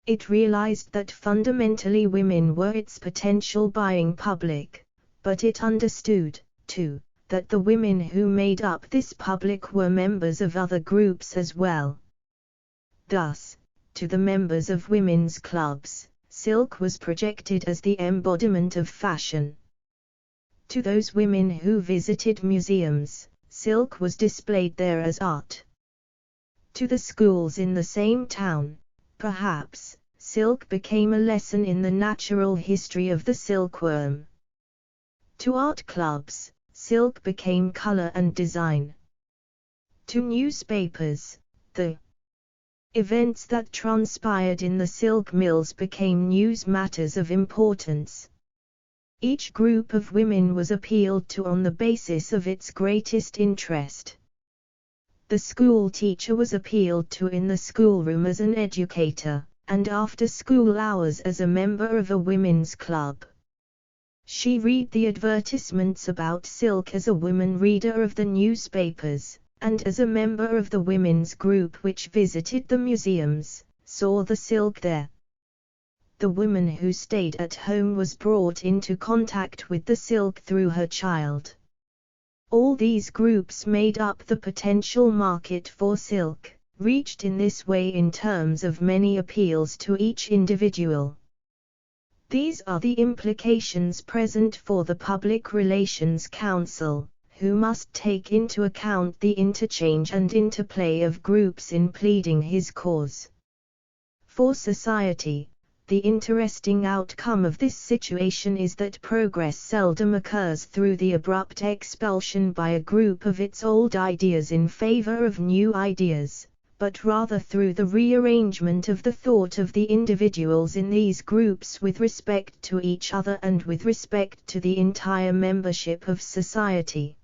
It realized that fundamentally women were its potential buying public, but it understood, too, that the women who made up this public were members of other groups as well. Thus, to the members of women's clubs, silk was projected as the embodiment of fashion. To those women who visited museums, silk was displayed there as art. To the schools in the same town, perhaps, silk became a lesson in the natural history of the silkworm. To art clubs, silk became color and design. To newspapers, the events that transpired in the silk mills became news matters of importance. Each group of women was appealed to on the basis of its greatest interest. The school teacher was appealed to in the schoolroom as an educator, and after school hours as a member of a women's club. She read the advertisements about silk as a woman reader of the newspapers, and as a member of the women's group which visited the museums, saw the silk there. The woman who stayed at home was brought into contact with the silk through her child. All these groups made up the potential market for silk, reached in this way in terms of many appeals to each individual. These are the implications present for the Public Relations Counsel, who must take into account the interchange and interplay of groups in pleading his cause. For society, the interesting outcome of this situation is that progress seldom occurs through the abrupt expulsion by a group of its old ideas in favor of new ideas, but rather through the rearrangement of the thought of the individuals in these groups with respect to each other and with respect to the entire membership of society.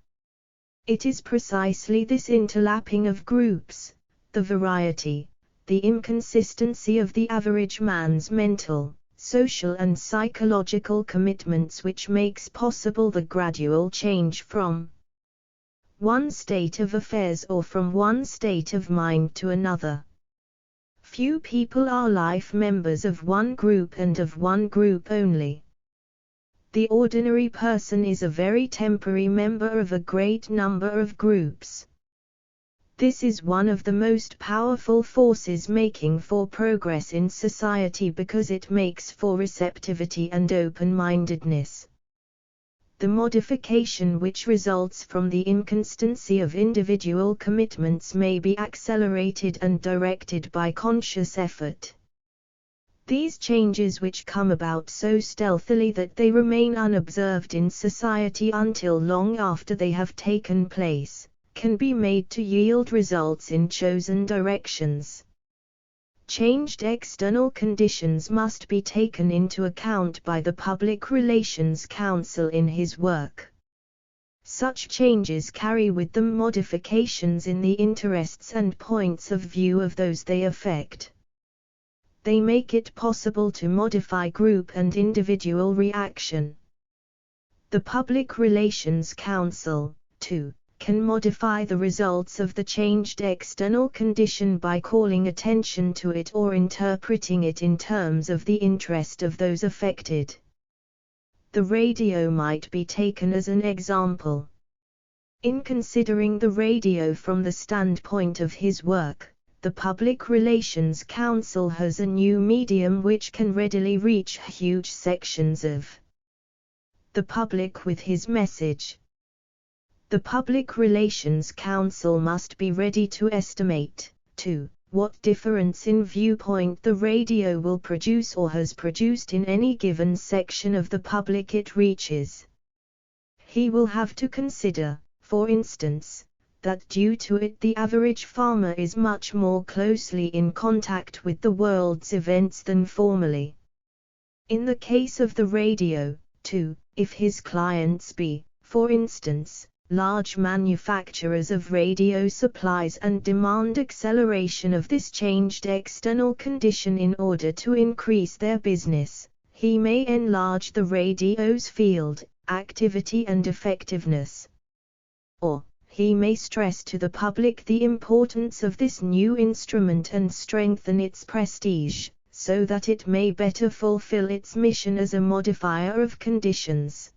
It is precisely this interlapping of groups, the variety, the inconsistency of the average man's mental, social and psychological commitments which makes possible the gradual change from one state of affairs or from one state of mind to another. Few people are life members of one group and of one group only. The ordinary person is a very temporary member of a great number of groups. This is one of the most powerful forces making for progress in society because it makes for receptivity and open-mindedness. The modification which results from the inconstancy of individual commitments may be accelerated and directed by conscious effort. These changes which come about so stealthily that they remain unobserved in society until long after they have taken place, can be made to yield results in chosen directions. Changed external conditions must be taken into account by the Public Relations Counsel in his work. Such changes carry with them modifications in the interests and points of view of those they affect. They make it possible to modify group and individual reaction. The Public Relations Counsel, too, can modify the results of the changed external condition by calling attention to it or interpreting it in terms of the interest of those affected. The radio might be taken as an example. In considering the radio from the standpoint of his work, the Public Relations Counsel has a new medium which can readily reach huge sections of the public with his message. The Public Relations Counsel must be ready to estimate, too, what difference in viewpoint the radio will produce or has produced in any given section of the public it reaches. He will have to consider, for instance, that due to it the average farmer is much more closely in contact with the world's events than formerly. In the case of the radio, too, if his clients be, for instance, large manufacturers of radio supplies and demand acceleration of this changed external condition in order to increase their business, he may enlarge the radio's field, activity and effectiveness. Or, he may stress to the public the importance of this new instrument and strengthen its prestige, so that it may better fulfill its mission as a modifier of conditions.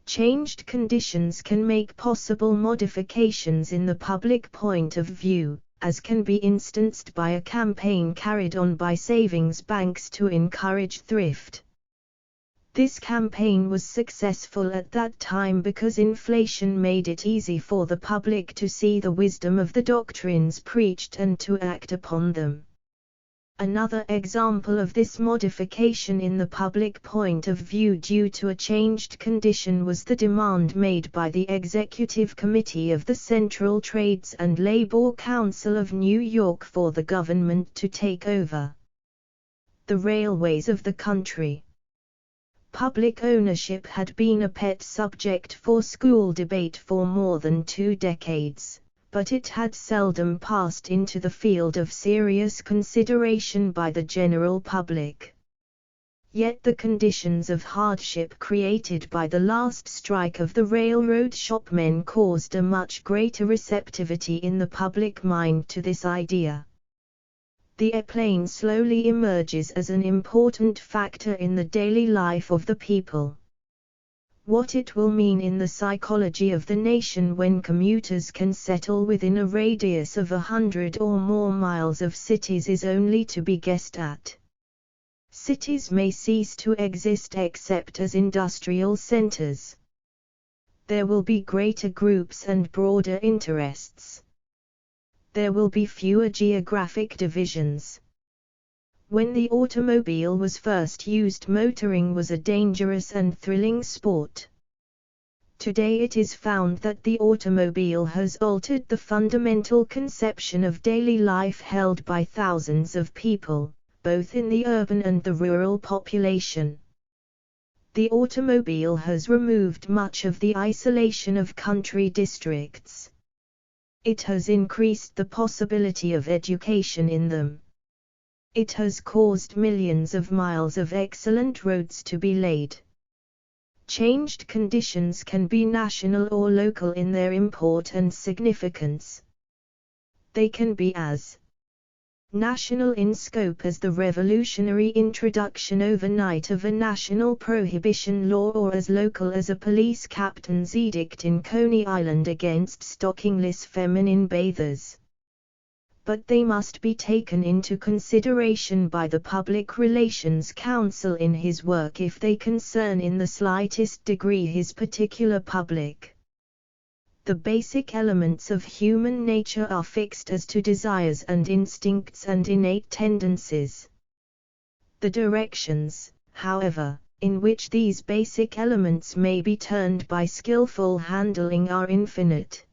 Changed conditions can make possible modifications in the public point of view, as can be instanced by a campaign carried on by savings banks to encourage thrift. This campaign was successful at that time because inflation made it easy for the public to see the wisdom of the doctrines preached and to act upon them. Another example of this modification in the public point of view due to a changed condition was the demand made by the Executive Committee of the Central Trades and Labor Council of New York for the government to take over the railways of the country. Public ownership had been a pet subject for school debate for more than 2 decades, but it had seldom passed into the field of serious consideration by the general public. Yet the conditions of hardship created by the last strike of the railroad shopmen caused a much greater receptivity in the public mind to this idea. The airplane slowly emerges as an important factor in the daily life of the people. What it will mean in the psychology of the nation when commuters can settle within a radius of 100 or more miles of cities is only to be guessed at. Cities may cease to exist except as industrial centers. There will be greater groups and broader interests. There will be fewer geographic divisions. When the automobile was first used, motoring was a dangerous and thrilling sport. Today it is found that the automobile has altered the fundamental conception of daily life held by thousands of people, both in the urban and the rural population. The automobile has removed much of the isolation of country districts. It has increased the possibility of education in them. It has caused millions of miles of excellent roads to be laid. Changed conditions can be national or local in their import and significance. They can be as national in scope as the revolutionary introduction overnight of a national prohibition law, or as local as a police captain's edict in Coney Island against stockingless feminine bathers. But they must be taken into consideration by the Public Relations Counsel in his work if they concern in the slightest degree his particular public. The basic elements of human nature are fixed as to desires and instincts and innate tendencies. The directions, however, in which these basic elements may be turned by skillful handling are infinite.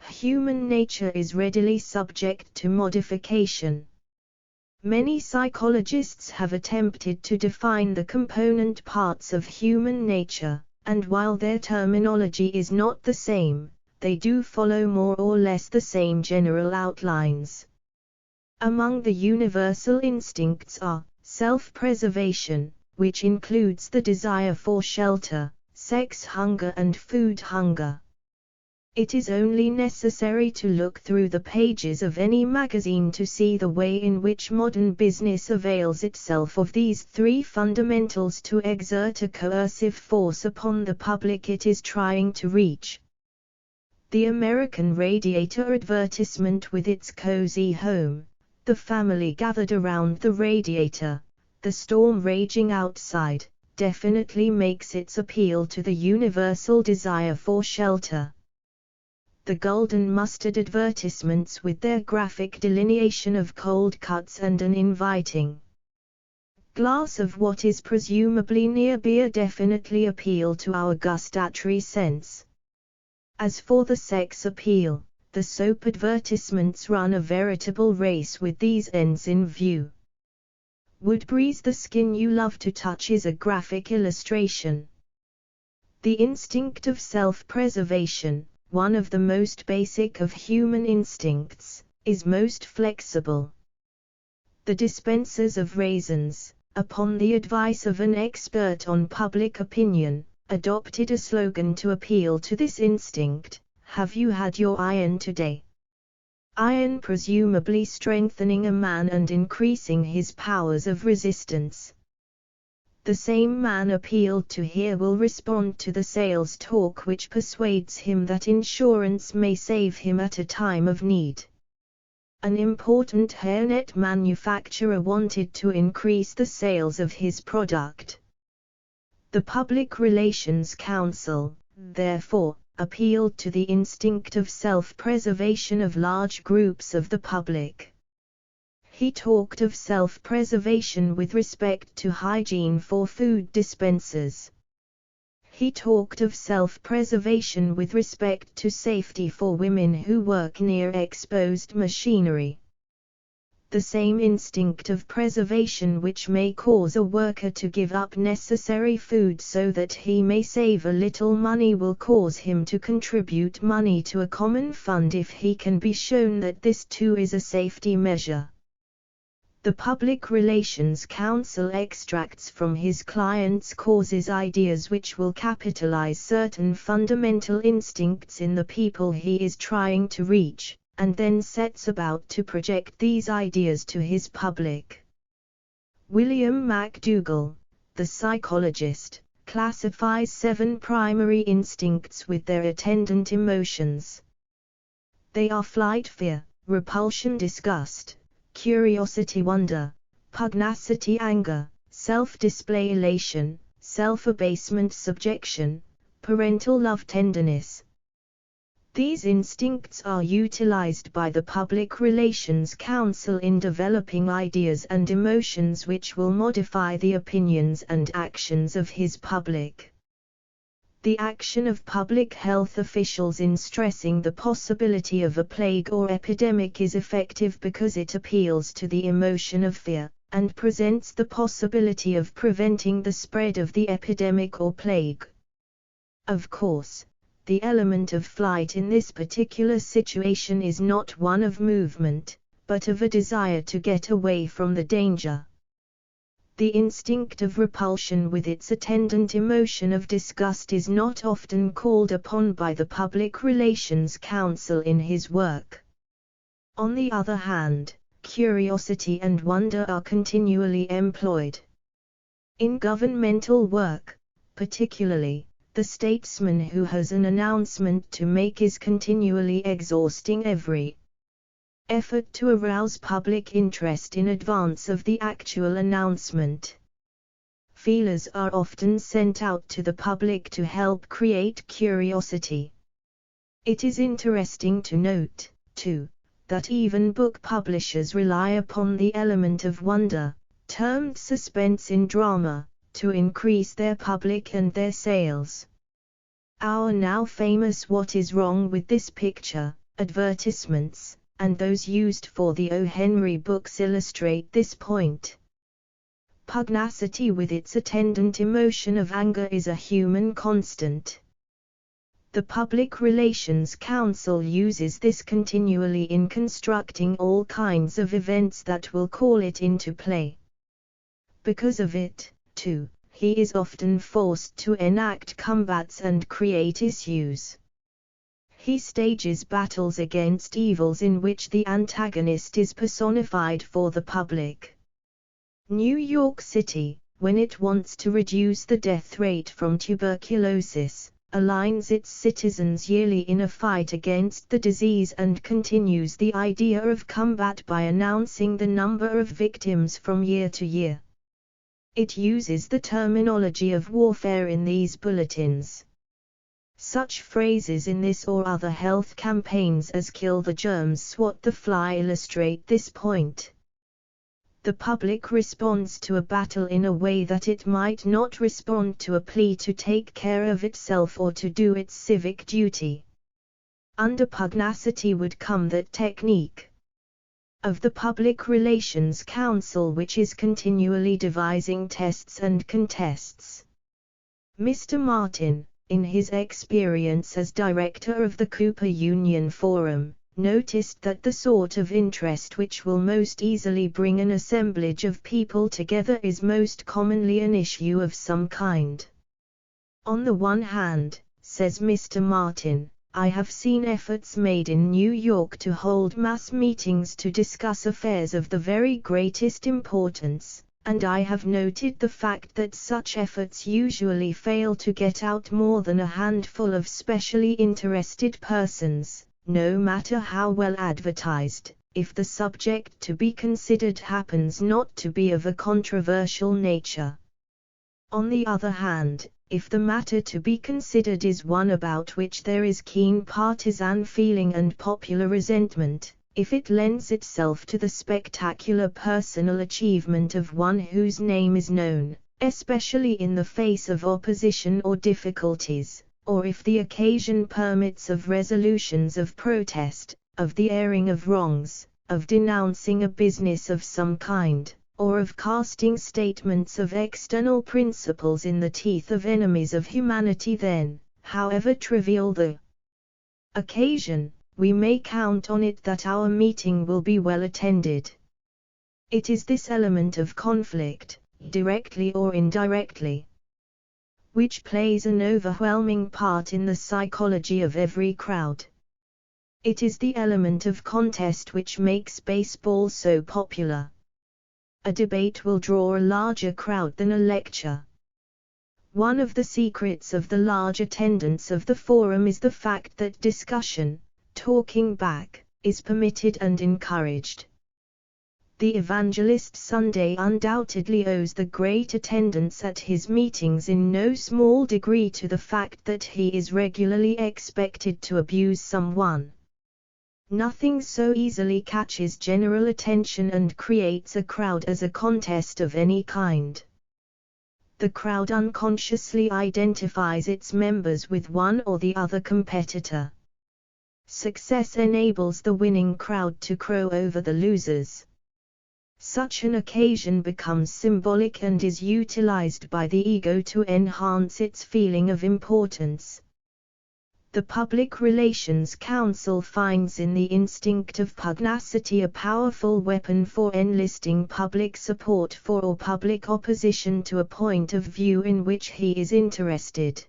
Human nature is readily subject to modification. Many psychologists have attempted to define the component parts of human nature, and while their terminology is not the same, they do follow more or less the same general outlines. Among the universal instincts are self-preservation, which includes the desire for shelter, sex hunger and food hunger. It is only necessary to look through the pages of any magazine to see the way in which modern business avails itself of these 3 fundamentals to exert a coercive force upon the public it is trying to reach. The American radiator advertisement with its cozy home, the family gathered around the radiator, the storm raging outside, definitely makes its appeal to the universal desire for shelter. The golden mustard advertisements with their graphic delineation of cold cuts and an inviting glass of what is presumably near beer definitely appeal to our gustatory sense. As for the sex appeal, the soap advertisements run a veritable race with these ends in view. Woodbury's "The Skin You Love to Touch" is a graphic illustration. The instinct of self-preservation, one of the most basic of human instincts, is most flexible. The dispensers of raisins, upon the advice of an expert on public opinion, adopted a slogan to appeal to this instinct: "Have you had your iron today?" Iron presumably strengthening a man and increasing his powers of resistance. The same man appealed to here will respond to the sales talk which persuades him that insurance may save him at a time of need. An important hairnet manufacturer wanted to increase the sales of his product. The Public Relations Counsel, therefore, appealed to the instinct of self-preservation of large groups of the public. He talked of self-preservation with respect to hygiene for food dispensers. He talked of self-preservation with respect to safety for women who work near exposed machinery. the same instinct of preservation which may cause a worker to give up necessary food so that he may save a little money will cause him to contribute money to a common fund if he can be shown that this too is a safety measure. The public relations counsel extracts from his clients causes ideas which will capitalize certain fundamental instincts in the people he is trying to reach, and then sets about to project these ideas to his public. William McDougall, the psychologist, classifies 7 primary instincts with their attendant emotions. They are flight, fear, repulsion, disgust, curiosity, wonder, pugnacity, anger, self-display, elation, self-abasement, subjection, parental love, tenderness. These instincts are utilized by the public relations counsel in developing ideas and emotions which will modify the opinions and actions of his public. The action of public health officials in stressing the possibility of a plague or epidemic is effective because it appeals to the emotion of fear, and presents the possibility of preventing the spread of the epidemic or plague. Of course, the element of flight in this particular situation is not one of movement, but of a desire to get away from the danger. The instinct of repulsion with its attendant emotion of disgust is not often called upon by the public relations counsel in his work. On the other hand, curiosity and wonder are continually employed. In governmental work, particularly, the statesman who has an announcement to make is continually exhausting every effort to arouse public interest in advance of the actual announcement. Feelers are often sent out to the public to help create curiosity. It is interesting to note, too, that even book publishers rely upon the element of wonder, termed suspense in drama, to increase their public and their sales. Our now famous "What is Wrong with This Picture" advertisements, and those used for the O. Henry books illustrate this point. Pugnacity with its attendant emotion of anger is a human constant. The public relations counsel uses this continually in constructing all kinds of events that will call it into play. Because of it, too, he is often forced to enact combats and create issues. He stages battles against evils in which the antagonist is personified for the public. New York City, when it wants to reduce the death rate from tuberculosis, aligns its citizens yearly in a fight against the disease and continues the idea of combat by announcing the number of victims from year to year. It uses the terminology of warfare in these bulletins. Such phrases in this or other health campaigns as "kill the germs, swat the fly" illustrate this point. The public responds to a battle in a way that it might not respond to a plea to take care of itself or to do its civic duty. Under pugnacity would come that technique of the public relations counsel which is continually devising tests and contests. Mr. Martin, in his experience as director of the Cooper Union Forum, noticed that the sort of interest which will most easily bring an assemblage of people together is most commonly an issue of some kind. On the one hand, says Mr. Martin, I have seen efforts made in New York to hold mass meetings to discuss affairs of the very greatest importance, and I have noted the fact that such efforts usually fail to get out more than a handful of specially interested persons, no matter how well advertised, if the subject to be considered happens not to be of a controversial nature. On the other hand, if the matter to be considered is one about which there is keen partisan feeling and popular resentment, if it lends itself to the spectacular personal achievement of one whose name is known, especially in the face of opposition or difficulties, or if the occasion permits of resolutions of protest, of the airing of wrongs, of denouncing a business of some kind, or of casting statements of external principles in the teeth of enemies of humanity, then, however trivial the occasion, we may count on it that our meeting will be well attended. It is this element of conflict, directly or indirectly, which plays an overwhelming part in the psychology of every crowd. It is the element of contest which makes baseball so popular. A debate will draw a larger crowd than a lecture. One of the secrets of the large attendance of the forum is the fact that discussion, talking back, is permitted and encouraged. The evangelist Sunday undoubtedly owes the great attendance at his meetings in no small degree to the fact that he is regularly expected to abuse someone. Nothing so easily catches general attention and creates a crowd as a contest of any kind. The crowd unconsciously identifies its members with one or the other competitor. Success enables the winning crowd to crow over the losers. Such an occasion becomes symbolic and is utilized by the ego to enhance its feeling of importance. The public relations counsel finds in the instinct of pugnacity a powerful weapon for enlisting public support for or public opposition to a point of view in which he is interested.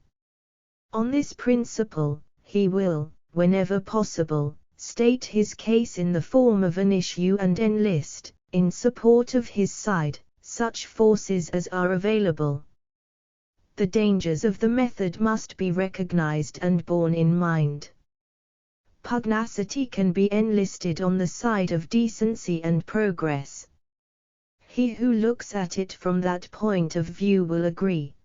On this principle, he will, whenever possible, state his case in the form of an issue and enlist, in support of his side, such forces as are available. The dangers of the method must be recognized and borne in mind. Pugnacity can be enlisted on the side of decency and progress. He who looks at it from that point of view will agree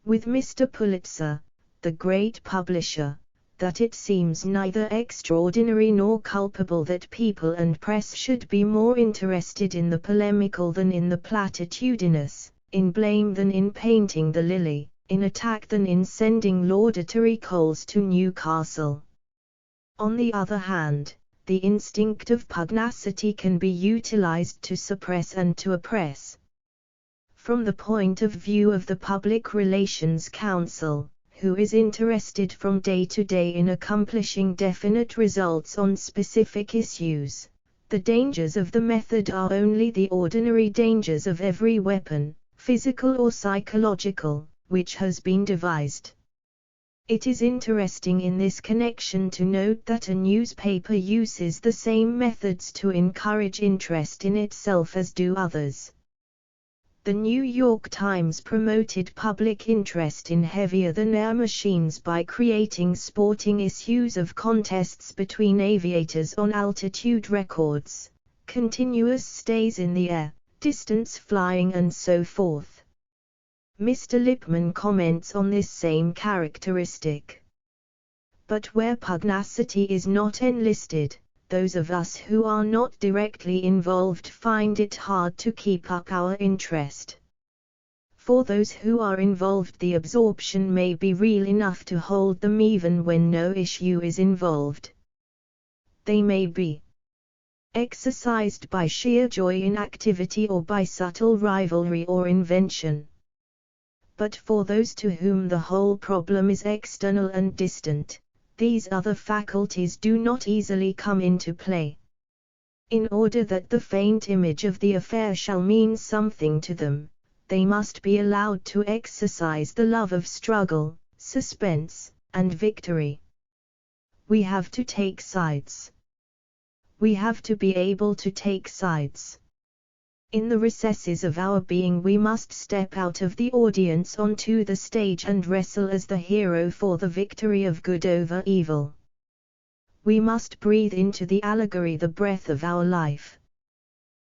with Mr. Pulitzer, the great publisher, that it seems neither extraordinary nor culpable that people and press should be more interested in the polemical than in the platitudinous, in blame than in painting the lily, in attack than in sending laudatory coals to Newcastle. On the other hand, the instinct of pugnacity can be utilized to suppress and to oppress. From the point of view of the public relations counsel, who is interested from day to day in accomplishing definite results on specific issues, the dangers of the method are only the ordinary dangers of every weapon, physical or psychological, which has been devised. It is interesting in this connection to note that a newspaper uses the same methods to encourage interest in itself as do others. The New York Times promoted public interest in heavier-than-air machines by creating sporting issues of contests between aviators on altitude records, continuous stays in the air, distance flying and so forth. Mr. Lippmann comments on this same characteristic. But where pugnacity is not enlisted, those of us who are not directly involved find it hard to keep up our interest. For those who are involved, the absorption may be real enough to hold them even when no issue is involved. They may be exercised by sheer joy in activity or by subtle rivalry or invention. But for those to whom the whole problem is external and distant, these other faculties do not easily come into play. In order that the faint image of the affair shall mean something to them, they must be allowed to exercise the love of struggle, suspense, and victory. We have to take sides. We have to be able to take sides. In the recesses of our being we must step out of the audience onto the stage and wrestle as the hero for the victory of good over evil. We must breathe into the allegory the breath of our life.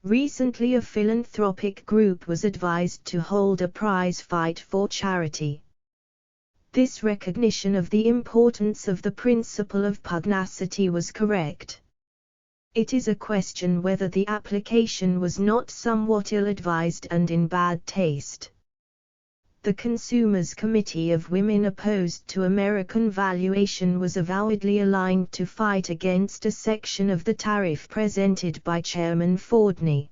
Recently a philanthropic group was advised to hold a prize fight for charity. This recognition of the importance of the principle of pugnacity was correct. It is a question whether the application was not somewhat ill-advised and in bad taste. The Consumers Committee of Women opposed to American valuation was avowedly aligned to fight against a section of the tariff presented by Chairman Fordney.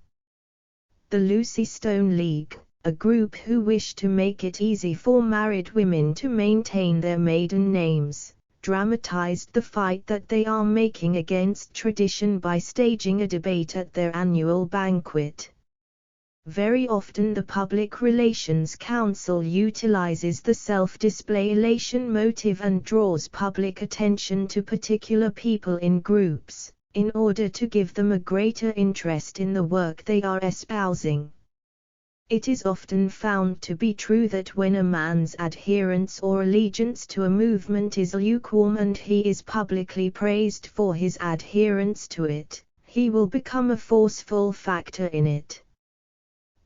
The Lucy Stone League, a group who wished to make it easy for married women to maintain their maiden names, dramatized the fight that they are making against tradition by staging a debate at their annual banquet. Very often the Public Relations Council utilizes the self-display elation motive and draws public attention to particular people in groups, in order to give them a greater interest in the work they are espousing. It is often found to be true that when a man's adherence or allegiance to a movement is lukewarm and he is publicly praised for his adherence to it, he will become a forceful factor in it.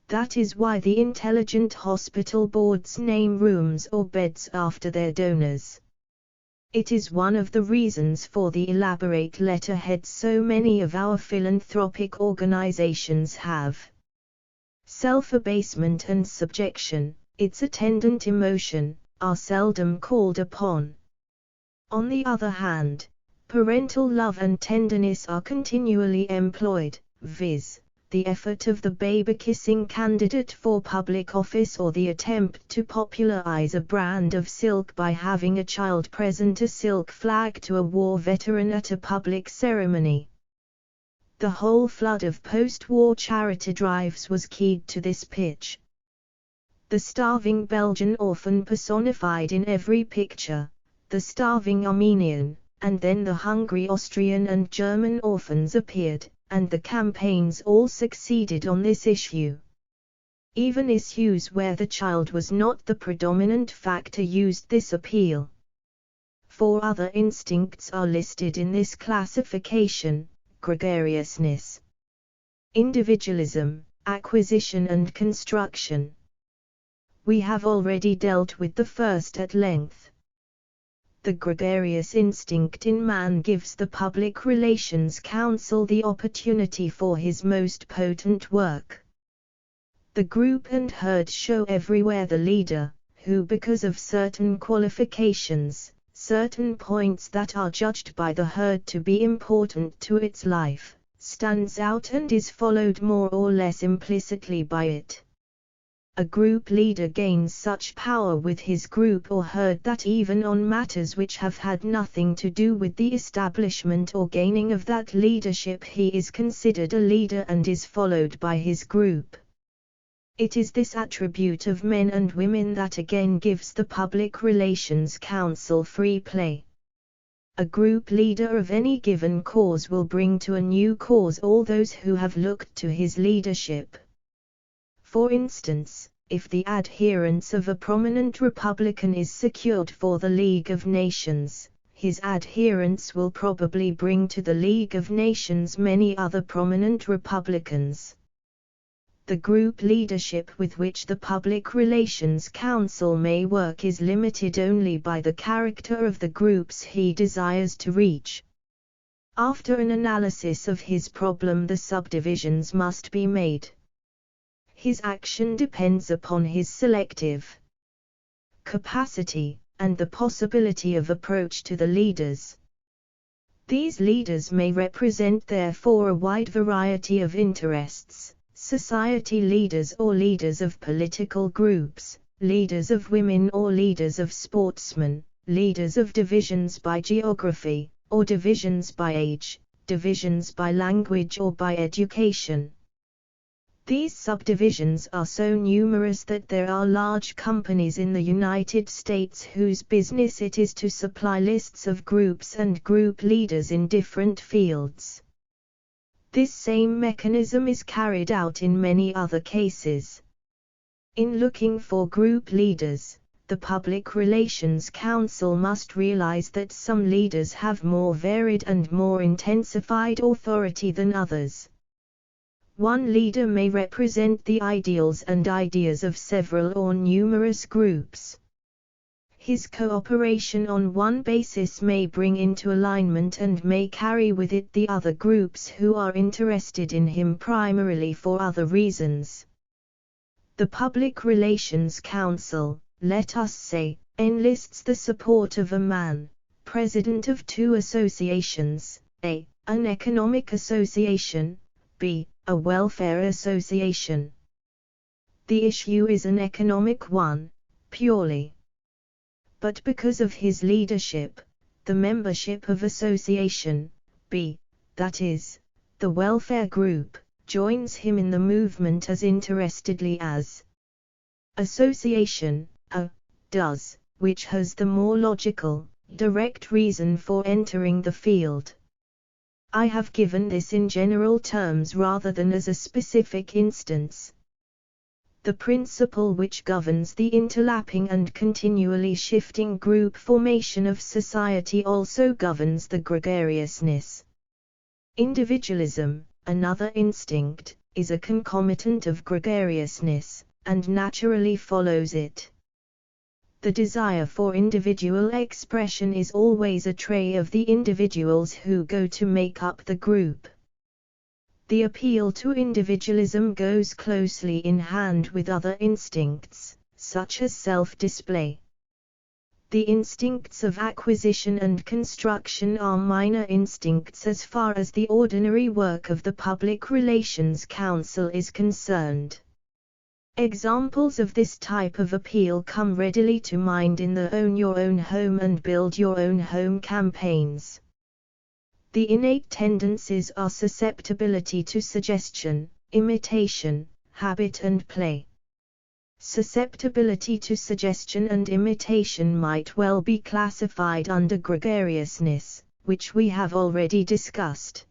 That is why the intelligent hospital boards name rooms or beds after their donors. It is one of the reasons for the elaborate letterheads so many of our philanthropic organizations have. Self-abasement and subjection, its attendant emotion, are seldom called upon. On the other hand, parental love and tenderness are continually employed, viz., the effort of the baby-kissing candidate for public office or the attempt to popularize a brand of silk by having a child present a silk flag to a war veteran at a public ceremony. The whole flood of post-war charity drives was keyed to this pitch. The starving Belgian orphan personified in every picture, the starving Armenian, and then the hungry Austrian and German orphans appeared, and the campaigns all succeeded on this issue. Even issues where the child was not the predominant factor used this appeal. 4 other instincts are listed in this classification: gregariousness, individualism, acquisition and construction. We have already dealt with the first at length. The gregarious instinct in man gives the Public Relations Council the opportunity for his most potent work. The group and herd show everywhere the leader, who because of certain qualifications, certain points that are judged by the herd to be important to its life, stands out and is followed more or less implicitly by it. A group leader gains such power with his group or herd that even on matters which have had nothing to do with the establishment or gaining of that leadership he is considered a leader and is followed by his group. It is this attribute of men and women that again gives the Public Relations Council free play. A group leader of any given cause will bring to a new cause all those who have looked to his leadership. For instance, if the adherence of a prominent Republican is secured for the League of Nations, his adherence will probably bring to the League of Nations many other prominent Republicans. The group leadership with which the Public Relations Council may work is limited only by the character of the groups he desires to reach. After an analysis of his problem, the subdivisions must be made. His action depends upon his selective capacity, and the possibility of approach to the leaders. These leaders may represent therefore a wide variety of interests: society leaders or leaders of political groups, leaders of women or leaders of sportsmen, leaders of divisions by geography, or divisions by age, divisions by language or by education. These subdivisions are so numerous that there are large companies in the United States whose business it is to supply lists of groups and group leaders in different fields. This same mechanism is carried out in many other cases. In looking for group leaders, the Public Relations Council must realize that some leaders have more varied and more intensified authority than others. One leader may represent the ideals and ideas of several or numerous groups. His cooperation on one basis may bring into alignment and may carry with it the other groups who are interested in him primarily for other reasons. The Public Relations Council, let us say, enlists the support of a man, president of two associations, A. An economic association, B. A welfare association. The issue is an economic one, purely. But because of his leadership, the membership of association, B, that is, the welfare group, joins him in the movement as interestedly as association, A, does, which has the more logical, direct reason for entering the field. I have given this in general terms rather than as a specific instance. The principle which governs the interlapping and continually shifting group formation of society also governs the gregariousness. Individualism, another instinct, is a concomitant of gregariousness, and naturally follows it. The desire for individual expression is always a trait of the individuals who go to make up the group. The appeal to individualism goes closely in hand with other instincts, such as self-display. The instincts of acquisition and construction are minor instincts as far as the ordinary work of the Public Relations Council is concerned. Examples of this type of appeal come readily to mind in the Own Your Own Home and Build Your Own Home campaigns. The innate tendencies are susceptibility to suggestion, imitation, habit and play. Susceptibility to suggestion and imitation might well be classified under gregariousness, which we have already discussed.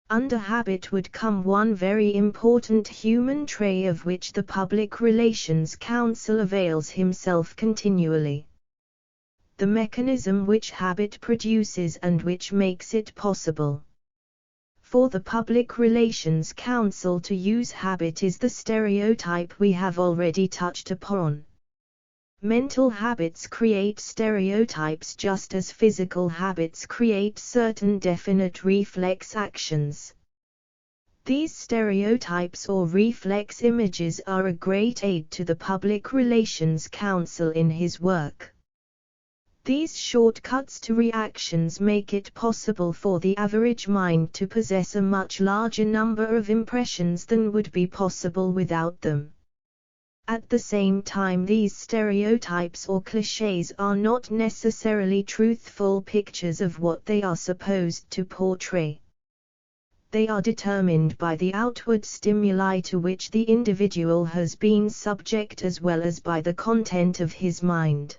Under habit would come one very important human trait of which the Public Relations Council avails himself continually. The mechanism which habit produces and which makes it possible for the Public Relations Council to use habit is the stereotype we have already touched upon. Mental habits create stereotypes just as physical habits create certain definite reflex actions. These stereotypes or reflex images are a great aid to the Public Relations Council in his work. These shortcuts to reactions make it possible for the average mind to possess a much larger number of impressions than would be possible without them. At the same time, these stereotypes or clichés are not necessarily truthful pictures of what they are supposed to portray. They are determined by the outward stimuli to which the individual has been subject as well as by the content of his mind.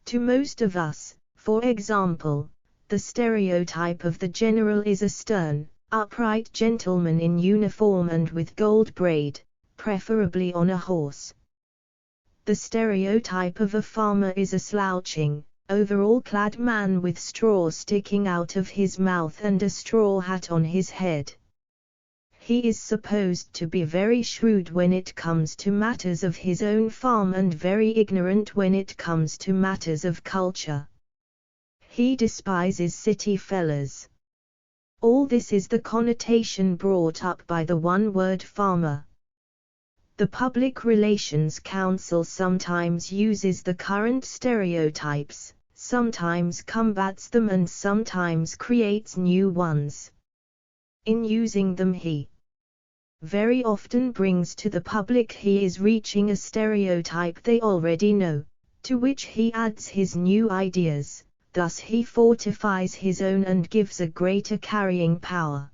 To most of us, for example, the stereotype of the general is a stern, upright gentleman in uniform and with gold braid, preferably on a horse. The stereotype of a farmer is a slouching, overall-clad man with straw sticking out of his mouth and a straw hat on his head. He is supposed to be very shrewd when it comes to matters of his own farm and very ignorant when it comes to matters of culture. He despises city fellas. All this is the connotation brought up by the one-word farmer. The Public Relations Council sometimes uses the current stereotypes, sometimes combats them and sometimes creates new ones. In using them he very often brings to the public he is reaching a stereotype they already know, to which he adds his new ideas, thus he fortifies his own and gives a greater carrying power.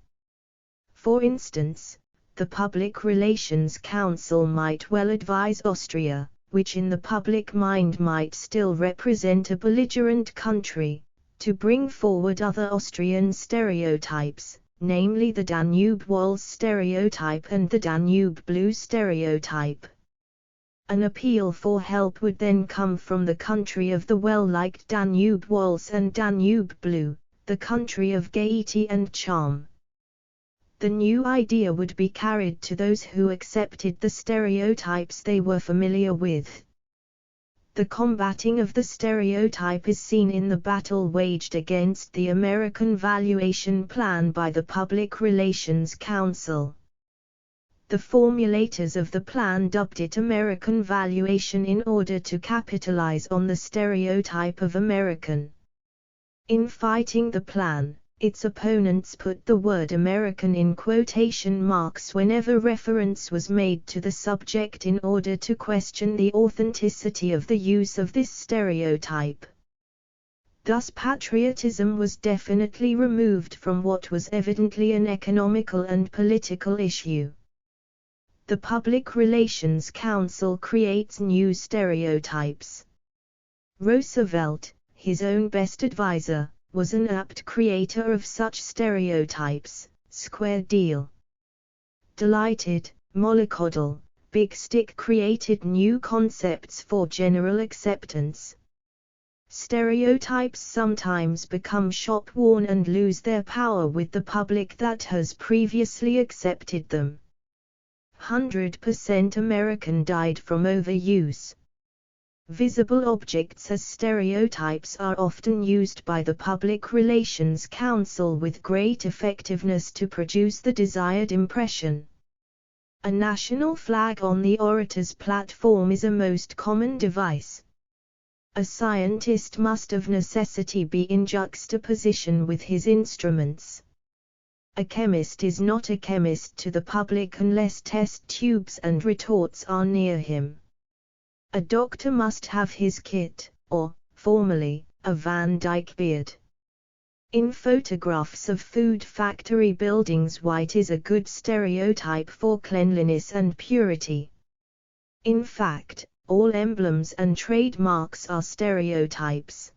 For instance, the Public Relations Council might well advise Austria, which in the public mind might still represent a belligerent country, to bring forward other Austrian stereotypes, namely the Danube waltz stereotype and the Danube blue stereotype. An appeal for help would then come from the country of the well-liked Danube waltz and Danube blue, the country of gaiety and charm. The new idea would be carried to those who accepted the stereotypes they were familiar with. The combating of the stereotype is seen in the battle waged against the American valuation plan by the Public Relations Council. The formulators of the plan dubbed it American valuation in order to capitalize on the stereotype of American. In fighting the plan, its opponents put the word American in quotation marks whenever reference was made to the subject in order to question the authenticity of the use of this stereotype. Thus patriotism was definitely removed from what was evidently an economical and political issue. The Public Relations Council creates new stereotypes. Roosevelt, his own best advisor, was an apt creator of such stereotypes. Square deal. Delighted, mollycoddle, Big Stick created new concepts for general acceptance. Stereotypes sometimes become shop-worn and lose their power with the public that has previously accepted them. 100% American died from overuse. Visible objects as stereotypes are often used by the Public Relations Council with great effectiveness to produce the desired impression. A national flag on the orator's platform is a most common device. A scientist must of necessity be in juxtaposition with his instruments. A chemist is not a chemist to the public unless test tubes and retorts are near him. A doctor must have his kit, or, formally, a Van Dyke beard. In photographs of food factory buildings, white is a good stereotype for cleanliness and purity. In fact, all emblems and trademarks are stereotypes.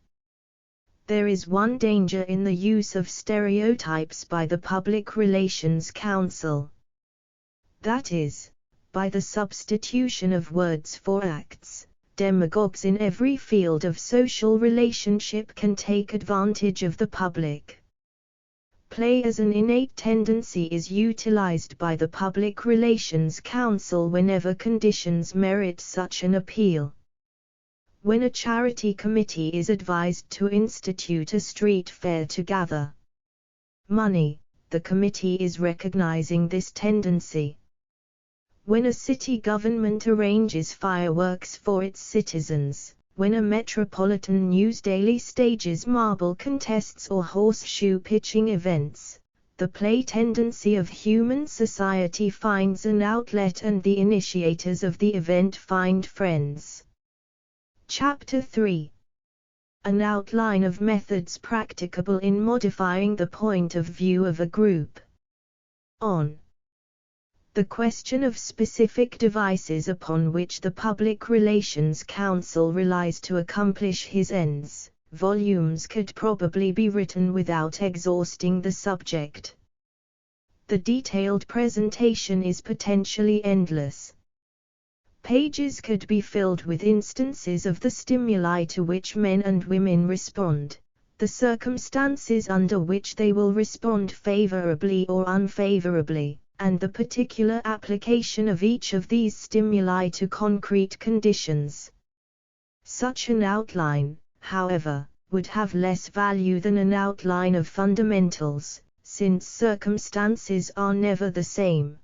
There is one danger in the use of stereotypes by the Public Relations Council. That is, by the substitution of words for acts, demagogues in every field of social relationship can take advantage of the public. Play as an innate tendency is utilized by the Public Relations Council whenever conditions merit such an appeal. When a charity committee is advised to institute a street fair to gather money, the committee is recognizing this tendency. When a city government arranges fireworks for its citizens, when a metropolitan news daily stages marble contests or horseshoe pitching events, the play tendency of human society finds an outlet and the initiators of the event find friends. Chapter 3. An outline of methods practicable in modifying the point of view of a group. On the question of specific devices upon which the Public Relations Council relies to accomplish his ends, volumes could probably be written without exhausting the subject. The detailed presentation is potentially endless. Pages could be filled with instances of the stimuli to which men and women respond, the circumstances under which they will respond favorably or unfavorably, and the particular application of each of these stimuli to concrete conditions. Such an outline, however, would have less value than an outline of fundamentals, since circumstances are never the same.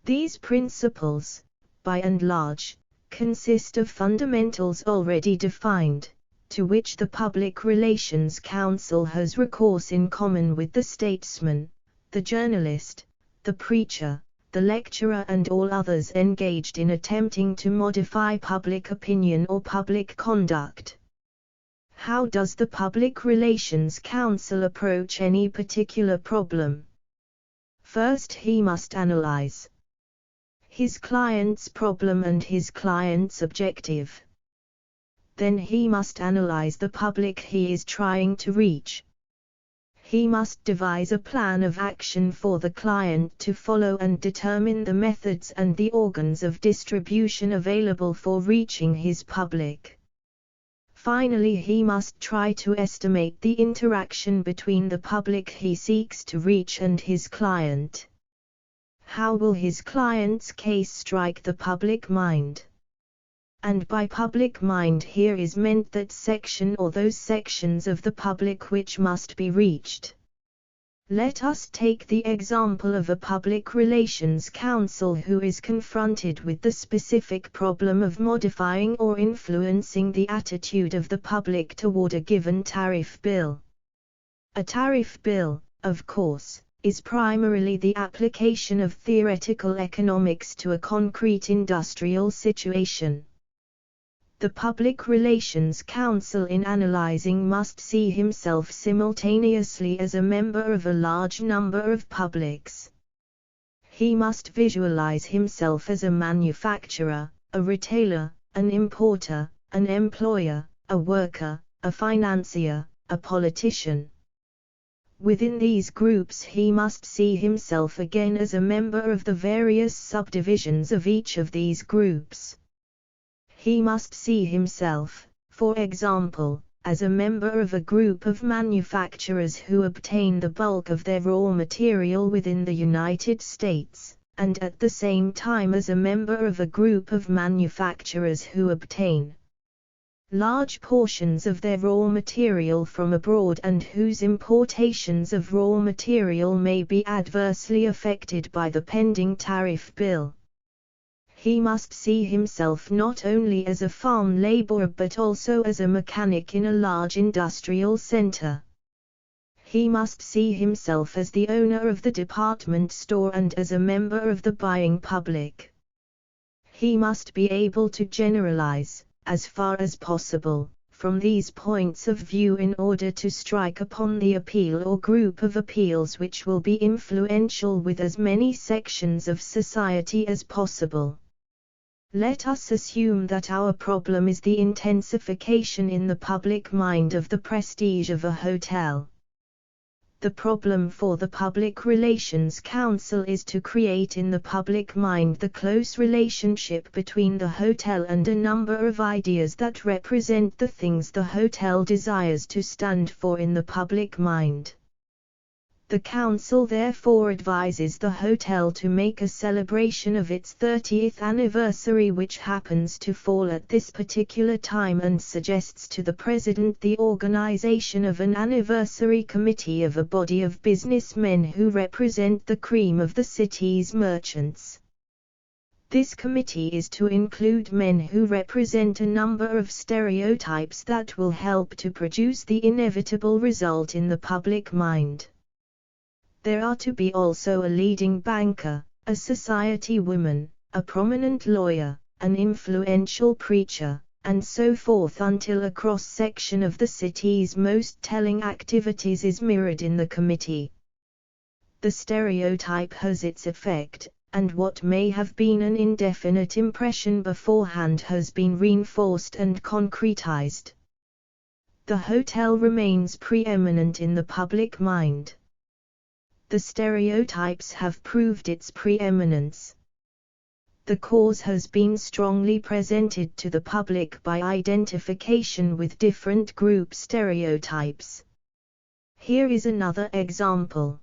These principles, by and large, consist of fundamentals already defined, to which the Public Relations Council has recourse in common with the statesman, the journalist, the preacher, the lecturer and all others engaged in attempting to modify public opinion or public conduct. How does the Public Relations Council approach any particular problem? First, he must analyze his client's problem and his client's objective. Then he must analyze the public he is trying to reach. He must devise a plan of action for the client to follow and determine the methods and the organs of distribution available for reaching his public. Finally, he must try to estimate the interaction between the public he seeks to reach and his client. How will his client's case strike the public mind? And by public mind here is meant that section or those sections of the public which must be reached. Let us take the example of a public relations counsel who is confronted with the specific problem of modifying or influencing the attitude of the public toward a given tariff bill. A tariff bill, of course, is primarily the application of theoretical economics to a concrete industrial situation. The public relations counsel in analyzing must see himself simultaneously as a member of a large number of publics. He must visualize himself as a manufacturer, a retailer, an importer, an employer, a worker, a financier, a politician. Within these groups he must see himself again as a member of the various subdivisions of each of these groups. He must see himself, for example, as a member of a group of manufacturers who obtain the bulk of their raw material within the United States, and at the same time as a member of a group of manufacturers who obtain large portions of their raw material from abroad and whose importations of raw material may be adversely affected by the pending tariff bill. He must see himself not only as a farm laborer but also as a mechanic in a large industrial center. He must see himself as the owner of the department store and as a member of the buying public. He must be able to generalize, as far as possible, from these points of view in order to strike upon the appeal or group of appeals which will be influential with as many sections of society as possible. Let us assume that our problem is the intensification in the public mind of the prestige of a hotel. The problem for the Public Relations Council is to create in the public mind the close relationship between the hotel and a number of ideas that represent the things the hotel desires to stand for in the public mind. The Council therefore advises the hotel to make a celebration of its 30th anniversary which happens to fall at this particular time and suggests to the President the organization of an anniversary committee of a body of businessmen who represent the cream of the city's merchants. This committee is to include men who represent a number of stereotypes that will help to produce the inevitable result in the public mind. There are to be also a leading banker, a society woman, a prominent lawyer, an influential preacher, and so forth until a cross-section of the city's most telling activities is mirrored in the committee. The stereotype has its effect, and what may have been an indefinite impression beforehand has been reinforced and concretized. The hotel remains preeminent in the public mind. The stereotypes have proved its preeminence. The cause has been strongly presented to the public by identification with different group stereotypes. Here is another example.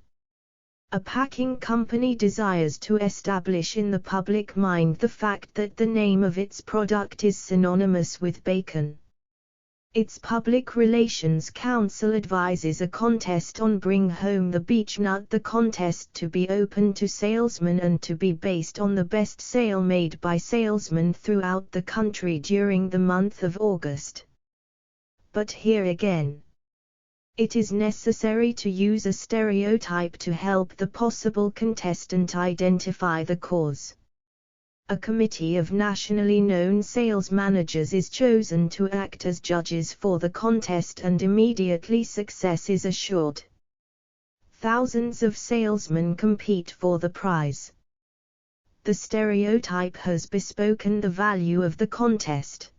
A packing company desires to establish in the public mind the fact that the name of its product is synonymous with bacon. Its Public Relations Council advises a contest on Bring Home the Beech Nut, the contest to be open to salesmen and to be based on the best sale made by salesmen throughout the country during the month of August. But here again, it is necessary to use a stereotype to help the possible contestant identify the cause. A committee of nationally known sales managers is chosen to act as judges for the contest and immediately success is assured. Thousands of salesmen compete for the prize. The stereotype has bespoken the value of the contest.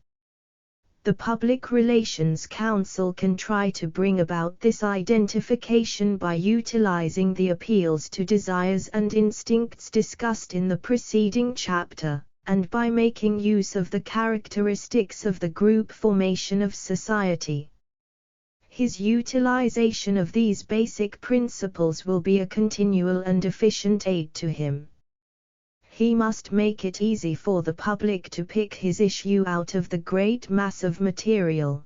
The Public Relations Council can try to bring about this identification by utilizing the appeals to desires and instincts discussed in the preceding chapter, and by making use of the characteristics of the group formation of society. His utilization of these basic principles will be a continual and efficient aid to him. He must make it easy for the public to pick his issue out of the great mass of material.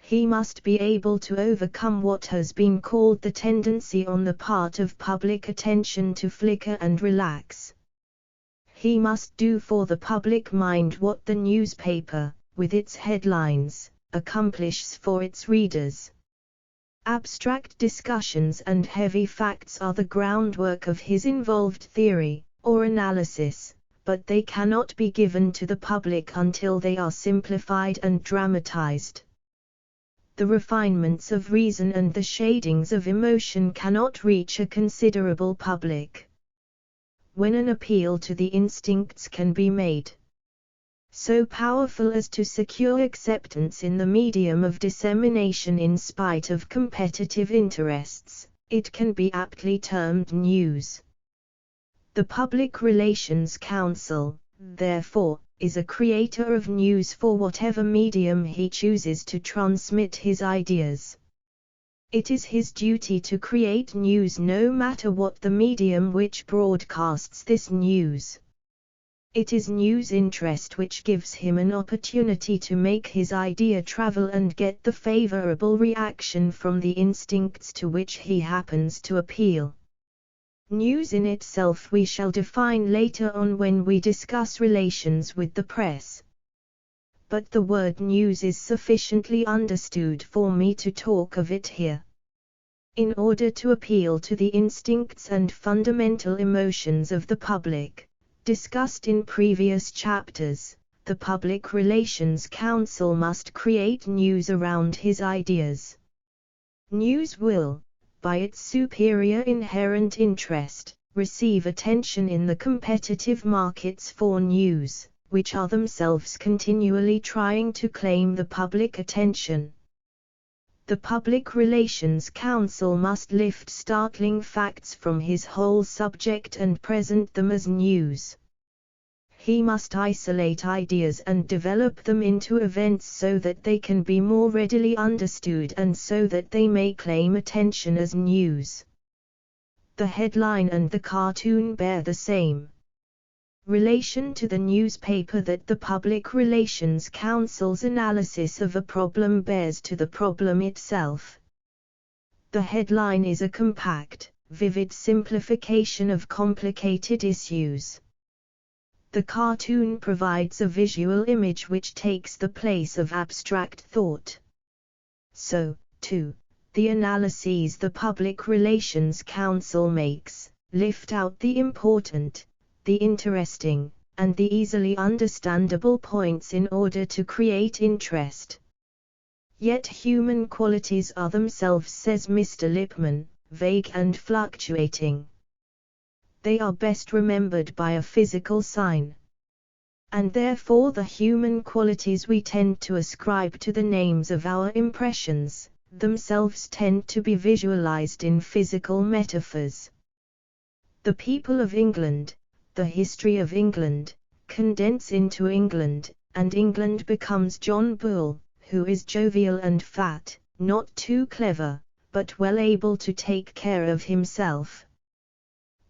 He must be able to overcome what has been called the tendency on the part of public attention to flicker and relax. He must do for the public mind what the newspaper, with its headlines, accomplishes for its readers. Abstract discussions and heavy facts are the groundwork of his involved theory, or analysis, but they cannot be given to the public until they are simplified and dramatized. The refinements of reason and the shadings of emotion cannot reach a considerable public. When an appeal to the instincts can be made so powerful as to secure acceptance in the medium of dissemination in spite of competitive interests, it can be aptly termed news. The Public Relations Counsel, therefore, is a creator of news for whatever medium he chooses to transmit his ideas. It is his duty to create news no matter what the medium which broadcasts this news. It is news interest which gives him an opportunity to make his idea travel and get the favorable reaction from the instincts to which he happens to appeal. News in itself we shall define later on when we discuss relations with the press. But the word news is sufficiently understood for me to talk of it here. In order to appeal to the instincts and fundamental emotions of the public, discussed in previous chapters, the Public Relations Counsel must create news around his ideas. News will, by its superior inherent interest, receive attention in the competitive markets for news, which are themselves continually trying to claim the public attention. The Public Relations Counsel must lift startling facts from his whole subject and present them as news. He must isolate ideas and develop them into events so that they can be more readily understood and so that they may claim attention as news. The headline and the cartoon bear the same relation to the newspaper that the Public Relations Counsel's analysis of a problem bears to the problem itself. The headline is a compact, vivid simplification of complicated issues. The cartoon provides a visual image which takes the place of abstract thought. So, too, the analyses the Public Relations Counsel makes lift out the important, the interesting, and the easily understandable points in order to create interest. Yet human qualities are themselves, says Mr. Lippmann, vague and fluctuating. They are best remembered by a physical sign. And therefore the human qualities we tend to ascribe to the names of our impressions, themselves tend to be visualized in physical metaphors. The people of England, the history of England, condense into England, and England becomes John Bull, who is jovial and fat, not too clever, but well able to take care of himself.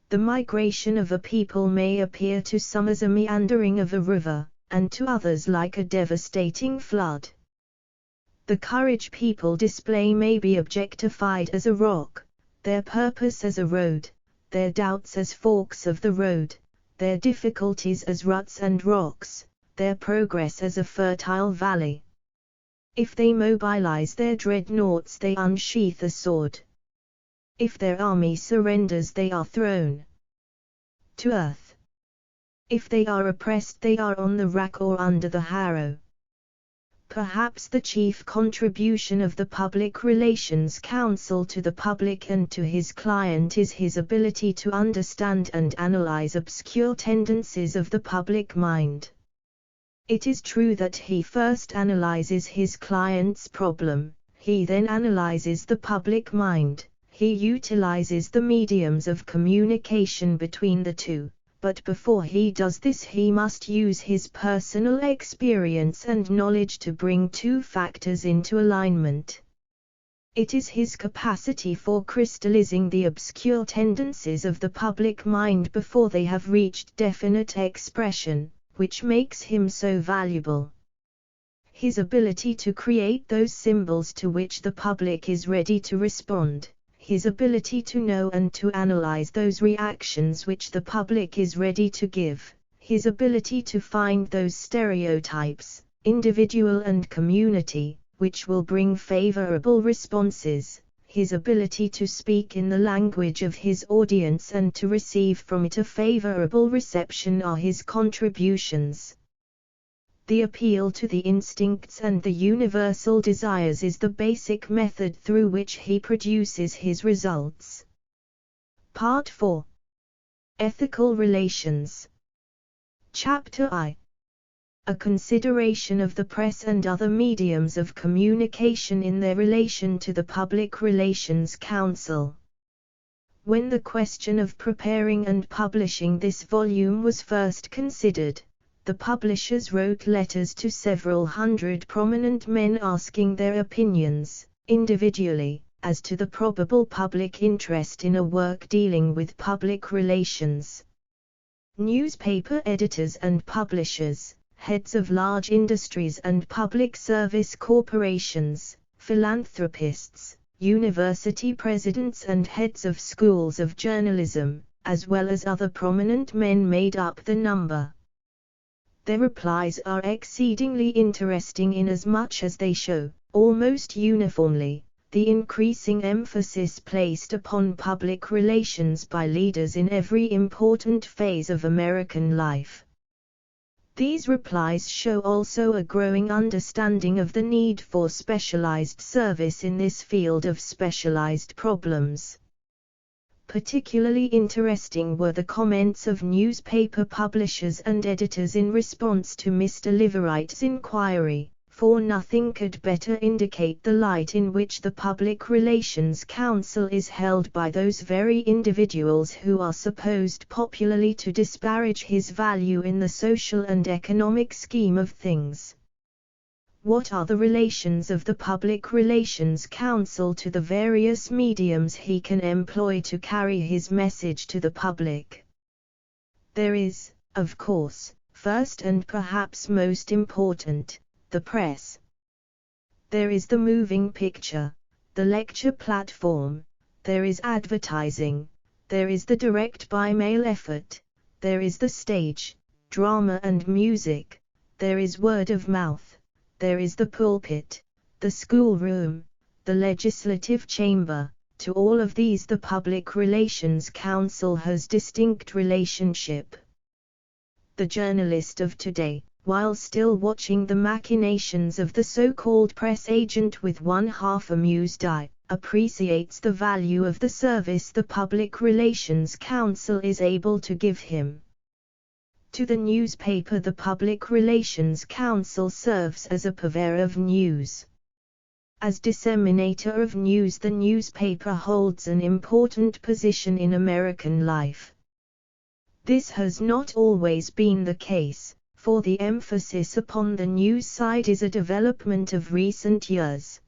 The migration of a people may appear to some as a meandering of a river, and to others like a devastating flood. The courage people display may be objectified as a rock, their purpose as a road, their doubts as forks of the road, their difficulties as ruts and rocks, their progress as a fertile valley. If they mobilize their dreadnoughts they unsheath a sword. If their army surrenders they are thrown to earth. If they are oppressed they are on the rack or under the harrow. Perhaps the chief contribution of the Public Relations Counsel to the public and to his client is his ability to understand and analyze obscure tendencies of the public mind. It is true that he first analyzes his client's problem, he then analyzes the public mind, he utilizes the mediums of communication between the two. But before he does this he must use his personal experience and knowledge to bring two factors into alignment. It is his capacity for crystallizing the obscure tendencies of the public mind before they have reached definite expression, which makes him so valuable. his ability to create those symbols to which the public is ready to respond, his ability to know and to analyze those reactions which the public is ready to give, his ability to find those stereotypes, individual and community, which will bring favorable responses, his ability to speak in the language of his audience and to receive from it a favorable reception are his contributions. The appeal to the instincts and the universal desires is the basic method through which he produces his results. Part 4. Ethical Relations. Chapter I. A consideration of the press and other mediums of communication in their relation to the Public Relations Council. When the question of preparing and publishing this volume was first considered, the publishers wrote letters to several hundred prominent men asking their opinions, individually, as to the probable public interest in a work dealing with public relations. Newspaper editors and publishers, heads of large industries and public service corporations, philanthropists, university presidents and heads of schools of journalism, as well as other prominent men made up the number. Their replies are exceedingly interesting inasmuch as they show, almost uniformly, the increasing emphasis placed upon public relations by leaders in every important phase of American life. These replies show also a growing understanding of the need for specialized service in this field of specialized problems. Particularly interesting were the comments of newspaper publishers and editors in response to Mr. Liveright's inquiry, for nothing could better indicate the light in which the Public Relations Council is held by those very individuals who are supposed popularly to disparage his value in the social and economic scheme of things. What are the relations of the Public Relations Council to the various mediums he can employ to carry his message to the public? There is, of course, first and perhaps most important, the press. There is the moving picture, the lecture platform, there is advertising, there is the direct by-mail effort, there is the stage, drama and music, there is word of mouth. There is the pulpit, the schoolroom, the legislative chamber. To all of these the Public Relations Council has distinct relationship. The journalist of today, while still watching the machinations of the so-called press agent with one half amused eye, appreciates the value of the service the Public Relations Council is able to give him. To the newspaper the Public Relations Council serves as a purveyor of news. As disseminator of news the newspaper holds an important position in American life. This has not always been the case, for the emphasis upon the news side is a development of recent years.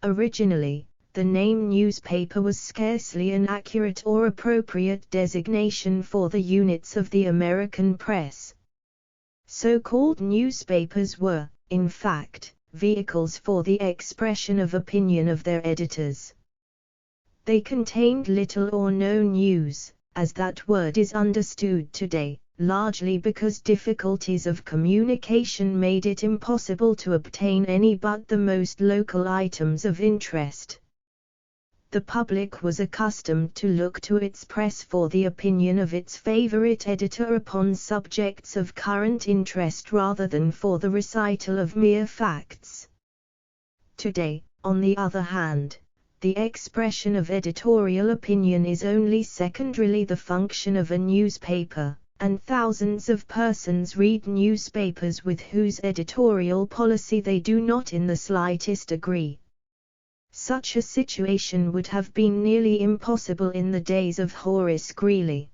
Originally, the name newspaper was scarcely an accurate or appropriate designation for the units of the American press. So-called newspapers were, in fact, vehicles for the expression of opinion of their editors. They contained little or no news, as that word is understood today, largely because difficulties of communication made it impossible to obtain any but the most local items of interest. The public was accustomed to look to its press for the opinion of its favorite editor upon subjects of current interest rather than for the recital of mere facts. Today, on the other hand, the expression of editorial opinion is only secondarily the function of a newspaper, and thousands of persons read newspapers with whose editorial policy they do not in the slightest agree. Such a situation would have been nearly impossible in the days of Horace Greeley.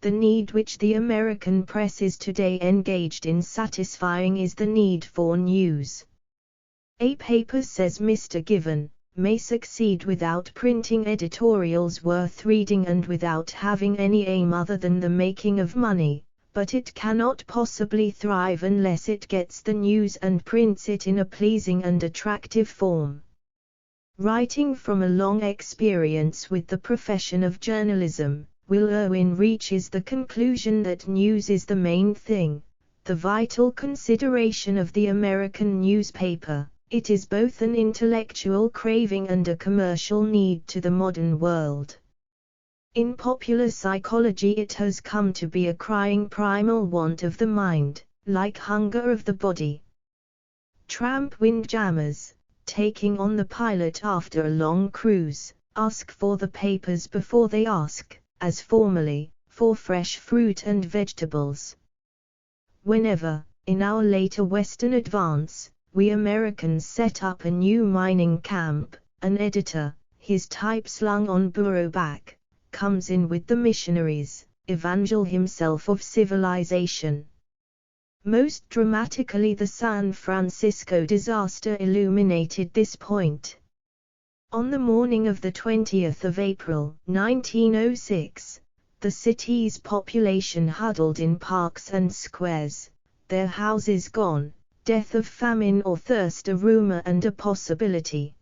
The need which the American press is today engaged in satisfying is the need for news. A paper, says Mr. Given, may succeed without printing editorials worth reading and without having any aim other than the making of money, but it cannot possibly thrive unless it gets the news and prints it in a pleasing and attractive form. Writing from a long experience with the profession of journalism, Will Irwin reaches the conclusion that news is the main thing, the vital consideration of the American newspaper. It is both an intellectual craving and a commercial need to the modern world. In popular psychology, it has come to be a crying primal want of the mind, like hunger of the body. Tramp windjammers, taking on the pilot after a long cruise, ask for the papers before they ask, as formerly, for fresh fruit and vegetables. Whenever, in our later Western advance, we Americans set up a new mining camp, an editor, his type slung on burro back, comes in with the missionaries, evangel himself of civilization. Most dramatically, the San Francisco disaster illuminated this point. On the morning of the 20th of April, 1906, the city's population huddled in parks and squares, their houses gone, death of famine or thirst a rumor and a possibility.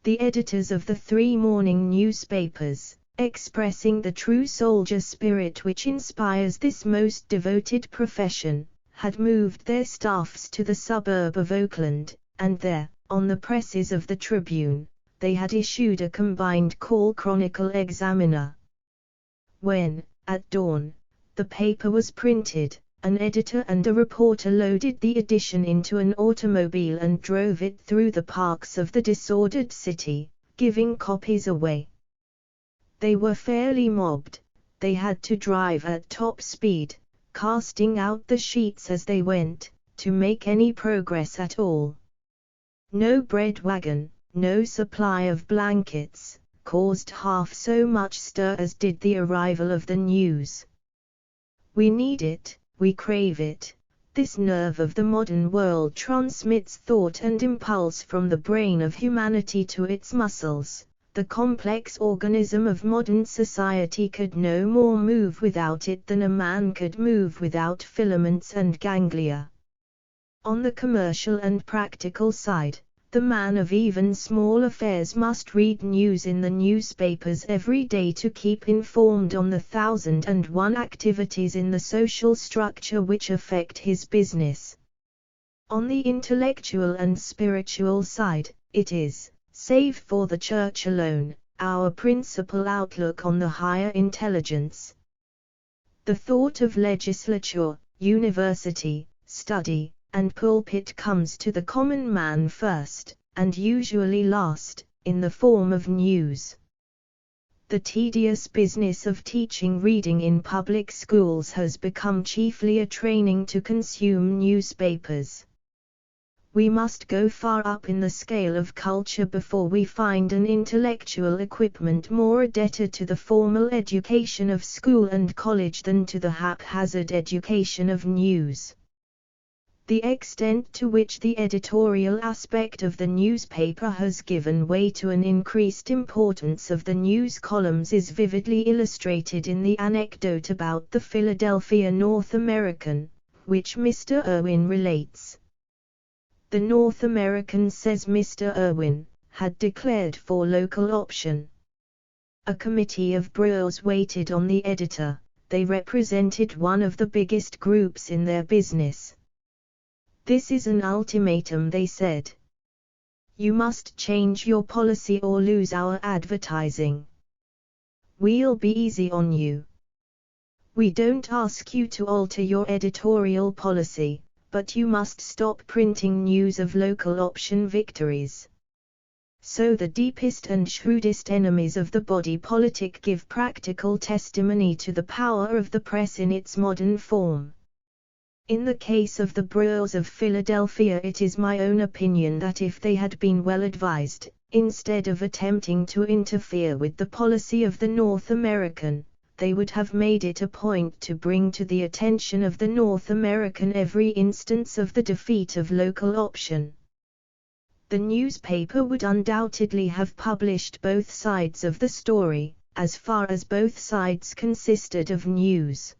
The editors of the 3 morning newspapers, expressing the true soldier spirit which inspires this most devoted profession, had moved their staffs to the suburb of Oakland, and there, on the presses of the Tribune, they had issued a combined call Chronicle-Examiner. When, at dawn, the paper was printed, an editor and a reporter loaded the edition into an automobile and drove it through the parks of the disordered city, giving copies away. They were fairly mobbed. They had to drive at top speed, casting out the sheets as they went, to make any progress at all. No bread wagon, no supply of blankets, caused half so much stir as did the arrival of the news. We need it, we crave it. This nerve of the modern world transmits thought and impulse from the brain of humanity to its muscles. The complex organism of modern society could no more move without it than a man could move without filaments and ganglia. On the commercial and practical side, the man of even small affairs must read news in the newspapers every day to keep informed on the 1,001 activities in the social structure which affect his business. On the intellectual and spiritual side, it is, save for the church alone, our principal outlook on the higher intelligence. The thought of legislature, university, study, and pulpit comes to the common man first, and usually last, in the form of news. The tedious business of teaching reading in public schools has become chiefly a training to consume newspapers. We must go far up in the scale of culture before we find an intellectual equipment more indebted to the formal education of school and college than to the haphazard education of news. The extent to which the editorial aspect of the newspaper has given way to an increased importance of the news columns is vividly illustrated in the anecdote about the Philadelphia North American, which Mr. Irwin relates. The North American, says Mr. Irwin, had declared for local option. A committee of brewers waited on the editor. They represented one of the biggest groups in their business. This is an ultimatum, they said. You must change your policy or lose our advertising. We'll be easy on you. We don't ask you to alter your editorial policy, but you must stop printing news of local option victories. So the deepest and shrewdest enemies of the body politic give practical testimony to the power of the press in its modern form. In the case of the brewers of Philadelphia, it is my own opinion that if they had been well advised, instead of attempting to interfere with the policy of the North American, they would have made it a point to bring to the attention of the North American every instance of the defeat of local option. The newspaper would undoubtedly have published both sides of the story, as far as both sides consisted of news.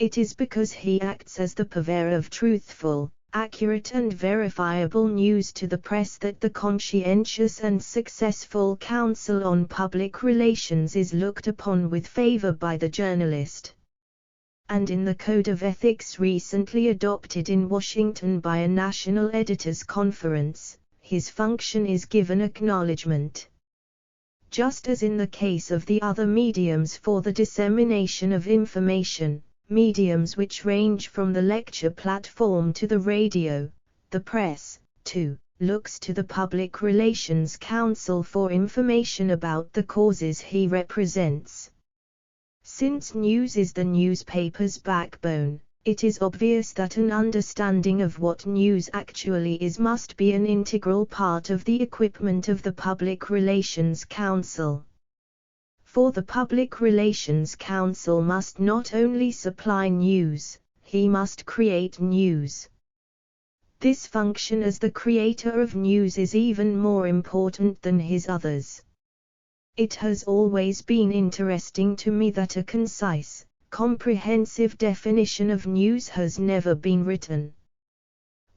It is because he acts as the purveyor of truthful, accurate and verifiable news to the press that the conscientious and successful counsel on public relations is looked upon with favor by the journalist. And in the Code of Ethics recently adopted in Washington by a National Editors' Conference, his function is given acknowledgement. Just as in the case of the other mediums for the dissemination of information, mediums which range from the lecture platform to the radio, the press, too, looks to the Public Relations Counsel for information about the causes he represents. Since news is the newspaper's backbone, it is obvious that an understanding of what news actually is must be an integral part of the equipment of the Public Relations Counsel. For the Public Relations Counsel must not only supply news, he must create news. This function as the creator of news is even more important than his others. It has always been interesting to me that a concise, comprehensive definition of news has never been written.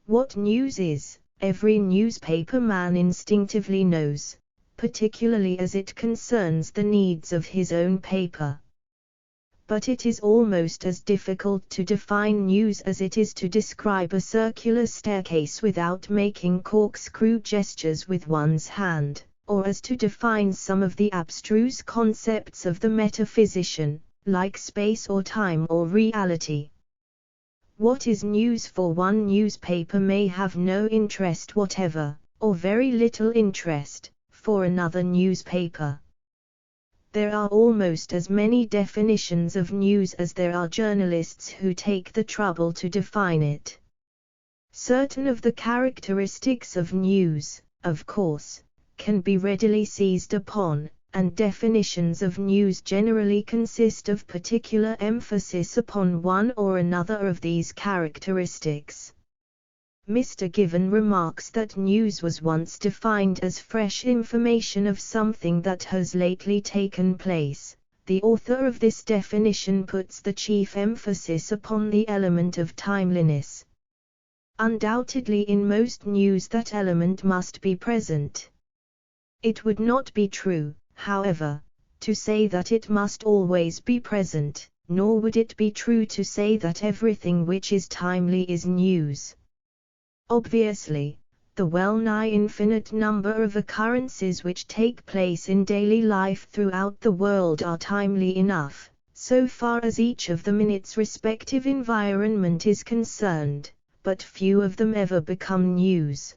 What news is, every newspaper man instinctively knows, particularly as it concerns the needs of his own paper. But it is almost as difficult to define news as it is to describe a circular staircase without making corkscrew gestures with one's hand, or as to define some of the abstruse concepts of the metaphysician, like space or time or reality. What is news for one newspaper may have no interest whatever, or very little interest, for another newspaper. There are almost as many definitions of news as there are journalists who take the trouble to define it. Certain of the characteristics of news, of course, can be readily seized upon, and definitions of news generally consist of particular emphasis upon one or another of these characteristics. Mr. Given remarks that news was once defined as fresh information of something that has lately taken place. The author of this definition puts the chief emphasis upon the element of timeliness. Undoubtedly in most news that element must be present. It would not be true, however, to say that it must always be present, nor would it be true to say that everything which is timely is news. Obviously, the well-nigh infinite number of occurrences which take place in daily life throughout the world are timely enough, so far as each of them in its respective environment is concerned, but few of them ever become news.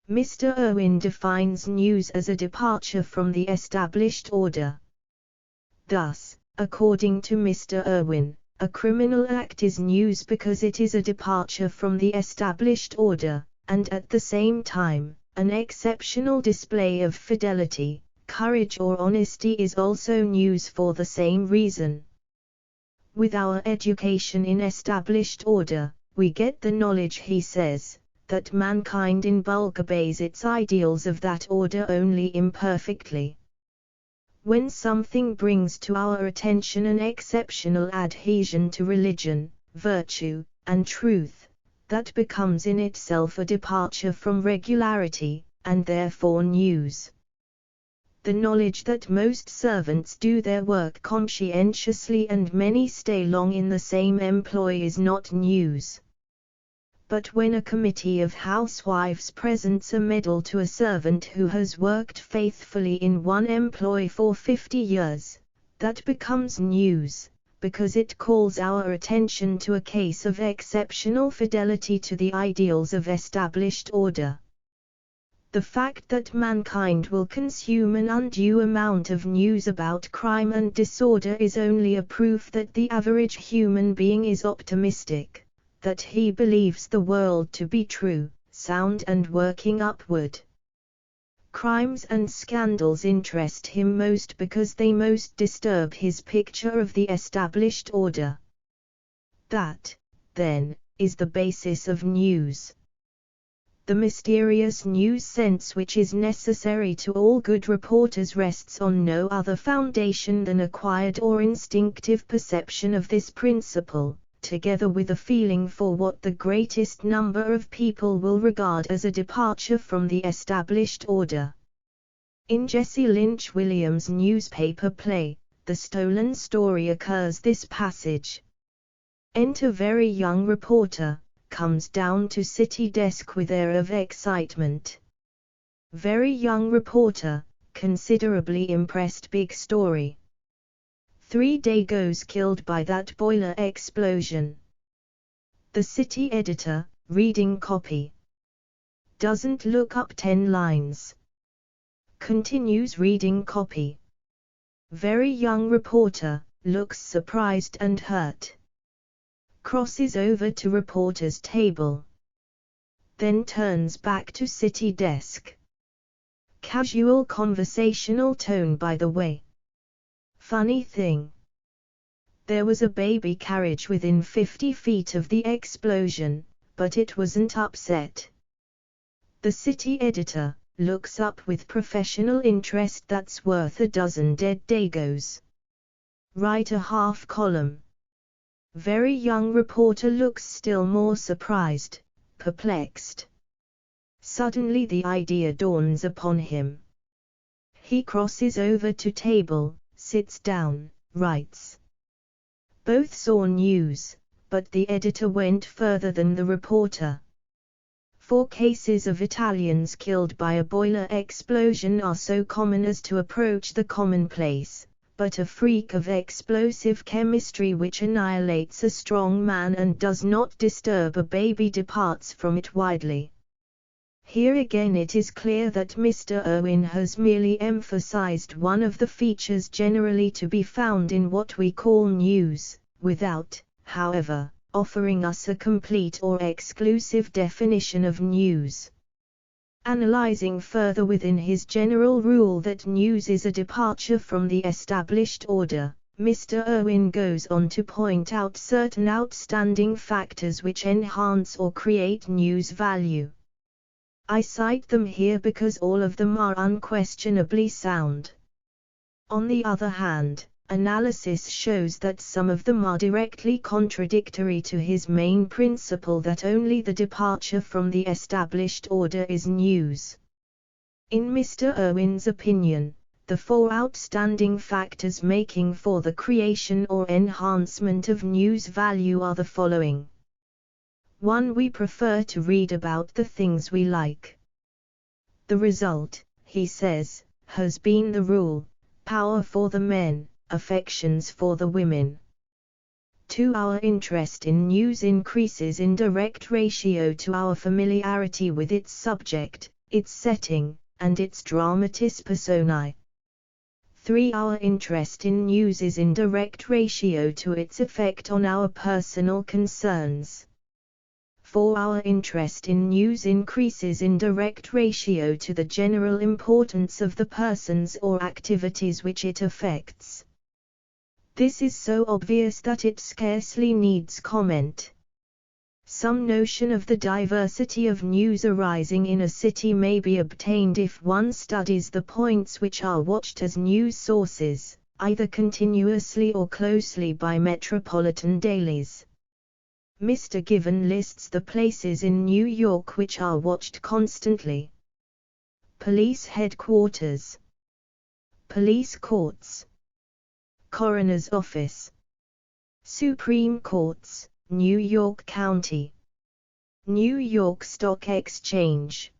Mr. Irwin defines news as a departure from the established order. Thus, according to Mr. Irwin, a criminal act is news because it is a departure from the established order, and at the same time, an exceptional display of fidelity, courage or honesty is also news for the same reason. With our education in established order, we get the knowledge, he says, that mankind in bulk obeys its ideals of that order only imperfectly. When something brings to our attention an exceptional adhesion to religion, virtue, and truth, that becomes in itself a departure from regularity, and therefore news. The knowledge that most servants do their work conscientiously and many stay long in the same employ is not news. But when a committee of housewives presents a medal to a servant who has worked faithfully in one employ for 50 years, that becomes news, because it calls our attention to a case of exceptional fidelity to the ideals of established order. The fact that mankind will consume an undue amount of news about crime and disorder is only a proof that the average human being is optimistic, that he believes the world to be true, sound and working upward. Crimes and scandals interest him most because they most disturb his picture of the established order. That, then, is the basis of news. The mysterious news sense which is necessary to all good reporters rests on no other foundation than acquired or instinctive perception of this principle, together with a feeling for what the greatest number of people will regard as a departure from the established order. In Jesse Lynch Williams' newspaper play, The Stolen Story, occurs this passage. Enter very young reporter, comes down to city desk with air of excitement. Very young reporter, considerably impressed, big story. 3 Dagoes killed by that boiler explosion. The city editor, reading copy. Doesn't look up 10 lines. Continues reading copy. Very young reporter, looks surprised and hurt. Crosses over to reporter's table. Then turns back to city desk. Casual conversational tone, by the way. Funny thing. There was a baby carriage within 50 feet of the explosion, but it wasn't upset. The city editor looks up with professional interest that's worth a dozen dead Dagoes. Write a half column. Very young reporter looks still more surprised, perplexed. Suddenly the idea dawns upon him. He crosses over to table, sits down, writes. Both saw news, but the editor went further than the reporter. 4 cases of Italians killed by a boiler explosion are so common as to approach the commonplace, but a freak of explosive chemistry which annihilates a strong man and does not disturb a baby departs from it widely. Here again it is clear that Mr. Irwin has merely emphasized one of the features generally to be found in what we call news, without, however, offering us a complete or exclusive definition of news. Analyzing further within his general rule that news is a departure from the established order, Mr. Irwin goes on to point out certain outstanding factors which enhance or create news value. I cite them here because all of them are unquestionably sound. On the other hand, analysis shows that some of them are directly contradictory to his main principle that only the departure from the established order is news. In Mr. Irwin's opinion, the 4 outstanding factors making for the creation or enhancement of news value are the following. 1. We prefer to read about the things we like. The result, he says, has been the rule: power for the men, affections for the women. 2. Our interest in news increases in direct ratio to our familiarity with its subject, its setting, and its dramatis personae. 3. Our interest in news is in direct ratio to its effect on our personal concerns. 4. Our interest in news increases in direct ratio to the general importance of the persons or activities which it affects. This is so obvious that it scarcely needs comment. Some notion of the diversity of news arising in a city may be obtained if one studies the points which are watched as news sources, either continuously or closely by metropolitan dailies. Mr. Given lists the places in New York which are watched constantly. Police headquarters, police courts, coroner's office, Supreme Courts, New York County, New York Stock Exchange,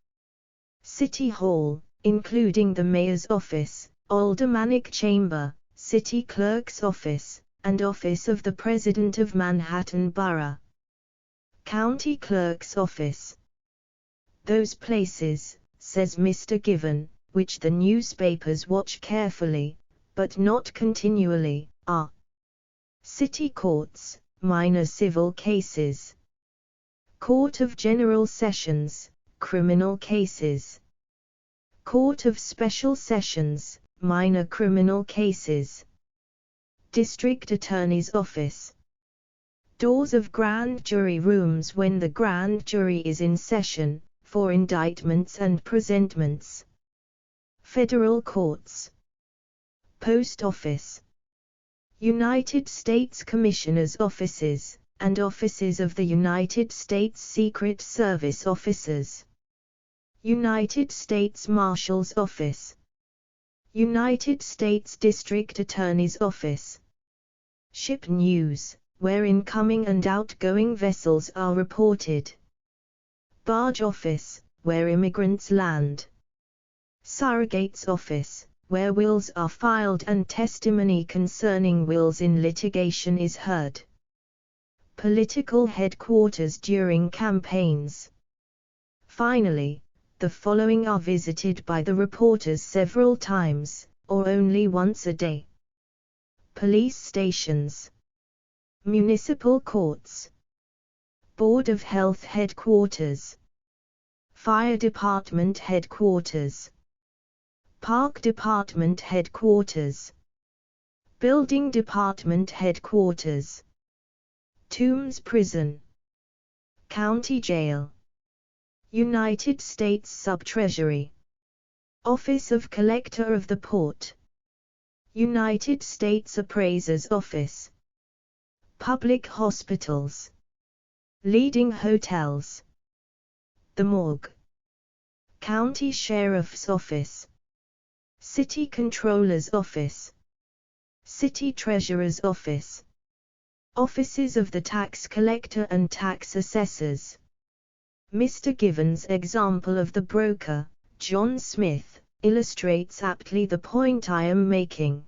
City Hall, including the mayor's office, aldermanic chamber, city clerk's office, and office of the president of Manhattan Borough, county clerk's office. Those places, says Mr. Given, which the newspapers watch carefully, but not continually, are city courts, minor civil cases, Court of General Sessions, criminal cases, Court of Special Sessions, minor criminal cases, District Attorney's Office, doors of grand jury rooms when the grand jury is in session, for indictments and presentments. Federal courts. Post office. United States Commissioner's offices, and offices of the United States Secret Service officers. United States Marshal's Office. United States District Attorney's Office. Ship news, where incoming and outgoing vessels are reported. Barge office, where immigrants land. Surrogate's office, where wills are filed and testimony concerning wills in litigation is heard. Political headquarters during campaigns. Finally, the following are visited by the reporters several times, or only once a day. Police stations. Municipal courts. Board of Health headquarters. Fire Department headquarters. Park Department headquarters. Building Department headquarters. Tombs Prison. County Jail. United States Sub-Treasury. Office of Collector of the Port. United States Appraiser's Office. Public hospitals. Leading hotels. The morgue. County Sheriff's Office. City Controller's Office. City Treasurer's Office. Offices of the tax collector and tax assessors. Mr. Given's example of the broker, John Smith, illustrates aptly the point I am making.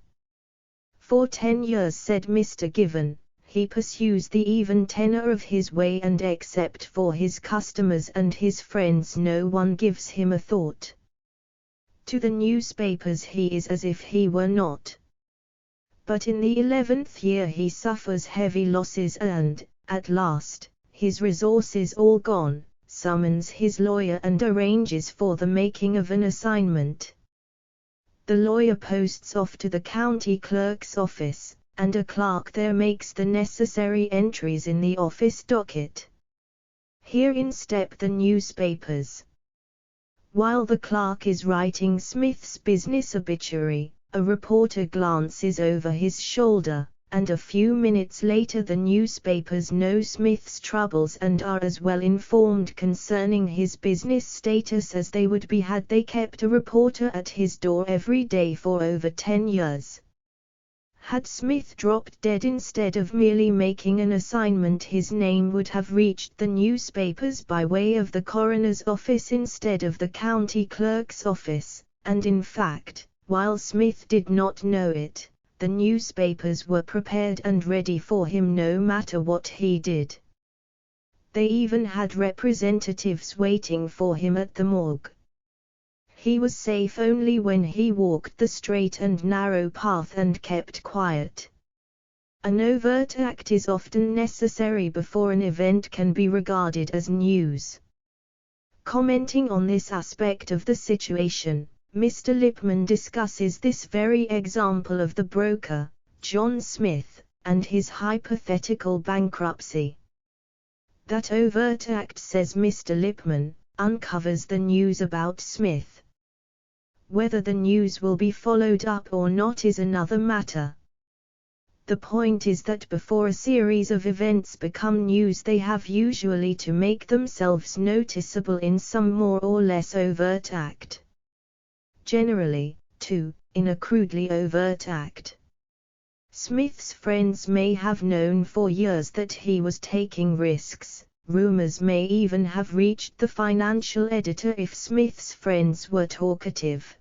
For 10 years, said Mr. Given, he pursues the even tenor of his way, and except for his customers and his friends no one gives him a thought. To the newspapers he is as if he were not. But in the 11th year he suffers heavy losses and, at last, his resources all gone, summons his lawyer and arranges for the making of an assignment. The lawyer posts off to the county clerk's office, and a clerk there makes the necessary entries in the office docket. Herein step the newspapers. While the clerk is writing Smith's business obituary, a reporter glances over his shoulder, and a few minutes later the newspapers know Smith's troubles and are as well informed concerning his business status as they would be had they kept a reporter at his door every day for over 10 years. Had Smith dropped dead instead of merely making an assignment, his name would have reached the newspapers by way of the coroner's office instead of the county clerk's office, and in fact, while Smith did not know it, the newspapers were prepared and ready for him no matter what he did. They even had representatives waiting for him at the morgue. He was safe only when he walked the straight and narrow path and kept quiet. An overt act is often necessary before an event can be regarded as news. Commenting on this aspect of the situation, Mr. Lippmann discusses this very example of the broker, John Smith, and his hypothetical bankruptcy. That overt act, says Mr. Lippmann, uncovers the news about Smith. Whether the news will be followed up or not is another matter. The point is that before a series of events become news, they have usually to make themselves noticeable in some more or less overt act. Generally, too, in a crudely overt act. Smith's friends may have known for years that he was taking risks. Rumors may even have reached the financial editor if Smith's friends were talkative.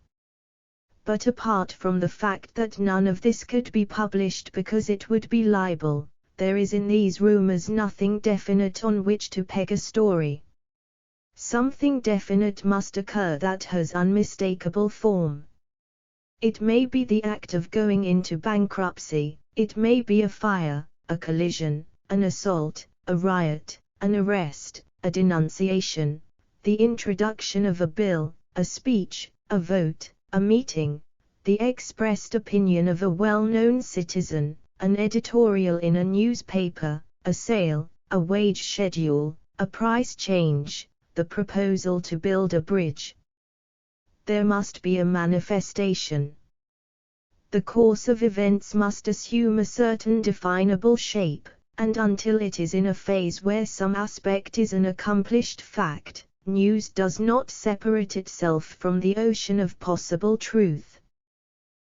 But apart from the fact that none of this could be published because it would be libel, there is in these rumors nothing definite on which to peg a story. Something definite must occur that has unmistakable form. It may be the act of going into bankruptcy, it may be a fire, a collision, an assault, a riot, an arrest, a denunciation, the introduction of a bill, a speech, a vote, a meeting, the expressed opinion of a well-known citizen, an editorial in a newspaper, a sale, a wage schedule, a price change, the proposal to build a bridge. There must be a manifestation. The course of events must assume a certain definable shape, and until it is in a phase where some aspect is an accomplished fact, news does not separate itself from the ocean of possible truth.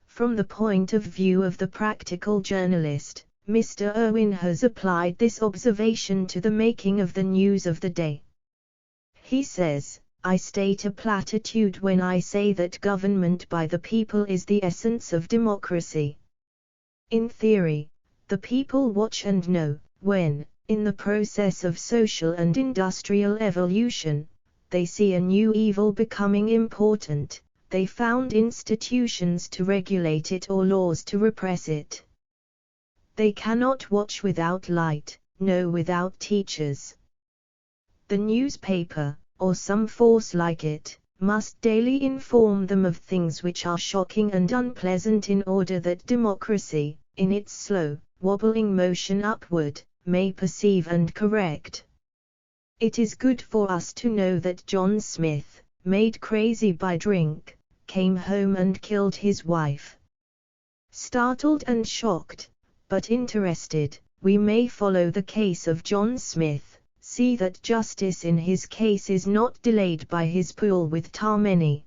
From the point of view of the practical journalist, Mr. Irwin has applied this observation to the making of the news of the day. He says, "I state a platitude when I say that government by the people is the essence of democracy. In theory, the people watch and know, when, in the process of social and industrial evolution, they see a new evil becoming important, they found institutions to regulate it or laws to repress it. They cannot watch without light, know without teachers. The newspaper, or some force like it, must daily inform them of things which are shocking and unpleasant in order that democracy, in its slow, wobbling motion upward, may perceive and correct. It is good for us to know that John Smith, made crazy by drink, came home and killed his wife. Startled and shocked, but interested, we may follow the case of John Smith, see that justice in his case is not delayed by his pool with Tarmany.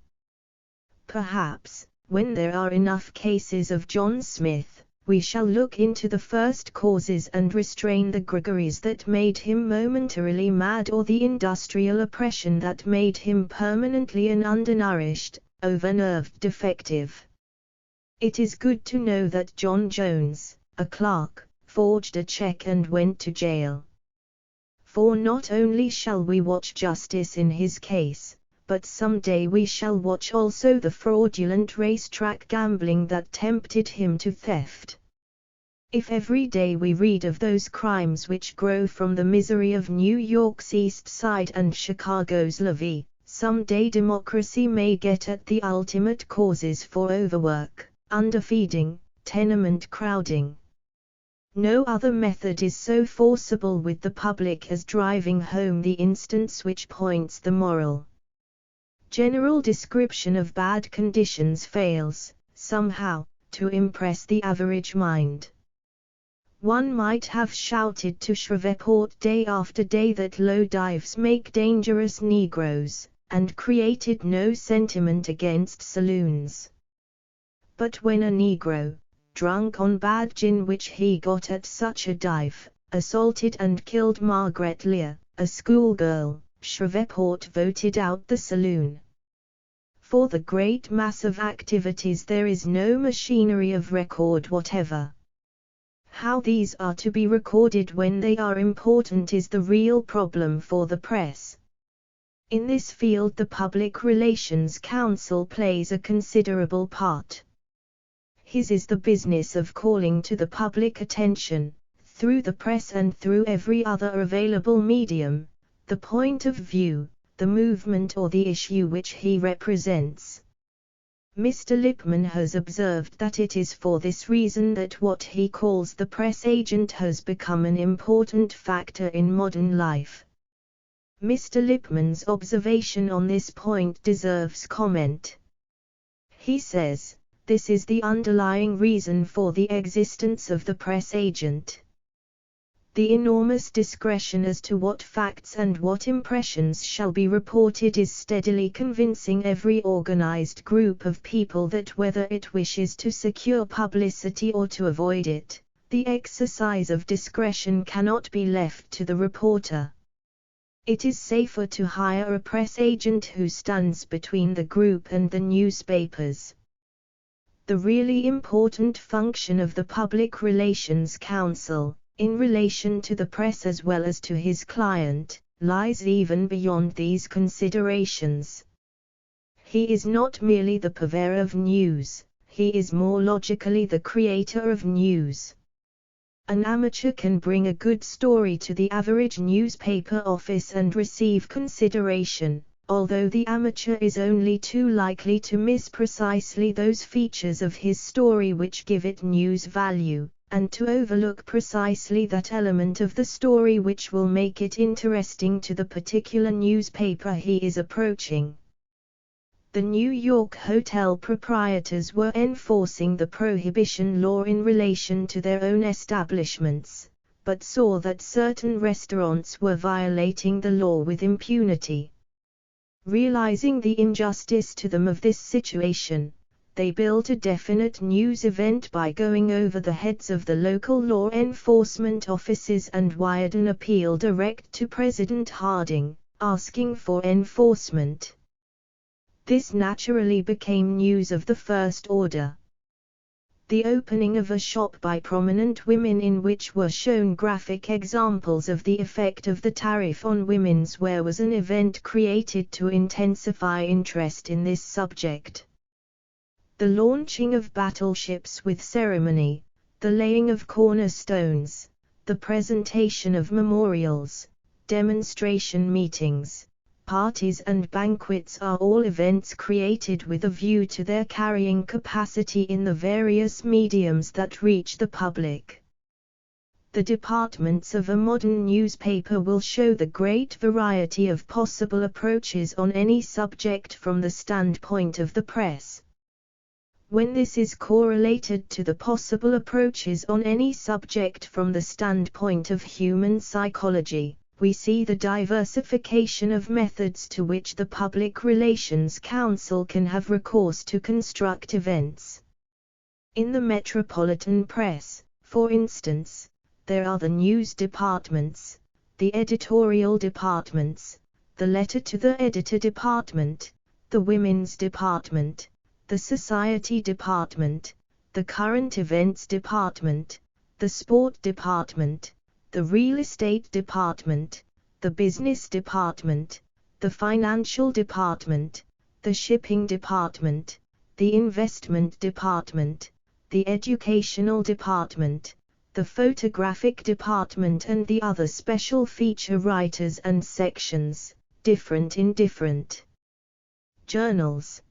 Perhaps, when there are enough cases of John Smith, we shall look into the first causes and restrain the Gregories that made him momentarily mad or the industrial oppression that made him permanently an undernourished, overnerved defective. It is good to know that John Jones, a clerk, forged a check and went to jail. For not only shall we watch justice in his case, but some day we shall watch also the fraudulent racetrack gambling that tempted him to theft. If every day we read of those crimes which grow from the misery of New York's East Side and Chicago's levee, some day democracy may get at the ultimate causes for overwork, underfeeding, tenement crowding. No other method is so forcible with the public as driving home the instance which points the moral. General description of bad conditions fails, somehow, to impress the average mind. One might have shouted to Shreveport day after day that low dives make dangerous Negroes, and created no sentiment against saloons. But when a Negro, drunk on bad gin which he got at such a dive, assaulted and killed Margaret Lear, a schoolgirl, Shreveport voted out the saloon. For the great mass of activities there is no machinery of record whatever. How these are to be recorded when they are important is the real problem for the press. In this field the Public Relations Council plays a considerable part. His is the business of calling to the public attention, through the press and through every other available medium, the point of view, the movement or the issue which he represents. Mr. Lippmann has observed that it is for this reason that what he calls the press agent has become an important factor in modern life. Mr. Lippmann's observation on this point deserves comment. He says, "This is the underlying reason for the existence of the press agent. The enormous discretion as to what facts and what impressions shall be reported is steadily convincing every organized group of people that whether it wishes to secure publicity or to avoid it, the exercise of discretion cannot be left to the reporter. It is safer to hire a press agent who stands between the group and the newspapers." The really important function of the Public Relations Council, in relation to the press as well as to his client, lies even beyond these considerations. He is not merely the purveyor of news, he is more logically the creator of news. An amateur can bring a good story to the average newspaper office and receive consideration, although the amateur is only too likely to miss precisely those features of his story which give it news value, and to overlook precisely that element of the story which will make it interesting to the particular newspaper he is approaching. The New York hotel proprietors were enforcing the prohibition law in relation to their own establishments, but saw that certain restaurants were violating the law with impunity. Realizing the injustice to them of this situation, they built a definite news event by going over the heads of the local law enforcement offices and wired an appeal direct to President Harding, asking for enforcement. This naturally became news of the first order. The opening of a shop by prominent women in which were shown graphic examples of the effect of the tariff on women's wear was an event created to intensify interest in this subject. The launching of battleships with ceremony, the laying of cornerstones, the presentation of memorials, demonstration meetings, parties and banquets are all events created with a view to their carrying capacity in the various mediums that reach the public. The departments of a modern newspaper will show the great variety of possible approaches on any subject from the standpoint of the press. When this is correlated to the possible approaches on any subject from the standpoint of human psychology, we see the diversification of methods to which the public relations counsel can have recourse to construct events. In the metropolitan press, for instance, there are the news departments, the editorial departments, the letter to the editor department, the women's department, the society department, the current events department, the sport department, the real estate department, the business department, the financial department, the shipping department, the investment department, the educational department, the photographic department and the other special feature writers and sections, different in different journals.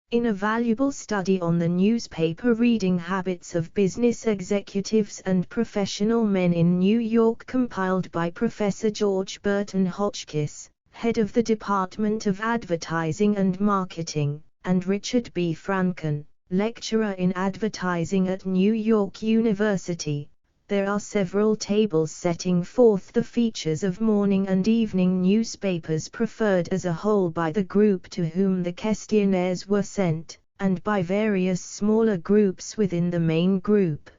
In a valuable study on the newspaper reading habits of business executives and professional men in New York compiled by Professor George Burton Hotchkiss, head of the Department of Advertising and Marketing, and Richard B. Franken, lecturer in advertising at New York University, there are several tables setting forth the features of morning and evening newspapers preferred as a whole by the group to whom the questionnaires were sent, and by various smaller groups within the main group.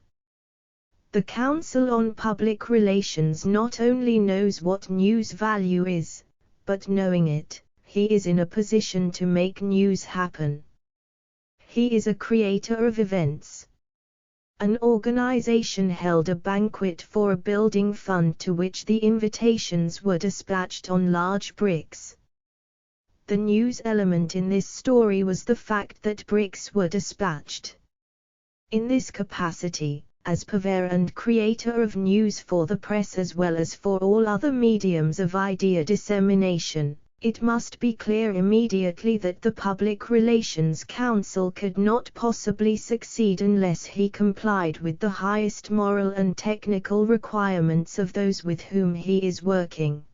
The Council on Public Relations not only knows what news value is, but knowing it, he is in a position to make news happen. He is a creator of events. An organization held a banquet for a building fund to which the invitations were dispatched on large bricks. The news element in this story was the fact that bricks were dispatched. In this capacity, as purveyor and creator of news for the press as well as for all other mediums of idea dissemination, it must be clear immediately that the Public Relations Counsel could not possibly succeed unless he complied with the highest moral and technical requirements of those with whom he is working.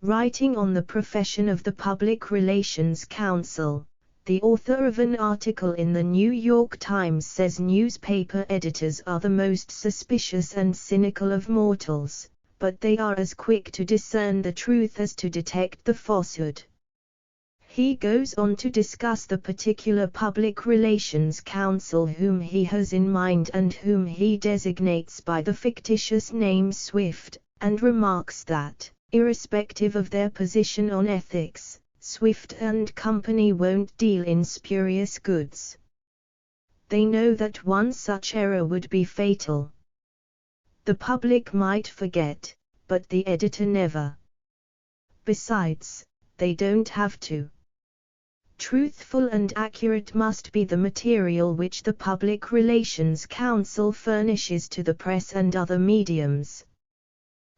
Writing on the profession of the Public Relations Counsel, the author of an article in the New York Times says newspaper editors are the most suspicious and cynical of mortals, but they are as quick to discern the truth as to detect the falsehood. He goes on to discuss the particular public relations counsel whom he has in mind and whom he designates by the fictitious name Swift, and remarks that, irrespective of their position on ethics, Swift and Company won't deal in spurious goods. They know that one such error would be fatal. The public might forget, but the editor never. Besides, they don't have to. Truthful and accurate must be the material which the Public Relations Counsel furnishes to the press and other mediums.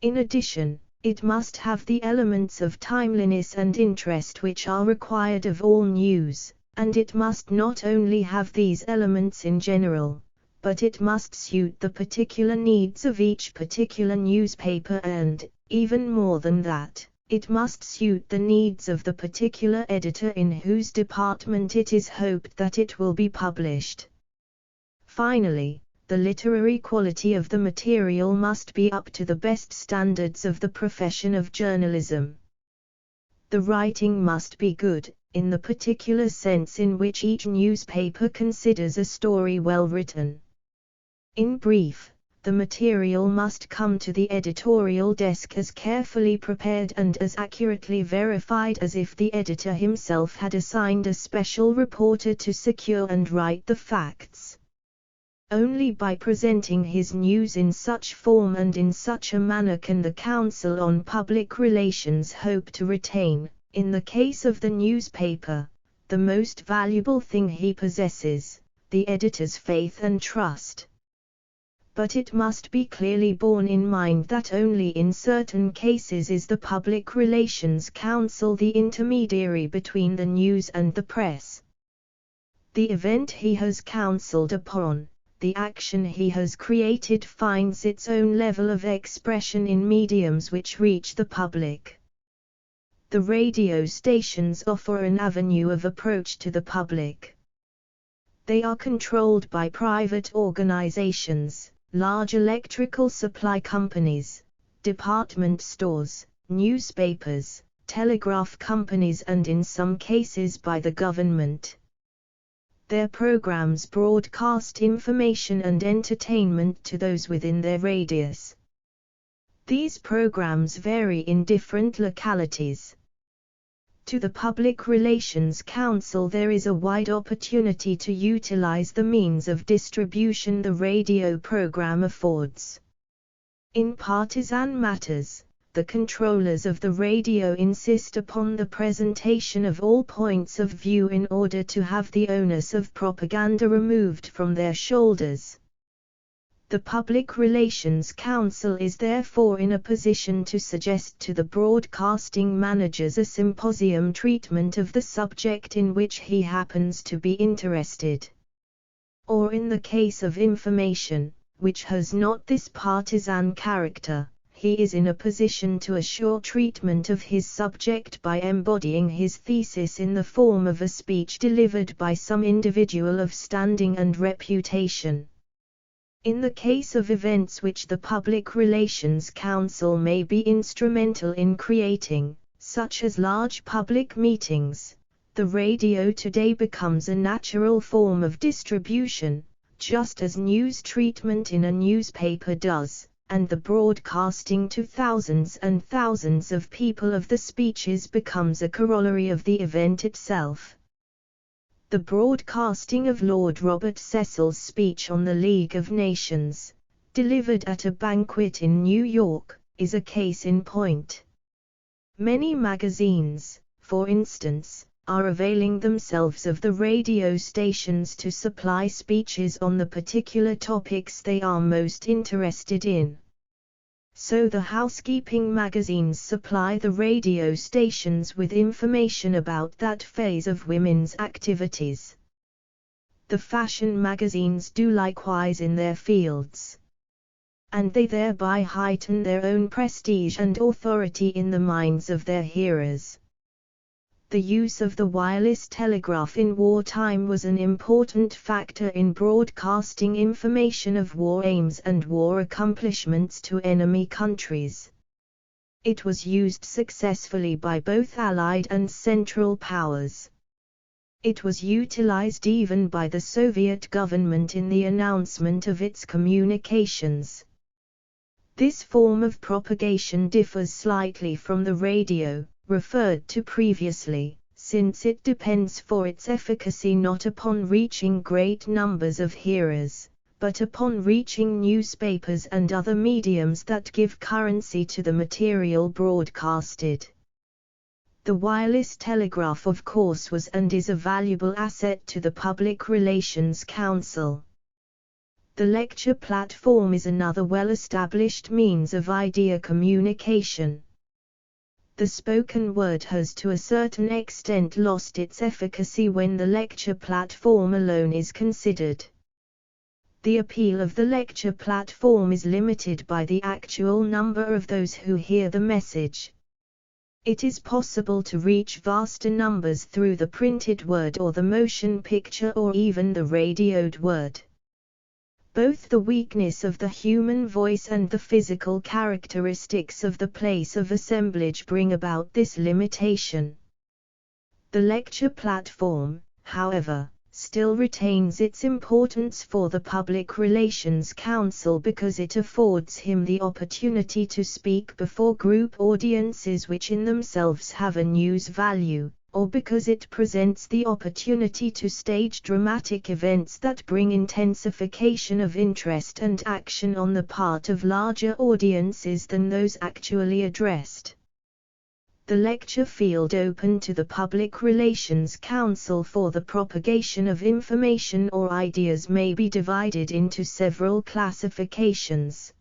In addition, it must have the elements of timeliness and interest which are required of all news, and it must not only have these elements in general, but it must suit the particular needs of each particular newspaper and, even more than that, it must suit the needs of the particular editor in whose department it is hoped that it will be published. Finally, the literary quality of the material must be up to the best standards of the profession of journalism. The writing must be good, in the particular sense in which each newspaper considers a story well written. In brief, the material must come to the editorial desk as carefully prepared and as accurately verified as if the editor himself had assigned a special reporter to secure and write the facts. Only by presenting his news in such form and in such a manner can the Council on Public Relations hope to retain, in the case of the newspaper, the most valuable thing he possesses, the editor's faith and trust. But it must be clearly borne in mind that only in certain cases is the Public Relations Council the intermediary between the news and the press. The event he has counselled upon, the action he has created finds its own level of expression in mediums which reach the public. The radio stations offer an avenue of approach to the public. They are controlled by private organizations, large electrical supply companies, department stores, newspapers, telegraph companies and in some cases by the government. Their programs broadcast information and entertainment to those within their radius. These programs vary in different localities. To the Public Relations Council there is a wide opportunity to utilize the means of distribution the radio program affords. In partisan matters, the controllers of the radio insist upon the presentation of all points of view in order to have the onus of propaganda removed from their shoulders. The Public Relations Council is therefore in a position to suggest to the broadcasting managers a symposium treatment of the subject in which he happens to be interested. Or in the case of information, which has not this partisan character, he is in a position to assure treatment of his subject by embodying his thesis in the form of a speech delivered by some individual of standing and reputation. In the case of events which the Public Relations Council may be instrumental in creating, such as large public meetings, the radio today becomes a natural form of distribution, just as news treatment in a newspaper does, and the broadcasting to thousands and thousands of people of the speeches becomes a corollary of the event itself. The broadcasting of Lord Robert Cecil's speech on the League of Nations, delivered at a banquet in New York, is a case in point. Many magazines, for instance, are availing themselves of the radio stations to supply speeches on the particular topics they are most interested in. So the housekeeping magazines supply the radio stations with information about that phase of women's activities. The fashion magazines do likewise in their fields. And they thereby heighten their own prestige and authority in the minds of their hearers. The use of the wireless telegraph in wartime was an important factor in broadcasting information of war aims and war accomplishments to enemy countries. It was used successfully by both Allied and Central powers. It was utilized even by the Soviet government in the announcement of its communications. This form of propagation differs slightly from the radio, referred to previously, since it depends for its efficacy not upon reaching great numbers of hearers, but upon reaching newspapers and other mediums that give currency to the material broadcasted. The wireless telegraph of course was and is a valuable asset to the Public Relations Council. The lecture platform is another well-established means of idea communication. The spoken word has to a certain extent lost its efficacy when the lecture platform alone is considered. The appeal of the lecture platform is limited by the actual number of those who hear the message. It is possible to reach vaster numbers through the printed word or the motion picture or even the radioed word. Both the weakness of the human voice and the physical characteristics of the place of assemblage bring about this limitation. The lecture platform, however, still retains its importance for the public relations counsel because it affords him the opportunity to speak before group audiences which in themselves have a news value, or because it presents the opportunity to stage dramatic events that bring intensification of interest and action on the part of larger audiences than those actually addressed. The lecture field open to the Public Relations Council for the propagation of information or ideas may be divided into several classifications.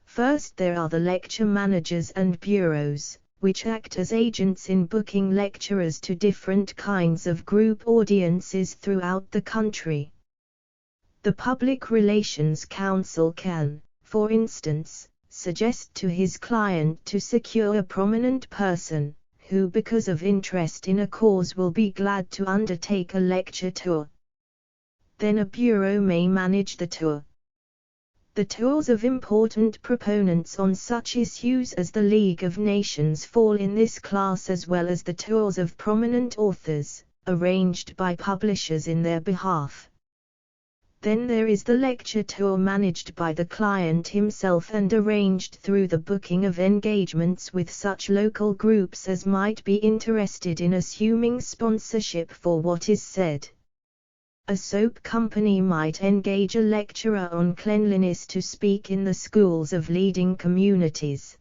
First, there are the lecture managers and bureaus, which act as agents in booking lecturers to different kinds of group audiences throughout the country. The Public Relations Council can, for instance, suggest to his client to secure a prominent person, who because of interest in a cause will be glad to undertake a lecture tour. Then a bureau may manage the tour. The tours of important proponents on such issues as the League of Nations fall in this class, as well as the tours of prominent authors, arranged by publishers in their behalf. Then there is the lecture tour managed by the client himself and arranged through the booking of engagements with such local groups as might be interested in assuming sponsorship for what is said. A soap company might engage a lecturer on cleanliness to speak in the schools of leading communities.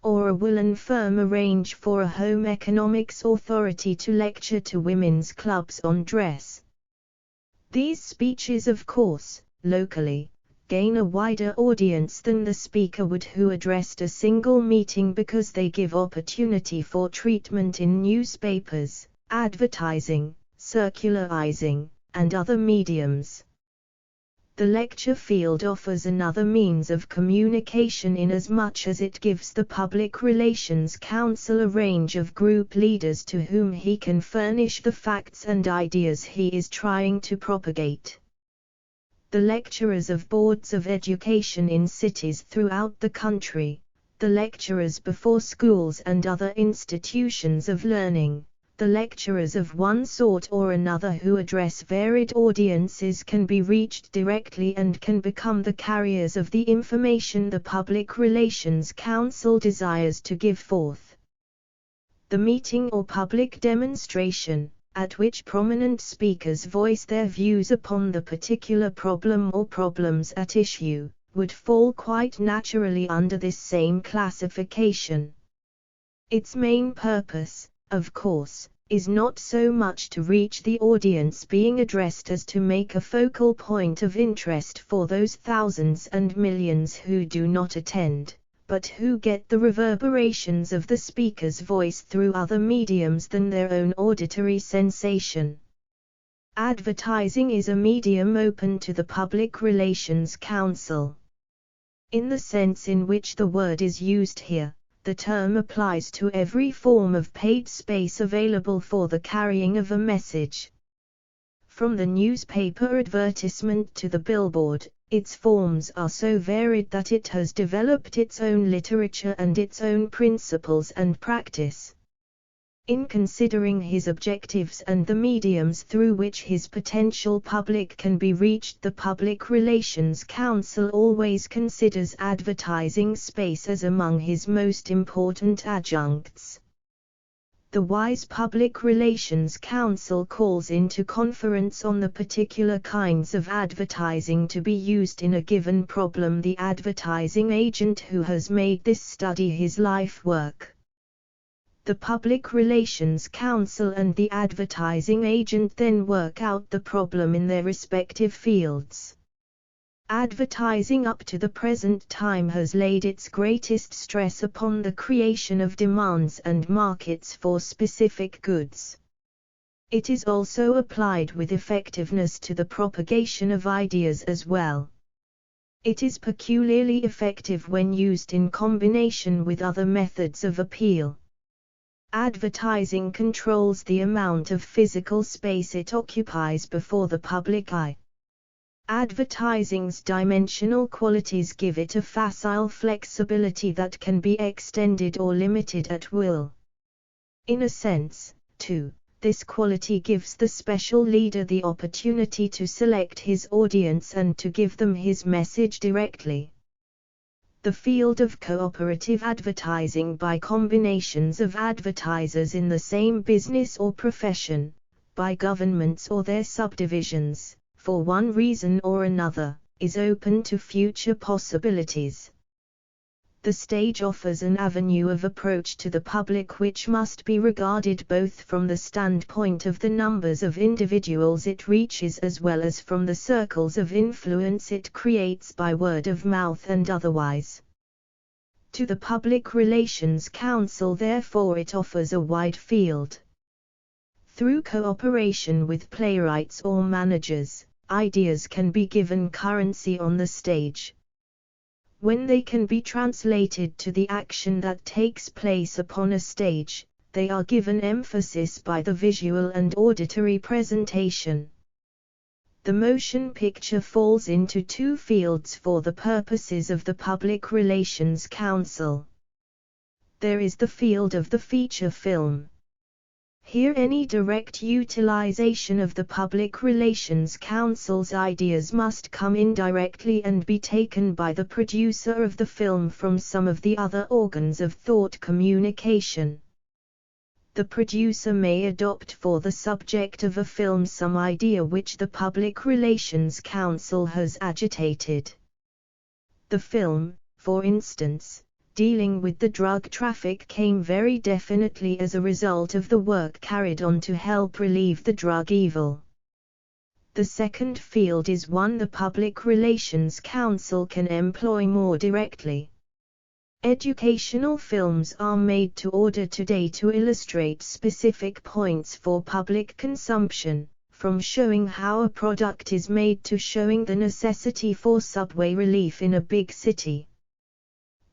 Or a woolen firm arrange for a home economics authority to lecture to women's clubs on dress. These speeches, of course, locally, gain a wider audience than the speaker would who addressed a single meeting because they give opportunity for treatment in newspapers, advertising, circularizing, and other mediums. The lecture field offers another means of communication inasmuch as it gives the Public Relations Council a range of group leaders to whom he can furnish the facts and ideas he is trying to propagate. The lecturers of boards of education in cities throughout the country, the lecturers before schools and other institutions of learning, the lecturers of one sort or another who address varied audiences can be reached directly and can become the carriers of the information the Public Relations Council desires to give forth. The meeting or public demonstration, at which prominent speakers voice their views upon the particular problem or problems at issue, would fall quite naturally under this same classification. Its main purpose, of course, is not so much to reach the audience being addressed as to make a focal point of interest for those thousands and millions who do not attend, but who get the reverberations of the speaker's voice through other mediums than their own auditory sensation. Advertising is a medium open to the Public Relations Council. In the sense in which the word is used here, the term applies to every form of paid space available for the carrying of a message. From the newspaper advertisement to the billboard, its forms are so varied that it has developed its own literature and its own principles and practice. In considering his objectives and the mediums through which his potential public can be reached, the Public Relations Council always considers advertising space as among his most important adjuncts. The wise Public Relations Council calls into conference on the particular kinds of advertising to be used in a given problem the advertising agent who has made this study his life work. The Public Relations Council and the advertising agent then work out the problem in their respective fields. Advertising up to the present time has laid its greatest stress upon the creation of demands and markets for specific goods. It is also applied with effectiveness to the propagation of ideas as well. It is peculiarly effective when used in combination with other methods of appeal. Advertising controls the amount of physical space it occupies before the public eye. Advertising's dimensional qualities give it a facile flexibility that can be extended or limited at will. In a sense, too, this quality gives the special leader the opportunity to select his audience and to give them his message directly. The field of cooperative advertising by combinations of advertisers in the same business or profession, by governments or their subdivisions, for one reason or another, is open to future possibilities. The stage offers an avenue of approach to the public which must be regarded both from the standpoint of the numbers of individuals it reaches as well as from the circles of influence it creates by word of mouth and otherwise. To the public relations counsel, therefore, it offers a wide field. Through cooperation with playwrights or managers, ideas can be given currency on the stage. When they can be translated to the action that takes place upon a stage, they are given emphasis by the visual and auditory presentation. The motion picture falls into two fields for the purposes of the Public Relations Council. There is the field of the feature film. Here any direct utilization of the Public Relations Council's ideas must come indirectly and be taken by the producer of the film from some of the other organs of thought communication. The producer may adopt for the subject of a film some idea which the Public Relations Council has agitated. The film, for instance, dealing with the drug traffic came very definitely as a result of the work carried on to help relieve the drug evil. The second field is one the Public Relations Council can employ more directly. Educational films are made to order today to illustrate specific points for public consumption, from showing how a product is made to showing the necessity for subway relief in a big city.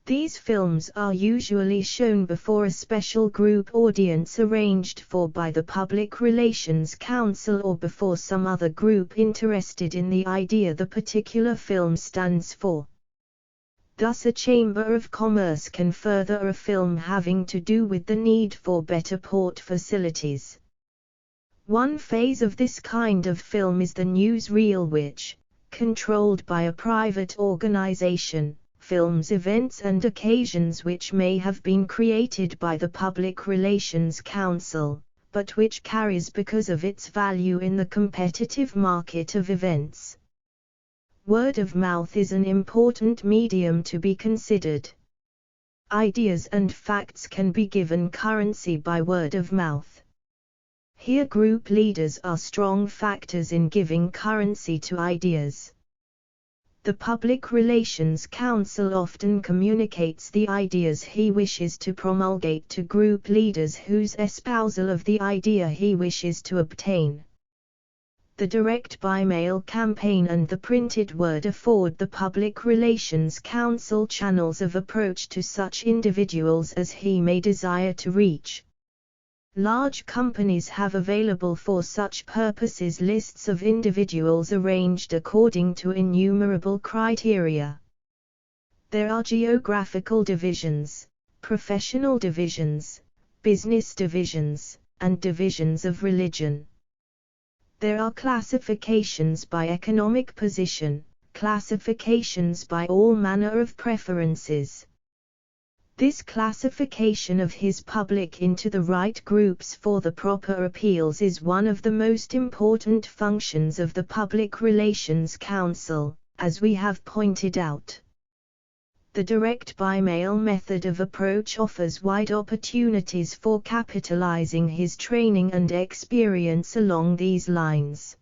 These films are usually shown before a special group audience arranged for by the Public Relations Council or before some other group interested in the idea the particular film stands for. Thus a Chamber of Commerce can further a film having to do with the need for better port facilities. One phase of this kind of film is the newsreel which, controlled by a private organization, films events and occasions which may have been created by the Public Relations Council, but which carries because of its value in the competitive market of events. Word of mouth is an important medium to be considered. Ideas and facts can be given currency by word of mouth. Here group leaders are strong factors in giving currency to ideas. The Public Relations Council often communicates the ideas he wishes to promulgate to group leaders whose espousal of the idea he wishes to obtain. The direct by-mail campaign and the printed word afford the Public Relations Council channels of approach to such individuals as he may desire to reach. Large companies have available for such purposes lists of individuals arranged according to innumerable criteria. There are geographical divisions, professional divisions, business divisions, and divisions of religion. There are classifications by economic position, classifications by all manner of preferences. This classification of his public into the right groups for the proper appeals is one of the most important functions of the Public Relations Council, as we have pointed out. The direct by-mail method of approach offers wide opportunities for capitalizing his training and experience along these lines.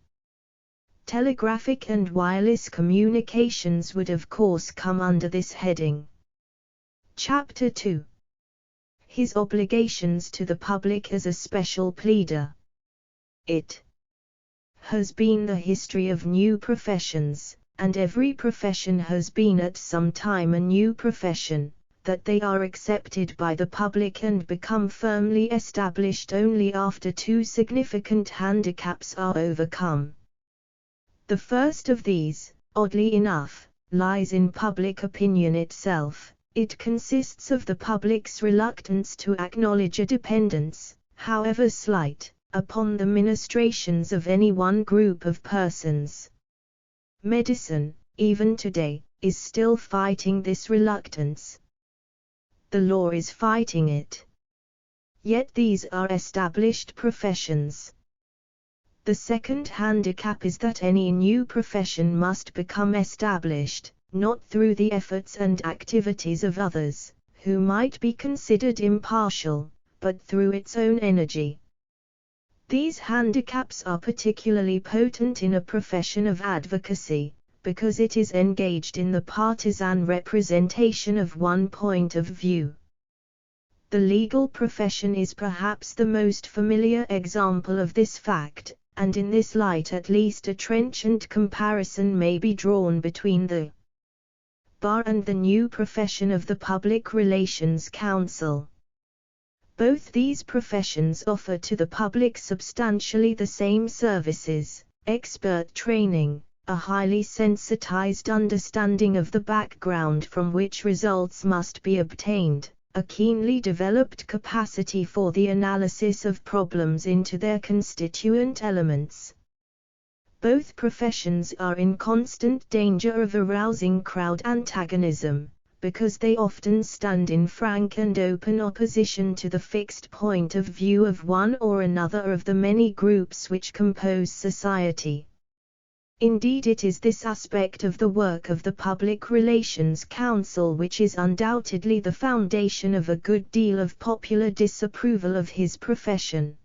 Telegraphic and wireless communications would of course come under this heading. Chapter 2. His obligations to the public as a special pleader. It has been the history of new professions, and every profession has been at some time a new profession, that they are accepted by the public and become firmly established only after two significant handicaps are overcome. The first of these, oddly enough, lies in public opinion itself. It consists of the public's reluctance to acknowledge a dependence, however slight, upon the ministrations of any one group of persons. Medicine, even today, is still fighting this reluctance. The law is fighting it. Yet these are established professions. The second handicap is that any new profession must become established, not through the efforts and activities of others, who might be considered impartial, but through its own energy. These handicaps are particularly potent in a profession of advocacy, because it is engaged in the partisan representation of one point of view. The legal profession is perhaps the most familiar example of this fact, and in this light at least a trenchant comparison may be drawn between the bar and the new profession of the public relations counsel. Both these professions offer to the public substantially the same services: expert training, a highly sensitized understanding of the background from which results must be obtained, a keenly developed capacity for the analysis of problems into their constituent elements. Both professions are in constant danger of arousing crowd antagonism, because they often stand in frank and open opposition to the fixed point of view of one or another of the many groups which compose society. Indeed, it is this aspect of the work of the Public Relations Council which is undoubtedly the foundation of a good deal of popular disapproval of his profession.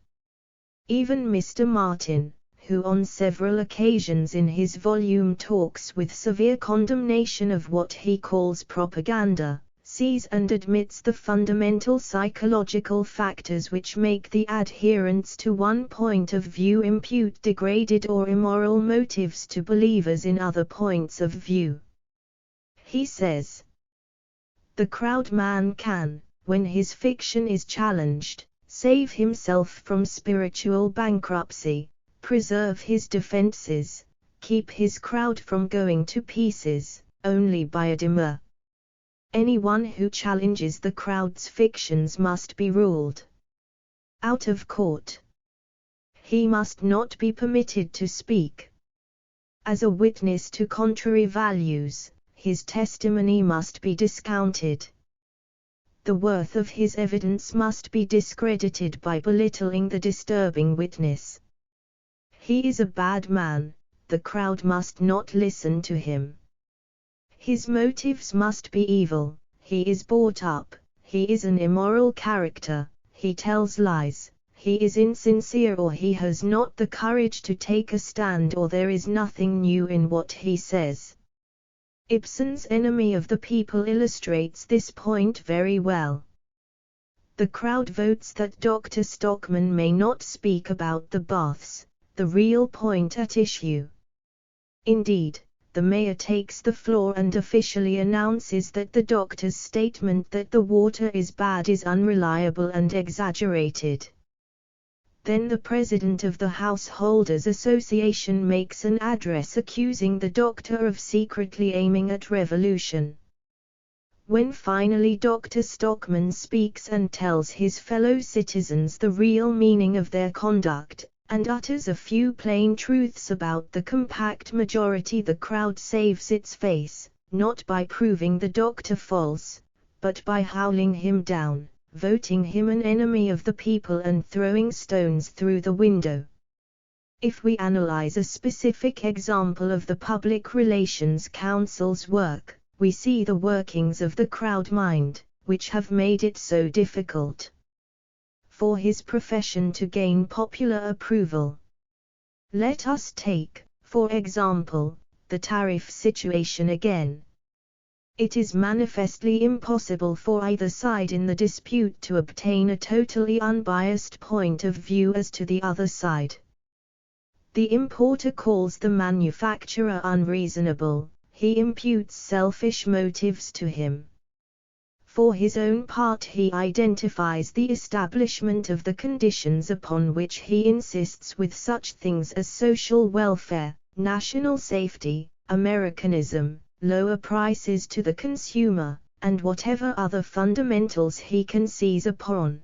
Even Mr. Martin, who on several occasions in his volume talks with severe condemnation of what he calls propaganda, sees and admits the fundamental psychological factors which make the adherents to one point of view impute degraded or immoral motives to believers in other points of view. He says, "The crowd man can, when his fiction is challenged, save himself from spiritual bankruptcy, preserve his defenses, keep his crowd from going to pieces, only by a demur. Anyone who challenges the crowd's fictions must be ruled out of court. He must not be permitted to speak. As a witness to contrary values, his testimony must be discounted. The worth of his evidence must be discredited by belittling the disturbing witness. He is a bad man, the crowd must not listen to him. His motives must be evil, he is bought up, he is an immoral character, he tells lies, he is insincere, or he has not the courage to take a stand, or there is nothing new in what he says." Ibsen's Enemy of the People illustrates this point very well. The crowd votes that Dr. Stockman may not speak about the baths, the real point at issue. Indeed, the mayor takes the floor and officially announces that the doctor's statement that the water is bad is unreliable and exaggerated. Then the president of the Householders Association makes an address accusing the doctor of secretly aiming at revolution. When finally Dr. Stockman speaks and tells his fellow citizens the real meaning of their conduct, and utters a few plain truths about the compact majority, the crowd saves its face, not by proving the doctor false, but by howling him down, voting him an enemy of the people and throwing stones through the window. If we analyze a specific example of the Public Relations Council's work, we see the workings of the crowd mind, which have made it so difficult for his profession to gain popular approval. Let us take, for example, the tariff situation again. It is manifestly impossible for either side in the dispute to obtain a totally unbiased point of view as to the other side. The importer calls the manufacturer unreasonable, he imputes selfish motives to him. For his own part he identifies the establishment of the conditions upon which he insists with such things as social welfare, national safety, Americanism, lower prices to the consumer, and whatever other fundamentals he can seize upon.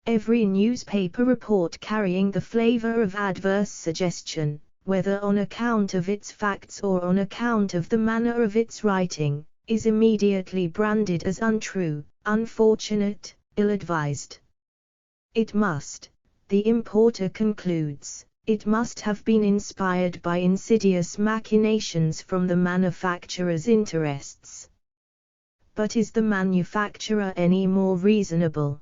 Every newspaper report carrying the flavor of adverse suggestion, whether on account of its facts or on account of the manner of its writing, is immediately branded as untrue, unfortunate, ill-advised. It must, the importer concludes, it must have been inspired by insidious machinations from the manufacturer's interests. But is the manufacturer any more reasonable?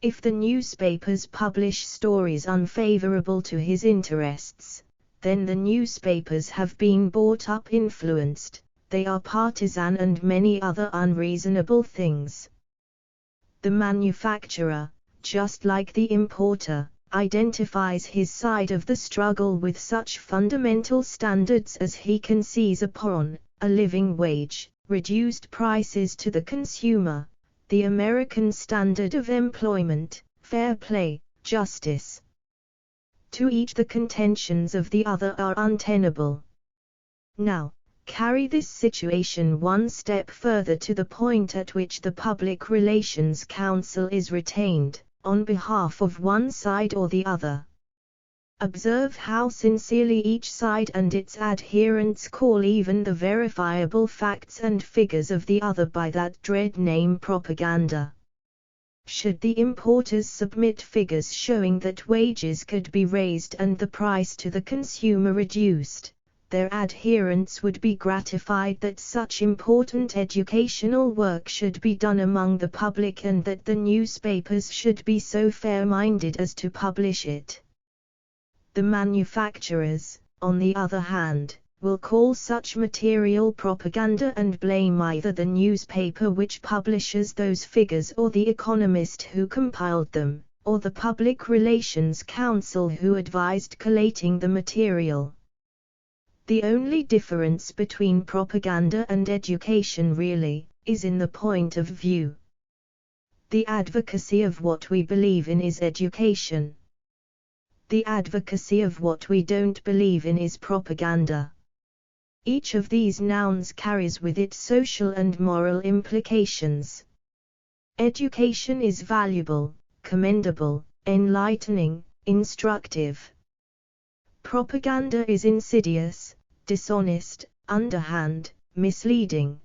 If the newspapers publish stories unfavorable to his interests, then the newspapers have been bought up, influenced, they are partisan and many other unreasonable things. The manufacturer, just like the importer, identifies his side of the struggle with such fundamental standards as he can seize upon, a living wage, reduced prices to the consumer, the American standard of employment, fair play, justice. To each the contentions of the other are untenable. Now, carry this situation one step further to the point at which the public relations counsel is retained, on behalf of one side or the other. Observe how sincerely each side and its adherents call even the verifiable facts and figures of the other by that dread name propaganda. Should the importers submit figures showing that wages could be raised and the price to the consumer reduced, their adherents would be gratified that such important educational work should be done among the public and that the newspapers should be so fair-minded as to publish it. The manufacturers, on the other hand, will call such material propaganda and blame either the newspaper which publishes those figures or the economist who compiled them, or the public relations counsel who advised collating the material. The only difference between propaganda and education really, is in the point of view. The advocacy of what we believe in is education. The advocacy of what we don't believe in is propaganda. Each of these nouns carries with it social and moral implications. Education is valuable, commendable, enlightening, instructive. Propaganda is insidious, dishonest, underhand, misleading.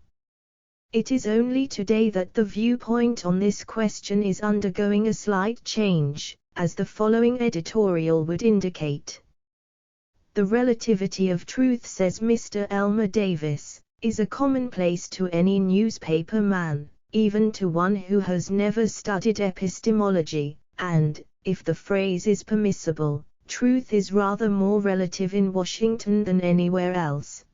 It is only today that the viewpoint on this question is undergoing a slight change, as the following editorial would indicate. The relativity of truth, says Mr. Elmer Davis, is a commonplace to any newspaper man, even to one who has never studied epistemology, and, if the phrase is permissible, truth is rather more relative in Washington than anywhere else.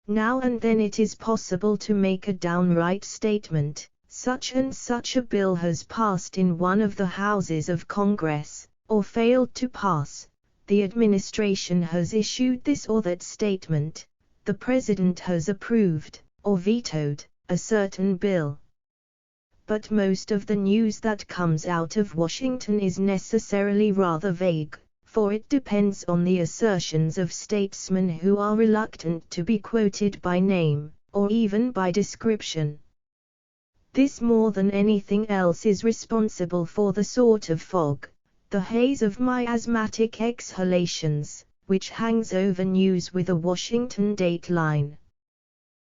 Now and then it is possible to make a downright statement, such and such a bill has passed in one of the houses of Congress, or failed to pass, the administration has issued this or that statement, the president has approved, or vetoed, a certain bill. But most of the news that comes out of Washington is necessarily rather vague, for it depends on the assertions of statesmen who are reluctant to be quoted by name, or even by description. This more than anything else is responsible for the sort of fog, the haze of miasmatic exhalations, which hangs over news with a Washington dateline.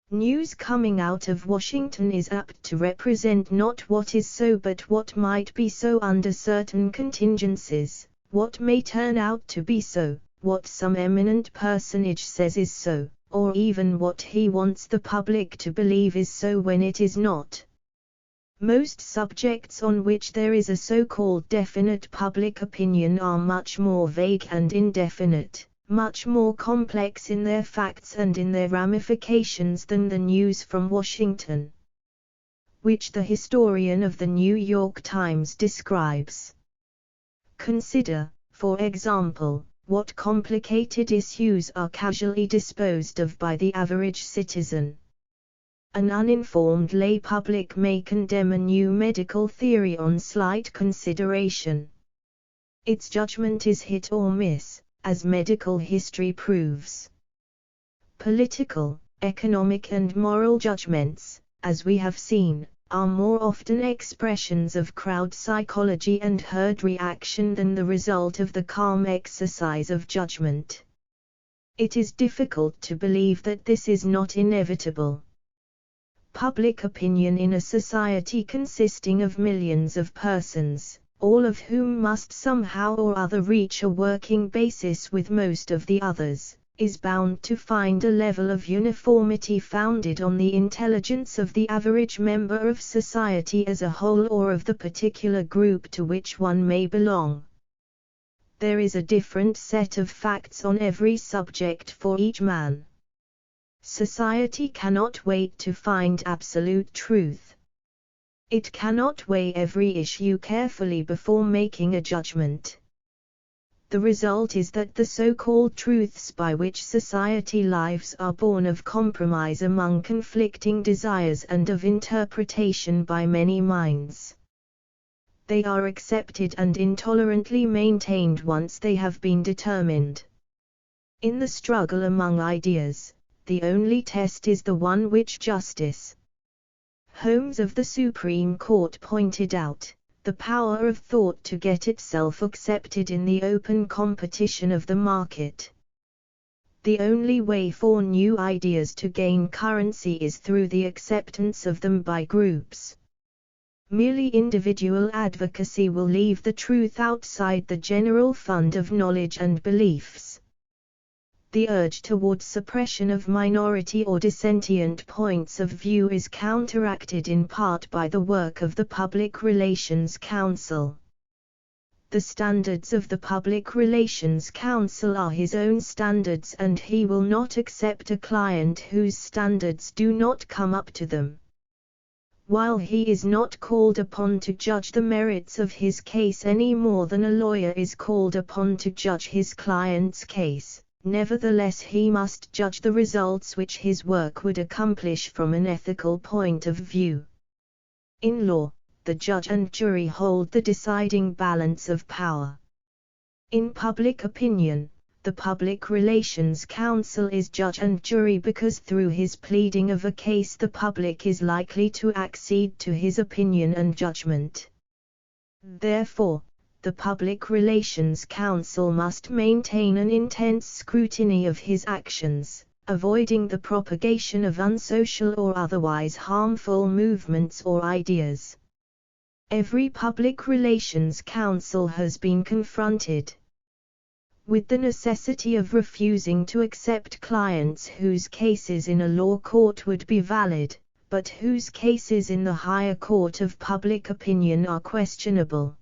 News coming out of Washington is apt to represent not what is so but what might be so under certain contingencies, what may turn out to be so, what some eminent personage says is so, or even what he wants the public to believe is so when it is not. Most subjects on which there is a so-called definite public opinion are much more vague and indefinite, much more complex in their facts and in their ramifications than the news from Washington, which the historian of the New York Times describes. Consider, for example, what complicated issues are casually disposed of by the average citizen? An uninformed lay public may condemn a new medical theory on slight consideration. Its judgment is hit or miss, as medical history proves. Political, economic and moral judgments, as we have seen, are more often expressions of crowd psychology and herd reaction than the result of the calm exercise of judgment. It is difficult to believe that this is not inevitable. Public opinion in a society consisting of millions of persons, all of whom must somehow or other reach a working basis with most of the others, is bound to find a level of uniformity founded on the intelligence of the average member of society as a whole or of the particular group to which one may belong. There is a different set of facts on every subject for each man. Society cannot wait to find absolute truth. It cannot weigh every issue carefully before making a judgment. The result is that the so-called truths by which society lives are born of compromise among conflicting desires and of interpretation by many minds. They are accepted and intolerantly maintained once they have been determined. In the struggle among ideas, the only test is the one which Justice Holmes of the Supreme Court pointed out, the power of thought to get itself accepted in the open competition of the market. The only way for new ideas to gain currency is through the acceptance of them by groups. Merely individual advocacy will leave the truth outside the general fund of knowledge and beliefs. The urge toward suppression of minority or dissentient points of view is counteracted in part by the work of the Public Relations Counsel. The standards of the Public Relations Counsel are his own standards, and he will not accept a client whose standards do not come up to them. While he is not called upon to judge the merits of his case any more than a lawyer is called upon to judge his client's case, nevertheless he must judge the results which his work would accomplish from an ethical point of view. In law, the judge and jury hold the deciding balance of power. In public opinion, the Public Relations Counsel is judge and jury because through his pleading of a case the public is likely to accede to his opinion and judgment. Therefore, the Public Relations Counsel must maintain an intense scrutiny of his actions, avoiding the propagation of unsocial or otherwise harmful movements or ideas. Every Public Relations Counsel has been confronted with the necessity of refusing to accept clients whose cases in a law court would be valid, but whose cases in the higher court of public opinion are questionable.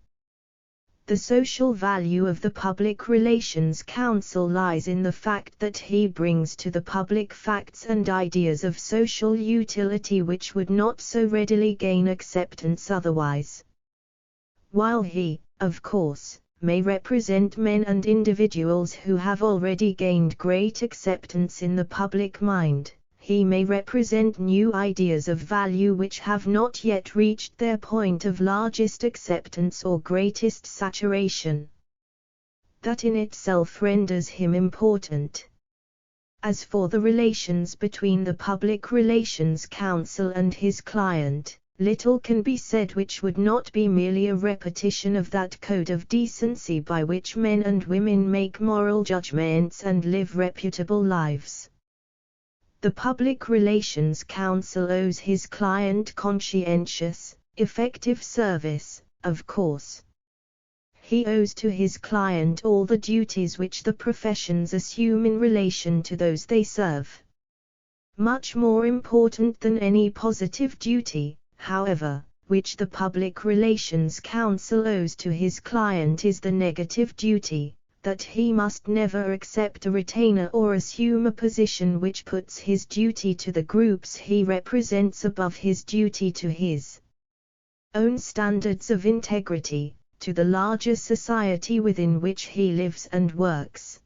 The social value of the Public Relations Counsel lies in the fact that he brings to the public facts and ideas of social utility which would not so readily gain acceptance otherwise. While he, of course, may represent men and individuals who have already gained great acceptance in the public mind, he may represent new ideas of value which have not yet reached their point of largest acceptance or greatest saturation. That in itself renders him important. As for the relations between the Public Relations Counsel and his client, little can be said which would not be merely a repetition of that code of decency by which men and women make moral judgments and live reputable lives. The Public Relations Counsel owes his client conscientious, effective service, of course. He owes to his client all the duties which the professions assume in relation to those they serve. Much more important than any positive duty, however, which the Public Relations Counsel owes to his client is the negative duty, that he must never accept a retainer or assume a position which puts his duty to the groups he represents above his duty to his own standards of integrity, to the larger society within which he lives and works.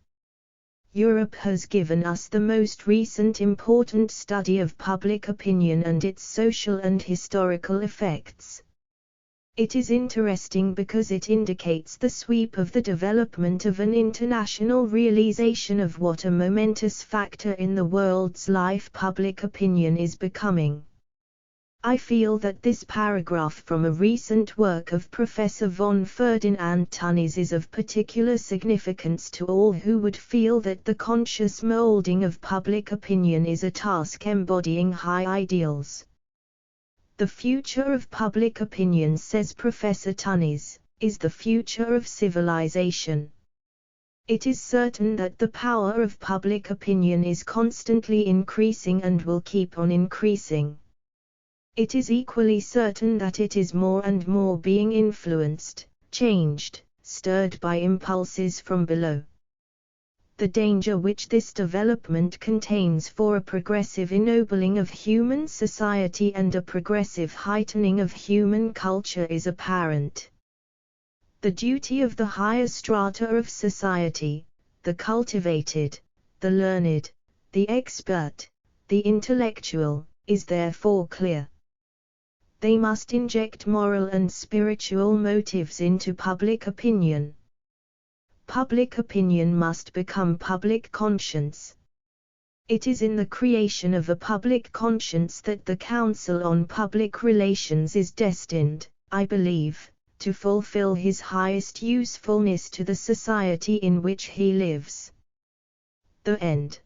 Europe has given us the most recent important study of public opinion and its social and historical effects. It is interesting because it indicates the sweep of the development of an international realization of what a momentous factor in the world's life public opinion is becoming. I feel that this paragraph from a recent work of Professor von Ferdinand Tönnies is of particular significance to all who would feel that the conscious molding of public opinion is a task embodying high ideals. The future of public opinion, says Professor Tönnies, is the future of civilization. It is certain that the power of public opinion is constantly increasing and will keep on increasing. It is equally certain that it is more and more being influenced, changed, stirred by impulses from below. The danger which this development contains for a progressive ennobling of human society and a progressive heightening of human culture is apparent. The duty of the higher strata of society, the cultivated, the learned, the expert, the intellectual, is therefore clear. They must inject moral and spiritual motives into public opinion. Public opinion must become public conscience. It is in the creation of a public conscience that the Council on Public Relations is destined, I believe, to fulfill his highest usefulness to the society in which he lives. The end.